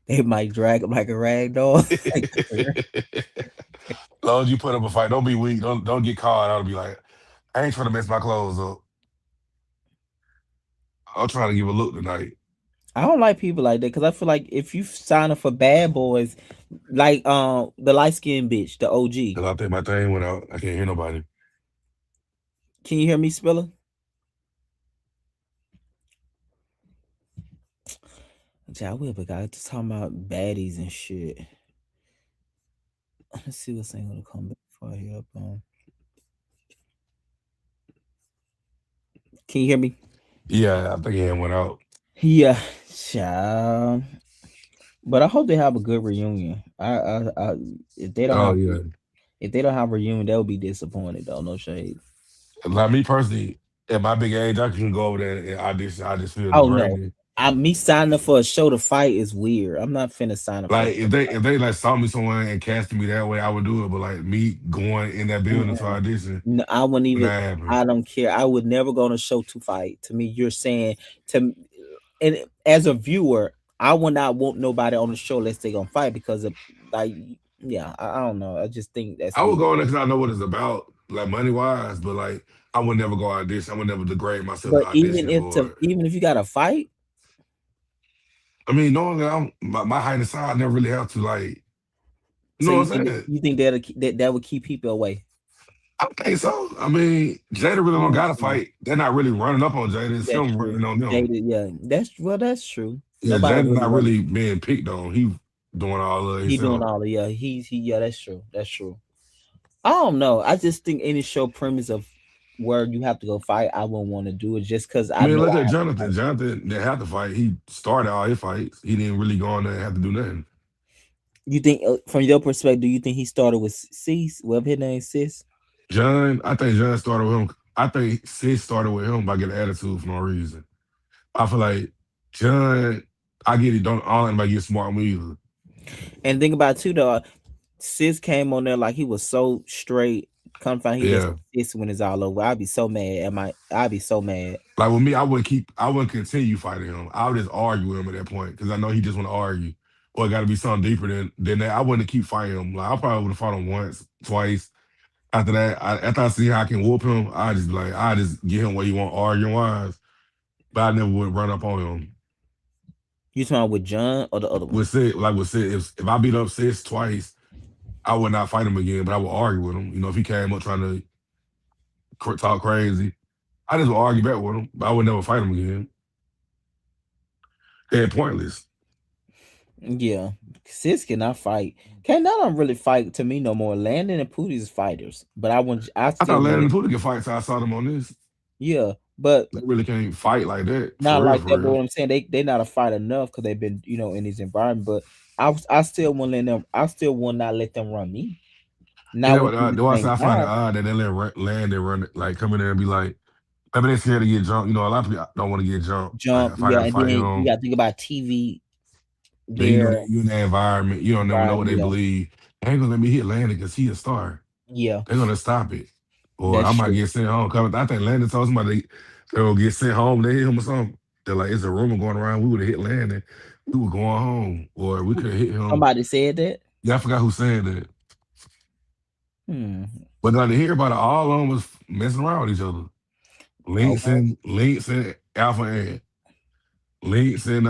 They might drag him like a rag doll. As long as you put up a fight, don't be weak. Don't get caught. I'll be like, I ain't trying to mess my clothes up. I'm trying to give a look tonight. I don't like people like that because I feel like if you sign up for bad boys, like the light skinned bitch, the OG. Cause I think my thing went out. I can't hear nobody. Can you hear me, Spiller? Yeah, I will, but guys, just talking about baddies and shit. Let's see what's ain't gonna come back before I hit up on. Can you hear me? Yeah, I think it went out. Yeah, child. But I hope they have a good reunion. If they don't Oh have yeah. if they don't have a reunion, they'll be disappointed though. No shade. Like me personally, at my big age, I can go over there and audition. I just feel Oh no, degraded. me signing up for a show to fight is weird. I'm not finna sign up for a Like show. if they like saw me somewhere and casted me that way, I would do it. But like me going in that building to Mm-mm. audition, No, I wouldn't would even. not happen. I don't care. I would never go on a show to fight. To me, you're saying to, and as a viewer, I would not want nobody on the show unless they gonna fight because of like, yeah, I don't know. I just think that's I would weird. go in there because I know what it's about, like money wise. But like I would never go audition. I would never degrade myself to But audition for it. even if you got to fight, I mean, knowing that my height and size, I never really have to like, you so know what I'm saying? you think that would keep people away? I think so. I mean, Jada really don't gotta Yeah, fight. They're not really running up on Jada. It's that's him true. running on them. Jada, yeah, that's true. Yeah, Nobody Jada really not running. really being picked on. He doing all of He doing himself. all of yeah. He yeah. That's true. That's true. I don't know. I just think any show premise of where you have to go fight, I wouldn't want to do it just because I I mean, know look I at have to Jonathan. fight. Jonathan didn't have to fight. He started all his fights. He didn't really go on there and have to do nothing. You think, from your perspective, do you think he started with Cease? Whatever his name, Sis. John, I think John started with him. I think Sid started with him by getting attitude for no reason. I feel like John, I get it. Don't all anybody get smart with me either. And think about it too, though. Sis came on there like he was so straight. Come find he gets Yeah. Sis when it's all over. I'd be so mad. I'd be so mad. Like with me, I wouldn't continue fighting him. I would just argue with him at that point because I know he just want to argue. Or it got to be something deeper than that. I wouldn't keep fighting him. Like I probably would have fought him once, twice. After that, after I see how I can whoop him, I just be like I just get him what he want arguing wise. But I never would run up on him. You talking about with John or the other one? With Sid, if I beat up Sid twice, I would not fight him again. But I would argue with him. You know, if he came up trying to talk crazy, I just would argue back with him. But I would never fight him again. They're pointless. Yeah, Sis cannot fight. Can't none of them really fight to me no more. Landon and Pootie is fighters, but I I still thought Landon want. and Puda could fight, so I saw them on this. Yeah, but They really can't fight like that, not for real, like for that. But real. what I'm saying, they not a fight enough because they've been in this environment. But I still won't let them. I still will not let them run me. And Not with you at that's why the I same say I find it time. odd that they let Landon run, like come in there and be like, maybe they scared to get jumped. You know, a lot of people don't want to get jumped. Like Jump, if I got yeah, to and fight then you him, got to think about TV then there you in that environment, you don't never know what environment. they Yeah, believe. They ain't gonna let me hit Landon because he a star. yeah, They're gonna stop it, or that's I might true. get sent home. I think Landon told somebody they'll get sent home. They hit him or something. They're like, it's a rumor going around. We would have hit Landon. We were going home, or we could hit him. Somebody said that. Yeah, I forgot who said that. Hmm. But like to hear about it, all of them was messing around with each other. Okay. Links and Alpha and Links and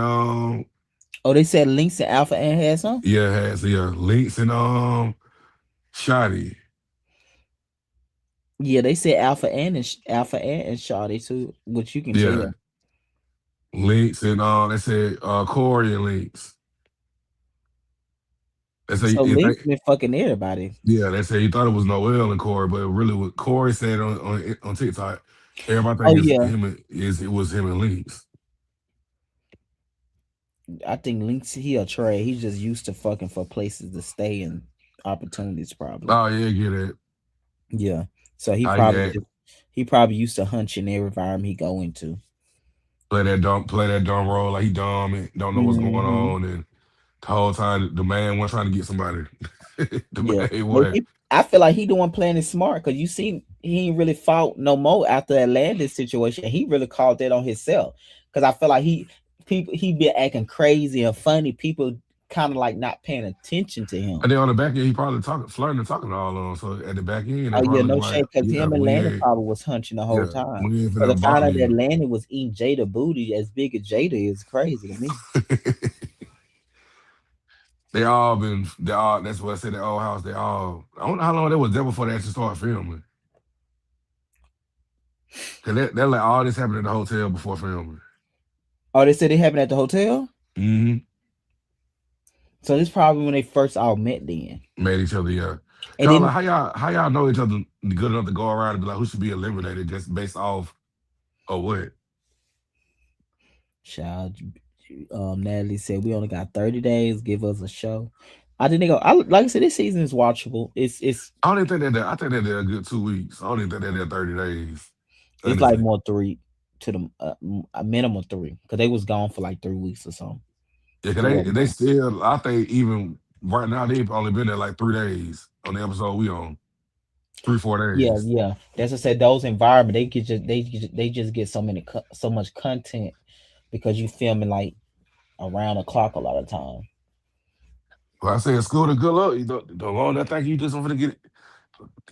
Oh, they said Links and Alpha and had some. yeah, Links and Shotty. Yeah, they said Alpha and Shawty too, which you can tell. Yeah. Links and they said Corey and Links. They say So if they Links been fucking everybody. yeah, they say he thought it was Noel and Corey, but it really was Corey said on TikTok. Everybody Oh think it's yeah, him it was him and Links. I think Links he a trade. He's just used to fucking for places to stay and opportunities probably. Oh yeah, get it. Yeah. So I get he probably used to hunch in every environment he go into. play that dumb role like he dumb and don't know what's going Hmm. on and the whole time the man was trying to get somebody. Yeah. The man But what? I feel like he the one playing it smart because you see he ain't really fought no more after that Landis situation. He really called that on himself. Cause I feel like he been acting crazy and funny. People kind of like not paying attention to him. And then on the back end, he probably flirting and talking to all of them. So at the back end, they Oh yeah, probably no looking like, shade, cause yeah, him and Landon probably was hunching the whole time. we ain't Cause finna to find bother out that you. Landon was eating Jada booty as big as Jada is crazy to me. They all, that's what I said, the old house, I don't know how long they was there before they actually started filming. Cause they let all this happen in the hotel before filming. Oh, they said it happened at the hotel. Mm-hmm. So this probably when they first all met then. Made each other, yeah. And Cause then like, how y'all know each other good enough to go around and be like, who should be eliminated just based off of what? child, Natalie said we only got 30 days. Give us a show. I didn't go. Like I said, this season is watchable. I don't even think they're there. I think they're there a good 2 weeks. I don't even think they're there 30 days. it's like Honestly. more three to the a minimum three because they was gone for like 3 weeks or something. Yeah, cause Two of they them. still. I think even right now they've only been there like 3 days on the episode we on 3 4 days. Yeah. That's what I said. Those environment they just get so much content because you filming like around the clock a lot of time. Well, I say school to good luck. You don't long that think you just want to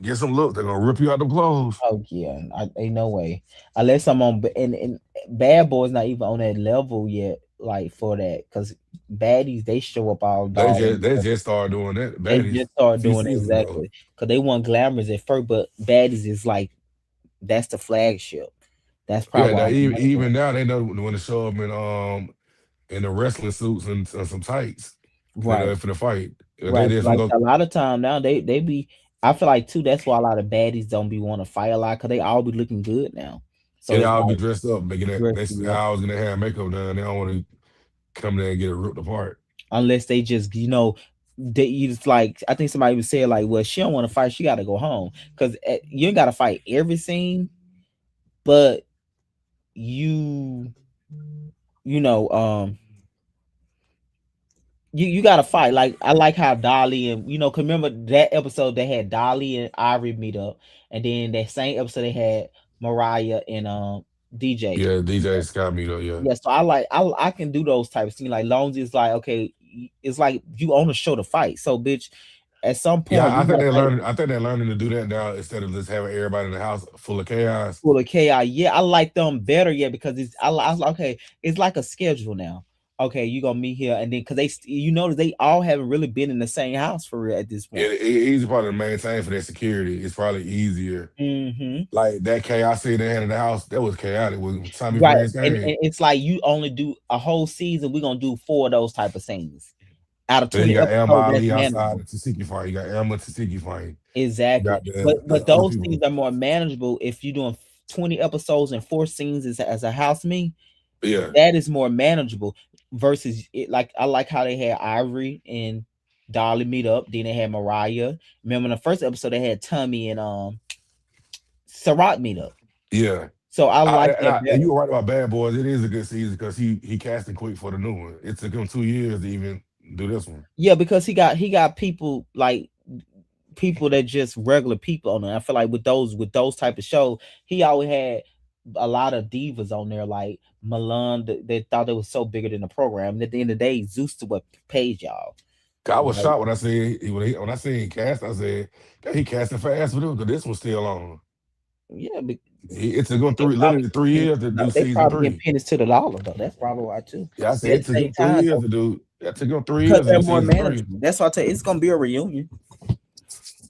get some look. They're gonna rip you out the clothes. Oh yeah, ain't no way unless I'm on and Bad Boy's not even on that level yet. like for that because baddies they show up all They doll just and they stuff. just started doing that They baddies just a started few doing it seasons ago. exactly because they want glamorous at first, but baddies is like that's the flagship. That's Yeah, probably why that all the money even going. now they know when to show up in the wrestling suits and some tights Right, for the fight. They right. just Like go. a lot of time now they be. I feel like too. That's why a lot of baddies don't be want to fight a lot because they all be looking good now. So Yeah, they it's all be like dressed up, making that dress, they yeah. always gonna have makeup done. They don't want to come there and get it ripped apart. Unless they just they you just like I think somebody would say like, well, she don't want to fight, she got to go home because you ain't got to fight every scene, but you you know you got to fight. Like I like how Dolly and 'cause remember that episode they had Dolly and Ivory meet up, and then that same episode they had Mariah and DJ. Yeah, DJ Scott me though. Yeah, Yeah, so I can do those types of things. Like long as it's like okay, it's like you own the show to fight. So bitch, at some point yeah. we gonna fight I think they're learning to do that now instead of just having everybody in the house full of chaos. full of chaos. Yeah, I like them better. Yeah, because I like, okay, it's like a schedule now. Okay, you gonna meet here, and then because you notice they all haven't really been in the same house for real at this point. Easy part to maintain for their security. It's probably easier. Hmm. Like that chaos scene they had in the house, that was chaotic. When Tommy Right, friends and came, it's like you only do a whole season. We're gonna do 4 of those type of scenes out of then you 20 got Elma episodes. That's Ali outside manageable. the Tasiki fight. You got Elma Tasiki fight. You Exactly. got But the other those people. things are more manageable if you're doing 20 episodes and 4 scenes as a house me. Yeah, That is more manageable versus it like I like how they had Ivory and Dolly meet up, then they had Mariah. Remember in the first episode they had Tommy and Sarat meet up. yeah. So I like that And better. you were right about Bad Boys. It is a good season because he casting quick for the new one. It took him 2 years to even do this one. Yeah, because he got people like people that just regular people on it. I feel like with those type of shows, he always had a lot of divas on there, like Milan. They thought they was so bigger than the program. And at the end of the day, Zeus to what paid y'all. 'Cause I was Like, shocked when I seen when I seen him cast. I said, "God, he casting fast with him because this one's still on." yeah, It took him they three, probably literally 3 years to no, do they season probably getting three. pennies to the dollar though. That's probably why too. Yeah, I But said at it the took same him three time years though, to do. That took him three because years to they're do more season three. manageable. That's why I tell you, it's gonna be a reunion.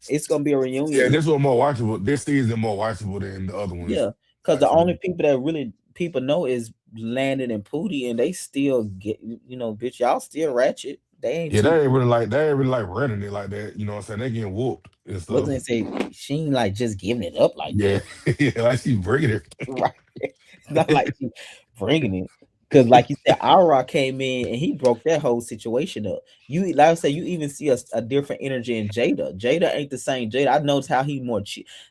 It's gonna be a Yeah, reunion. this one more watchable. This season more watchable than the other ones. Yeah, because Like the for only me. people that really people know is Landon and Pootie, and they still get bitch, y'all still ratchet. They ain't Yeah, too. they ain't really like running it like that. You know what I'm saying? They getting whooped and Wasn't stuff. they say she ain't like just giving it up like Yeah, that, yeah, like she bringing it. right? It's not like she bringing it. Cause like you said, Ara came in and he broke that whole situation up. You like I said, you even see a different energy in Jada. Jada ain't the same Jada. I noticed how he more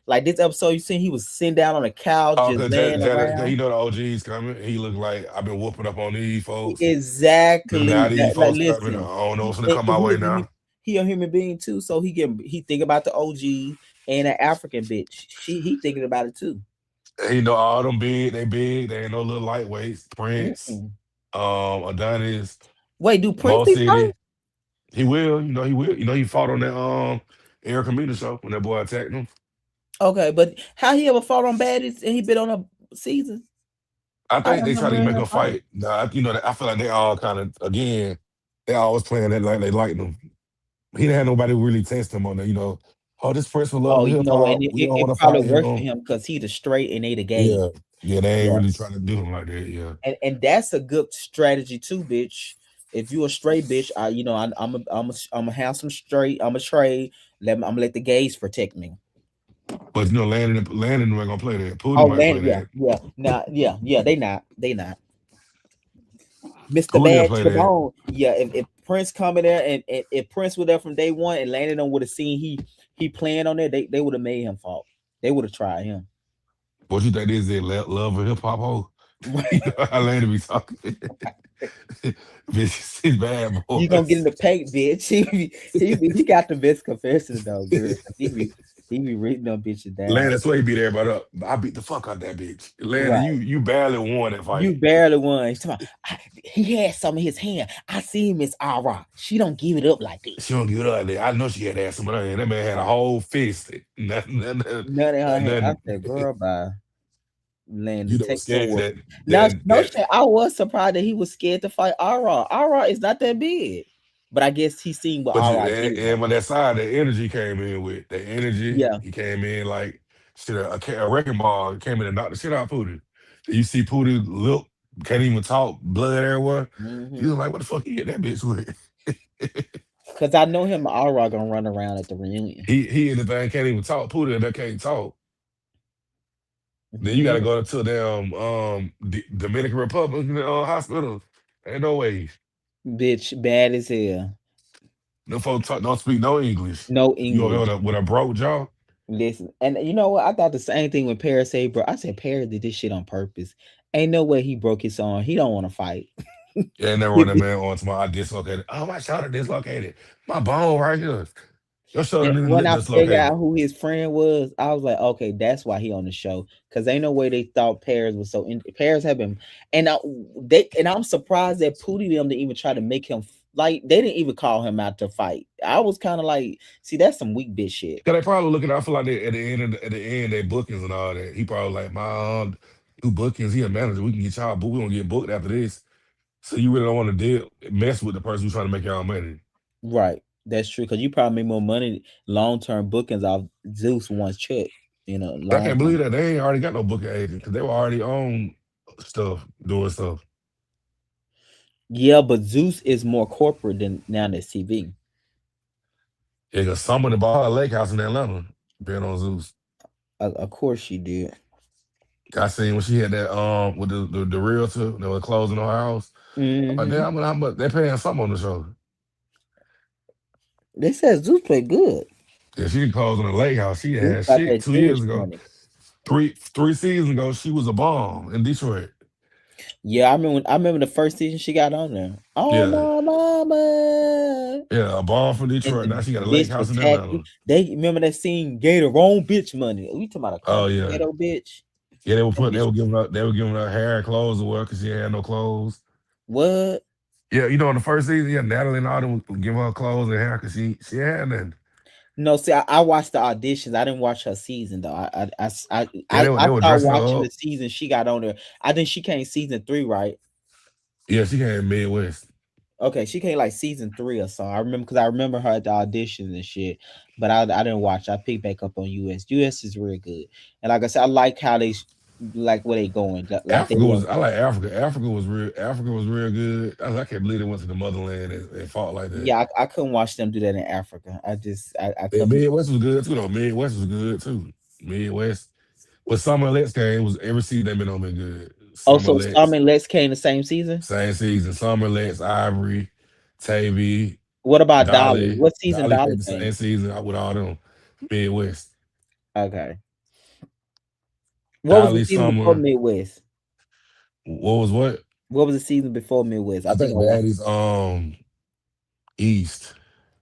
like this episode. You seen he was sitting down on the couch Oh, just cause laying He around. know the OG's coming. He look like I've been whooping up on these folks. Now Exactly. these Like folks coming. I listen, don't know what's gonna and come my way now. he a human being too, so he think about the OG and an African bitch. He thinking about it too. He know all them big. They ain't no little lightweights. Prince, Mm-mm. Adonis, Wait, do Prince Mo be fighting? City. He will. You know he will. You know he fought on that Eric Community show when that boy attacked him. Okay, but how he ever fought on baddies and he been on a season? I I think don't they try remember to make him him fighting. fight. Nah, you know, I feel like they all kind of again. They always playing that like they like them. He didn't have nobody really test him on that. You know, oh, this Prince for love Oh, of you hip know what? hop. And We don't it want to probably fight worked for him. him because he the straight and they the gay. Yeah, yeah, they ain't Yeah, really trying to do him like that. Yeah, and that's a good strategy too, bitch. If you a straight bitch, I'm a have some straight. I'm a trade. I'm gonna let the gays protect me. but Landon ain't gonna play that. Pootie Oh, might play Landon, yeah, that. yeah, nah, yeah. They not. Mr. Pootie will Bad play to the that. bone. Yeah, if Prince coming there and if Prince was there from day one and Landon on would have seen he playing on there, they would have made him fall. They would have tried him. What you think this is? Love of hip hop hoe? You Right. know how Landon be talking. Bitch, he's bad You gonna get in boys. the paint, bitch. He got the best confessions though, girl. He be reading them bitches down. Landon swear he beat everybody up. I beat the fuck out that bitch. Landon, Right. you barely won that You fight. barely won. He's talking about, he had some in his hand. I see Miss Ara. She don't give it up like that. She don't give it up. I know she had ass some of that. That man had a Right. whole fist. Nothing, nothing, None in her hand. I nothing. said, girl, bye. land You to know, take her scared whoop. that Now, that no that shit, I was surprised that he was scared to fight Ara. Ara is not that big, but I guess he seen what but you Ara did and though. when that side, the energy came in with the energy. Yeah. He came in like shit. A wrecking ball came in and knocked the shit out of Pootie. Then you see Pootie look, can't even talk, blood everywhere. You Hmm. was like, what the fuck he hit that bitch with? Cause I know him and Ara gonna run around at the reunion. he in the thing can't even talk. Pootie that can't talk. Then you got to Yeah. go to damn Dominican Republic hospital. Ain't no way. Bitch, bad as hell. No folks don't speak no English. No You over English. there with a broke jaw. Listen, and you know what? I thought the same thing when Paris said, bro. I said Paris did this shit on purpose. Ain't no way he broke his arm. He don't want to fight. Yeah, and then run that man on to my I dislocated. Oh, my shoulder dislocated. My bone right here. Your shoulder And didn't when look I figured out dislocated. who his friend was, I was like, okay, that's why he on the show. Cause ain't no way they thought Paris was so. Paris had been, and I'm surprised that Pootie them didn't even try to make him like they didn't even call him out to fight. I was kind of like, see, that's some weak bitch shit. Cause they probably looking out for like they, at the end, they bookings and all that. He probably like my do bookings. He a manager. We can get y'all, but we gonna get booked after this. So you really don't want to deal mess with the person who's trying to make y'all money. Right, that's true. Cause you probably make more money long term bookings off Zeus once check. I Long can't believe term. that they ain't already got no booking agent because they were already on stuff, doing stuff. Yeah, but Zeus is more corporate than now than TV. Yeah, cause somebody bought her a lake house in Atlanta, being on Zeus. Of course she did. I seen when she had that with the realtor that was closing on her house. I'm like, Hmm. damn, how much they paying something on the show. They said Zeus played good. Yeah, she closed on the lake house. She Zeus had got shit that 2 years Jewish ago. money. Three seasons ago, she was a bomb in Detroit. Yeah, I remember the first season she got on there. Oh Yeah, my mama. yeah, a bomb from And Detroit. the Now she got a lake bitch house was in tacky. Atlanta. They remember that scene, Gator own bitch money. We talking about a Oh country yeah, ghetto bitch. yeah. That They bitch were giving her hair and clothes to wear because she had no clothes. what? Yeah, you know, in the first season, yeah, Natalie and all them would give her clothes and hair because she had nothing. No, see, I watched the auditions. I didn't watch her season though. Yeah, I they were started dressing watching her the up. season she got on there. I think she came season 3, right? Yeah, she came Midwest. Okay, she came like season 3 or so. I remember because I remember her at the auditions and shit. But I didn't watch. I picked back up on US. US is real good, and like I said, I like how like where they going. Like they Africa were. was I like Africa. Africa was real good. I can't believe they went to the motherland and fought like that. Yeah, I couldn't watch them do that in Africa. I Yeah, couldn't. Midwest was good too though. Midwest was good too. Midwest. When Summer Lex came, was every season they been on been good. Oh, Summer so Storm Lex, and Lex came the same season. same season. Summer Lex, Ivory, Tavy, What about Dolly? Dolly. What season Dolly Dolly came the came? same season with all them. Midwest. Okay. What was the Dolly, season before Summer. Midwest? What was what? What was the season before Midwest? I I think think I watched. Baddies East.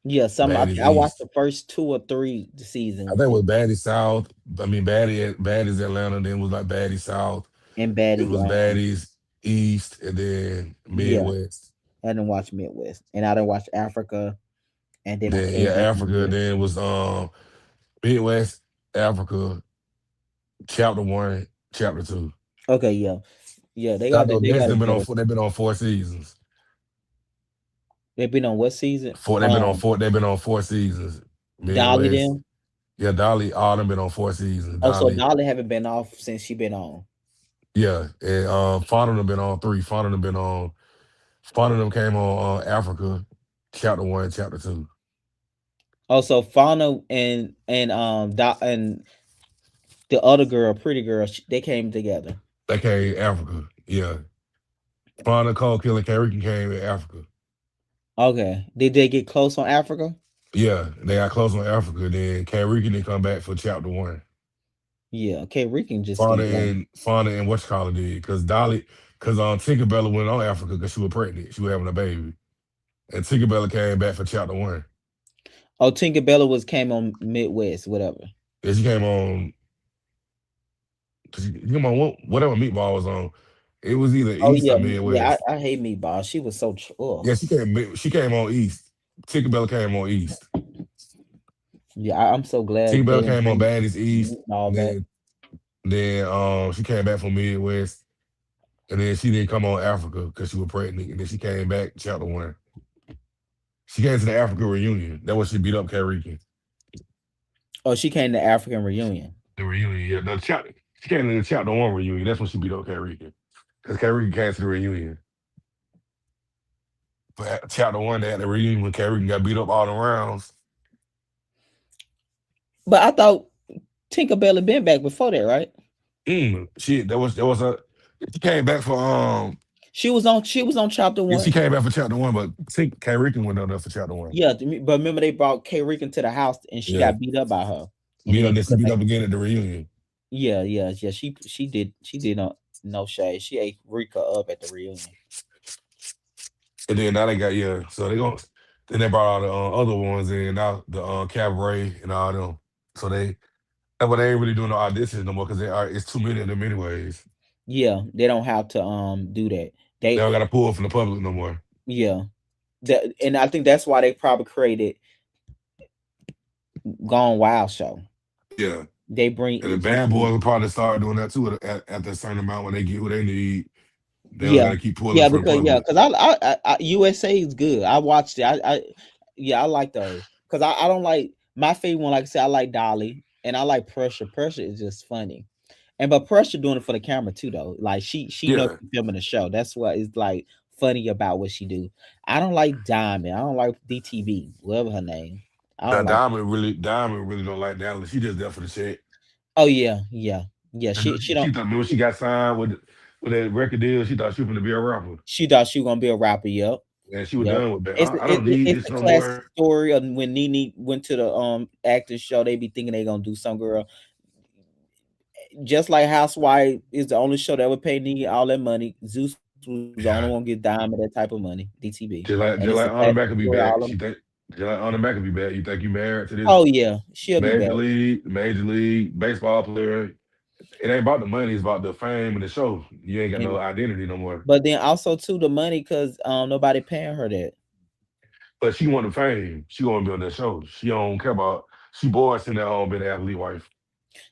Yeah, some. I Baddies think I watched East. the first 2 or 3 the I season think it was Baddie South. I mean Baddies Atlanta, then it was like Baddie South. and It Batty. was Baddies East and then Yeah, Midwest. I didn't watch Midwest, and I didn't watch Africa, and then I Then yeah, came back to Africa, US. then it was Midwest, Africa, chapter one, chapter two. Okay, yeah, yeah, I know they next got it better. they've been on 4 seasons. They've been on what season? They've been on 4 seasons. Dolly Midwest. them. Yeah, Dolly, all them been on 4 seasons. Oh, so Dolly, Dolly haven't been off since she been on. yeah. And Fauna them been on three. Fauna them came on Africa, chapter one, chapter two. Oh, so Fauna and the other girl, pretty girl, they came together. They came Africa. Yeah. Fauna Cold Killer Carrican came in Africa. Okay, did they get close on Africa? Yeah, they got close on Africa. Then Carrican didn't come back for chapter one. Yeah. Okay, Rick just keep going. Fauna and what you call it did because because Tinkerbella went on Africa because she was pregnant. She was having a baby, and Tinkerbella came back for chapter one. Oh, Tinkerbella was came on Midwest, whatever. And she came on. She came on whatever meatball was on. It was either Oh East yeah, or yeah. Midwest. I hate Meatball. She was so. Yeah, she came on East. Tinkerbella came on East. Yeah, I'm so glad they Tinkerbell didn't came on bring Baddies East. Meatball back. Then Then she came back from Midwest, and then she didn't come on Africa because she was pregnant, and then she came back chapter one. She came to the Africa reunion. That was she beat up Kyrie. Oh, she came to African reunion. The reunion, yeah. The chapter she came to the chapter one reunion. That's when she beat up Kyrie. Because Kyrie came to the reunion. But at chapter one, they had the reunion when Kyrie got beat up all the rounds. But I thought Tinkerbell had been back before that, right? Shit, that was a she came back for She was on chapter yeah, one. she came back for chapter one, but I think Kyrie went on there for chapter one. Yeah, but remember they brought K. Rican to the house and she Yeah. got beat up by her. And Beat then up then she because beat like up again at the reunion. yeah. She did no shade. She ate Rika up at the reunion. And then now they got so they going then they brought all the other ones in now the cabaret and all them. So that's why they ain't really doing the auditions no more because they are it's too many of them anyways. Yeah, they don't have to do that. They They don't got to pull from the public no more. yeah. And I think that's why they probably created Gone Wild show. Yeah. They And the bring bad boys will probably start doing that too at a certain amount when they get who they need. They don't yeah, got to keep pulling yeah, for the because public. USA is good. I watched it. I like those because I don't like my favorite one. Like I said, I like Dolly and I like Pressure. Pressure is just funny, and but Pressure doing it for the camera too though. Like she knows Yeah. she's filming the show. That's what is like funny about what she do. I don't like Diamond. I don't like DTV, whatever her name. I Now don't like. Diamond really don't like Dallas. She just there for the check. Oh yeah. She She don't. thought when she got signed with that record deal, she thought she was gonna be a rapper. She thought she was gonna be a rapper. Yep. And she was Yep. done with that. It's I don't need it's this a no classic more. story of when Nene went to the acting show. They be thinking they gonna do some girl. Just like Housewife is the only show that would pay Nene all that money. Zeus was the only one get Yeah. Diamond that type of money, DTV, Just and like it's a just like classic Anna Mac could be story. All back. them. She think just like Anna Mac could be back. You think you married to this Oh yeah, she'll be back. major league baseball player? It ain't about the money, it's about the fame and the show. You ain't got no And identity no more. but then also too the money because nobody paying her that. But she want the fame. She want to be on that show. She don't care about. She bored sitting at home being an athlete wife.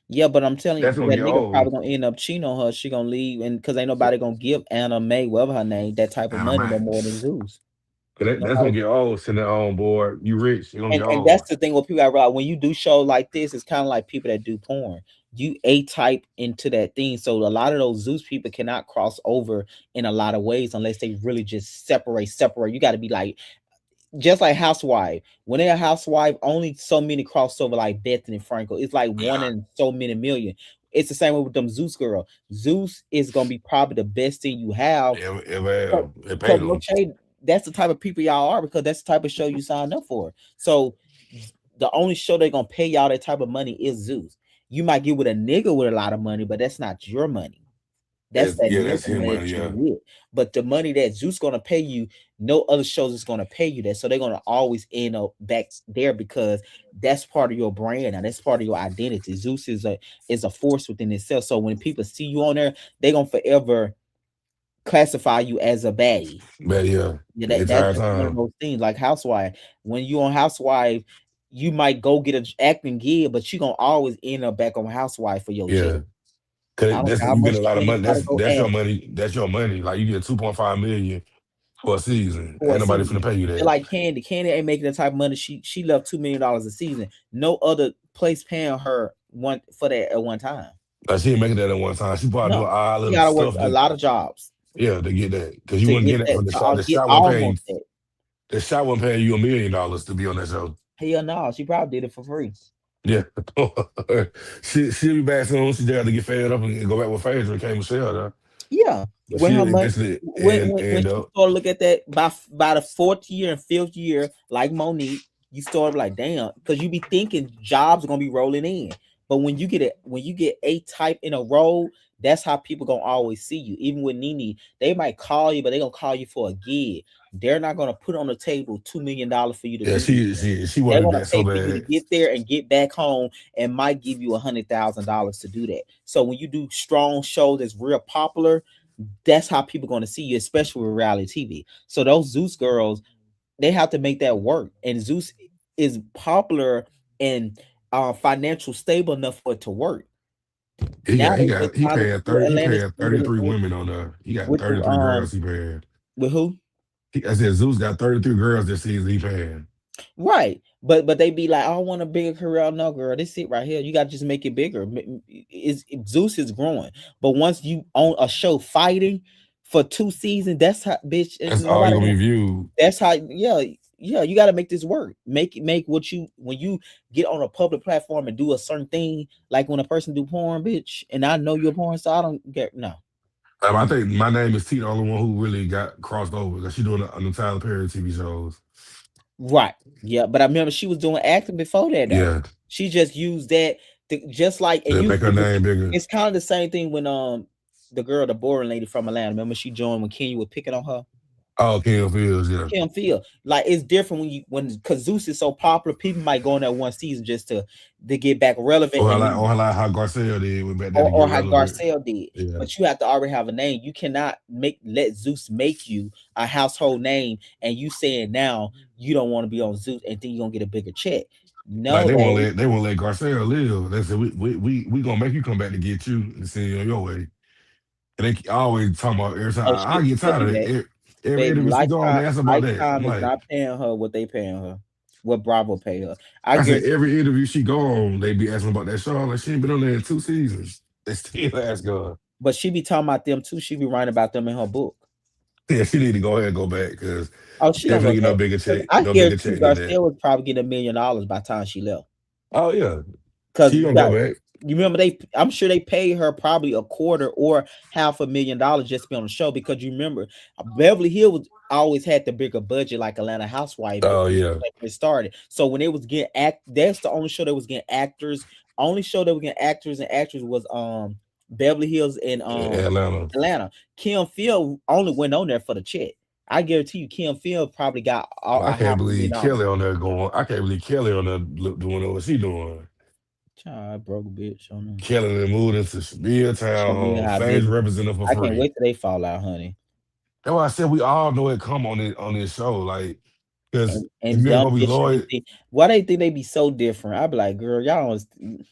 Yeah, but I'm telling That's you, gonna that get nigga old. probably gonna end up cheating on her. She gonna leave, and because ain't So, nobody gonna give Anna May, whatever her name, that type of and a money no man, more than Zeus. that's Nobody. gonna get old sitting at home bored. You rich, you gonna get And old. that's the thing what people got right. When you do shows like this, it's kind of like people that do porn. You A type into that thing. So a lot of those Zeus people cannot cross over in a lot of ways unless they really just separate. You got to be like just like Housewife. When they're a housewife, only so many crossover like Bethany and Franco. It's like one Yeah, in so many million. It's the same way with them Zeus girl. Zeus is gonna be probably the best thing you have. it paid Cause no them. shade, that's the type of people y'all are because that's the type of show you signed up for. So the only show they're gonna pay y'all that type of money is Zeus. You might get with a nigga with a lot of money, but that's not your money. That's that nigga That's his money money. that you Yeah, with. But the money that Zeus gonna pay you, no other shows is gonna pay you that. So they're gonna always end up back there because that's part of your brand and that's part of your identity. Zeus is a force within itself. So when people see you on there, they're gonna forever classify you as a baddie. but yeah, Yeah, the that's entire just one of time. those things. Like Housewife, when you on Housewife, you might go get an acting gig, but you gonna always end up back on Housewife for your check. Yeah, cause I don't that's care how you get much a lot of money you money. gotta go That's your ask money. That's your money. Like you get 2.5 million for a season. for Ain't a nobody finna season. pay you Just that. like Candy. Candy ain't making the type of money. She left $2 million a season. No other place paying her one for that at one time. Like she ain't making that at one time. She probably No, doing all she of the gotta work stuff a that lot of jobs yeah to get that because you to wouldn't get get that that from the to shot. The get shot won't pay you. almost that. The shot won't pay you $1 million to be on that show. Hell no, she probably did it for free. Yeah. She'll be back soon. She just got to get fed up and go back with Phaedra and K Michelle though. Yeah, But when she'll her money, eventually when end she up. started look at that by the fourth year and fifth year, like Monique, you start like damn, because you be thinking jobs are gonna be rolling in, but when you get a type in a role, that's how people gonna always see you. Even with Nene, they might call you, but they gonna call you for a gig. They're not gonna put on the table $2 million for you to Yeah, do this. she They're wanted gonna that so pay for you to bad. get there and get back home, and might give you $100,000 to do that. So when you do strong shows that's real popular, that's how people going to see you, especially with reality TV. So those Zeus girls, they have to make that work, and Zeus is popular and financial stable enough for it to work. Now they just He trying to paying see what 30 he Atlanta paying see 33 women on there. He got with the 33 girls he paying. with who? I said Zeus got 33 girls this season he paying. Right. But they be like, I want a bigger career. No, girl, this it right here. You got to just make it bigger. Zeus is growing, but once you own a show fighting for 2 seasons, that's how bitch. That's all he Nobody. gonna be viewed. That's how. Yeah, yeah. You got to make this work. Make what you when you get on a public platform and do a certain thing. Like when a person do porn, bitch, and I know you're porn, so I don't get no. I think my name is T, the only one who really got crossed over because she doing the Tyler Perry TV shows. Right. Yeah, but I remember she was doing acting before that though. Yeah, She just used that to, just like and that you make her name bigger. it's kind of the same thing when the girl, the boring lady from Atlanta, remember she joined when Kenya was picking on her? Oh, Kim Fields, yeah. Kim feel like it's different when because Zeus is so popular, people might go in that one season just to get back relevant and then Or like how Garcelle did went back there to get or how relevant. Garcelle did. Yeah, But you have to already have a name. You cannot let Zeus make you a household name and you saying now you don't want to be on Zeus and then you're gonna get a bigger check. like No, babe. they won't let Garcelle live. They said we gonna make you come back to get you and send you on your way. And they always talking about every time. Oh, I get she'll tired do of it. that. Every Baby, interview she go on, they ask about that. I'm Lifetime is like, not paying her what they paying her. What Bravo pay her. I I said guarantee every interview she go on, they be asking about that show. I'm like she ain't been on there in 2 seasons. They still ask her. but she be talking about them too. She be writing about them in her book. Yeah, she need to go ahead and go back because Oh, she gonna definitely go get back. no bigger 'Cause check, I no bigger guarantee you check than that. Garcelle was probably getting $1 million by the time she left. Oh yeah, Cause she you gonna got go back. you remember I'm sure they paid her probably a quarter or $500,000 just to be on the show because you remember Beverly Hills always had the bigger budget like Atlanta Housewife Oh yeah, when it started. So when it was getting that's the only show that was getting actors. Only show that was getting actors and actresses was Beverly Hills and Atlanta. Atlanta. Kim Field only went on there for the check. I guarantee you Kim Field probably got I a can't half a million believe dollars. Kelly on there going. I can't believe Kelly on there doing what she doing. Child, broke bitch on them. Kelly then moved into Shabia Show me Townhome, how famous big. representative for I can't free. wait till they fall out, honey. That's why I said we all know it come on this show. Like, because if And you ain't dumb gonna be bitch loyal, everything. Why they think they be so different? I be like, girl, y'all don't.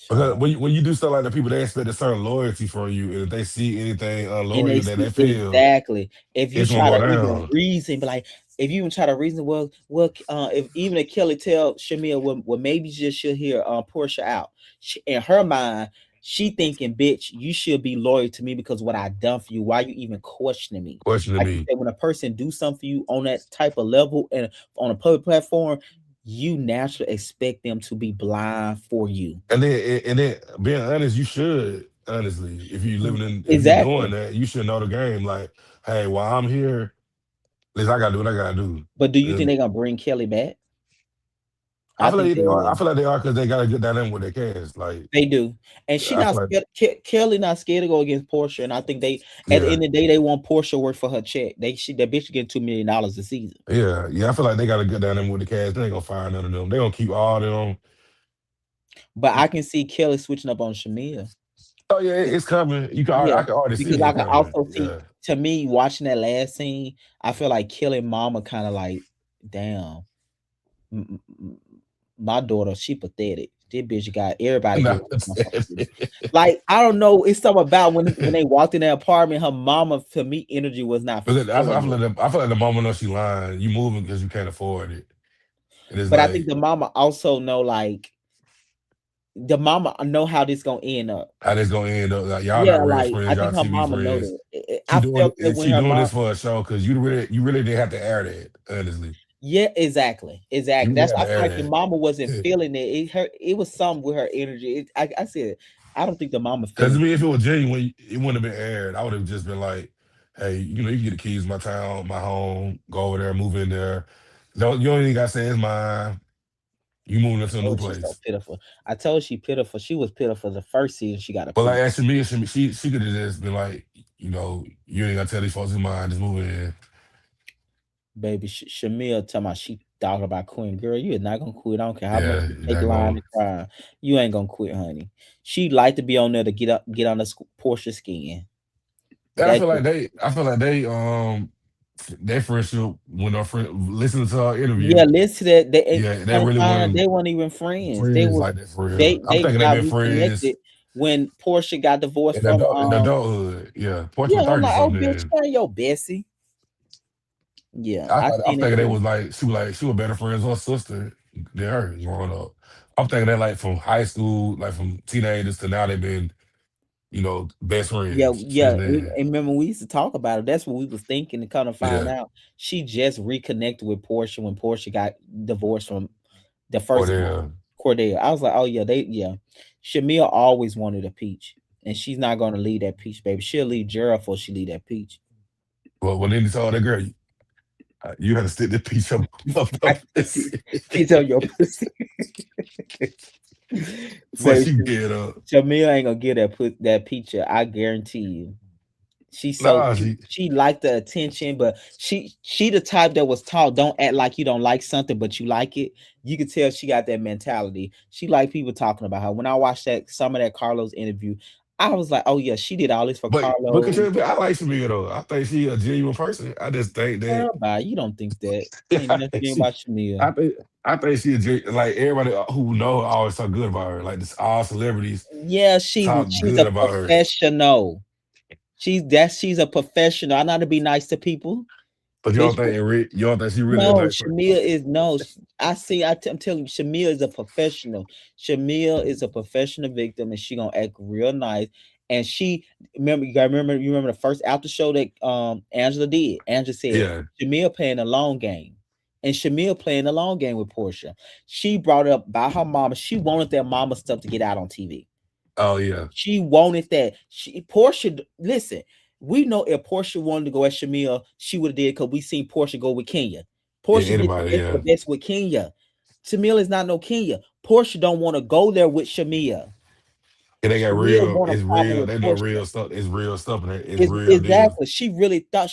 because Child. when you do stuff like that, people they expect a certain loyalty from you, and if they see anything And they unloyal that see they feel, exactly. If you it's gonna try go to even down. reason, but like if you even try to reason, if even if Kelly tell Shamia, well, maybe just she'll hear Portia out. In her mind, she thinking, bitch, you should be loyal to me because what I done for you. Why you even questioning me? Questioning Like you me, said, when a person do something for you on that type of level and on a public platform, you naturally expect them to be blind for you. and then being honest, you should honestly, if you doing Exactly. that, you should know the game. Like, hey, while I'm here, at least I gotta do what I gotta do. But do you think And they're gonna bring Kelly back? I think they I will. feel like they are because they got a good dynamic with their cast. Like, They do, and she I not feel like, scared. Kelly not scared to go against Portia, and I think they at the yeah. end of the day they want Portia work for her check. That bitch getting $2 million a season. Yeah. I feel like they got a good dynamic with the cast. They ain't gonna fire none of them. They gonna keep all them. But I can see Kelly switching up on Shamia. Oh yeah, it's coming. Yeah, I can already because see I it can coming. also see Yeah, to me watching that last scene, I feel like Kelly Mama kind of like, damn, m- m- my daughter she pathetic. This bitch got everybody no, get like I don't know. It's something about when they walked in that apartment. Her mama to me energy was not but feeling it. I feel like the moment know she lying. You moving because you can't afford it, and it's But I think like the mama also know like the mama know how this gonna end up. how this gonna end up. Like y'all Yeah, not real like I friends. Y'all think her TV mama know friends. that. I felt that when She her doing mom. this for a show because you really didn't have to air that. Honestly, Yeah, exactly, you exactly. really That's had I to feel air like the mama wasn't that. feeling it. It was something with her energy. I said I don't think the mama Because I feeling. mean, if it was genuine, it wouldn't have been aired. I would have just been like, "Hey, you can get the keys to my town, my home. Go over there, move in there. Don't you don't even got to say it's mine. You moving into a Oh, new she's so place." pitiful. I told she pitiful. She was pitiful the first season. She got a But like pitiful. asking me, she could have just been like, you ain't got to tell these folks it's mine. Just move in. Baby, Shamil tell me she thought about quitting. Girl, you is not gonna quit. I don't care how much Yeah, you you're take not line gonna. and cry. You ain't gonna quit, honey. She like to be on there to get on the Portia skin. And That I feel like their friendship when our friend listening to our yeah, interview, listen to that. yeah, they Come to really find out, weren't they weren't even friends. friends like that for real. I'm They thinking they've got been friends reconnected. when Portia got divorced from in adulthood, yeah. Portia yeah, was I'm 30 like, oh something bitch, then. you ain't your Bessie. Yeah, I I thought I'm seen it thinking they too. was like she was better friends with her sister than her growing up. I'm thinking that like from high school, like from teenagers to now they've been, best Yeah, friends yeah. since then. And remember we used to talk about it. That's what we was thinking to kind of find Yeah. out. She just reconnected with Portia when Portia got divorced from the Or first guy, they Cordell. I was like, oh yeah, Shamia always wanted a peach. And she's not gonna leave that peach, baby. She'll leave Gerald before she leave that peach. well when they saw that girl, you had to stick the piece up the Right. pussy Peach on your pussy. before Baby, she get up. Shamia ain't gonna get that peach. I guarantee you. She's so Nah, she she liked the attention, but she the type that was taught don't act like you don't like something, but you like it. You can tell she got that mentality. She like people talking about her. When I watched that some of that Carlos interview, I was like, oh yeah, she did all this for but Carlos. contribute, I like Shamia though. I think she a genuine person. I just think that Girl, bye. You don't think that. Ain't I think nothing she about Shamia. I think I think she a like everybody who know her always talk good about her. Like this all celebrities Yeah, talk she's good a about her. professional. She's a professional. I know how to be nice to people. But Bitch, you don't think she really a no, nice person. Shamia is no. I see. I'm telling you, Shamia is a professional. Shamia is a professional victim, and she gonna act real nice. And she remember you remember the first after show that Angela did. Angela said Yeah. Shamia playing a long game, and Shamia playing a long game with Portia. She brought it up by her mama. She wanted that mama stuff to get out on TV. Oh yeah. She wanted that. Portia, listen, we know if Portia wanted to go at Shamia, she would have did because we seen Portia go with Kenya. Yeah, Portia did the anybody, best of yeah. the best with Kenya. Shamia is not no Kenya. Portia don't want to go there with Shamia. And they got Shamia real, want a it's problem real, with they know Portia. real stuff. It's real stuff in it. It's Is real deal. exactly. She really thought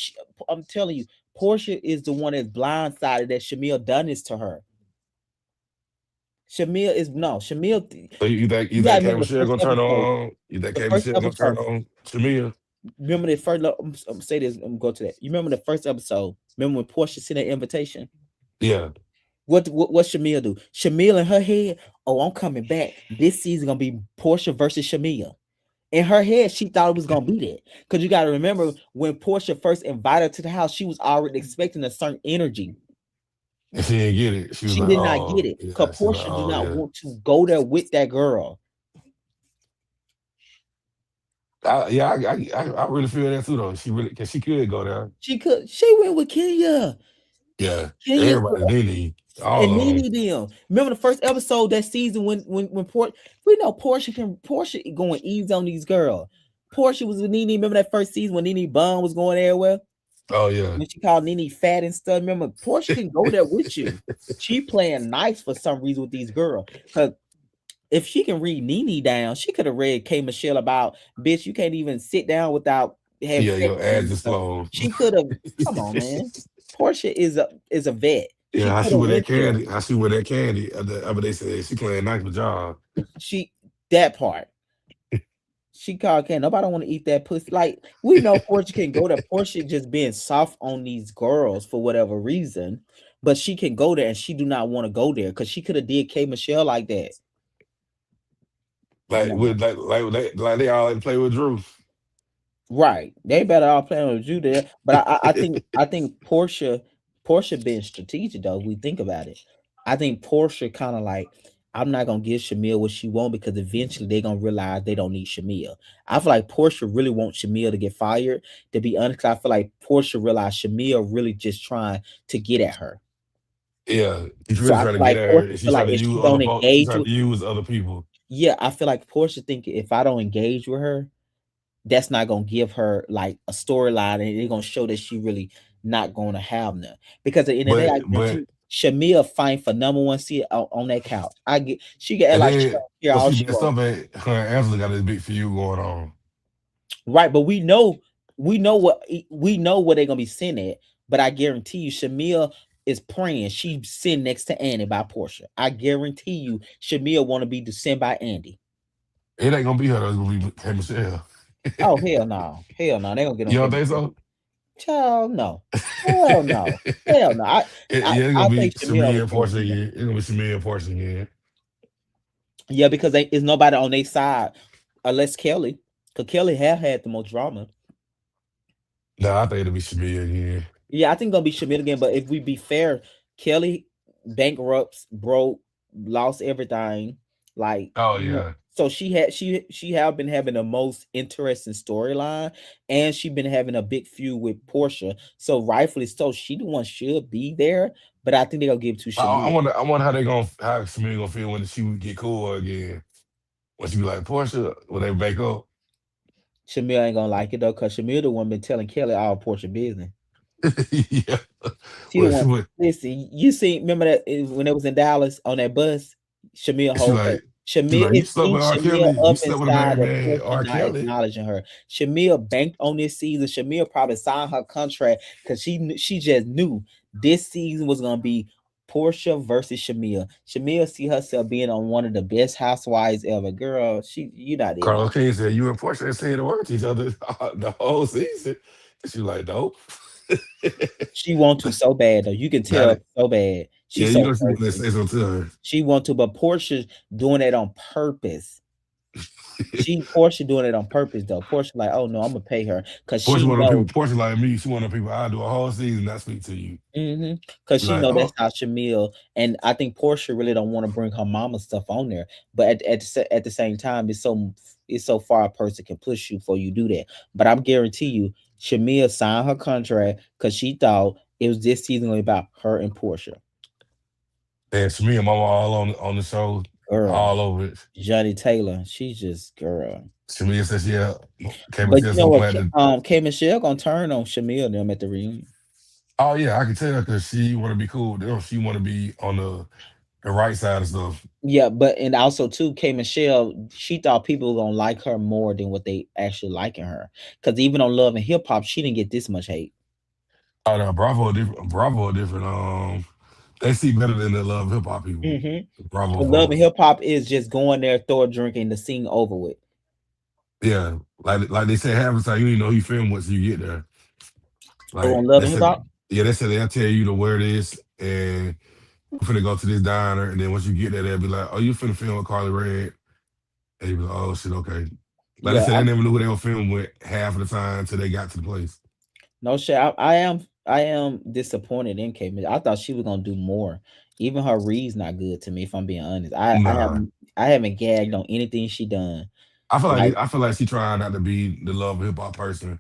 I'm telling you, Portia is the one that's blindsided that Shamia done this to her. Shamia is no Shamia. So you You gotta think K remember the Michelle first gonna turn episode. on you think The K first Michelle gonna turn episode. on Shamia? Remember the first. I'm say this. I'm go to that. You remember the first episode? Remember when Portia sent that invitation? Yeah. What Shamia do? Shamia in her head. Oh, I'm coming back. This season gonna be Portia versus Shamia. In her head, she thought it was gonna be that. Cause you gotta remember when Portia first invited her to the house, she was already expecting a certain energy. And she didn't get it. She was She like, did not get oh, it. Cause yeah. She was like, Portia did oh, not yeah. want to go there with that girl. I really feel that too, though. Cause she could go there. She went with Kenya. Yeah. Kenya Everybody, Nene, and all of them. Nene them. Remember the first episode that season when we know Portia going easy on these girls. Portia was with Nene. Remember that first season when Nene Bun was going everywhere? Oh, yeah. When she called Nene fat and stuff. Remember, Portia can go there with you. She playing nice for some reason with these girls. Cause if she can read Nene down, she could have read K Michelle about bitch, you can't even sit down without having Yeah, sex your with me ass and is stuff. slow. She could have come on, man. Portia is a vet. Yeah, She how could she have with that went there. candy? How she with that candy? Other they said she playing nice with job. She that part. She called Ken. Nobody want to eat that pussy. Like we know Portia can go there. Portia just being soft on these girls for whatever reason, but she can go there and she do not want to go there because she could have did K Michelle like that. Like No, with like they all like play with Drew. right? They better all playing with you there. But I think Portia being strategic though. If we think about it. I think Portia kind of like I'm not gonna give Shamil what she want because eventually they're gonna realize they don't need Shamil. I feel like Portia really wants Shamil to get fired. To be honest, 'cause I feel like Portia realized Shamil really just trying to get at her. Yeah, she's So really I trying to feel get like at her. Portia And she feel trying like to if use she other don't folks. She engage trying with to use other people. yeah, I feel like Portia think if I don't engage with her, that's not gonna give her like a storyline and they're gonna show that she really not gonna have none. Because at the end of the day, I guarantee But you, Shamia fight for number one seat on that couch. I get she get and like she then don't care what all she she messed wants. up at her and Angela got this big feud going on. Right, but we know what they're gonna be sitting at. But I guarantee you, Shamia is praying. She's sitting next to Andy by Portia. I guarantee you, Shamia want to be sent by Andy. It ain't gonna be her. Though. It's gonna be K Michelle. Oh hell no, hell no, they gonna get on You don't camera. think so? Child, no. Hell no. Hell no. Yeah, it's I gonna be think Shamil Shamia will and get with Portia Shamil. again. It's gonna be Shamia and Portia again. Yeah, because there's nobody on their side. unless Kelly, because Kelly have had the most drama. Nah, I think it'll be Shamia again. Yeah, I think gonna be Shamil again. But if we be fair, Kelly bankrupts, broke, lost everything. Like, Oh yeah. so she have been having the most interesting storyline, and she been having a big feud with Portia. So rightfully so, she the one should be there. But I think they gonna give it to I Shamil. wonder. I wonder how Shamia gonna feel when she would get cool again. When she be like Portia, when they make up. Shamil ain't gonna like it though, cause Shamil the one been telling Kelly all Portia business. Yeah. She the Well, one. she would. Listen, you see, remember that when it was in Dallas on that bus, Shamil She hold her. like. She Shamil, like you it slept with eats R. Shamil Kelly. You up slept with a inside married that man, Portia R. not Kelly. acknowledging her. Shamil banked on this season. Shamil probably signed her contract because she just knew this season was gonna be Portia versus Shamil. Shamil see herself being on one of the best housewives ever. Girl, you not in there. Carlos King said you and Portia ain't saying the word to each other the whole season. And she like, nope. She want to so bad though. You can Got tell it. so bad. Yeah, She's you so know she wanted to thirsty. say something to her. She want to, but Portia doing it on purpose. Portia doing it on purpose though. Portia like, oh no, I'm gonna pay her because Portia she one of the know, people. Portia like me. She one of the people. I do a whole season not speak to you. because Be she like, know oh, that's how Shamil, and I think Portia really don't want to bring her mama stuff on there. But at the same time, it's so far a person can push you before you do that. But I'm guarantee you, Shamil signed her contract because she thought it was this season gonna be about her and Portia. and to me and mama all on the show, Girl, all over it. Johnny Taylor, she's just girl. Shamia says, yeah, came and But said you know so what? glad to. K Michelle gonna turn on Shamil and them at the reunion. Oh yeah, I can tell because she want to be cool. She want to be on the right side of stuff. Yeah, but and also too, K Michelle, she thought people were gonna like her more than what they actually liking her. Because even on Love and Hip Hop, she didn't get this much hate. Oh no, Bravo different. Bravo different. They see better than the love hip hop people. Mm-hmm. Bravo Love and folks. Hip Hop is just going there, throw a drink, and the scene over with. Yeah, like they say half the time you didn't know who you film with, so you get there. Oh, on Like Love they and Hip said, Hop. yeah, they said they'll tell you to wear this and we're finna go to this diner, and then once you get there, they'll be like, "Oh, you finna film with Carly Red," and you be like, "Oh shit, okay." Like they Yeah, said, they never knew who they were filming with half of the time until they got to the place. no shit. I am disappointed in K Michelle. I thought she was gonna do more. Even her reads not good to me, if I'm being honest. Nah, I haven't gagged on anything she done. Like, I feel like she trying not to be the love hip hop person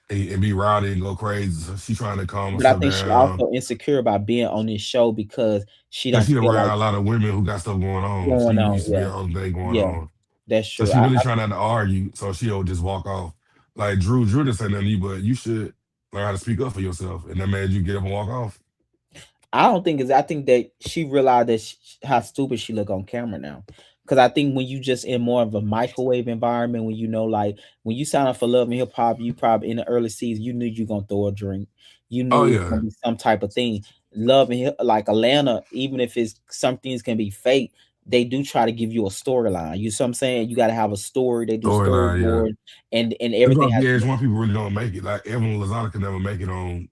and be rowdy and go crazy. So she trying to calm but I herself think she down. also insecure about being on this show because she Cause don't she feel around like a lot of women who got stuff going on. She going on. used to be Yeah, her own thing going yeah, on. that's So true. she really trying not to argue. So she'll just walk off. Like Drew didn't say nothing to you, but you should learn how to speak up for yourself. And that made you get up and walk off. I don't think is. I think that she realized that how stupid she look on camera now. Because I think when you just in more of a microwave environment, when you know, like when you sign up for Love and Hip Hop, you probably in the early season, you knew you gonna throw a drink, you Oh knew it was yeah. gonna be some type of thing. Love and like Atlanta, even if it's some things can be fake, they do try to give you a storyline. You see what I'm saying? You got to have a story. They do Storyline, yeah. storyboard, and That's everything why has. VH1 people really don't make it. Like Evan Lozada could never make it on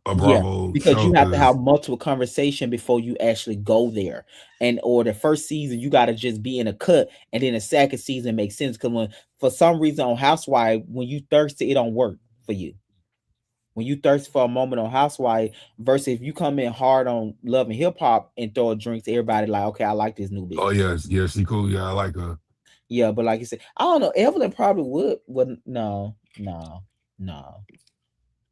a Yeah, Bravo because show you have to have because multiple conversation before you actually go there. And or the first season you gotta just be in a cut, and then the second season makes sense. Because when for some reason on Housewife, when you thirsty, it don't work for you. When you thirst for a moment on Housewife versus if you come in hard on Love and Hip Hop and throw a drink to everybody like, okay, I like this new oh bitch. yeah, yeah, she cool. Yeah, I like her. Yeah, but like you said, I don't know. Evelyn probably would. Wouldn't no, no, no.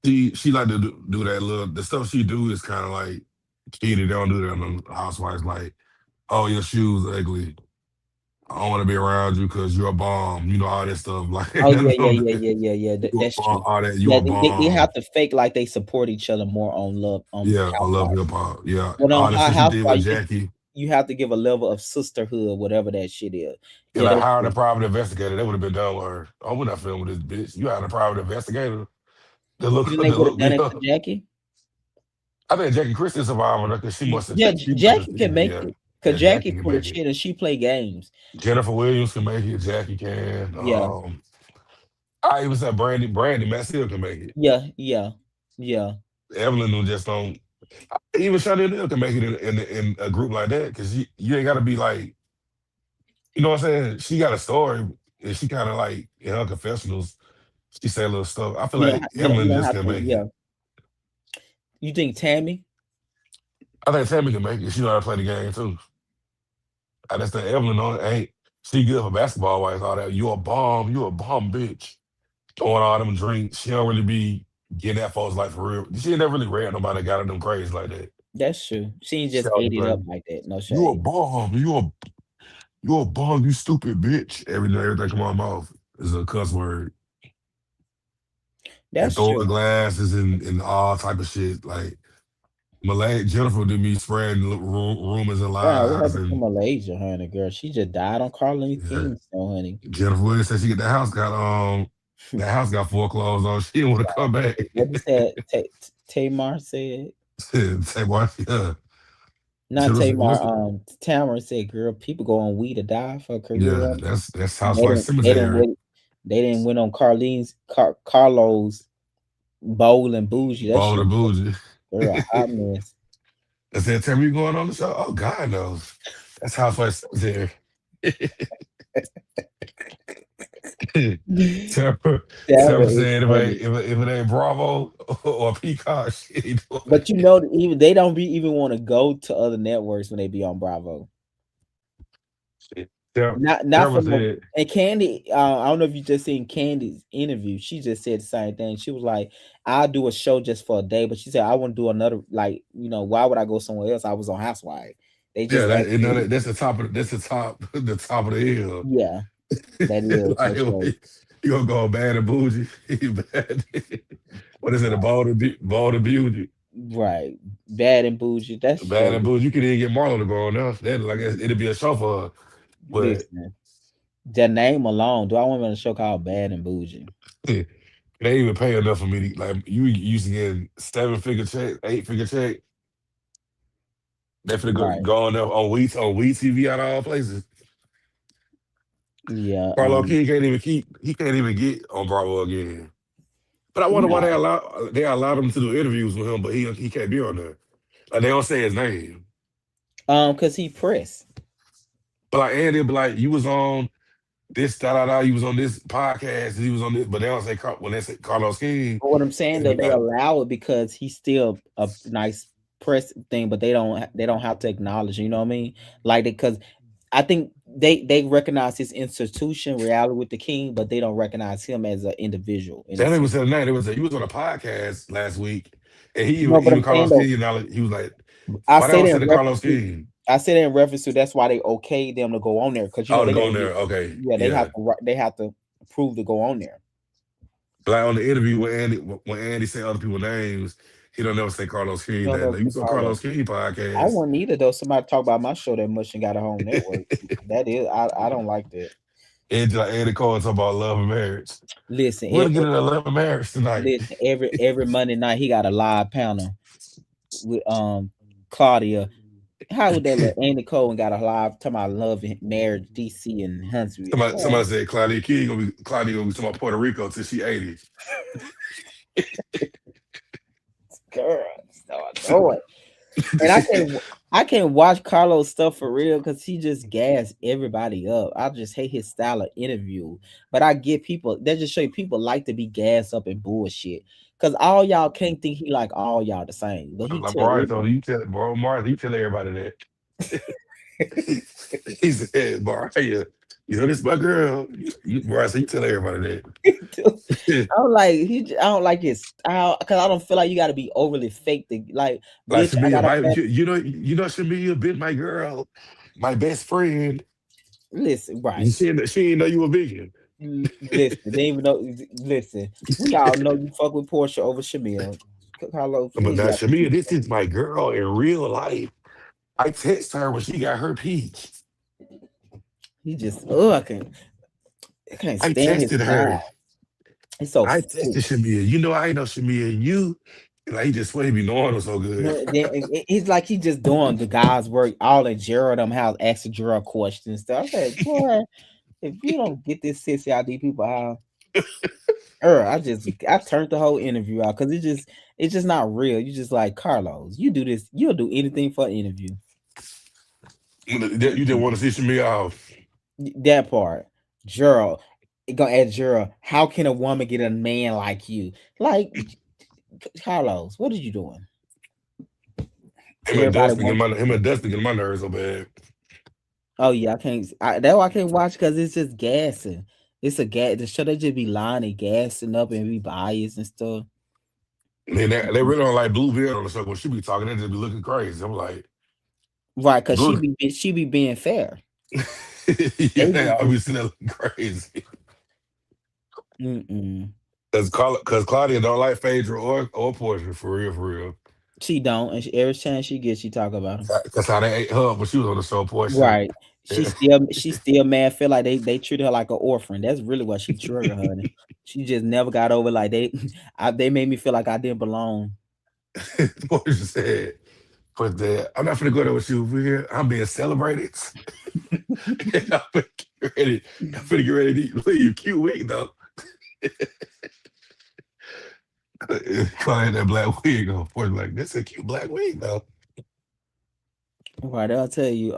She like to do that little the stuff she do is kind of like kiddie. They don't do that on the housewives like, oh your shoes ugly. I don't want to be around you because you're a bomb. You know all that stuff. Like Oh yeah, none yeah, of yeah, that. yeah, yeah, yeah. You a That's bomb, true. all that. You Yeah, a they bomb. have to fake like they support each other more on love on Yeah, I love Housewives. hip hop. Yeah, But on all the stuff she did with Housewives, Jackie. you have to give a level of sisterhood, whatever that shit is. Yeah, Yeah, like that's hired a true. private investigator. They would have been done with her. Oh, we're not filming this bitch. You hired a private investigator. The You look, think the they would have look done me it to up. Jackie? I think Jackie Christie survived on her because Yeah, she must have Jackie can seen it. make Yeah, it. yeah, Cause Jackie Jackie can full of make it. shit and she play games. Jennifer Williams can make it. Jackie can. Yeah, I even said Brandy Massill can make it. yeah, yeah, yeah. Evelyn who just don't. Even Shawty O'Neal can make it in a group like that because you ain't got to be like, you know what I'm saying? She got a story. and she kind of like in her confessionals, she say little stuff. I feel You don't like you Evelyn don't just have can to. make it. Yeah, you think Tammy? I think Tammy can make it. She know how to play the game too. I just think Evelyn on ain't she good for basketball wise, all that. You a bomb bitch. Throwing all them drinks. She don't really be getting that folks like for real. She ain't never really read nobody that got them crazy like that. That's true. She ain't She just always ate it up like, like that. No you a shade. bomb. You a bomb, you stupid bitch. Everything come out of my mouth is a cuss word. And That's throwing true. glasses and all type of shit. Like Malay Jennifer did me spreading rumors and God, what lies happened to and Malaysia, honey, girl? She just died on Carlene yeah. Kingston, honey. Jennifer Williams said she get that house got foreclosed on. She didn't want to come back. What you said? Tamar said, Say why yeah. not Jennifer said, Tamar. listen, Tamara said, "Girl, people go on weed to die for a career. yeah, that's They Housewife didn't. They didn't Cemetery. wait. They didn't went on Carlos bowl and bougie. That Bald shit, and bougie. girl, a hot mess. I said, tell me you going on the show. Oh, God knows. That's Housewife Cemetery. Tara, Tamara Tara is said, funny. if it ain't Bravo or Peacock, she ain't doing But you know, even they don't be even want to go to other networks when they be on Bravo. it. Tara Not for no. said, And Candy, I don't know if you just seen Candy's interview. She just said the same thing. She was like, "I'll do a show just for a day," but she said, "I want to do another. Like, why would I go somewhere else? I was on Housewives. They yeah, just asked me. that's the top of that's the top the top of the hill. Yeah, that is for Like sure. you gonna go bad and bougie. Bad. What is it? A bald and beauty. Right, bad and bougie. That's Bad and true. bougie. You could even get Marlo to go on there. That like it'd be a show for her. But Listen, that name alone. Do I want on a show called Bad and Bougie? they ain't even pay enough for me. Like you used to get 7-figure check, 8-figure check. They finna Right. go on there on We TV out of all places. Yeah. Carlo King can't even get on Bravo again. But I wonder why No. they allowed him to do interviews with him, but he can't be on there. Like they don't say his name. Cause he pressed. But like Andy be like, you was on this da da da, you was on this podcast, he was on this, but they don't say when they say Carlos King, But what I'm saying and though, he they got allow it because he's still a nice press thing, but they don't have to acknowledge. You know what I mean? Like because I think they recognize his institution reality with the king, but they don't recognize him as an individual in they a don't even sense. say the name. They would say you was on a podcast last week, and he No, but even I'm saying Carlos though, King, he was like, I why they say don't that say in the reference Carlos to King? that's why they okay them to go on there because Oh, to they go got on there, okay, yeah yeah. they have to prove to go on there. But like on the interview when Andy say other people's names, he don't never say Carlos You King don't name. know Like you saw Carlos. Carlos King I podcast. wouldn't either though. Somebody talk about my show that much and got a whole network. That is, I don't like that. And like Andy Cole talk about love and marriage. Listen, We're gonna get in a love and marriage tonight. listen. Every Monday night he got a live panel with Claudia. How would that look? Andy Cole and got a live talking about love and marriage, DC and Huntsville. Somebody said Claudia gonna be talking about Puerto Rico till she 80. Girl, so annoying. And I can't watch Carlos stuff for real because he just gas everybody up. I just hate his style of interview. But I get people that just show you people like to be gassed up and bullshit. Cause all y'all can't think he like all y'all the same. But he Like tell Mariah everybody told you tell bro, Mariah, you tell everybody that. He said, Mariah, you know this my girl. Mariah said, you tell everybody that. I don't like his style because I don't feel like you gotta be overly fake to like Like bitch, I Shamia, got a fat you know Shamia been my girl, my best friend. listen, right. She didn't know you were vegan. Listen, they even know. Listen, we all know you fuck with Portia over Shamil. Carlos, But please, now yeah, Shamia, this is my girl in real life. I text her when she got her peach. he just I can't I stand his texted her. style. He's so I fake. texted Shamia. You know, I know Shamia and you. And like, he just swear he be knowing her so good. It's like he just doing the guy's work. All in Gerald them house asking Gerald questions. Stuff. I said, boy, if you don't get this sissy out these people out, I turned the whole interview out because it's just not real. You just like Carlos. You do this. You'll do anything for an interview. You didn't want to see Shamia off. That part. Gerald, it gonna ask Gerald, how can a woman get a man like you? Like, Carlos, what are you doing? Everybody wants. Him and Dustin get on my nerves so bad. Oh yeah, I can't. That's why I can't watch because it's just gassing. It's a gas. The show they just be lying and gassing up and be biased and stuff. And they really don't like Blue Beard on the show. When she be talking, they just be looking crazy. I'm like, Right, because Blue, she be being fair. yeah, They they be all be sitting there looking crazy. mm-mm. Cause Claudia don't like Phaedra or Portia for real, for real. She don't, and every chance she gets, she talk about him. Cause how they ate her up when she was on the show, Portia. Right. Yeah. She still mad. Feel like they treat her like an orphan. That's really what she triggered her. And she just never got over like they made me feel like I didn't belong. Portia said, "But I'm not finna go there with you over here. I'm being celebrated. And I'm finna get ready to leave. Cute week though. Claudia had that black wig on. Portia like, that's a cute black wig though. Right, I'll tell you.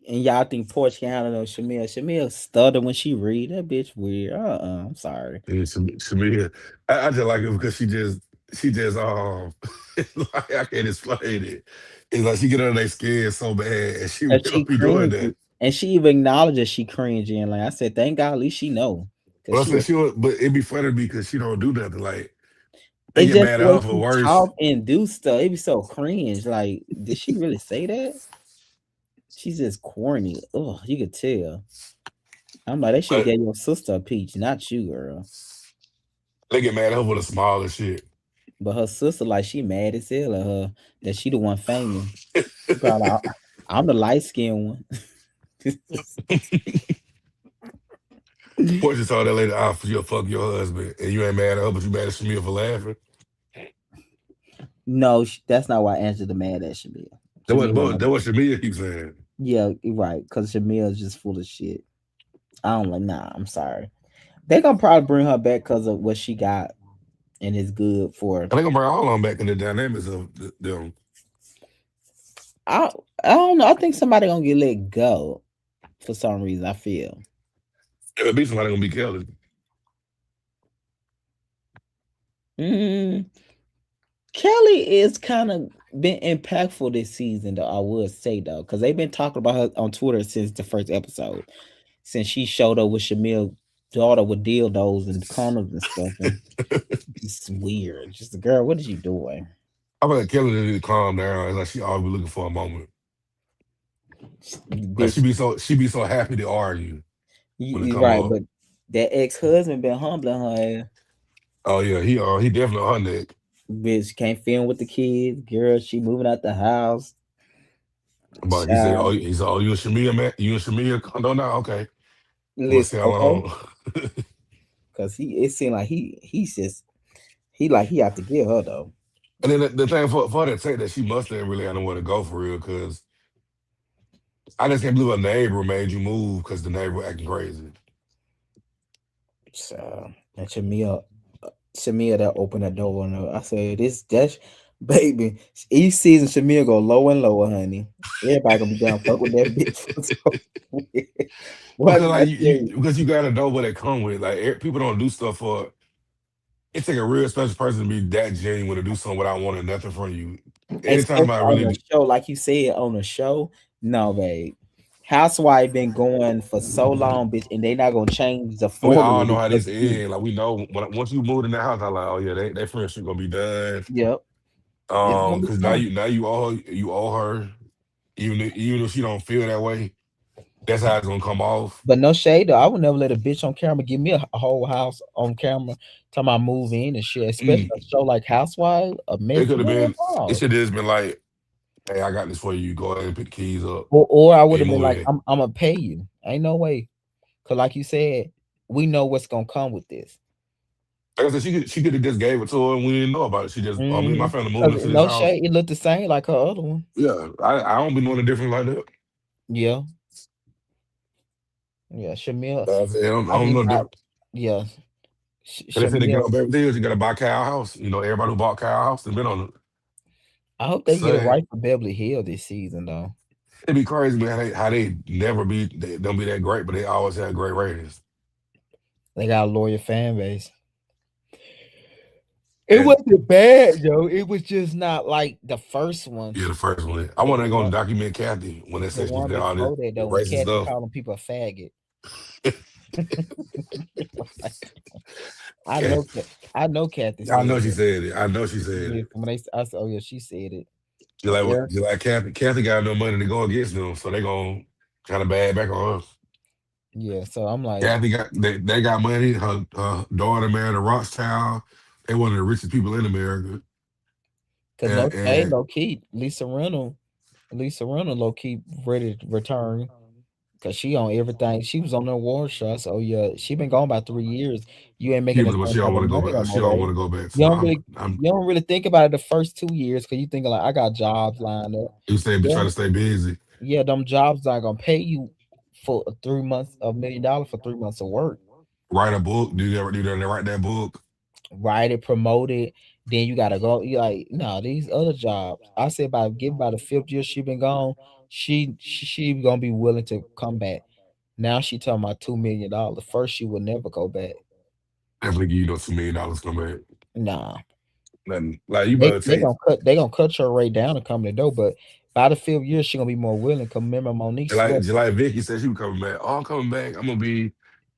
And y'all think Porch can handle those Shamil. Shamil stutter when she read. That bitch weird. I'm sorry. Yeah, Shamia. I just like it because she just like I can't explain it. It's like she get under their skin so bad and she really And she don't be doing cringy. that. And she even acknowledges she cringy. And like I said, thank God at least she know. Cause But I she said was she would, but it'd be funny because she don't do nothing. Like they it's get just mad the at way her for she worse. talk and do stuff. It be so cringe. Like, did she really say that? She's just corny. Oh, you could tell. I'm like, they should have But gave your sister a peach, not you, girl. they get mad at her for the smallest shit. But her sister, like, she mad as hell at her that she the one famous. She probably, I'm the light skinned one. Portia told that lady, "Ah, you'll fuck your husband," and you ain't mad at her, but you mad at Shamia for laughing. No, that's not why Angela mad at Shamil. Shamil wasn't That like, what Shamia keeps saying. yeah, you're right, because Shamil is just full of shit. I don't like, nah, I'm sorry. They gonna probably bring her back because of what she got and it's good for. And they gonna bring all of them back in the dynamics of them. I I don't know. I think somebody gonna get let go for some reason. I feel. It'll be somebody gonna be Kelly. Mm, Kelly is kind of been impactful this season, though. I would say though, because they've been talking about her on Twitter since the first episode, since she showed up with Shamil's daughter with dildos and condoms and stuff, and it's weird. Just the girl, what is you doing? I feel like Kelly need to calm down. It's like she always be looking for a moment. Like Bitch, she be so happy to argue when it you come right, up. but that ex husband been humbling her ass. Oh yeah, he definitely on her neck. Bitch can't film with the kids. Girl, she moving out the house. But Child, he said, oh, you and Shamia, man, you and Shamia condo now, okay. We'll see listen, how okay, long. because it seemed like he's just he like he have to get her though. And then the thing for her to take that she must have really had nowhere to go for real, because I just can't believe a neighbor made you move because the neighbor acting crazy. So and Shamia that opened the door and I said this that's baby. Each season Shamia go lower and lower, honey. Everybody gonna be down fuck with that bitch. For so what Because did I like tell you? because you gotta know what it come with. Like people don't do stuff for it take a real special person to be that genuine to do something without wanting nothing from you. Anytime Especially I on really the show, like you said on the show. No, babe. Housewife been going for so long, bitch, and they not gonna change the we all formula know how because this of you. ends. Like we know once you move in the house, I like, oh yeah, they friendship gonna be done. Yep, it's gonna be Because fun. now you owe her, even if she don't feel that way, that's how it's gonna come off. But no shade though. I would never let a bitch on camera give me a whole house on camera time I move in and shit. Especially Mm. a show like Housewives, a It mess could have man been. It involved. should have just been like, hey, I got this for you. Go ahead and pick the keys up Or I would and have been move like, in. I'm gonna pay you. Ain't no way. Cause like you said, we know what's gonna come with this. Like I said, she could have just gave it to her and we didn't know about it. She just, me and my Mm-hmm. family moving Cause into this no house. shade, it looked the same like her other one. Yeah, I don't be doing it different like that. Yeah, yeah. Shamil, I I don't just know got different. yeah. And they said to get Shamil. on Beverly Hills, you gotta buy Cow House. You know, everybody who bought Cow House and been on it. I hope they get it Say, right for Beverly Hill this season though. It'd be crazy, man. How they never be they don't be that great, but they always have great ratings. They got a loyal fan base. It And wasn't bad, though. It was just not like the first one. yeah, the first one. I But want to go and document Kathy when they the said she one did all this before that, though, when racist Kathy stuff. calling people a faggot. I Kat, know, I know Kathy I said know she it. said it. I know she said Yeah, it. when I said, oh yeah, she said it. Just But like Eric, just like Kathy. Kathy got no money to go against them, so they gonna kind of bad back on her. yeah. So I'm like, Kathy got they got money. Her daughter married a Rothschild. They one of the richest people in America. cause no shade, And low key, Lisa Reynolds, low key ready to return. Cause she on everything. She was on the award show. So yeah, she been gone about 3 years. You ain't making the but same she type don't of want to go money no back. She more, don't though. want to go back. You So don't really, I'm you don't really think about it the first 2 years, cause you thinking like I got jobs lined up. you saying be Yeah, trying to stay busy. yeah, them jobs not gonna pay you for 3 months, $1 million for 3 months of work. Write a book. Do that? Write that book. Write it, promote it. Then you gotta go. You like, no, these other jobs. I said by the 5th year she been gone, she gonna be willing to come back. Now she talking about $2 million. First, she would never go back. Definitely give you those $2 million come back. Nah, Nothing. Like you they better they take gonna cut they gonna cut your rate down and come to the door. But by the 5th year, she gonna be more willing. Cause remember, Monique sweat. just like Vicky said she was coming back. Oh, I'm coming back. I'm gonna be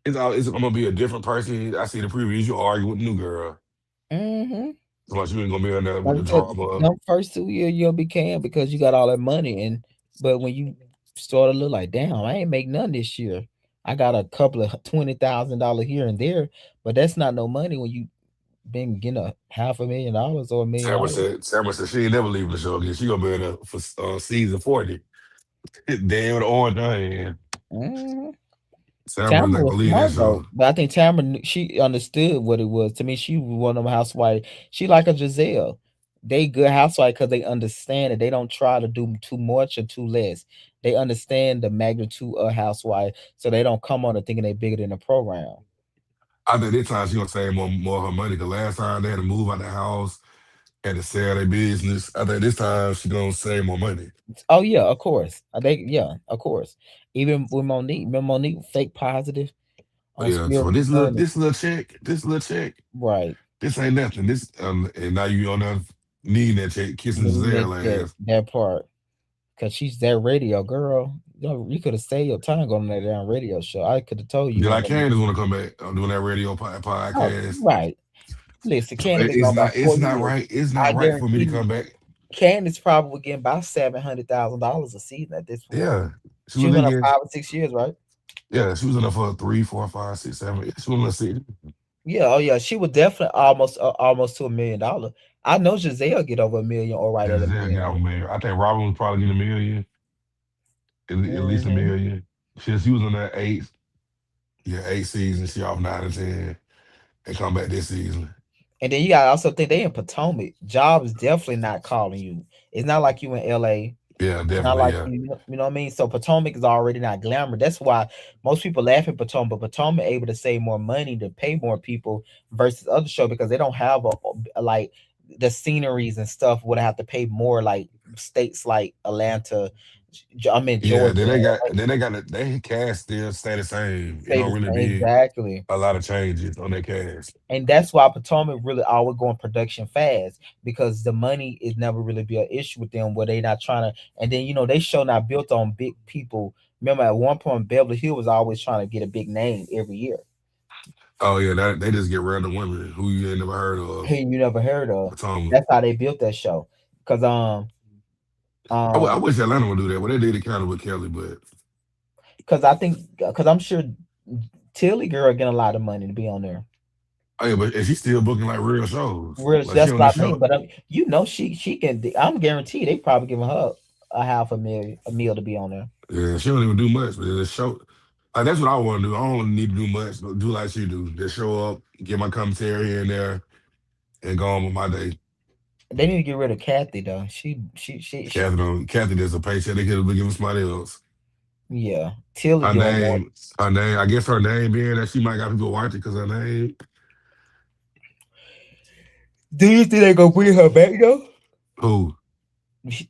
I'm gonna be a different person. I see the previews. You argue with the new girl. Mm-hmm. So like you ain't gonna be in there with Like I the said, drama. them first 2 years you'll be can because you got all that money, and but when you start to look like, damn, I ain't make none this year. I got a couple of $20,000 here and there, but that's not no money when you been getting a $500,000 or $1 million. Sarah said she ain't never leaving the show again. She gonna be in there for season 40. Damn with the orange in her hand. Mhm. Sarah's Tamara not was gonna leave that smart though, show. but I think Tamara she understood what it was. To me, she was one of them housewife. She like a Giselle. They good housewife because they understand it. They don't try to do too much or too less. They understand the magnitude of housewife, so they don't come on and thinking they bigger than the program. I think this time she gonna save more of her money because last time they had to move out the house, had to sell their business. I think this time she gonna save more money. Oh yeah, of course. They yeah, of course. Even with Monique, remember Monique fake positive But on yeah, Spirit so of Fun. this little check, Right. this ain't nothing. This and now you on there needing that check, kissing Meaning Giselle ass. that part. Cause she's that radio girl. You could have saved your time going on that damn radio show. I could have told you Just weren't like gonna. Candace wanna come back doing that radio Oh, podcast. right. Listen, Candy been gone about It's 4 not years. right. It's I not right for me to guarantee you, come back. Candy's probably getting about $700,000 a season at this point. Yeah, she She was was on a leaking. 5 or 6 years, right? Yeah, she was in there for three, four, five, six, seven. Yeah, she was in the city. Yeah. Oh yeah. She was definitely almost to $1 million. I know Giselle get over a million or right Yeah, at a Giselle million. get out million. I think Robin was probably getting a million, at least a Hmm. million. She was on that eight seasons. She off 9 and 10, and come back this season. And then you gotta also think they in Potomac. Job is definitely not calling you. It's not like you in LA. Yeah, It's not definitely. like Yeah. you know what I mean. So Potomac is already not glamour. That's why most people laugh at Potomac, but Potomac able to save more money to pay more people versus other show because they don't have like the sceneries and stuff would have to pay more like states like Atlanta, I mean Yeah, Georgia, they cast still stay the same. It say the don't really same be exactly. a lot of changes on their cast. And that's why Potomac really always going production fast because the money is never really be an issue with them where they not trying to. And then they show not built on big people. Remember at one point Beverly Hill was always trying to get a big name every year. Oh yeah, they just get random women who you ain't never heard of. Hey, you never heard of. Potomac. That's how they built that show. Cause I um wish Atlanta would do that. Well, they did it kind of with Kelly, but cause I think cause I'm sure Tilly girl getting a lot of money to be on there. oh yeah, but and she's still booking like real shows. Real, Like she that's on what this I mean. show. But she can. I'm guaranteed they probably giving her a half a meal to be on there. Yeah, she don't even do much, but the show. Like that's what I want to do. I don't need to do much, but do like she do. Just show up, get my commentary here and there, and go on with my day. They need to get rid of Kathy though. She Kathy does a paycheck. They could have been giving somebody else. yeah. Tilly Her doing more. name, her name. I guess her name being that she might got people watching because her name. Do you think they gonna bring her back though? Who?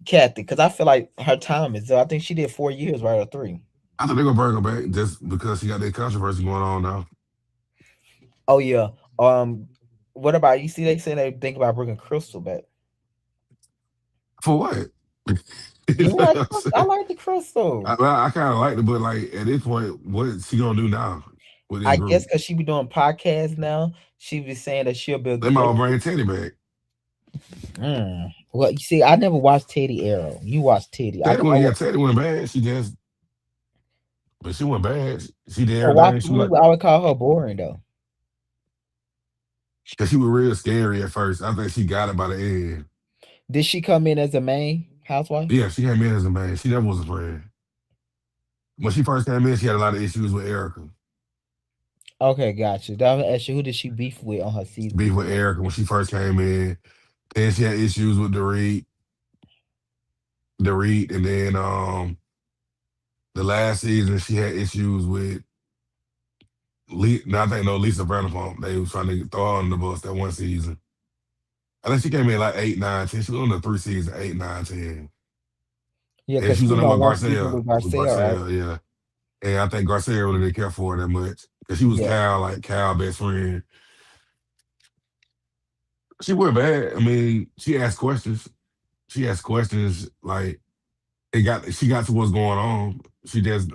Kathy, because I feel like her time is. I think she did 4 years, right, or three. I thought they gonna bring her back just because she got that controversy going on now. Oh yeah. Um, what about you? See, they say they think about bringing Crystal back. For what? You You know like what I'm Crystal? I saying? like the Crystal. I kind of like it, but like at this point, what she gonna do now with this I guess group? because she be doing podcasts now, she be saying that she'll be. They might well bring Teddy back. Well, you see, I never watched Teddy Arrow. You watched Teddy. I Teddy know. went, yeah, Teddy went bad. She just, but she went bad. She did But watch everything. the She was like, movie. I would call her boring though. cause she was real scary at first. I think she got it by the end. Did she come in as a main housewife? Yeah, she came in as a man. She never was a friend. When she first came in, she had a lot of issues with Erica. Okay, gotcha. That was actually who did she beef with on her season? Beef with Erica when she first came in. Then she had issues with Dorit, and then the last season she had issues with no, I think no Lisa Vanderpump. They was trying to throw her on the bus that one season. I think she came in like 8, 9, 10. She was on the 3 seasons, 8, 9, 10. Yeah, And because she was she on was there on with one season Garcelle. with With Garcelle, right? Garcelle, yeah. And I think Garcelle really didn't care for her that much. Cause she was Yeah. Cal best friend. She went bad. I mean, she asked questions. She asked questions like she got to what's going on. She just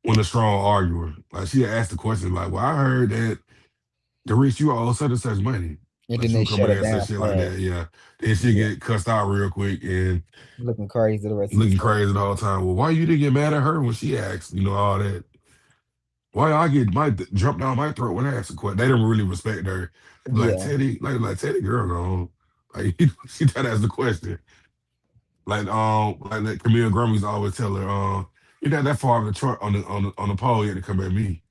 went a strong arguer. Like she asked the question like, well, I heard that the rich you owe such and such money. And Like then she they would come shut in her and say down shit like fast. that. Yeah. Then she Yeah, get cussed out real quick and looking crazy the rest of the looking show. crazy the whole time. Well, why you didn't get mad at her when she asked, all that? Why I get my jump down my throat when I ask a question? They don't really respect her. Like Yeah. Teddy, like Teddy girl gone. Like she tried to ask the question. Like that Camille Grummy's always tell her, you're not that far on the truck on the pole yet to come at me.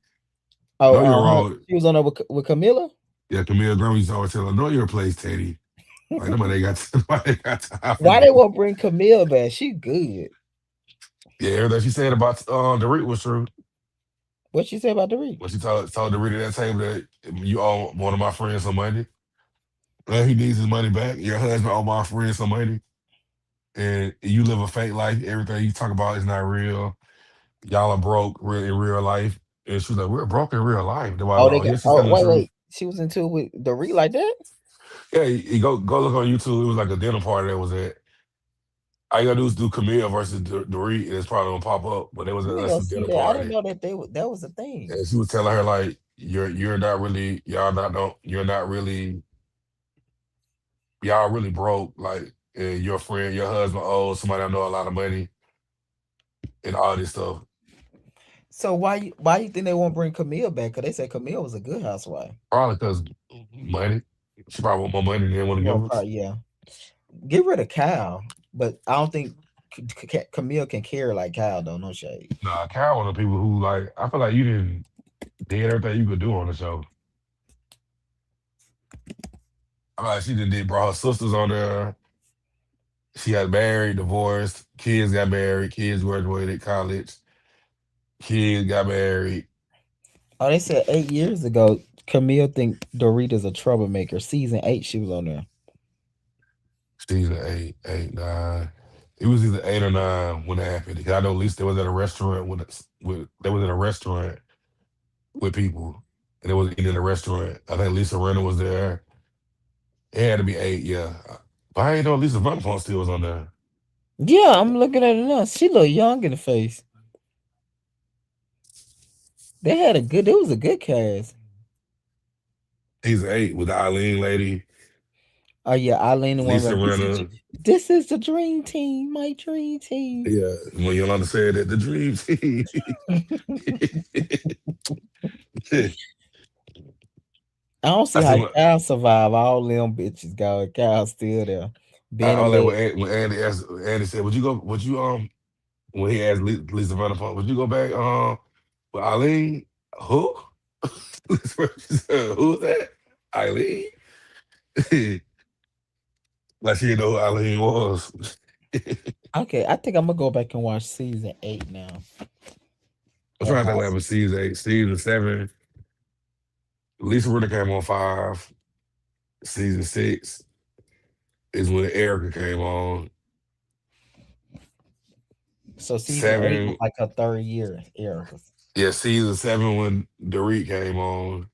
Oh, Know your her, role. she was on there with Camilla. Yeah, Camille Grummy's always tell her, know your place, Teddy. Like nobody got nobody got time for Why they that. won't bring Camille back? She good. Yeah, everything she said about the Reed was true. What she say about the Reed? When she told the Reed at that table that you owe one of my friends some money. He needs his money back. Your husband owe my friend some money. And you live a fake life. Everything you talk about is not real. Y'all are broke in real life. And she was like, we're broke in real life. Then I was Oh, like, they oh, got. yeah, she's Oh, telling the wait, truth. wait. She was into it with the Reed like that. Yeah, you go look on YouTube. It was like a dinner party that was at. All you gotta do is do Camille versus Dorit, and it's probably gonna pop up. But it was Let me at go some see dinner that. I didn't party, know that that was a thing. and she was telling her like, you're not really y'all not don't you're not really y'all really broke. Like, and your friend, your husband owes somebody I know a lot of money and all this stuff. So why you think they won't bring Camille back? Cause they said Camille was a good housewife. Probably because money. She probably want more money than they want to Well, give us. probably yeah. Get rid of Kyle, but I don't think Camille can carry like Kyle though. No shade. Nah, Kyle one of the people who like I feel like you didn't did everything you could do on the show. I feel like she did brought her sisters on there. She got married, divorced, kids got married, kids graduated college, kids got married. Oh, they said 8 years ago, Camille think Dorita's a troublemaker. Season 8, she was on there. Season 8, 8, 9. It was either 8 or 9 when it happened. 'Cause I know at least they was at a restaurant with they was in a restaurant with people and they was eating in a restaurant. I think Lisa Renner was there. It had to be 8, yeah. But I ain't know Lisa Vanderpump still was on there. Yeah, I'm looking at it now. She look young in the face. They had a good. It was a good cast. Season 8 with the Eileen lady, Oh yeah, Eileen the one Lisa like Renner. this is the dream team, my dream team. Yeah, when Yolanda said that the dream team. I don't see I how said, well, Cal survive. All them bitches go. Cal still there. Being a all that leg. when Andy asked, Andy said, "Would you go? Would you when he asked Lisa Vanderpump, would you go back with Eileen? Who? She said, who's that? Eileen? Like she didn't know who Eileen was. Okay, I think I'm gonna go back and watch season 8 now. I'm Of trying to think what House. happened season 8, season 7. Lisa Rinna came on 5, season 6. is when Erica came on. So season 8 was Seven, like her third year, Erica's. yeah, season seven when Dorit came on.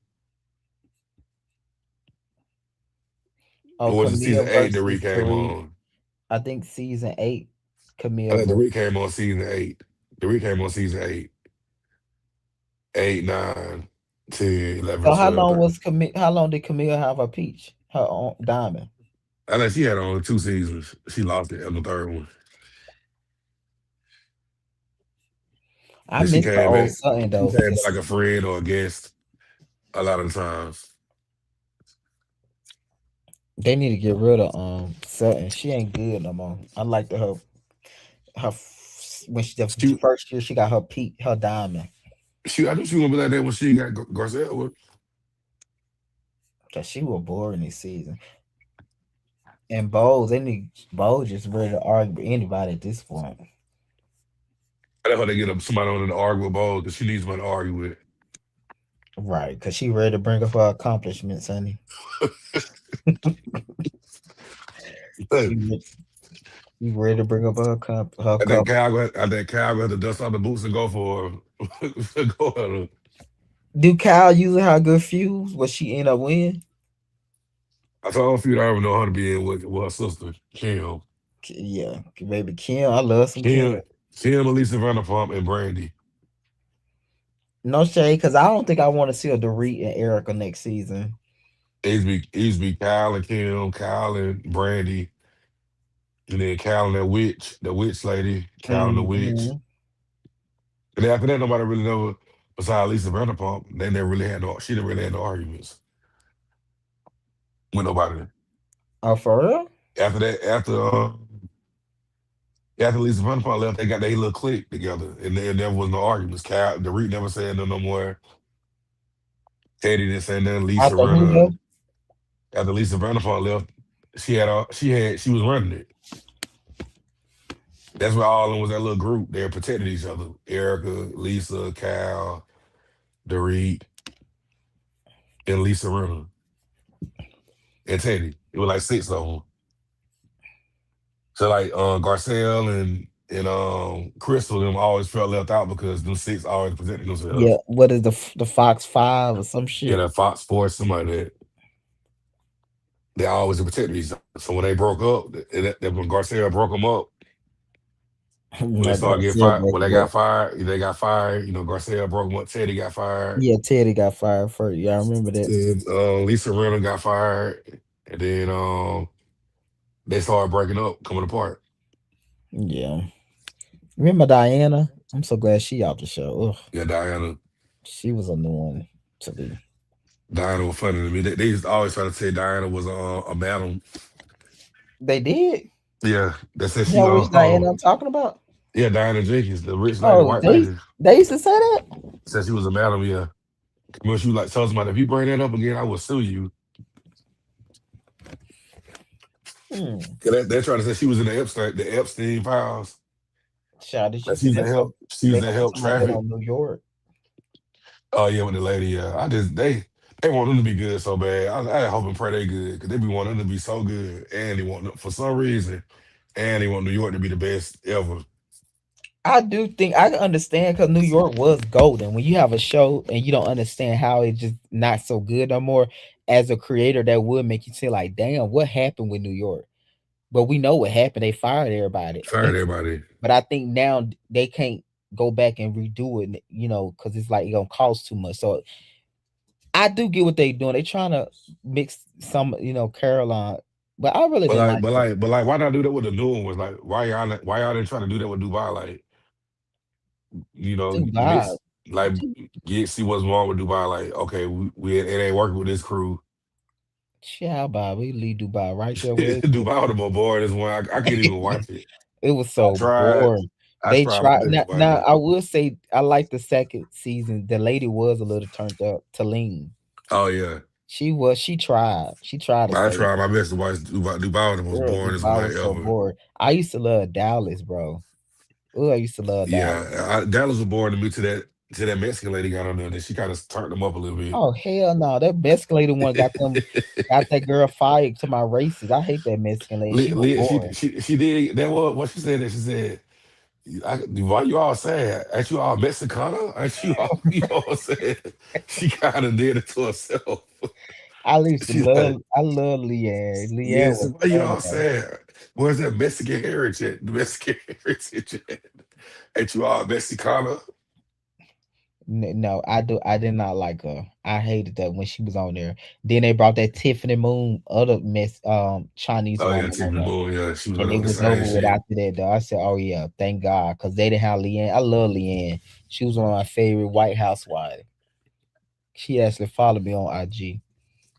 Oh, Or was it season Camille eight Dorit versus came Dorit. on? I think season 8, I Camille think versus. Dorit came on season eight. Dorit came on season eight, eight, nine, 10, 11, So how 12, long 13. was Camille? How long did Camille have her peach? Her diamond. I think she had only two seasons. She lost it on the third one. I Then she miss the came old back. Sutton She though came back because like a friend or a guest a lot of the times. they need to get rid of Sutton. She ain't good no more. I liked when she the She, first year she got her peak her diamond. I knew she was gonna be like that when she got Garcelle with. Cause she was boring this season. And Bowles, they need Bowles just ready to argue with anybody at this point. I know how they get up somebody on to argue with Bo because she needs somebody to argue with. Right, cause she ready to bring up her accomplishments, honey. She I re- she ready to bring up her think accomplishments. Cal got to dust off the boots and go for go at her. Do Kyle using her good fuse? What she end up winning? I told a few that I don't know how to be in with her sister, Kim. Yeah, baby Kim. I love some Kim. Kim, Elisa Vanderpump, and Brandy. No shade, cause I don't think I want to see a Dorit and Erica next season. It used to be Kyle and Kim, Kyle and Brandy, and then Kyle and the witch lady, Kyle and the witch. Hmm. And then after that, nobody really never, besides Lisa Vanderpump, they never really had no, she didn't really have no arguments with nobody. Oh, for real? After that, after Lisa Vanderpump left, they got their little clique together, and there was no arguments. The Reed never said no more. Teddy didn't say nothing. Lisa After run who though? after Lisa Vanderpump left, she was running it. That's why all of them was that little group. They protected each other. Erica, Lisa, Cal, Dorit, and Lisa Renner and Teddy. It was like six of them. So like Garcelle and Crystal them always felt left out because them six always presented Yeah. themselves. What is the Fox 5 or some Yeah, shit? that Fox Sports, somebody that they always protected each other. So when they broke up, when Garcelle broke them up, when they Like started getting Garcia fired, broke when it up. they got fired. Garcelle broke them up. Teddy got fired. Yeah, Teddy got fired first. Yeah, I remember that. Then Lisa Renner got fired, and then they started breaking up, coming apart. Yeah. Remember Diana? I'm so glad she out the show. Ugh, Yeah, she was a new one to me. Diana was funny to me. They used to always try to say Diana was a madam. They did. Yeah, they said You she know which Diana oh I'm talking about? yeah, Diana Jenkins, the rich lady, Oh, white lady, they used to say that. said she was a madam. Yeah, when she was like tells somebody if you bring that up again, I will sue you. Hmm. 'Cause they're trying to say she was in the Epstein files. Child, did you Like see that? she was They to gonna be help talking about that traffic. on New York. Oh yeah, with the lady. Yeah, they want them to be good so bad. I hope and pray they good because they be wanting them to be so good, and they want them for some reason, and they want New York to be the best ever. I do think I can understand because New York was golden. When you have a show and you don't understand how it's just not so good no more, as a creator, that would make you say like, "Damn, what happened with New York?" But we know what happened. They fired everybody. Fired everybody. But I think now they can't go back and redo it, because it's like it gonna cost too much. So I do get what they doing. They trying to mix some, Caroline, but I really But didn't like, like but it. like, but like, why not do that with the new one? Was like, why y'all didn't try to do that with Dubai? Like, Dubai, mix, like, see what's wrong with Dubai. Like, okay, it ain't working with this crew. child, Bob, we leave Dubai right there with it. Dubai would have been boring as one. I can't even watch it. It was I so tried. boring. I They tried my tried best to watch now. it. I will say I like the second season. The lady was a little turned up. Talene. Oh yeah, She tried to I save tried my it. best to watch Dubai. Dubai was the most Girl, boring Dubai one was so ever. boring. I used to love Dallas, bro. Oh, I used to love Dallas. Yeah, Dallas was boring to me to that. till that Mexican lady got on there. Then she kind of turned them up a little bit. Oh hell no, that Mexican lady one got that girl fired to my races. I hate that Mexican lady. She was She, boring. she she did that. What she said? That she said, "Why you all sad? Ain't you all Mexicana? Ain't you all?" You know what I'm saying? She kind of did it to herself. I used to She like, I love Leanne. Leanne yes, was why you funny all though. sad? Where's that Mexican heritage at? The Mexican heritage at? Ain't you all Mexicana? No, I did not like her. I hated that when she was on there. Then they brought that Tiffany Moon, other Chinese Oh yeah, woman on Tiffany there. Moon. Yeah, she was And on it the was same over with shit. after that though. I said, "Oh yeah, thank God," because they didn't have Leanne. I love Leanne. She was one of my favorite White Housewives. She actually followed me on IG.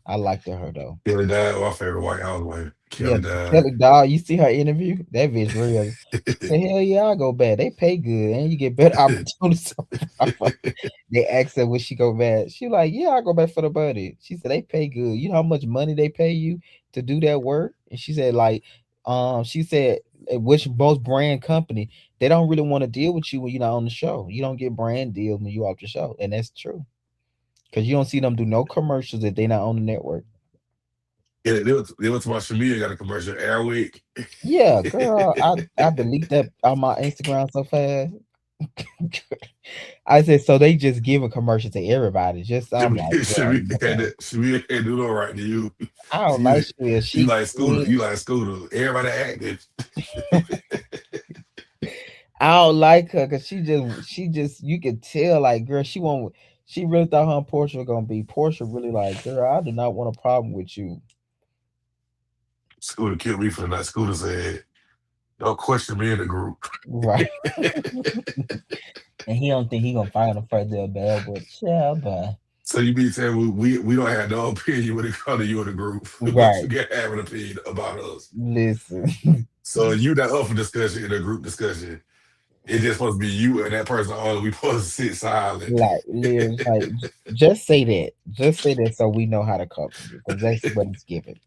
I liked her though. Kelly died. My favorite White House wife. Yeah, Kelly died. Kelly Dog. You see her interview? That bitch real. She said, "Hell yeah, I go back. They pay good, and you get better opportunities." They asked her, "Would she go back?" She like, "Yeah, I go back for the buddy." She said, "They pay good. You know how much money they pay you to do that work?" And she said, like, she said, which most brand company they don't really want to deal with you when you're not on the show. You don't get brand deals when you off the show, and that's true because you don't see them do no commercials if they not on the network. Yeah, they went to my Shamia got a commercial Airwick. Yeah, girl, I delete that on my Instagram so fast. I said, so they just give a commercial to everybody. Just I'm like, girl, no. Shamia can't do no right to you. I don't like You, Shreya. you She like Scooter. green. You like Scooter. Everybody active. I don't like her because she just you could tell like girl she won't she really thought her and Portia were gonna be Portia really like girl I do not want a problem with you. Scooter killed me for the night. Scooter said, "Don't question me in the group." Right. And he don't think he gonna find her further bad but yeah but So you be telling me we don't have no opinion when it comes to you in the group, but right you can have an opinion about us. listen So you not up for discussion in a group discussion. It's just supposed to be you and that person only. We supposed to sit silent. like live like just say that so we know how to cover you because that's what it's given.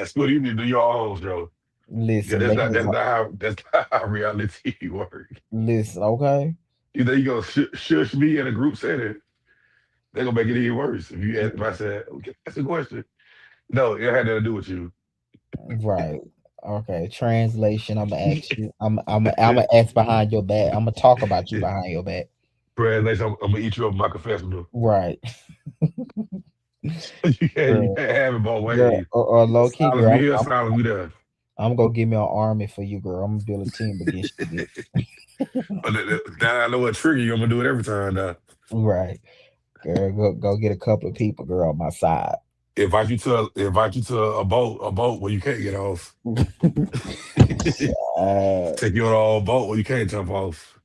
School, you need to do your own show. Yeah, Listen that's they not gonna that's not how that's not how reality TV work. listen okay. You think you gonna shush me in a group setting? They gonna make it even worse. If I said, okay, that's a question. No, it had nothing to do with you. Right. Okay. Translation. I'm gonna ask you. I'm gonna ask behind your back. I'm gonna talk about you behind your back. Translation, I'm gonna eat you up in my confessional. Right. You Girl. can't have it both Girl. ways. Or low key, Silence me girl. here, silence me there. I'm gonna give me an army for you, girl. I'm gonna build a team against you, But now I know what trigger you. I'm gonna do it every time. Now, right. Girl, go get a couple of people, girl, on my side. invite you to a boat where you can't get off. uh, Take you on a boat where you can't jump off.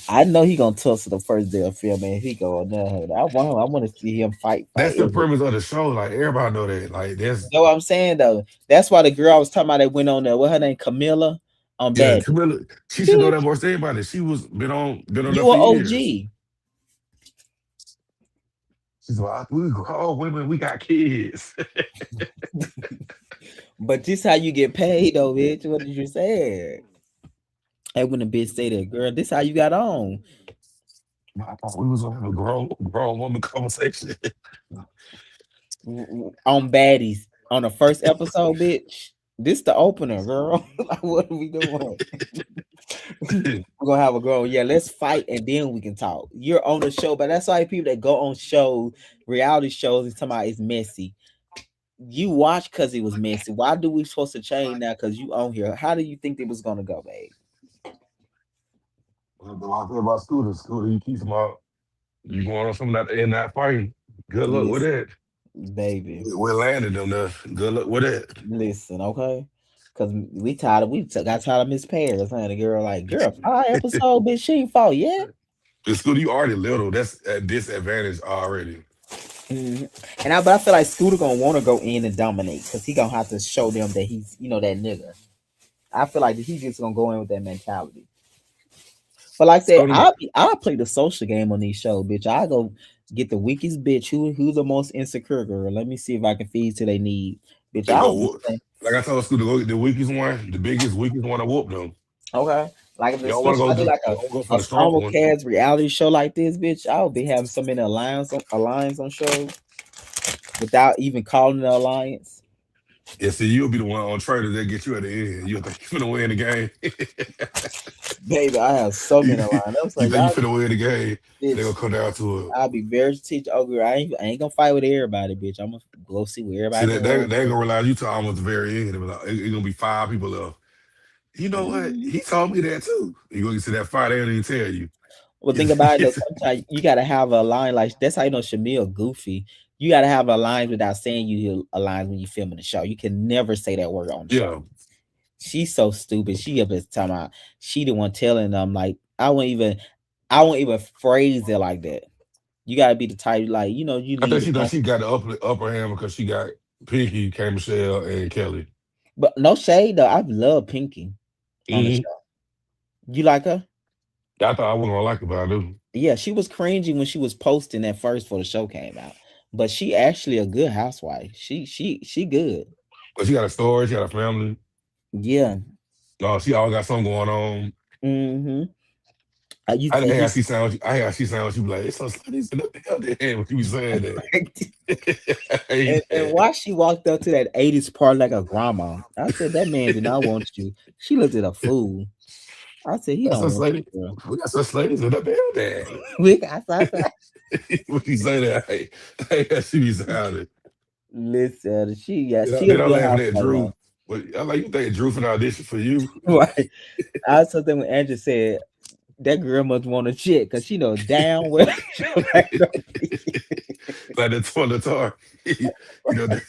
I know he gonna tussle the first day of filming. He go on there. I want to see him fight. That's the premise of the show. Like everybody know that. Like there's You know what I'm saying though? That's why the girl I was talking about that went on there. What her name? Camilla on yeah, Bad. Camilla. She should know that Bitch, more than anybody. She was been on there you a for years. OG. She's like, we grown women, we got kids. But this how you get paid though, bitch. What did you say? And when the bitch say that, girl, this how you got on. I thought we was on a grown woman conversation. On baddies. On the first episode, bitch. This the opener, girl. Like, what are we doing? We're gonna have a girl. Yeah, let's fight and then we can talk. You're on the show, but that's why people that go on shows, reality shows, and talking about it's messy. You watch because it was messy. Why do we supposed to change now? Because you on here. How do you think it was gonna go, babe? I feel about Scooter, you keep them out. You going on something that in that fighting. Good luck with Listen, that. baby. We're landing them there. Good luck with that. Listen, okay. Cause got tired of Miss Paris, huh? The girl like, girl, 5 episode, bitch, she ain't fall yet. The Scooter, you already little. That's a disadvantage already. Mhm. But I feel like Scooter gonna want to go in and dominate, cause he gonna have to show them that he's, that nigga. I feel like he just gonna go in with that mentality. But like I said, Scooter, I'll play the social game on these shows, bitch. I go get the weakest bitch who's the most insecure girl. Let me see if I can feed to they need, bitch. and I go was whoop. Like I told Scooter, go get the weakest one, the biggest, weakest one to whoop them. okay. Like You don't want to especially go. I do like You don't go for a the strong one. simulcast reality show like this, bitch. I would be having so many alliance on shows without even calling it an alliance. Yeah, see, you'll be the one on traders that get you at the end. You'll think you finna win the game. Baby, I have so you, many alliance. I was you like, think you y'all, finna win the game, and they bitch. gonna come down to it. I'll be very teach. Okay, I ain't gonna fight with everybody, bitch. I'm gonna go see where See everybody that going. they ain't gonna realize you till almost the very end. It gonna be 5 people left. You know what? Mhm. He told me that too. You gonna see that fight? They don't even tell you. Well, think about it though. Sometimes you gotta have a line like that's how you know Shamil goofy. You gotta have a line without saying you a line when you filming the show. You can never say that word on the show. Yeah, She's so stupid. She up there talking about she the one telling them like I won't even phrase it like that. You gotta be the type like you I leave think the she thought phone. she got the upper hand because she got Pinky, K Michelle, and Kelly. But no shade though. I love Pinky on the Mm-hmm. show. You like her? I thought I wasn't gonna like it, but I do. Yeah, she was cringy when she was posting at first before the show came out. But she actually a good housewife. She good. But she got a story. She got a family. Yeah. She always got something going on. Mm-hmm. You I and hate you how she sounds. I hate how she sounds. She be like, "It's so slutty." What the hell they had when she was saying that? I hate and that. why she walked up to that 80s part like a grandma. I said that man did not want you. She looked at a fool. I said he That's don't so want slutty. you, girl. We got some ladies in the building. I said, When she say that, I hate how she be sounding. listen, They she a don't good laughing at housewife Drew. though. But I like you think Drew for audition for you. Right. I saw something when Andrew said that girl must want a chick because she know damn well she'll like no Like the toilet tar. They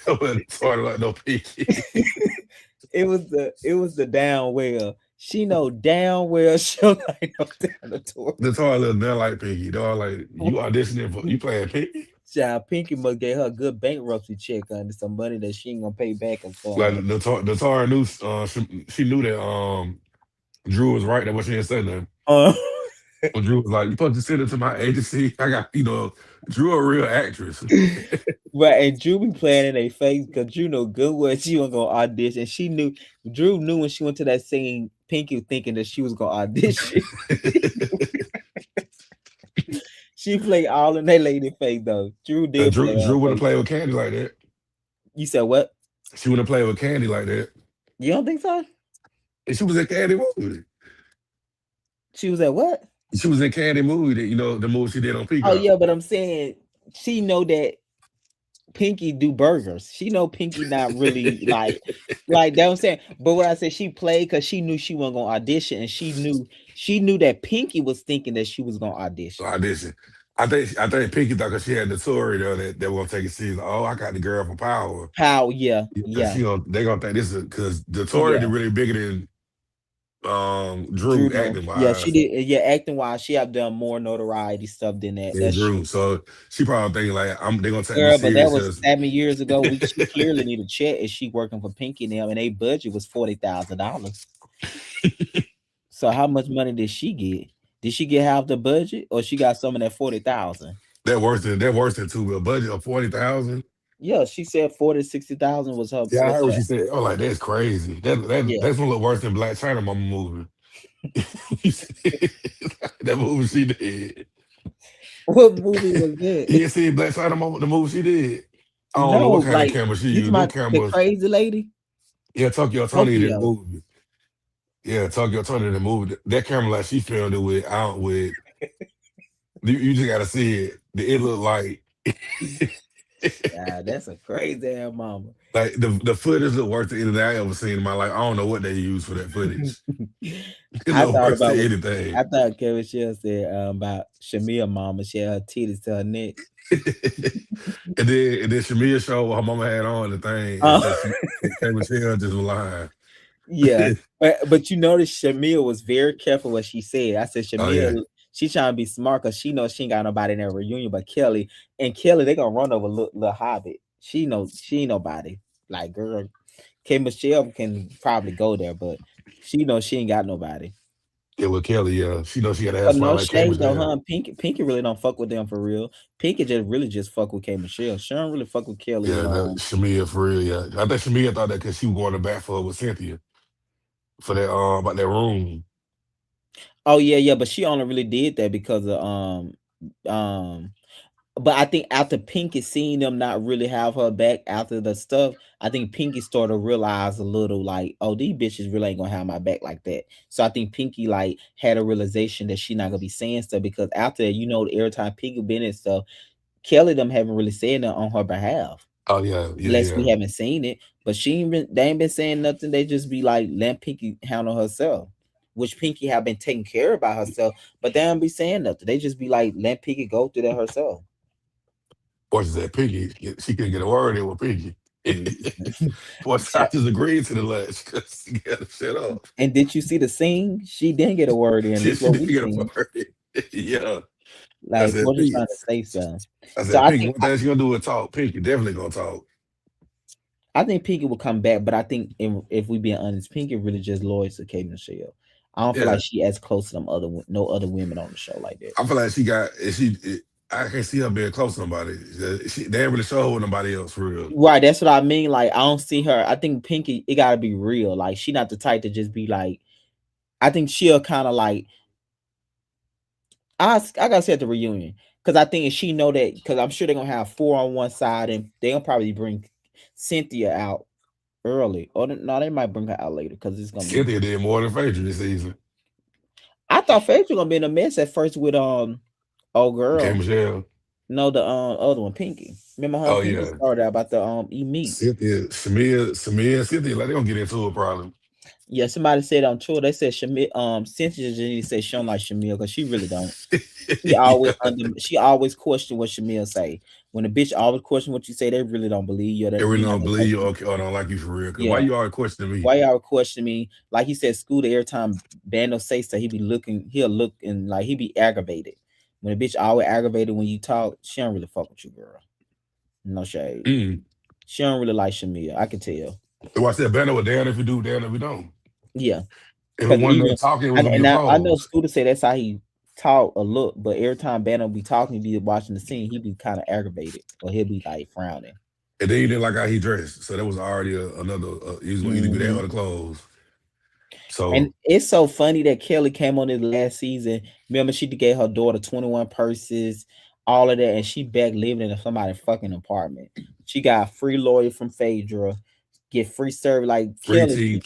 don't let the tar like no pinky. it was the down well. She know down well she'll like no down the tour. The tar little nothing like pinky. They're all like, you auditioning for you playing pinky? Child, Pinky must get her a good bankruptcy check under some money that she ain't gonna pay back and stuff. Like the tar knew she knew that Drew was right. That what she didn't say nothing. Uh, When Drew was like, you supposed to send it to my agency. I got Drew a real actress. but and Drew be playing in their face because Drew know good well she was gonna audition. Drew knew when she went to that scene, Pinky was thinking that she was gonna audition. She played all in that lady face though. Drew did play her Drew wouldn't face. play with Candy like that. You said what? She wouldn't play with Candy like that. You don't think so? And she was in Candy movie. She was at what? She was in Candy movie that the movie she did on Oh Peacock. yeah, but I'm saying she know that Pinky do burgers. She know Pinky not really like that. I'm saying, but what I said she played because she knew she wasn't gonna audition, and she knew that Pinky was thinking that she was gonna audition. Audition. I think Pinky thought because she had the Tory though that won't take it serious. Oh, I got the girl from Power. How? Yeah, Yeah, yeah, they gonna think this is because the Tory is yeah. really bigger than Drew, Drew know. acting Yeah, she wise. did. Yeah, acting wise, she have done more notoriety stuff than that. And That's Drew. true. So she probably thinking like they gonna take me Girl, but that serious was because 7 years ago. She clearly need a check. Is she working for Pinky now? And a budget was $40,000. So how much money did she get? Did she get half the budget, or she got some of that 40,000? that worse than two bill budget of 40,000. Yeah, she said 40, 60,000 was her. Yeah, I Was heard what her. she said. Oh, like that's crazy. Yeah. That's a little worse than Black China Mama movie. That movie she did. What movie was that? You see Black China Mama, the movie she did. I don't know what No, kind of like camera she you used. talking Them about the cameras. crazy lady Yeah, Tokyo Tony did the Tokyo. movie. Yeah, Tokyo Tony did the movie. That camera like she filmed it with out with. You just gotta see it. It looked like That's a crazy ass mama. like the footage looked worse than anything I ever seen in my life. I don't know what they used for that footage. It I looked thought worse than about what anything. I thought Kevin Shell said about Shamia mama. She had her titties to her neck. And then Shamia showed what her mama had on the thing and Uh, said she came and Michelle just was lying. yeah, but you notice Shamia was very careful what she said. I said Oh yeah. Shamia, she trying to be smart because she knows she ain't got nobody in that reunion but Kelly. And Kelly, they gonna run over little Hobbit. She ain't nobody. Like girl, K Michelle can probably go there, but she knows she ain't got nobody. Yeah, with Kelly, yeah. She knows she gotta have But somebody no like K shade though, Michelle. huh? Pinky really don't fuck with them for real. Pinky just really just fuck with K Michelle. She don't really fuck with Kelly Yeah, and that Shamia for real, yeah. I think Shamia thought that because she was going to bat for her with Cynthia for that about that room. Oh yeah, yeah, but she only really did that because of um but I think after Pinky seeing them not really have her back after the stuff, I think Pinky started to realize a little like, oh, these bitches really ain't gonna have my back like that. So I think Pinky like had a realization that she not gonna be saying stuff because after every time Pinky been and stuff, Kelly them haven't really said that on her behalf. Oh yeah, yeah, Unless yeah. we haven't seen it. But they ain't been saying nothing. They just be like letting Pinky handle herself. Which Pinky have been taking care of by herself, but they don't be saying nothing. They just be like letting Pinky go through that herself. Boy, she said Pinky. She couldn't get a word in with Pinky. Mm. Boy, I just agreed to the last because she got to shut up. And did you see the scene? She didn't get a word in. This is She what didn't we get a seen. word in. Yeah. I Like said, Portia Pinky. trying to say something. I So said, Pinky, one thing she gonna do is talk. Pinky definitely gonna talk. I think Pinky will come back, but I think if we being honest, Pinky really just loyal to Kate Michelle. I don't feel Yeah. like she as close to them no other women on the show like that. I feel like she got, I can see her being close to somebody. They ain't really show her with nobody else for real. Right, that's what I mean. Like I don't see her. I think Pinky, it gotta be real. Like she not the type to just be like. I think she'll kind of like. I gotta say at the reunion because I think if she know that because I'm sure they're gonna have four on one side and they gonna probably bring Cynthia out early or no, they might bring her out later because it's gonna be. Cynthia did more than Phaedra this season. I thought Phaedra gonna be in a mess at first with old Okay, girl. Michelle. No, the other one, Pinky. Remember her and Oh Pinky yeah. started out about the eat meat. Cynthia, Samia, and Cynthia, like they gonna get into it probably. Yeah, somebody said on tour they said Shamil Cynthia just said she don't like Shamil because she really don't. Yeah. She always question what Shamil say. When a bitch always question what you say, they really don't believe you. They That really you're not don't gonna believe take you it. okay, or don't like you for real. Cause why Yeah. you always questioning me? Why y'all question me? Like he said, Scooter every time Bando say so, he be looking, he'll look and like he be aggravated. When a bitch always aggravated when you talk, she don't really fuck with you, girl. No shade. Mm. She don't really like Shamil. I can tell. So I said, Banner was down if you do, down if you don't. Yeah. If it Cause wasn't even no talking, it was gonna be I know applause. Scooter say that's how he talk or look, but every time Banner be talking, be watching the scene, he be kind of aggravated or he'll be like frowning. And then he didn't like how he dressed. So that was already another, he was gonna either be that Hmm. or the clothes. And So it's so funny that Kelly came on this last season. Remember, she gave her daughter 21 purses, all of that, and she back living in somebody's fucking apartment. She got a free lawyer from Phaedra, get free service like free Kelly, tea.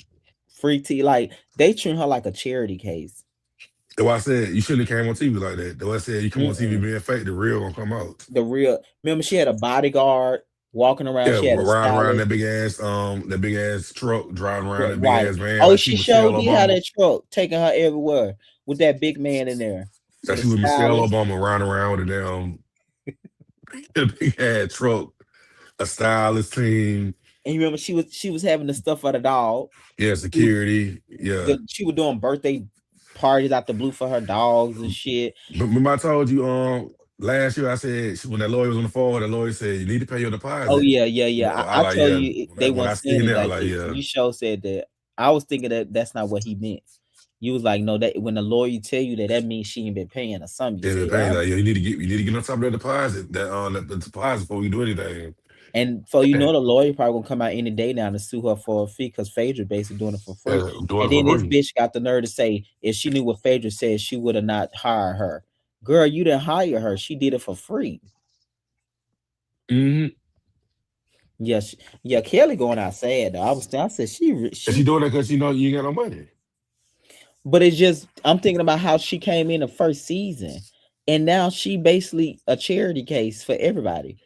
free tea. Like they treat her like a charity case. That's why I said you shouldn't have came on TV like that. That's why I said you come on TV Mm-mm. being fake, the real gonna come out. The real. Remember, she had a bodyguard walking around. Yeah, She had a riding around stylist. that big ass truck, driving around that big Right. ass van Oh, like she she Michelle showed did have Obama. that truck taking her everywhere with that big man in there That with a she was Michelle stylist. Obama riding around with a damn a big ass truck, a stylist team, And you remember she was having the stuff for the dog. yeah, She was, security, yeah. she was doing birthday parties out the blue for her dogs and shit. But remember I told you last year I said when that lawyer was on the phone, the lawyer said you need to pay your Oh deposit. yeah, yeah, You yeah. know, I I like told yeah. you When they I weren't saying seen it that, I like like that. yeah. You show said that. I was thinking that that's not what he meant. You was like, no, that when the lawyer tell you that, that means she ain't been paying or something. You Yeah, say, they're paying like yeah, you need to get on top of that deposit, the deposit before we do anything. and so the lawyer probably gonna come out any day now to sue her for a fee because Phaedra basically doing it for free. Yeah, I'm doing And it for then this free. bitch got the nerve to say if she knew what Phaedra said, she would have not hired her. Girl, you didn't hire her. She did it for free. Mm-hmm. Yes, yeah. Kelly going out sad though. I said And she she, doing that because you know you ain't got no money. but it's just I'm thinking about how she came in the first season, and now she basically a charity case for everybody.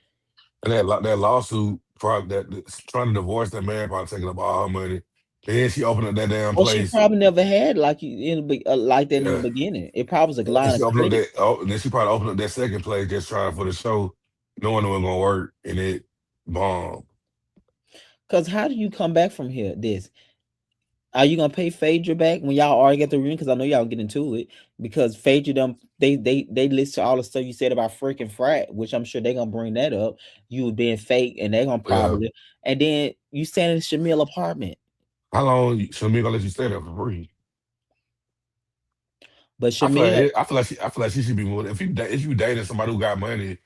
And that lawsuit probably that's trying to divorce that man probably taking up all her money. Then she opened up that damn Well, she place. probably never had like like that in the Yeah. beginning. It probably was a And line she of opened up credit. that oh, and then she probably opened up that second place just trying for the show, knowing it wasn't gonna work and it bombed. Cause how do you come back from here? This are you gonna pay Phaedra back when y'all already get the ring? Cause I know y'all get into it because Phaedra them they list to all the stuff you said about freaking frat, which I'm sure they're gonna bring that up. You was being fake, and they're gonna Yeah. probably and then you staying in Shamil apartment, How long Shamir gonna let you stay there for free? but Shamil I feel like she should be more. If you dating somebody who got money,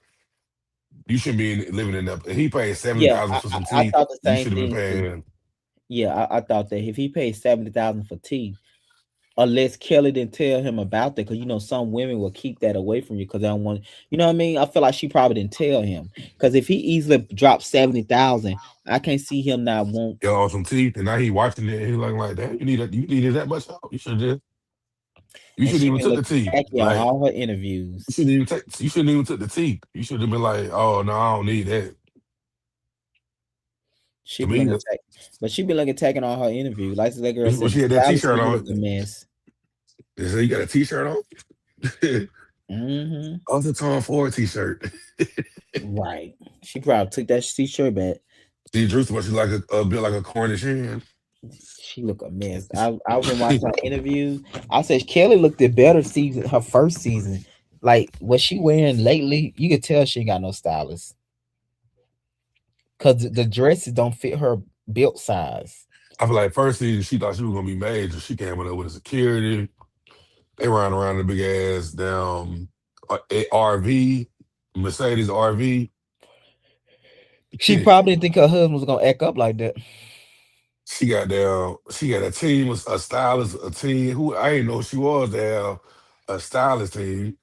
you shouldn't be living in that. If he paid seventy yeah, thousand for some I tea, thought the you same should have been thing too. paying. Yeah, I thought that if he paid 70,000 for tea, unless Kelly didn't tell him about that, because some women will keep that away from you because they don't want. You know what I mean? I feel like she probably didn't tell him because if he easily dropped 70,000, I can't see him not want. Got on some teeth, and now he watching it. And he like, damn, you needed that much help. You And shouldn't she even been took the looking teeth. tacky on Like all her interviews. you shouldn't even took the teeth. You should have been like, oh no, I don't need that. She To be me, looking tacky, but she be looking tacky on her interview. Like that girl when said, the she had that stylist t-shirt said you look on, a mess. they say you got a t-shirt on. Hmm. Oh, it's a Tom Ford t-shirt. Right. She probably took that t-shirt back. See, Drew, what she like a bit like a Cornish hen. She look a mess. I've been watching her interviews. I said Kelly looked at better season her first season. Like what she wearing lately, you could tell she ain't got no stylist because the dresses don't fit her built size. I feel like first season she thought she was gonna be major. She came in there with a security. They ran around the big ass down RV, Mercedes RV. She probably didn't think her husband was gonna act up like that. She got a team, a stylist, a team who I didn't know she was there, a stylist team.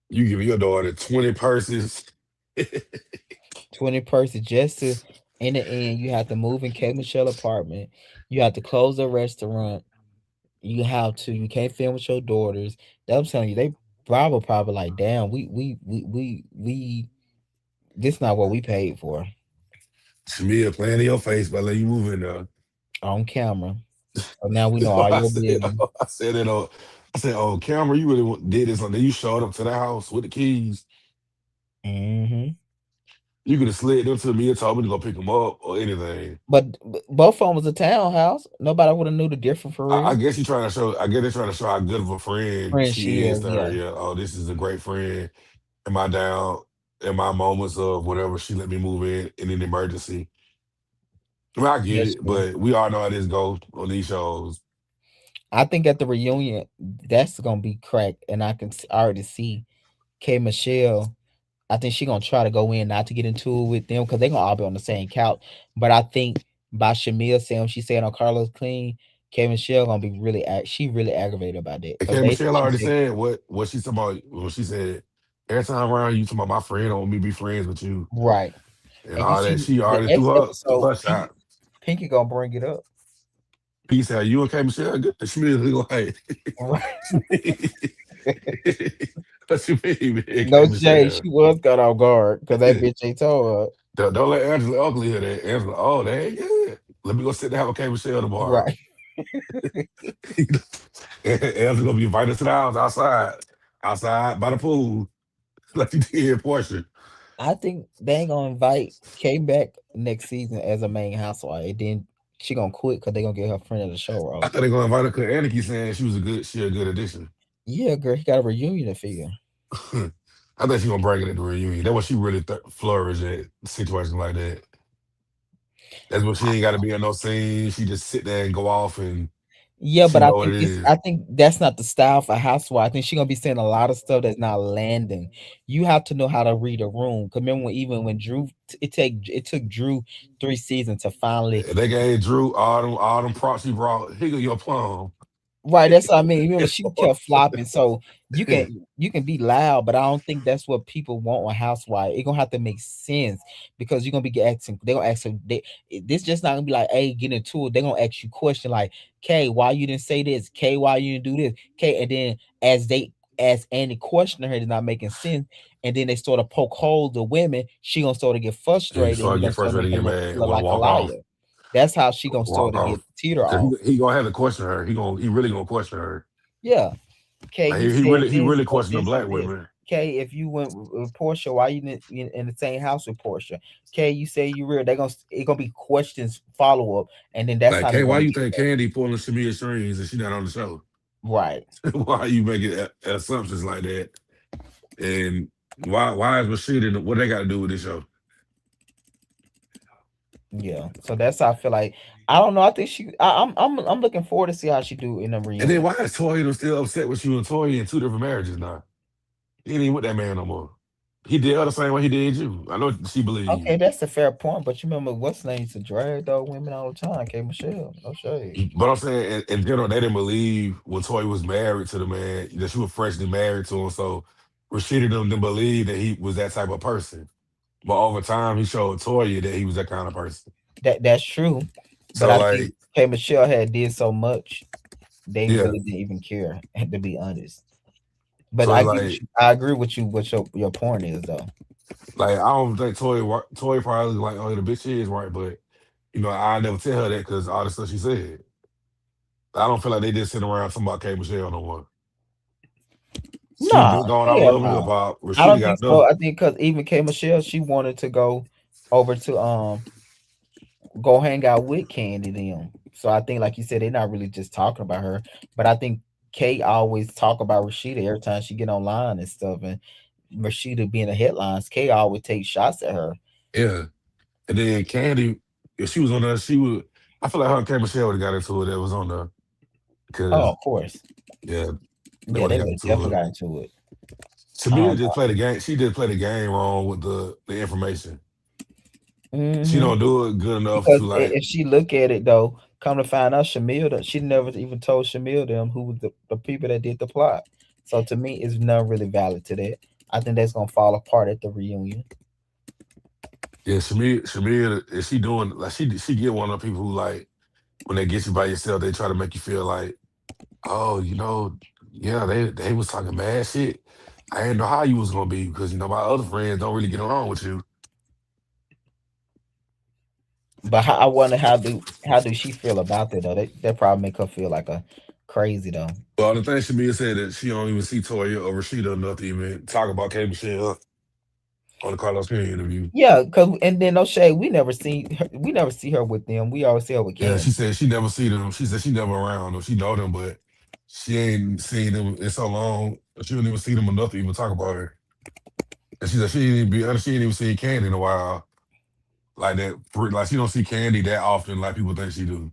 You give your daughter 20 purses. 20 person just to in the end you have to move in K Michelle apartment. You have to close the restaurant. You can't film with your daughters. That I'm telling you, they probably like, damn, we this not what we paid for Shamia playing in your face by letting you move in there. on camera. So now we know all I your said, business. I said it on. I said, "Oh, camera, you really did this." And then you showed up to the house with the keys. Hmm. You could have slid them to me and told me to go pick them up or anything. But both of them was a townhouse. Nobody would have knew the difference for I real. guess you trying to show. I guess they're trying to show how good of a friend Friend she is Shield, to her. yeah, Yeah. Oh, this is a great friend. Am I down? In my moments of whatever, she let me move in an emergency. I mean, I get that's it, true. but we all know how this goes on these shows. I think at the reunion, that's gonna be cracked, and already see K Michelle. I think she gonna try to go in, not to get into it with them because they gonna all be on the same couch. But I think by Shamia saying what she said on Carlos Clean, K Michelle gonna be she really aggravated about that And because K basically Michelle she already said said what she's talking about when she said every time around you talking about my friend, I want me to be friends with you right. and And you all see that. She the already next threw episode, her shot. Pinky gonna bring it up. He said, "You and K Michelle good?" She immediately like, "What you mean, man, K No shade. Michelle?" She was caught off guard because that bitch ain't told Don't let Angela Ugly hear that. Angela, oh, they ain't good. Let me go sit down with K Michelle her. tomorrow. Right. Angela gonna be invited to the house outside by the pool, like you did Portia. I think they ain't gonna invite Kay back next season as a main housewife. And then she gonna quit because they gonna get her friend of the show I role. thought they gonna invite her because Aniki saying she a good addition. Yeah, girl, he got a reunion to figure. I think she gonna bring it at the reunion. That's what she really flourish at situations like that. That's what she ain't got to be in no scene. She just sit there and go off, and Yeah, she but I know what think it it's is. I think that's not the style for housewife. I think she gonna be saying a lot of stuff that's not landing. You have to know how to read a room. Cause remember even when Drew it took Drew 3 seasons to finally. And they gave Drew all them props she brought. Here go your plum. Right, that's what I mean. Remember, she kept flopping. So you can be loud, but I don't think that's what people want on Housewife. It gonna have to make sense because you're gonna be asking. They gonna ask. This just not gonna be like, hey, get into it. They gonna ask you question like, Kay, why you didn't say this? Kay, why you didn't do this? Kay, and then as Andy questioning her, it's not making sense. And then they sort of poke holes to women. She gonna sort of get And you frustrated, and start you're get gonna start frustrated making and her get look, mad and look want to like a walk off. liar. That's how she gonna Walk sort of off. get teeter Cause off. he gonna have to question her. He really gonna question her. Yeah. Okay, Like you said he this, really but questioned the this black and this. women. Okay, if you went with Portia, why you didn't in the same house with Portia? Okay, you say you real. They gonna it gonna be questions follow up, and then that's Like, how they hey, why gonna you get think there. Candy pulling Shamia strings and she not on the show? Right. Why you making assumptions like that? And why is Rashida? What they got to do with this show? Yeah. So that's how I feel like. I don't know. I think I'm looking forward to see how she do in the And then reunion. why is Toya still upset with you and Toya in two different marriages now? He ain't even with that man no more. He did her the same way he did you. I know she Okay, believed. that's a fair point. But you remember what's name used to drag though women all the time. K Michelle, no shade. But I'm saying in general, they didn't believe when Toy was married to the man that she was freshly married to him. So Rashida didn't believe that he was that type of person. But over time, he showed Toya that he was that kind of person. That's true. But So I think like, K Michelle had did so much they yeah, really didn't even care, to be honest. But so I it's get what like, you, I agree with you. What your point is though. I don't think Toy probably like, oh, the bitch is right, but I never tell her that because all the stuff she said. I don't feel like they just sitting around talking about K Michelle no more. She Nah, been going out hell love and hip no. hop. I Rashida don't think got so. enough. I think because even K Michelle, she wanted to over to go hang out with Candy them. So I think, like you said, they're not really just talking about her. But I think Kate always talk about Rashida every time she get online and stuff, and Rashida being the headlines. Kate always take shots at her. Yeah. And then Candy, if she was on there, she would. I feel like her and K Michelle would have got into it. That was on there Oh, because of course. yeah, they Yeah, would they have got would into definitely it. got into it. I Tamia don't just played the game. She did play the game wrong with the information. know. She Hmm. don't do it good enough Because to like. if she look at it though, come to find out, she never even told Shamil them who was the people that did the plot. So to me, it's not really valid to that. I think that's gonna fall apart at the reunion. Yeah, Shamia, is she doing like she get one of the people who like when they get you by yourself, they try to make you feel like, oh, yeah, they was talking bad shit. I didn't know how you was gonna be because my other friends don't really get along with you. But I wonder how do she feel about that though? That probably make her feel like a crazy though. Well, the thing Shamia said that she don't even see Toya or Rashida enough to even talk about K Michelle on the Carlos Period interview. Yeah, cause and then no shade, we never see her with them. We always see her with Yeah, Cam. she said she never see them. She said she never around them. She know them, but she ain't seen them in so long. She don't even see them enough to even talk about her. And she said she ain't even seen Candy in a while. Like that, like she don't see Candy that often like people think she do.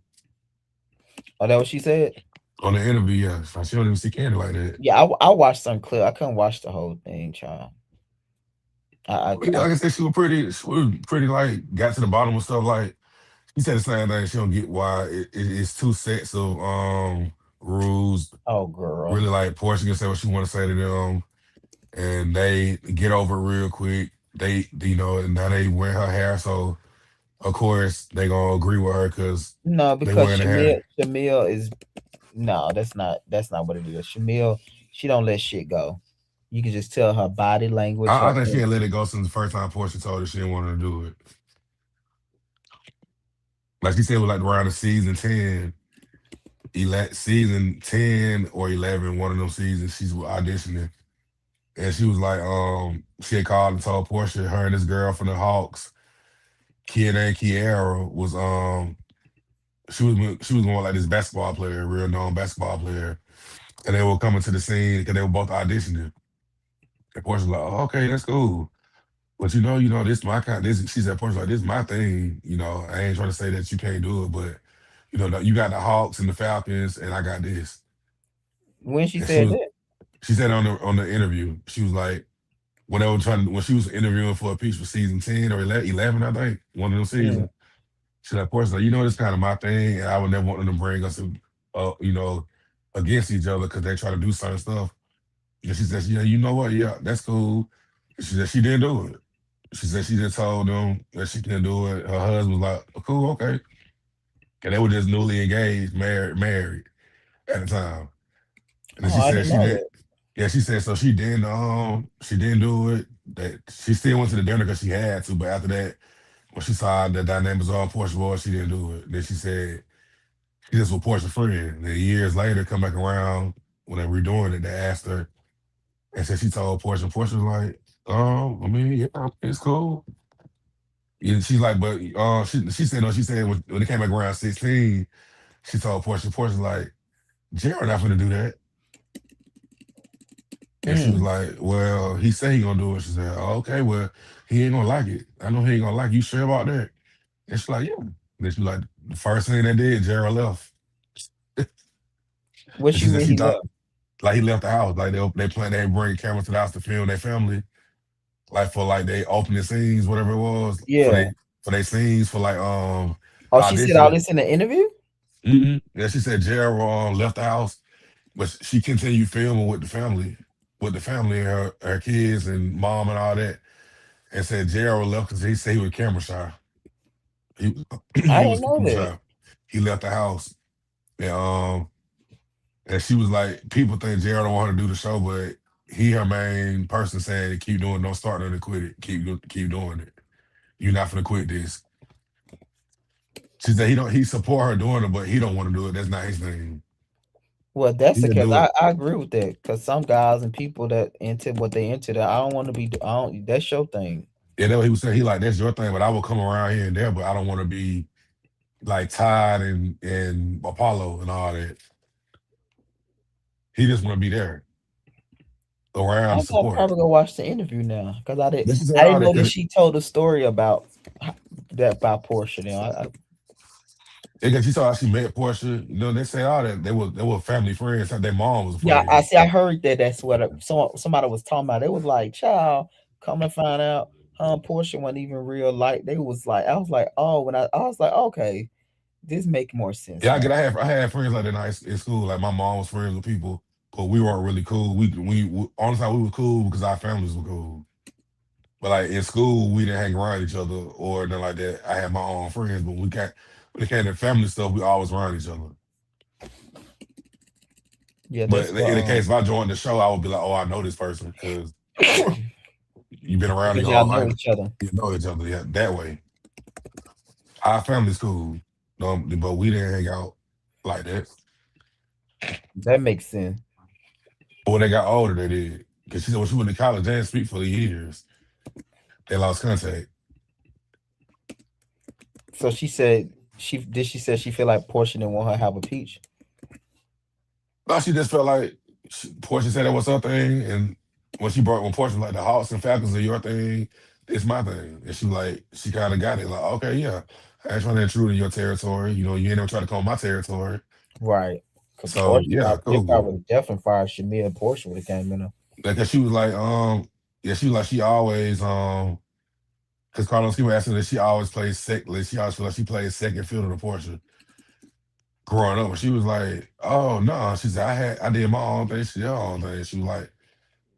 Oh, that what she said? On the interview, yeah. Like, she don't even see Candy like that. Yeah, I watched some clip. I couldn't watch the whole thing, child. Yeah, I like I said, she was pretty like got to the bottom of stuff. Like she said the same thing. She don't get why it's two sets of rules. oh girl. Really like Portia can say what she want to say to them, and they get over it real quick. And now they wear her hair, so of course they gonna agree with her because No, they because wearing the hair. Shamil is no, that's not what it is. Shamil, she don't let shit go. You can just tell her body language, I her think she ain't let it go since the first time Portia told her she didn't want her to do it. Like she said, it was like around the season 10 or 11, one of them seasons, she's auditioning. And she was like, she had called and told Portia, her and this girl from the Hawks, Kia and Kiara, she was going like this basketball player, real known basketball player. And they were coming to the scene because they were both auditioning. And Portia was like, oh, okay, that's cool. But this my kind. This she said, Portia like, this is my thing. I ain't trying to say that you can't do it, but you got the Hawks and the Falcons, and I got this. when she And she said was that. she said on the interview, she was like, when she was interviewing for a piece for season 10 or 11, I think, one of those Mm. seasons. She's like, Portia, like, this kind of my thing, and I would never want them to bring us, against each other because they try to do certain stuff. And she said, yeah, you know what? Yeah, that's cool. She said she didn't do it. She said she just told them that she couldn't do it. Her husband was like, oh, cool, okay. And they were just newly engaged, married at the time. And then Oh, she I said didn't she know did. that. Yeah, she said so. She didn't do it. That she still went to the dinner because she had to, but after that, when she saw the dynamics on Portia Boy, she didn't do it. Then she said she just was Portia friend. And then years later, come back around when they redoing it, they asked her and said she told Portia. Portia was like, I mean, yeah, it's cool. Yeah, she's like, but she said no. She said when it came back around 16, she told Portia. Portia like, Jared not gonna do that. And she was Mm. like, well, he said he gonna do it. She said, oh, okay, well, he ain't gonna like it. I know he ain't gonna like it. You sure about that? And she's like, yeah. Then she was like, the first thing they did, Jared left. What And she you said mean she he thought left? like he left the house. Like they bring cameras to the house to film their family. like for like they opening scenes, whatever it was, Yeah. for they scenes for like Oh, she said all audition. this in the interview? Yeah, she said Gerald left the house, but she continued filming with the family and her kids and mom and all that. And said Gerald left because he said he was camera shy. He I he was didn't know camera that. shy. He left the house, and and she was like, people think Gerald don't want her to do the show, but he her main person saying keep doing, don't start nothing, quit it, keep doing it. You're not gonna quit this. She said he support her doing it, but he don't want to do it. That's not his thing. Well, that's the He'll case. do it. I agree with that because some guys and people that into what they into that I don't want to be. I don't. That's your thing. Yeah, that's what he was saying. He like that's your thing, but I will come around here and there, but I don't want to be like Todd and Apollo and all that. He just want to be there around to I'm gonna support. probably go watch the interview now because This is I all didn't that know that because she told a story about that about Portia. Now, you saw how she met Portia. You know, they say all that they were family friends. Their mom was a yeah, I friend. see. I heard that that's what somebody was talking about. It was like, child, come to find out, Portia wasn't even real. Like they was like, I was like, oh, when I was like, okay, this make more sense Yeah, I now. get. I had friends like that in school. Like my mom was friends with people, but we weren't really cool. We honestly we were cool because our families were cool. But like in school, we didn't hang around each other or nothing like that. I had my own friends, but when it came to family stuff, we always around each other. Yeah, But that's what in the case if I joined the show, I would be like, oh, I know this person because you've been around because your y'all whole know life. each other. You know each other. Yeah, that way. Our family's cool, but we didn't hang out like that. That makes sense. But when they got older, they did. Because she said when she went to college, they didn't speak for years. They lost contact. So she said she said she feel like Portia didn't want her to have a peach. No, she just felt like Portia said it was her thing, and when Portia was like the Hawks and Falcons are your thing, it's my thing. And she kind of got it. Like, okay, yeah, I ain't trying to intrude in your territory. You know, you ain't never try to come on my territory. Right. Because So Portia yeah, probably, they cool. probably would have definitely fired Shamir and Portia would have came in there. Because she was like, yeah, she was like she always because Carlos Kim asked her that she always plays second. She always feel like she plays second fiddle to Portia growing up. And she was like, oh no, she said I did my own thing. She did her own thing. She was like.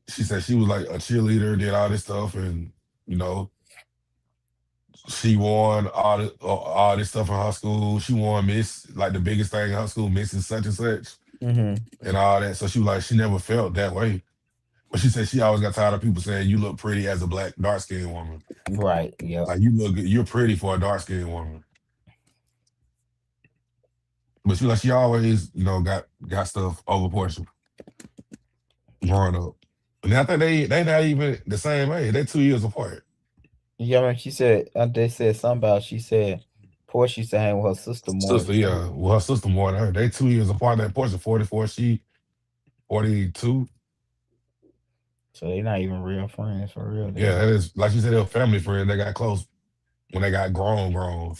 She said she was like a cheerleader, did all this stuff, and you know, she won all this stuff in her school. She won Miss, like the biggest thing in her school, Mrs. Such Hmm. and all that. So she was like, she never felt that way. But she said she always got tired of people saying you look pretty as a black dark skinned woman. Right. Yep. Like you look good, you're pretty for a dark skinned woman. But she like she always, got stuff over portion growing up. And I think they not even the same age. They're 2 years apart. Yeah, man. She said they said something about. She said Portia used to hang with her sister more. Sister, yeah. Well, her sister more than her. They 2 years apart. That portion 44, she 42. So they not even real friends for real. Yeah, Then that is like you said, they were family friends. They got close when they got grown.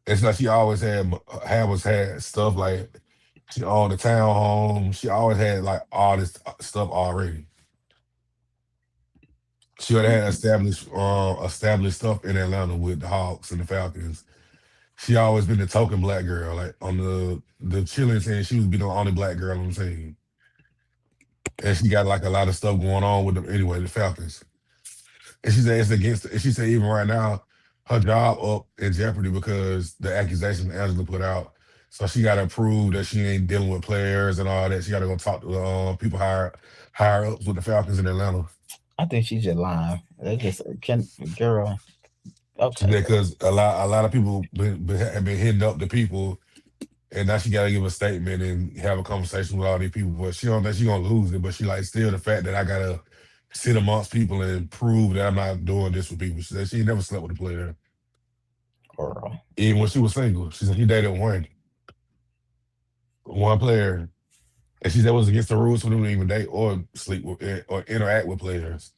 It's like she always had stuff like she owned the townhome. She always had like all this stuff already. She already had established stuff in Atlanta with the Hawks and the Falcons. She always been the token black girl. Like on the chilling team, she would be the only black girl on the team. And she got like a lot of stuff going on with them anyway, the Falcons. And she said it's against and she said even right now, her job up in jeopardy because the accusation Angela put out. So she gotta prove that she ain't dealing with players and all that. She gotta go talk to people higher ups with the Falcons in Atlanta. I think she's just lying. They just can girl. She Okay, said because a lot of people have been hitting up the people and now she gotta give a statement and have a conversation with all these people. But she don't think she gonna lose it. But she like still the fact that I gotta sit amongst people and prove that I'm not doing this with people. She said she ain't never slept with a player. girl. Even when she was single. She said he dated one player. And she said it was against the rules for them to even date or sleep with or interact with players.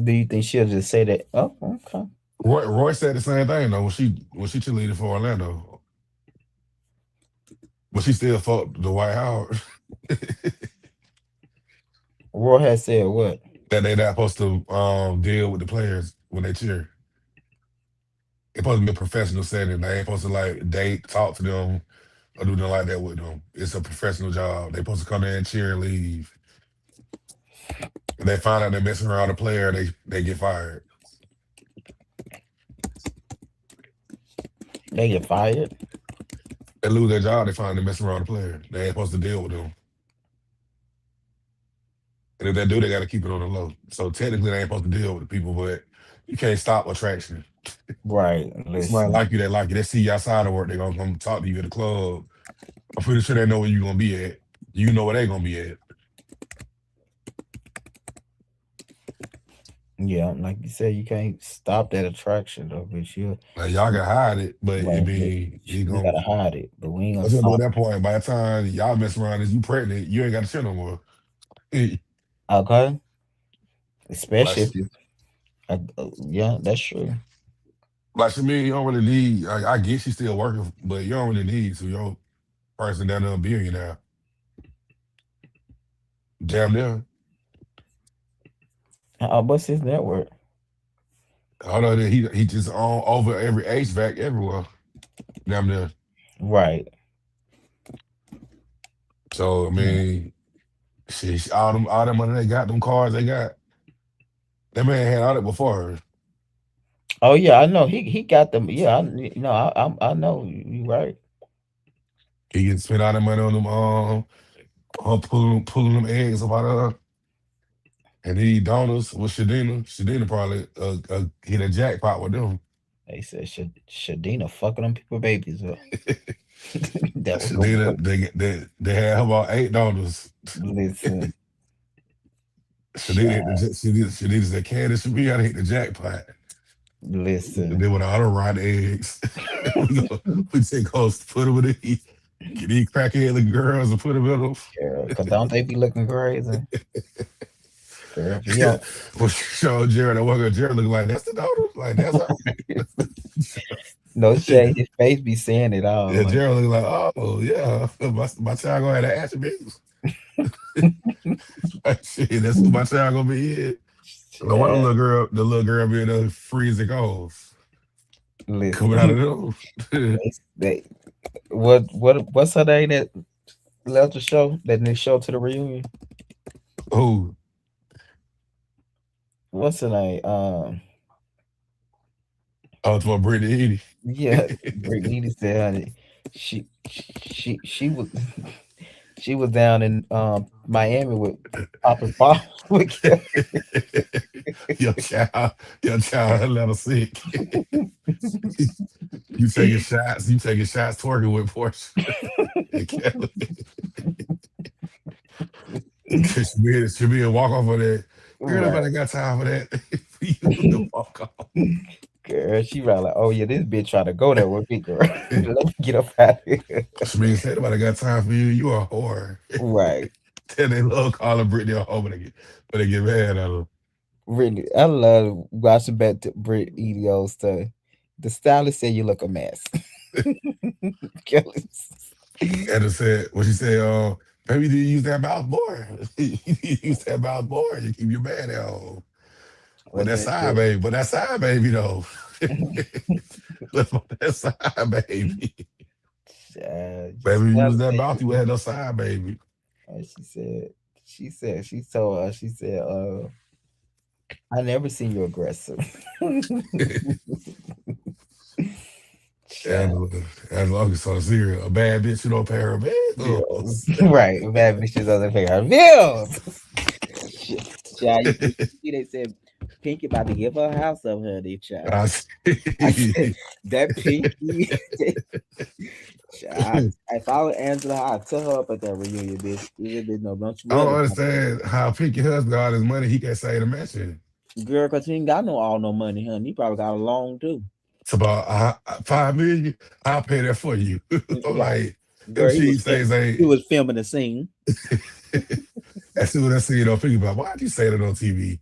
Do you think she'll just say that? Oh, okay. Roy said the same thing though when she cheerleaded for Orlando. But she still fought the White Howard. Roy has said what? that they not supposed to deal with the players when they cheer. It's supposed to be a professional setting. They ain't supposed to like date, talk to them, or do nothing like that with them. It's a professional job. They supposed to come there and cheer and leave. If they find out they're messing around a player, they get fired. They get fired. They lose their job. They find they're messing around a player. They ain't supposed to deal with them. And if they do, they got to keep it on the low. So technically, they ain't supposed to deal with the people, but you can't stop attraction. Right. If somebody Listen. like you, they like you. They see you outside of work, they gonna come talk to you at the club. I'm pretty sure they know where you gonna be at. You know where they gonna be at. Yeah, like you said, you can't stop that attraction though, but you Like y'all can hide it, but it right. be you We gonna. gotta hide it, but we ain't gonna What's gonna do at stop. that point? By the time y'all mess around, is you pregnant? You ain't got to shit no more. Okay, like, especially if it's yeah, that's true. like to me, you don't really need. I guess she's still working, but you don't really need to. Your person down there a billionaire, damn near. What's his network? Although that he just on over every HVAC everywhere, damn near. Right. So I Yeah. mean, shit, all them money they got, them cars they got. That man had all that before her. Oh yeah, I know he got them. Yeah, I know you right. He can spend all that money on them, pulling them eggs up out of her. And he donors with Shadina. Shadina probably hit a jackpot with them. They said Shadina fucking them people babies up. That was gonna Shadina, work. they had her about $8. Listen, Shadina, child, Shadina said, Candace, we gotta hit the jackpot. And listen, then with all the rotten eggs, we take those, put them in the, get these crackhead little girls and put them in them. girl, cause don't they be looking crazy, girl? If you don't, Well, show Jared, I walk up, Jared looking like, that's the daughter? Like, that's her? no shade, his face be saying it all. Yeah, Like, Gerald looking like, oh yeah, my child gonna have the attributes. Like, shit, that's who my child gonna be in. No, what child, the little girl being the freezing goals coming out listen, of them. they what's her name that left the show that didn't show to the reunion? Oh, What's her name? oh, it's my Brittany Yeah, Edie. Brittany said honey, she she was she was down in Miami with Papa's Ball with your child, your child, a little sick. You taking shots, twerking with Portia and Kelly. Should be a walk off of that. Girl, right. nobody got time for that. You to walk off. Girl, she probably like, oh yeah, this bitch trying to go there with me, girl. Let me get up out of here. Shameen said, nobody got time for you. You are a whore. Right. Then they love calling Brittany a hoe when they get mad at her. Really, I love watching back to Brit EDO stuff. The stylist said you look a mess. Kelly. And it said, what she said, maybe you use that mouth more. You use that mouth more. You keep your man at home. But What's that that side shit? baby, though. That's that side baby. Baby, you use Stylist that said mouth, you would have no side baby. she said, she told her, she said, I never seen you aggressive. Child, And as long as so serious, a bad bitch, you don't pay her bills. bills. Right. Bad bitches doesn't pay her bills. Shit. Child, you see they said Pinky about to give her a house of honey, child. I I said see. that Pinky child, if I was Angela, I'd tell her up at that reunion, bitch. You bitch, no, don't you I don't ever come understand how Pinky husband got all his money. He can't say the mention. girl, cause he ain't got no all no money, honey. He probably got a loan too. It's about 5 million. I'll pay that for you. I'm Right. like, them Girl, cheap things he ain't. was filming the scene. As soon as I see it on Pinky, like, why'd you say that on TV?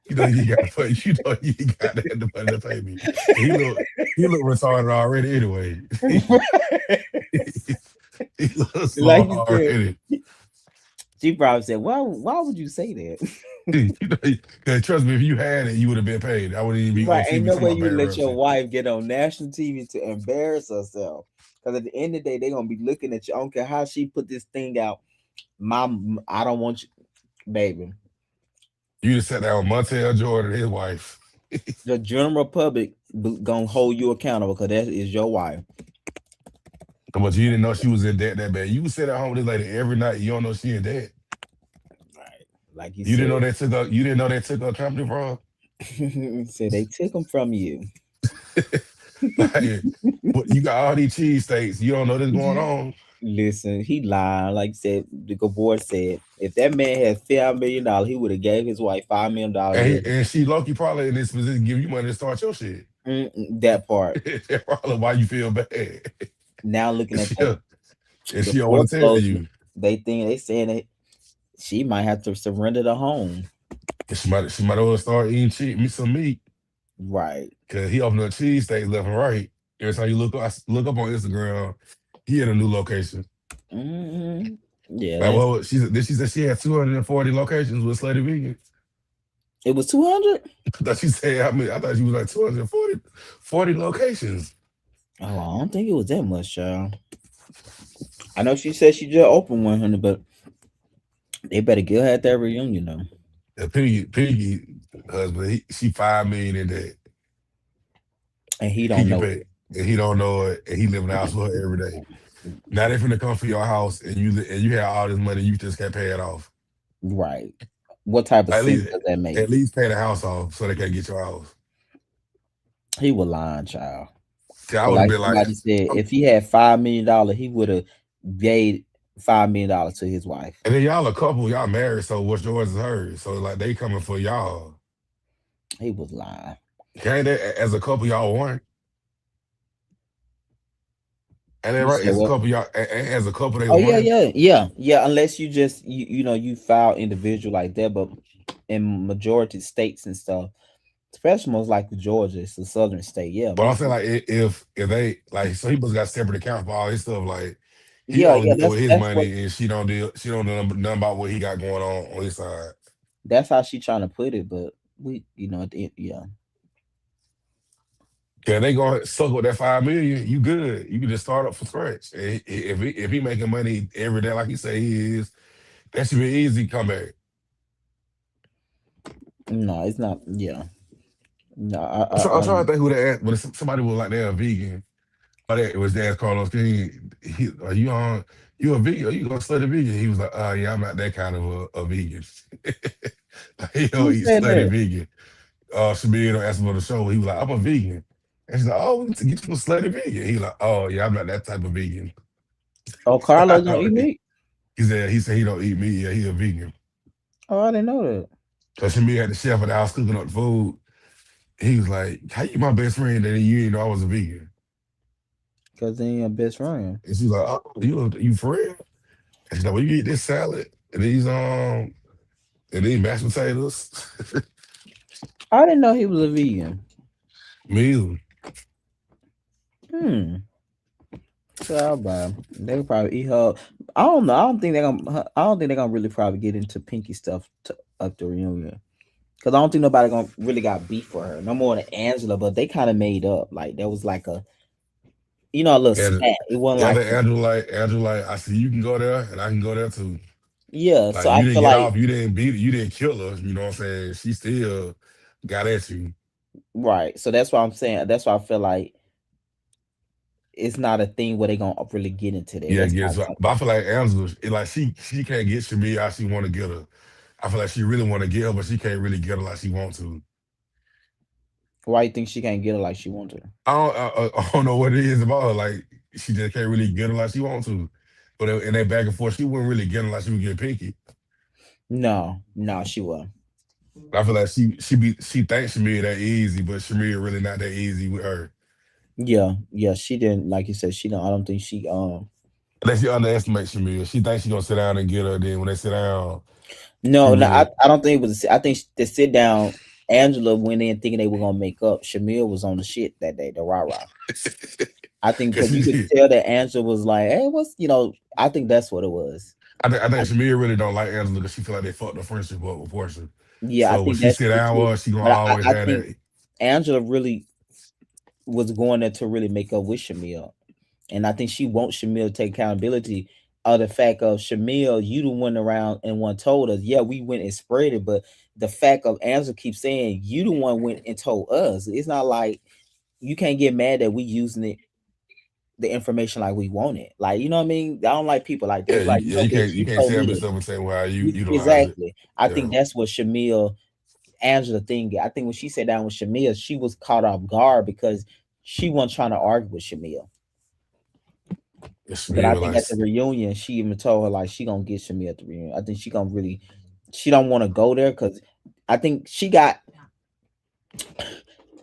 You know you got to pay. You know you got to have the money to pay me. And he look retarded already. Anyway, he looks slow Like you said, already. She probably said, why would you say that? You know, 'cause trust me, if you had it, you would have been paid. I wouldn't even be Right. on Ain't TV no talking way about you let your bankruptcy. wife get on national TV to embarrass herself. Because at the end of the day, they're gonna be looking at you. I don't care how she put this thing out. Mom, I don't want you, baby. You just sat down with Montel Jordan and his wife. The general public gonna hold you accountable because that is your wife. But you didn't know she was in debt that bad. You sit at home with this lady every night. You don't know she in debt. Right. Like you You said. didn't know they took her. You didn't know they took her company from. So they took them from you. Like, but you got all these cheese steaks. You don't know this going on. Listen, he lied. Like I said, the boy said, if that man had $5 million, he would have gave his wife $5 million And, years. and she lucky probably in this position give you money to start your shit. That part. That's probably why you feel bad. Now looking And at that, and the she don't want to tell foreclosure, you. they saying that she might have to surrender the home. And she might well start eating some meat. Right. Cause he opened up cheese steaks left and right. Every time you look up on Instagram, he in a new location. hmm Yeah, Like, that's well, she said she had 240 locations with Slutty Vegan. it was 200. I thought she said, I thought she was like 240 locations. Oh, I don't think it was that much, child. I know she said she just opened 100, but they better get her at that reunion though. And Piggy husband, she 5 million in debt. And he He don't get know paid. And he don't know it. And he live in the house with her every day. Now they finna come for your house and you have all this money, you just can't pay it off. right. What type of At sense least does that make? at least pay the house off so they can't get your house. He was lying, child. See, I But would have like been like, somebody said, if he had $5 million, he would have gave $5 million to his wife. and then y'all a couple, y'all married, so what's yours is hers. So like they coming for y'all. He was lying. Can't they as a couple y'all won? And then You right, said as a what? couple y'all as a couple they Oh yeah, won. yeah, yeah, yeah. Unless you just you file individual like that, but in majority states and stuff, especially most like Georgia, it's a southern state. Yeah, But I'm most saying like if they like so he must got separate accounts for all his stuff. Like he yeah, only yeah. deal with his That's what money and she don't know nothing about what he got going on his side. that's how she trying to put it. But we, at the end, yeah, Yeah, they gonna suck with that 5 million. You good? You can just start up from scratch. And if he making money every day like he say he is, that should be easy comeback. no, it's not. Yeah, no, I'm trying to think who they asked. When somebody was like they're a vegan, but it was Dad Carlos King. Are you on? You a vegan? Are you gonna study vegan? He was like, yeah, I'm not that kind of a vegan. He don't who eat said study that? vegan. Shamir asked him on the show. He was like, I'm a vegan. And she's like, oh, we need to get you a slutty vegan. He was like, oh yeah, I'm not that type of vegan. Oh, Carlos don't eat meat. He said he don't eat meat. Yeah, he a vegan. Oh, I didn't know that. Cause Shamir had the chef at the house cooking up the food. He was like, how you my best friend and you didn't know I was a vegan? Cause they ain't your best friend. And she's like, oh, you for real? And she's like, well, you eat this salad and these mashed potatoes. I didn't know he was a vegan. Me either. Hmm. Child, bro. They could probably eat her. I don't know. I don't think they're gonna. I don't think they're gonna really probably get into Pinky stuff up the reunion. Cause I don't think nobody gonna really got beef for her. No more than Angela, but they kind of made up. Like there was like a little And spat. It wasn't yeah, like then Andrew like, I see you can go there and I can go there too. yeah. So Like I you didn't feel get like off, you didn't beat her, you didn't kill her. You know what I'm saying? She still got at you. right. So that's why I'm saying. That's why I feel like it's not a thing where they gonna really get into that. Yeah, That's guess not what? But I feel like Angela, like she can't get Shamia how she want to get her. I feel like she really want to get her, but she can't really get her like she want to. why you think she can't get her like she wants to. I don't know what it is about her. Like she just can't really get her like she want to. But in that back and forth, she wouldn't really get her like she would get Pinky. No, no, she wasn't. I feel like she thinks Shamia that easy, but Shamia really not that easy with her. Yeah, yeah, she didn't. Like you said, she don't. I don't think she. Unless you underestimate Shamia. She thinks she gonna sit down and get her. Then when they sit down, she No, no, really I don't think it was. I think the sit down. Angela went in thinking they were gonna make up. Shamil was on the shit that day, the rah rah. I think because because you could she tell that Angela was like, "Hey, what's?" I think that's what it was. I think Shamir really don't like Angela because she feel like they fucked the friendship up with Portia. Yeah, I So when think she that's sit true down too. with her, she gonna But always I have think that. Angela really was going there to really make up with Shamil. And I think she wants Shamil to take accountability of the fact of Shamil, you the one around and one told us, yeah, we went and spread it, but the fact of Angela keeps saying you the one went and told us. It's not like you can't get mad that we using it the information like we want it. Like, you know what I mean? I don't like people like Yeah, this. Like, yeah, no, bitch, you you can't told tell me me this. something and say well you utilize it. Exactly. I Yeah, think that's what Shamil Angela thing. I think when she sat down with Shamil, she was caught off guard because she wasn't trying to argue with Shamil. it's But me I with think like at the reunion, she even told her like she gonna get Shamil at the reunion. I think she gonna really, she don't want to go there because I think she got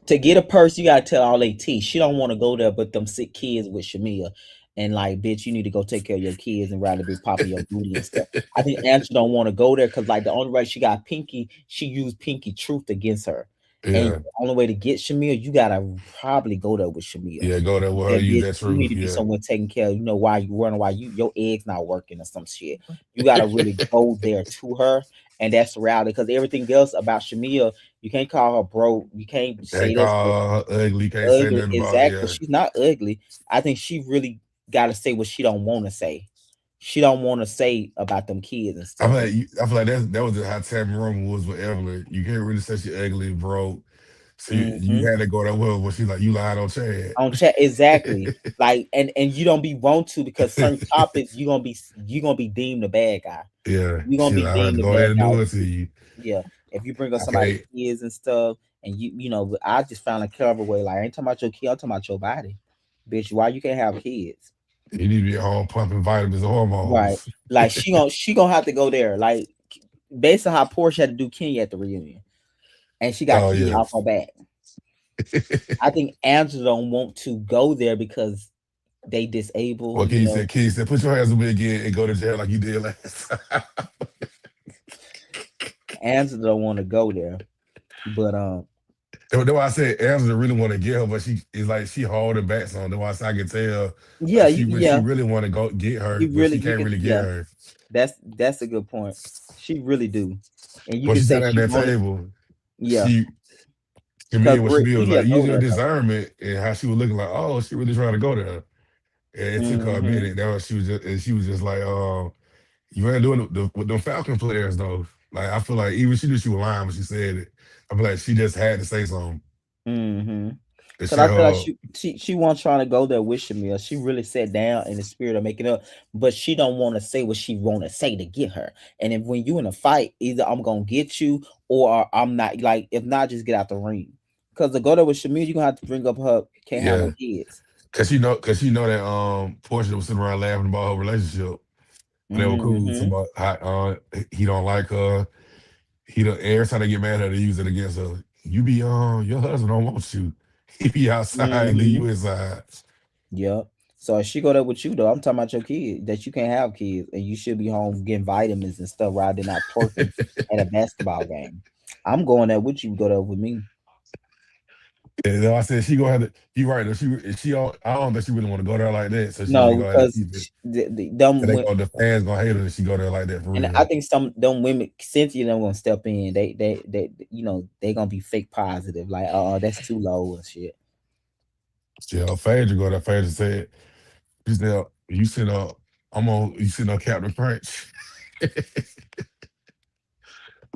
to get a purse. You gotta tell all they tea. She don't want to go there, but them sick kids with Shamil, and like, bitch, you need to go take care of your kids and rather be popping your booty and stuff. I think Angela don't want to go there because like the only way she got Pinky, she used Pinky Truth against her, and yeah, the only way to get Shamil, you gotta probably go there with Shamil. yeah, go there with her, Yeah, use bitch, that you need truth. to be Yeah, somewhere taking care of, you know, why you running, why your eggs not working or some shit. You gotta really go there to her, and that's the reality. Because everything else about Shamia, you can't call her broke. You can't can't say this call her ugly, can't say ugly. nothing about Exactly, yeah. she's not ugly. I think she really gotta say what she don't want to say. She don't want to say about them kids and I feel stuff. like I feel like that was just how Tammy Roman was with Evelyn. You can't really say she ugly, broke. So you Mm-hmm. had to go that well when she like you lied on Chad. On chat, exactly. Like, and you don't be wrong to because certain topics you gonna be deemed a bad guy. Yeah, You're gonna she be like I had deemed to a go ahead bad and guy. do it to you. Yeah, if you bring up somebody Okay, kids and stuff, and you know, but I just found a clever way. Like, I ain't talking about your kid, I'm talking about your body, bitch. Why you can't have kids? you need to be at home pumping vitamins and Right? hormones. Like, she gonna have to go there. Like, based on how Portia had to do Kenya at the reunion, and she got Oh Kenya yeah. off her back. I think Angela don't want to go there because they Well, disabled. You Keith know, said, Keith said, put your hands on me again and go to jail like you did last time. Angela don't want to go there, but That's why I said Angela really want to get her, but she is like she holding back some. That's why I said I can tell like yeah, she yeah, really want to go get her, you but really she you can't can, really get yeah. her. That's a good point. She really do, and you When can she say sat at she that wanted. table, Yeah, she to me cause what she did was Kenya like go use your there discernment and how she was looking like, oh, she really trying to go there. And it though. took her a Hmm. minute. That was she was just like, you ain't doing it with the Falcon players though. Like I feel like even she knew she was lying when she said it. I feel like she just had to say something Hmm. to Cause I shut feel like her up. she wasn't trying to go there with Shamil. She really sat down in the spirit of making up, but she don't want to say what she want to say to get her. And if when you in a fight, either I'm gonna get you or I'm not. Like, if not, just get out the ring. Cause to go there with Shamil, you gonna have to bring up her can't have no Yeah. kids. Cause she know that Portia was sitting around laughing about her relationship when they were cool. Talking Hmm. about how he don't like her. He don't every time they get mad at her, they use it against her. You be your husband don't want you. He be outside and leave Hmm. you inside. Yep. So if she go there with you though, I'm talking about your kid that you can't have kids and you should be home getting vitamins and stuff rather than not twerking at a basketball game. I'm going there with you. Go there with me. And then I said she gonna have to. You right. If she I don't think she really want to go there like that. So she just No, gonna have to because keep it. them And the fans gonna hate her if she go there like that for and I real. think some them women, Cynthia, them gonna step in. They you know they gonna be fake positive. Like, that's too low and shit. Yeah, Phaedra go there. Phaedra said, "She's there. You sit up. You sitting on Captain Crunch."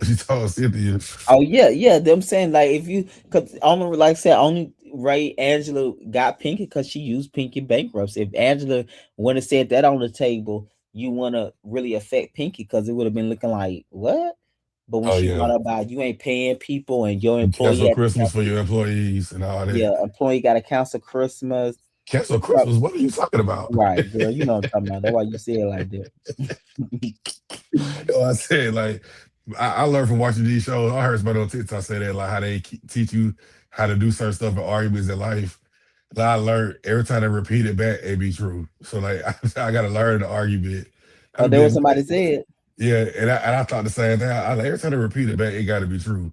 She told Cynthia, Oh yeah, yeah. Them saying like if you cause only like I said only Ray Angela got Pinky because she used Pinky bankruptcy. If Angela would have said that on the table, you want to really affect Pinky because it would have been looking like what? But when "Oh she brought yeah, up about you ain't paying people and your you employee cancel had to Christmas for cancel, your employees and all that. yeah, employee got to cancel Christmas. Cancel Christmas? What are you talking about?" Right, girl, you know what I'm talking about. That's why you say it like that. I said like I learned from watching these shows. I heard somebody on TikTok say that like how they teach you how to do certain stuff in arguments in life. And I learned every time they repeat it back, it be true. So like I gotta learn the argument. Oh, I'd there be was like, somebody said. yeah, and I thought the same thing. Like, every time they repeat it back, it got to be true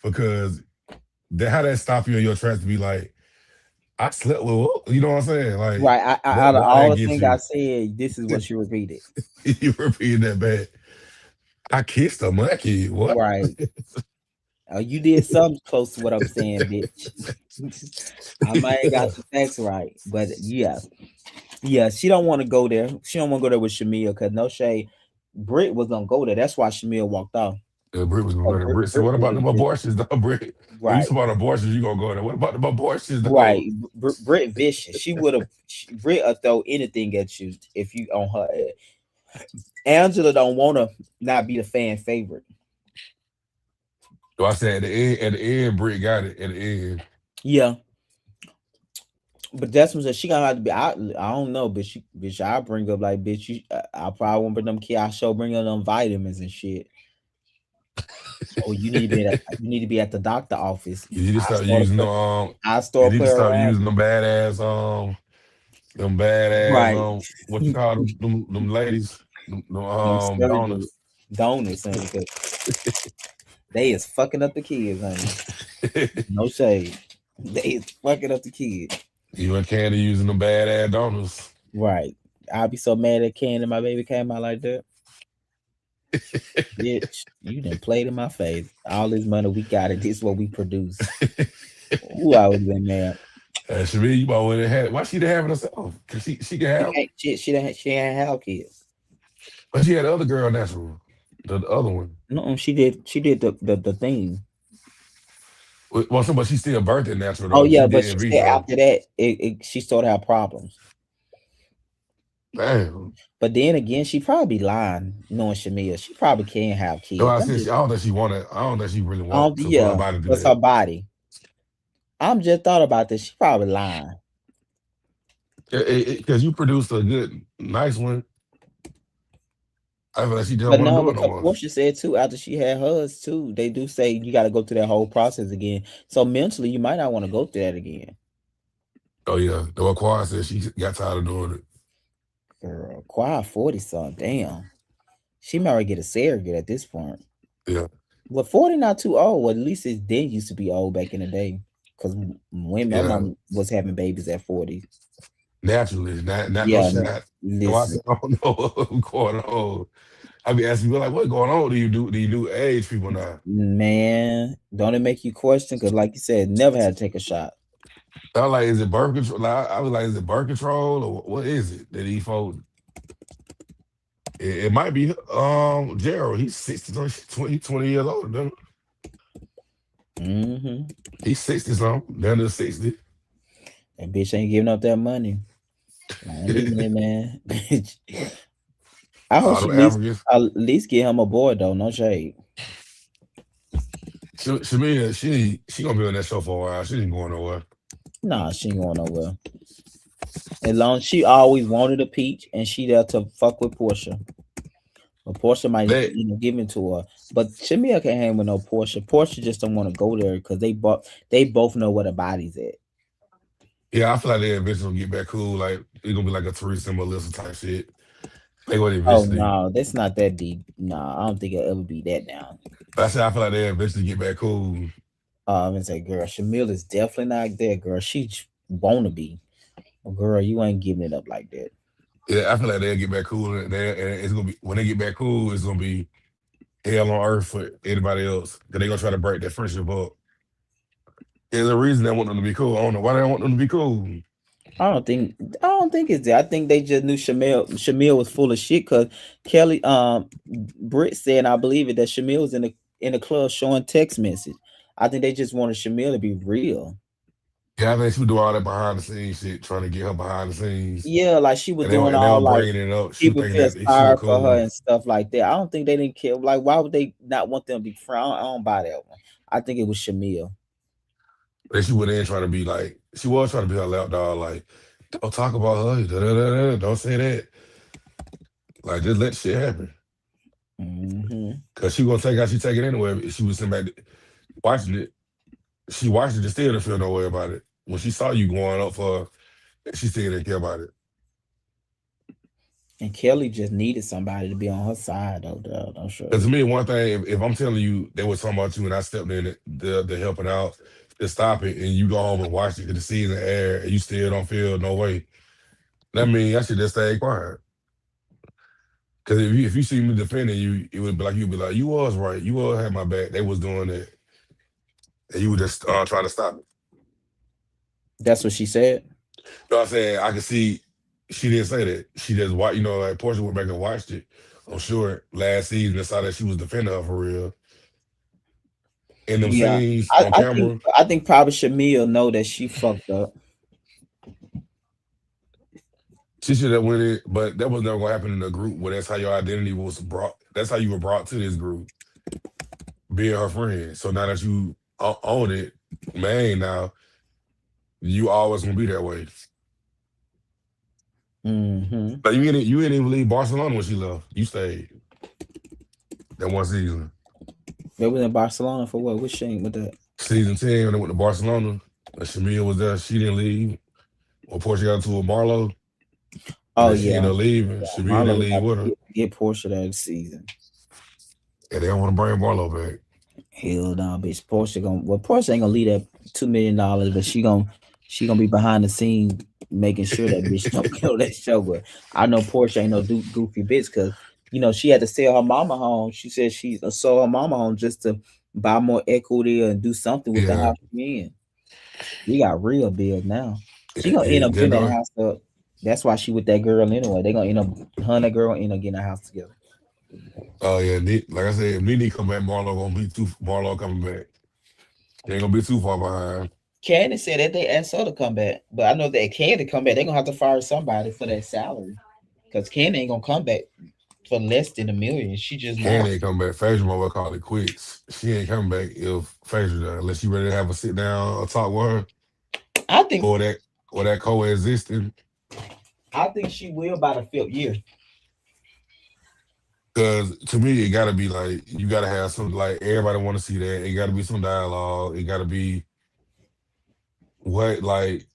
because how that stop you in your tracks to be like, I slept with, you know what I'm saying? Like, Right. what Out of why all that the get things I you? said, this is what she repeated. You repeating that bad. I kissed a monkey. What? Right. You did something close to what I'm saying, bitch. I might ain't got the facts right, but yeah, yeah. She don't want to go there. She don't want to go there with Shamil because no shade. Britt was gonna go there. That's why Shamil walked off. Britt was gonna go there. Britt said, Britt what about was them abortions, though, Britt? When you right, talk about abortions, you gonna go there. What about them abortions, right. though? Britt vicious. She would have. Britt would throw anything at you if you on her. Angela don't want to not be the fan favorite. So I said at the end, Britt got it at the end. Yeah, but that's what she gonna have to be. I don't know, but she bitch. I bring up like bitch. I probably won't bring them kids. I show bring up them vitamins and shit. Oh, you need to be at the doctor office. You need to I start start using a the I you start need to playing start around using you. them badass Right. what you call them ladies, them Them surrogate donors. donors, honey, 'cause they is fucking up the kids, honey. No shade. They is fucking up the kids. You and Candy using them badass donors. Right. I'll be so mad at Ken and my baby came out like that. Bitch, you done played in my face. All this money we got it. This is what we produce. Ooh, I would have been mad. Shamil, you might would have had. Why she didn't have it herself? Cause she can She have. can't. She ain't have kids. But she had the other girl natural, the other one. No, she did. She did the thing. Well, but she still birthing natural Oh though. She yeah, but did she in said vitro. after that, she started to have problems. Damn. But then again, she probably lying, knowing Shamia. She probably can have No, kids. I said I don't think she wanted. I don't think she really want for her Yeah, body to do that's her that. body. I'm just thought about this. She probably lying. Because you produced a good, nice one. I feel like she don't But want to no, do it no because more. Portia said too, after she had hers too, they do say you got to go through that whole process again. So mentally, you might not want to go through that again. Oh yeah, the what Quad said she got tired of doing it. Girl, quiet 40 something. Damn. She might already get a surrogate at this point. Yeah, Well, 40 not too old. Well, at least it did used to be old back in the day. Because when my yeah. mom was having babies at 40. Naturally, not no Yeah, shot. So I listen, said, I don't know what's going on. I be asking people like, "What going on? Do you do age people now?" man, don't it make you question? Because, like you said, never had to take a shot. I was like, "Is it birth control?" Like, I was like, "Is it birth control or what is it that he folks?" It might be Gerald. He's 60, 20 years older than him. Hmm. He's 60 something, down to 60. That bitch ain't giving up that money. I don't need it, man. Bitch. I hope All she them Africans. at least get him a boy though. No shade. Shamia, she gonna be on that show for a while. She ain't going nowhere. Nah, she ain't going nowhere. As long as she always wanted a peach and she there to fuck with Portia. But Portia might They, give it to her. But Shamia can't hang with no Portia. Portia just don't want to go there because they both know where the body's at. yeah, I feel like they eventually gonna get back cool. Like it's gonna be like a Teresa Melissa type shit. They gonna Oh eventually. no, that's not that deep. No, I don't think it'll ever be that down. I said I feel like they eventually get back cool. I'm gonna say, girl, Shamil is definitely not there, girl. She wanna be. Well, girl, you ain't giving it up like that. Yeah, I feel like they'll get back cool, and it's gonna be when they get back cool, it's gonna be hell on earth for anybody else. Cause they gonna try to break that friendship up. There's a reason they want them to be cool. I don't know why they don't want them to be cool. I don't think it's that. I think they just knew Shamil was full of shit because Kelly Britt said, I believe it, that Shamil was in the club showing text message. I think they just wanted Shamil to be real. Yeah, I think she would do all that behind the scenes shit, trying to get her behind the scenes, Yeah, like she was doing and they all were like bringing it up. She was people thinking feel that she was sorry for her cool. and stuff like that. I don't think they didn't care. Like, why would they not want them to be friends? I don't buy that one. I think it was Shamil. And she went in trying to be like, she was trying to be her lapdog, like, don't talk about her, don't say that. Like, just let shit happen. Hmm. Cause she gonna take out, she take it anyway. If she was sitting back watching it, she watched it and still didn't feel no way about it. When she saw you going up for her, she still didn't care about it. And Kelly just needed somebody to be on her side, though. I'm sure. Cause to me, one thing, if I'm telling you they was talking about you and I stepped in it, the helping out, to stop it, and you go home and watch it, 'cause the season air, and you still don't feel no way. That means I should just stay quiet. Because if you see me defending you, it would be like you'd be like, you was right, you was had my back. They was doing that, and you were just trying to stop it. That's what she said. You know what I'm saying? I can see she didn't say that. She just watched, like Portia went back and watched it. I'm sure last season and saw that she was defending her for real. In them Yeah, scenes I, on I think camera, I think probably Shamil know that she fucked up. she should have went it, but that was never gonna happen in a group where that's how your identity was brought. That's how you were brought to this group, being her friend. So now that you own it, man, now you always gonna be that way. Hmm. Like you didn't even leave Barcelona when she left. You stayed that one season. They was in Barcelona for what? Which shame with that? Season 10 when they went to Barcelona, Shamia was there. She didn't leave. When Portia got into a Marlo, and Oh then she yeah, ended up leaving. Shamia Marlo didn't was leave about with to her. get Portia that season. And they don't want to bring Marlo back. Hell no, bitch. Portia ain't gonna leave that $2 million, but she gonna be behind the scenes making sure that bitch don't kill that show. But I know Portia ain't no goofy bitch because she had to sell her mama home. She said she sold her mama home just to buy more equity and do something with the Yeah. house she in. She got real big now. She gonna end up Then getting that though, house up. That's why she with that girl anyway. They gonna end up her and that girl end up getting a house together. oh yeah, like I said, if Nene come back, Marlo coming back. They ain't gonna be too far behind. Candy said that they asked her to come back, but I know that Candy come back, they gonna have to fire somebody for that salary, cause Candy ain't gonna come back for less than $1 million. She just not. Candy ain't come back. Phaedra will call it quits. She ain't coming back if Phaedra does, unless you ready to have a sit down or talk with her, I think or that coexisting. I think she will by the 5th year. Because to me, it gotta be like you gotta have some, like everybody want to see that. It gotta be some dialogue. It gotta be what, like,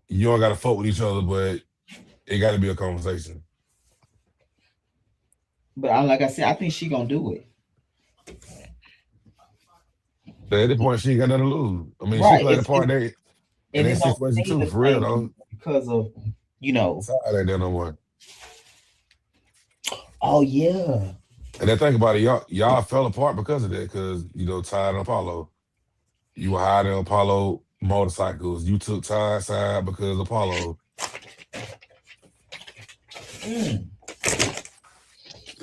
you don't gotta fuck with each other, but it gotta be a conversation. But like I said, I think she gonna do it. But at this point, she ain't got nothing to lose. I mean, she Right. played a part there in And that it don't situation stay too, the for real same though. because of you know. Side ain't there no more. Oh yeah. And then think about it, y'all fell apart because of that. Because Ty and Apollo, you were hiding Apollo motorcycles. You took Ty's side because Apollo. Mm,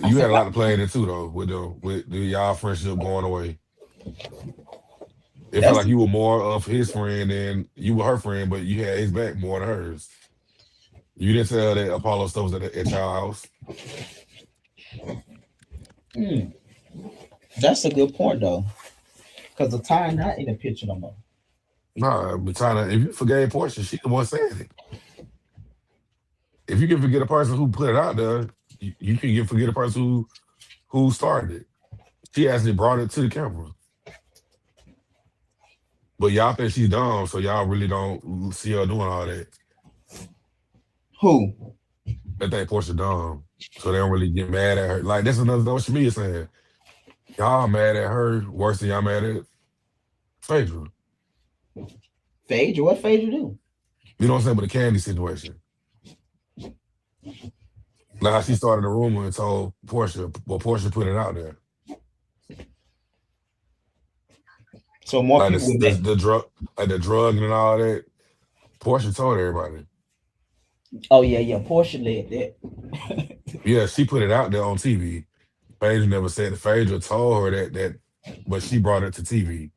I You had a forgot. lot to play in it too, though, with the y'all friendship going away. It felt That's like you were more of his friend than you were her friend, but you had his back more than hers. You didn't tell that Apollo stuff was at y'all house. mm, that's a good point though, because the time not in the picture no more. Nah, but Tyler, if you forgave Portia, she the one saying it. If you can forget a person who put it out there, you can forget a person who started it. She actually brought it to the camera. But y'all think she's dumb, so y'all really don't see her doing all that. Who? They think Portia dumb, so they don't really get mad at her. Like that's another thing what Shamiya saying. Y'all mad at her worse than y'all mad at Phaedra. Phaedra? What Phaedra do? You know what I'm saying? But the Candy situation, like how she started a rumor and told Portia, but Portia put it out there. So more Like people the, would the, make. the drug, like the drug and all that. Portia told everybody. Oh yeah, yeah. Portia led that. Yeah, she put it out there on TV. Phaedra never said it. Phaedra told her that, but she brought it to TV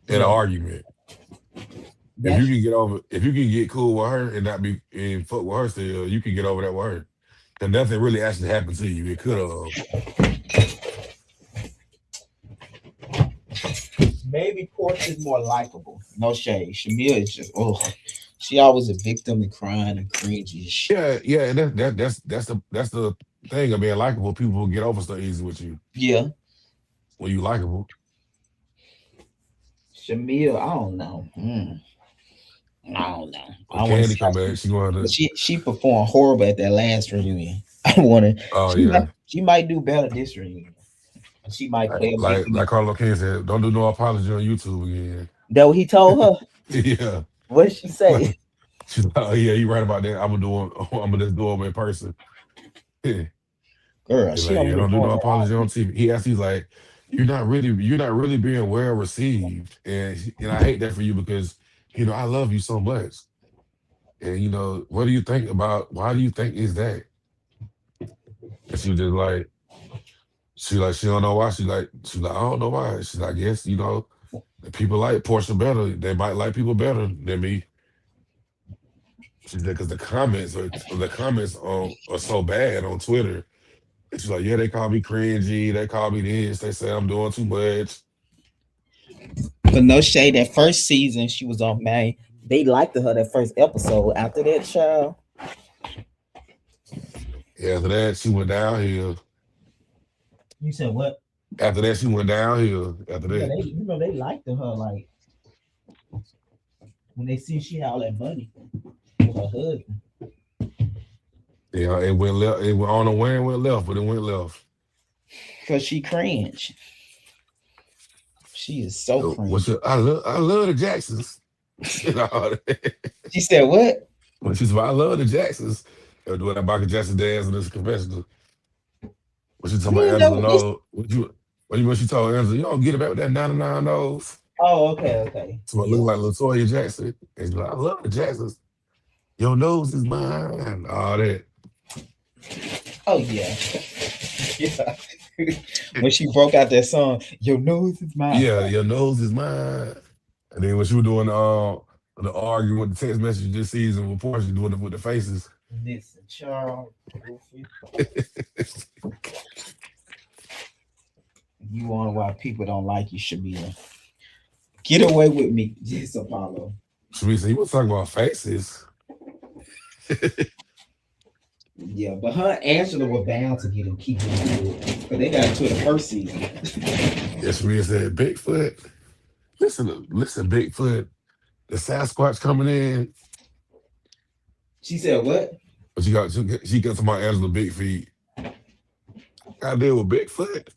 in an Yeah, argument. that's If you can get cool with her and not be and fuck with her still, you can get over that with her. And nothing really actually happened to you. It could have. maybe Portia's more likable. No shade. Shamia is just she always a victim and crying and cringy and shit. Yeah, yeah, and that's the thing of being likable. People will get over so easy with you Yeah, when you likable. Shamia, I don't know. I don't know. I When don't want to Candy see how come back, she but gonna. she performed horrible at that last reunion. I want to. Oh She might yeah, she might do better this reunion. She might play a big Like Carlo King said, don't do no apology on YouTube again. that what he told her. Yeah. What did she Like, say? she's like, oh yeah, you right about that. I'm gonna just do them in person. He's Girl, she like, don't yeah, be don't do doing no that. apology on TV. He's like, you're not really being well received, and I hate that for you because I love you so much, and what do you think about? Why do you think is that? And she was just like, she don't know why. She's like, I don't know why. She's like, yes, the people like Portia better. They might like people better than me. She said because the comments are so bad on Twitter. And she's like, yeah, they call me cringy. They call me this. They say I'm doing too much. But no shade. That first season she was on, man. They liked her that first episode. After that, child, After that, she went downhill. you said what? After that, she went downhill. After Yeah, that, they liked her like when they see she had all that money with her husband. yeah, it went left. It went, I don't know where it went left, but it went left. Cause she cringe. She is so What's cringe. your, I love the Jacksons. You know, She said what? when she's like, I love the Jacksons. They were doing that Michael Jackson dance in this confessional. When she talking You about didn't Angela, know this? no, when she told Angela, you don't get about that 99 nose. Oh, okay, okay. So I look Yeah. like Latoya Jackson. And she's like, I love the Jacksons. Your nose is mine. All that. Oh yeah. Yeah. When she broke out that song, your nose is mine. Yeah, your nose is mine. And then when she was doing the arguing with the text message this season with Portia doing it with the faces. Listen, Charles, Goofy, you wonder why people don't like you, Shabira. Get away with me, yes, Apollo. Teresa, he was talking about faces. Yeah, but her and Angela were bound to get him keep him good. Because they got into the first season. Yes, Teresa said, Bigfoot. Listen, Bigfoot. The Sasquatch coming in. She said what? But she got to my Angela Big Feet. I deal with Bigfoot.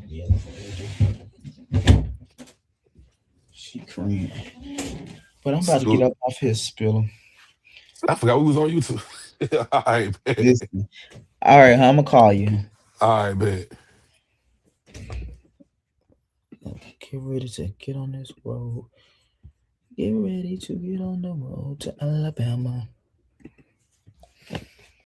Yeah, she crazy. But I'm about to get Scoot. up off his spill. I forgot we was on YouTube. All right, man. Listen. All right, I'm gonna call you. All right, man. Get ready to get on this road. Get ready to get on the road to Alabama.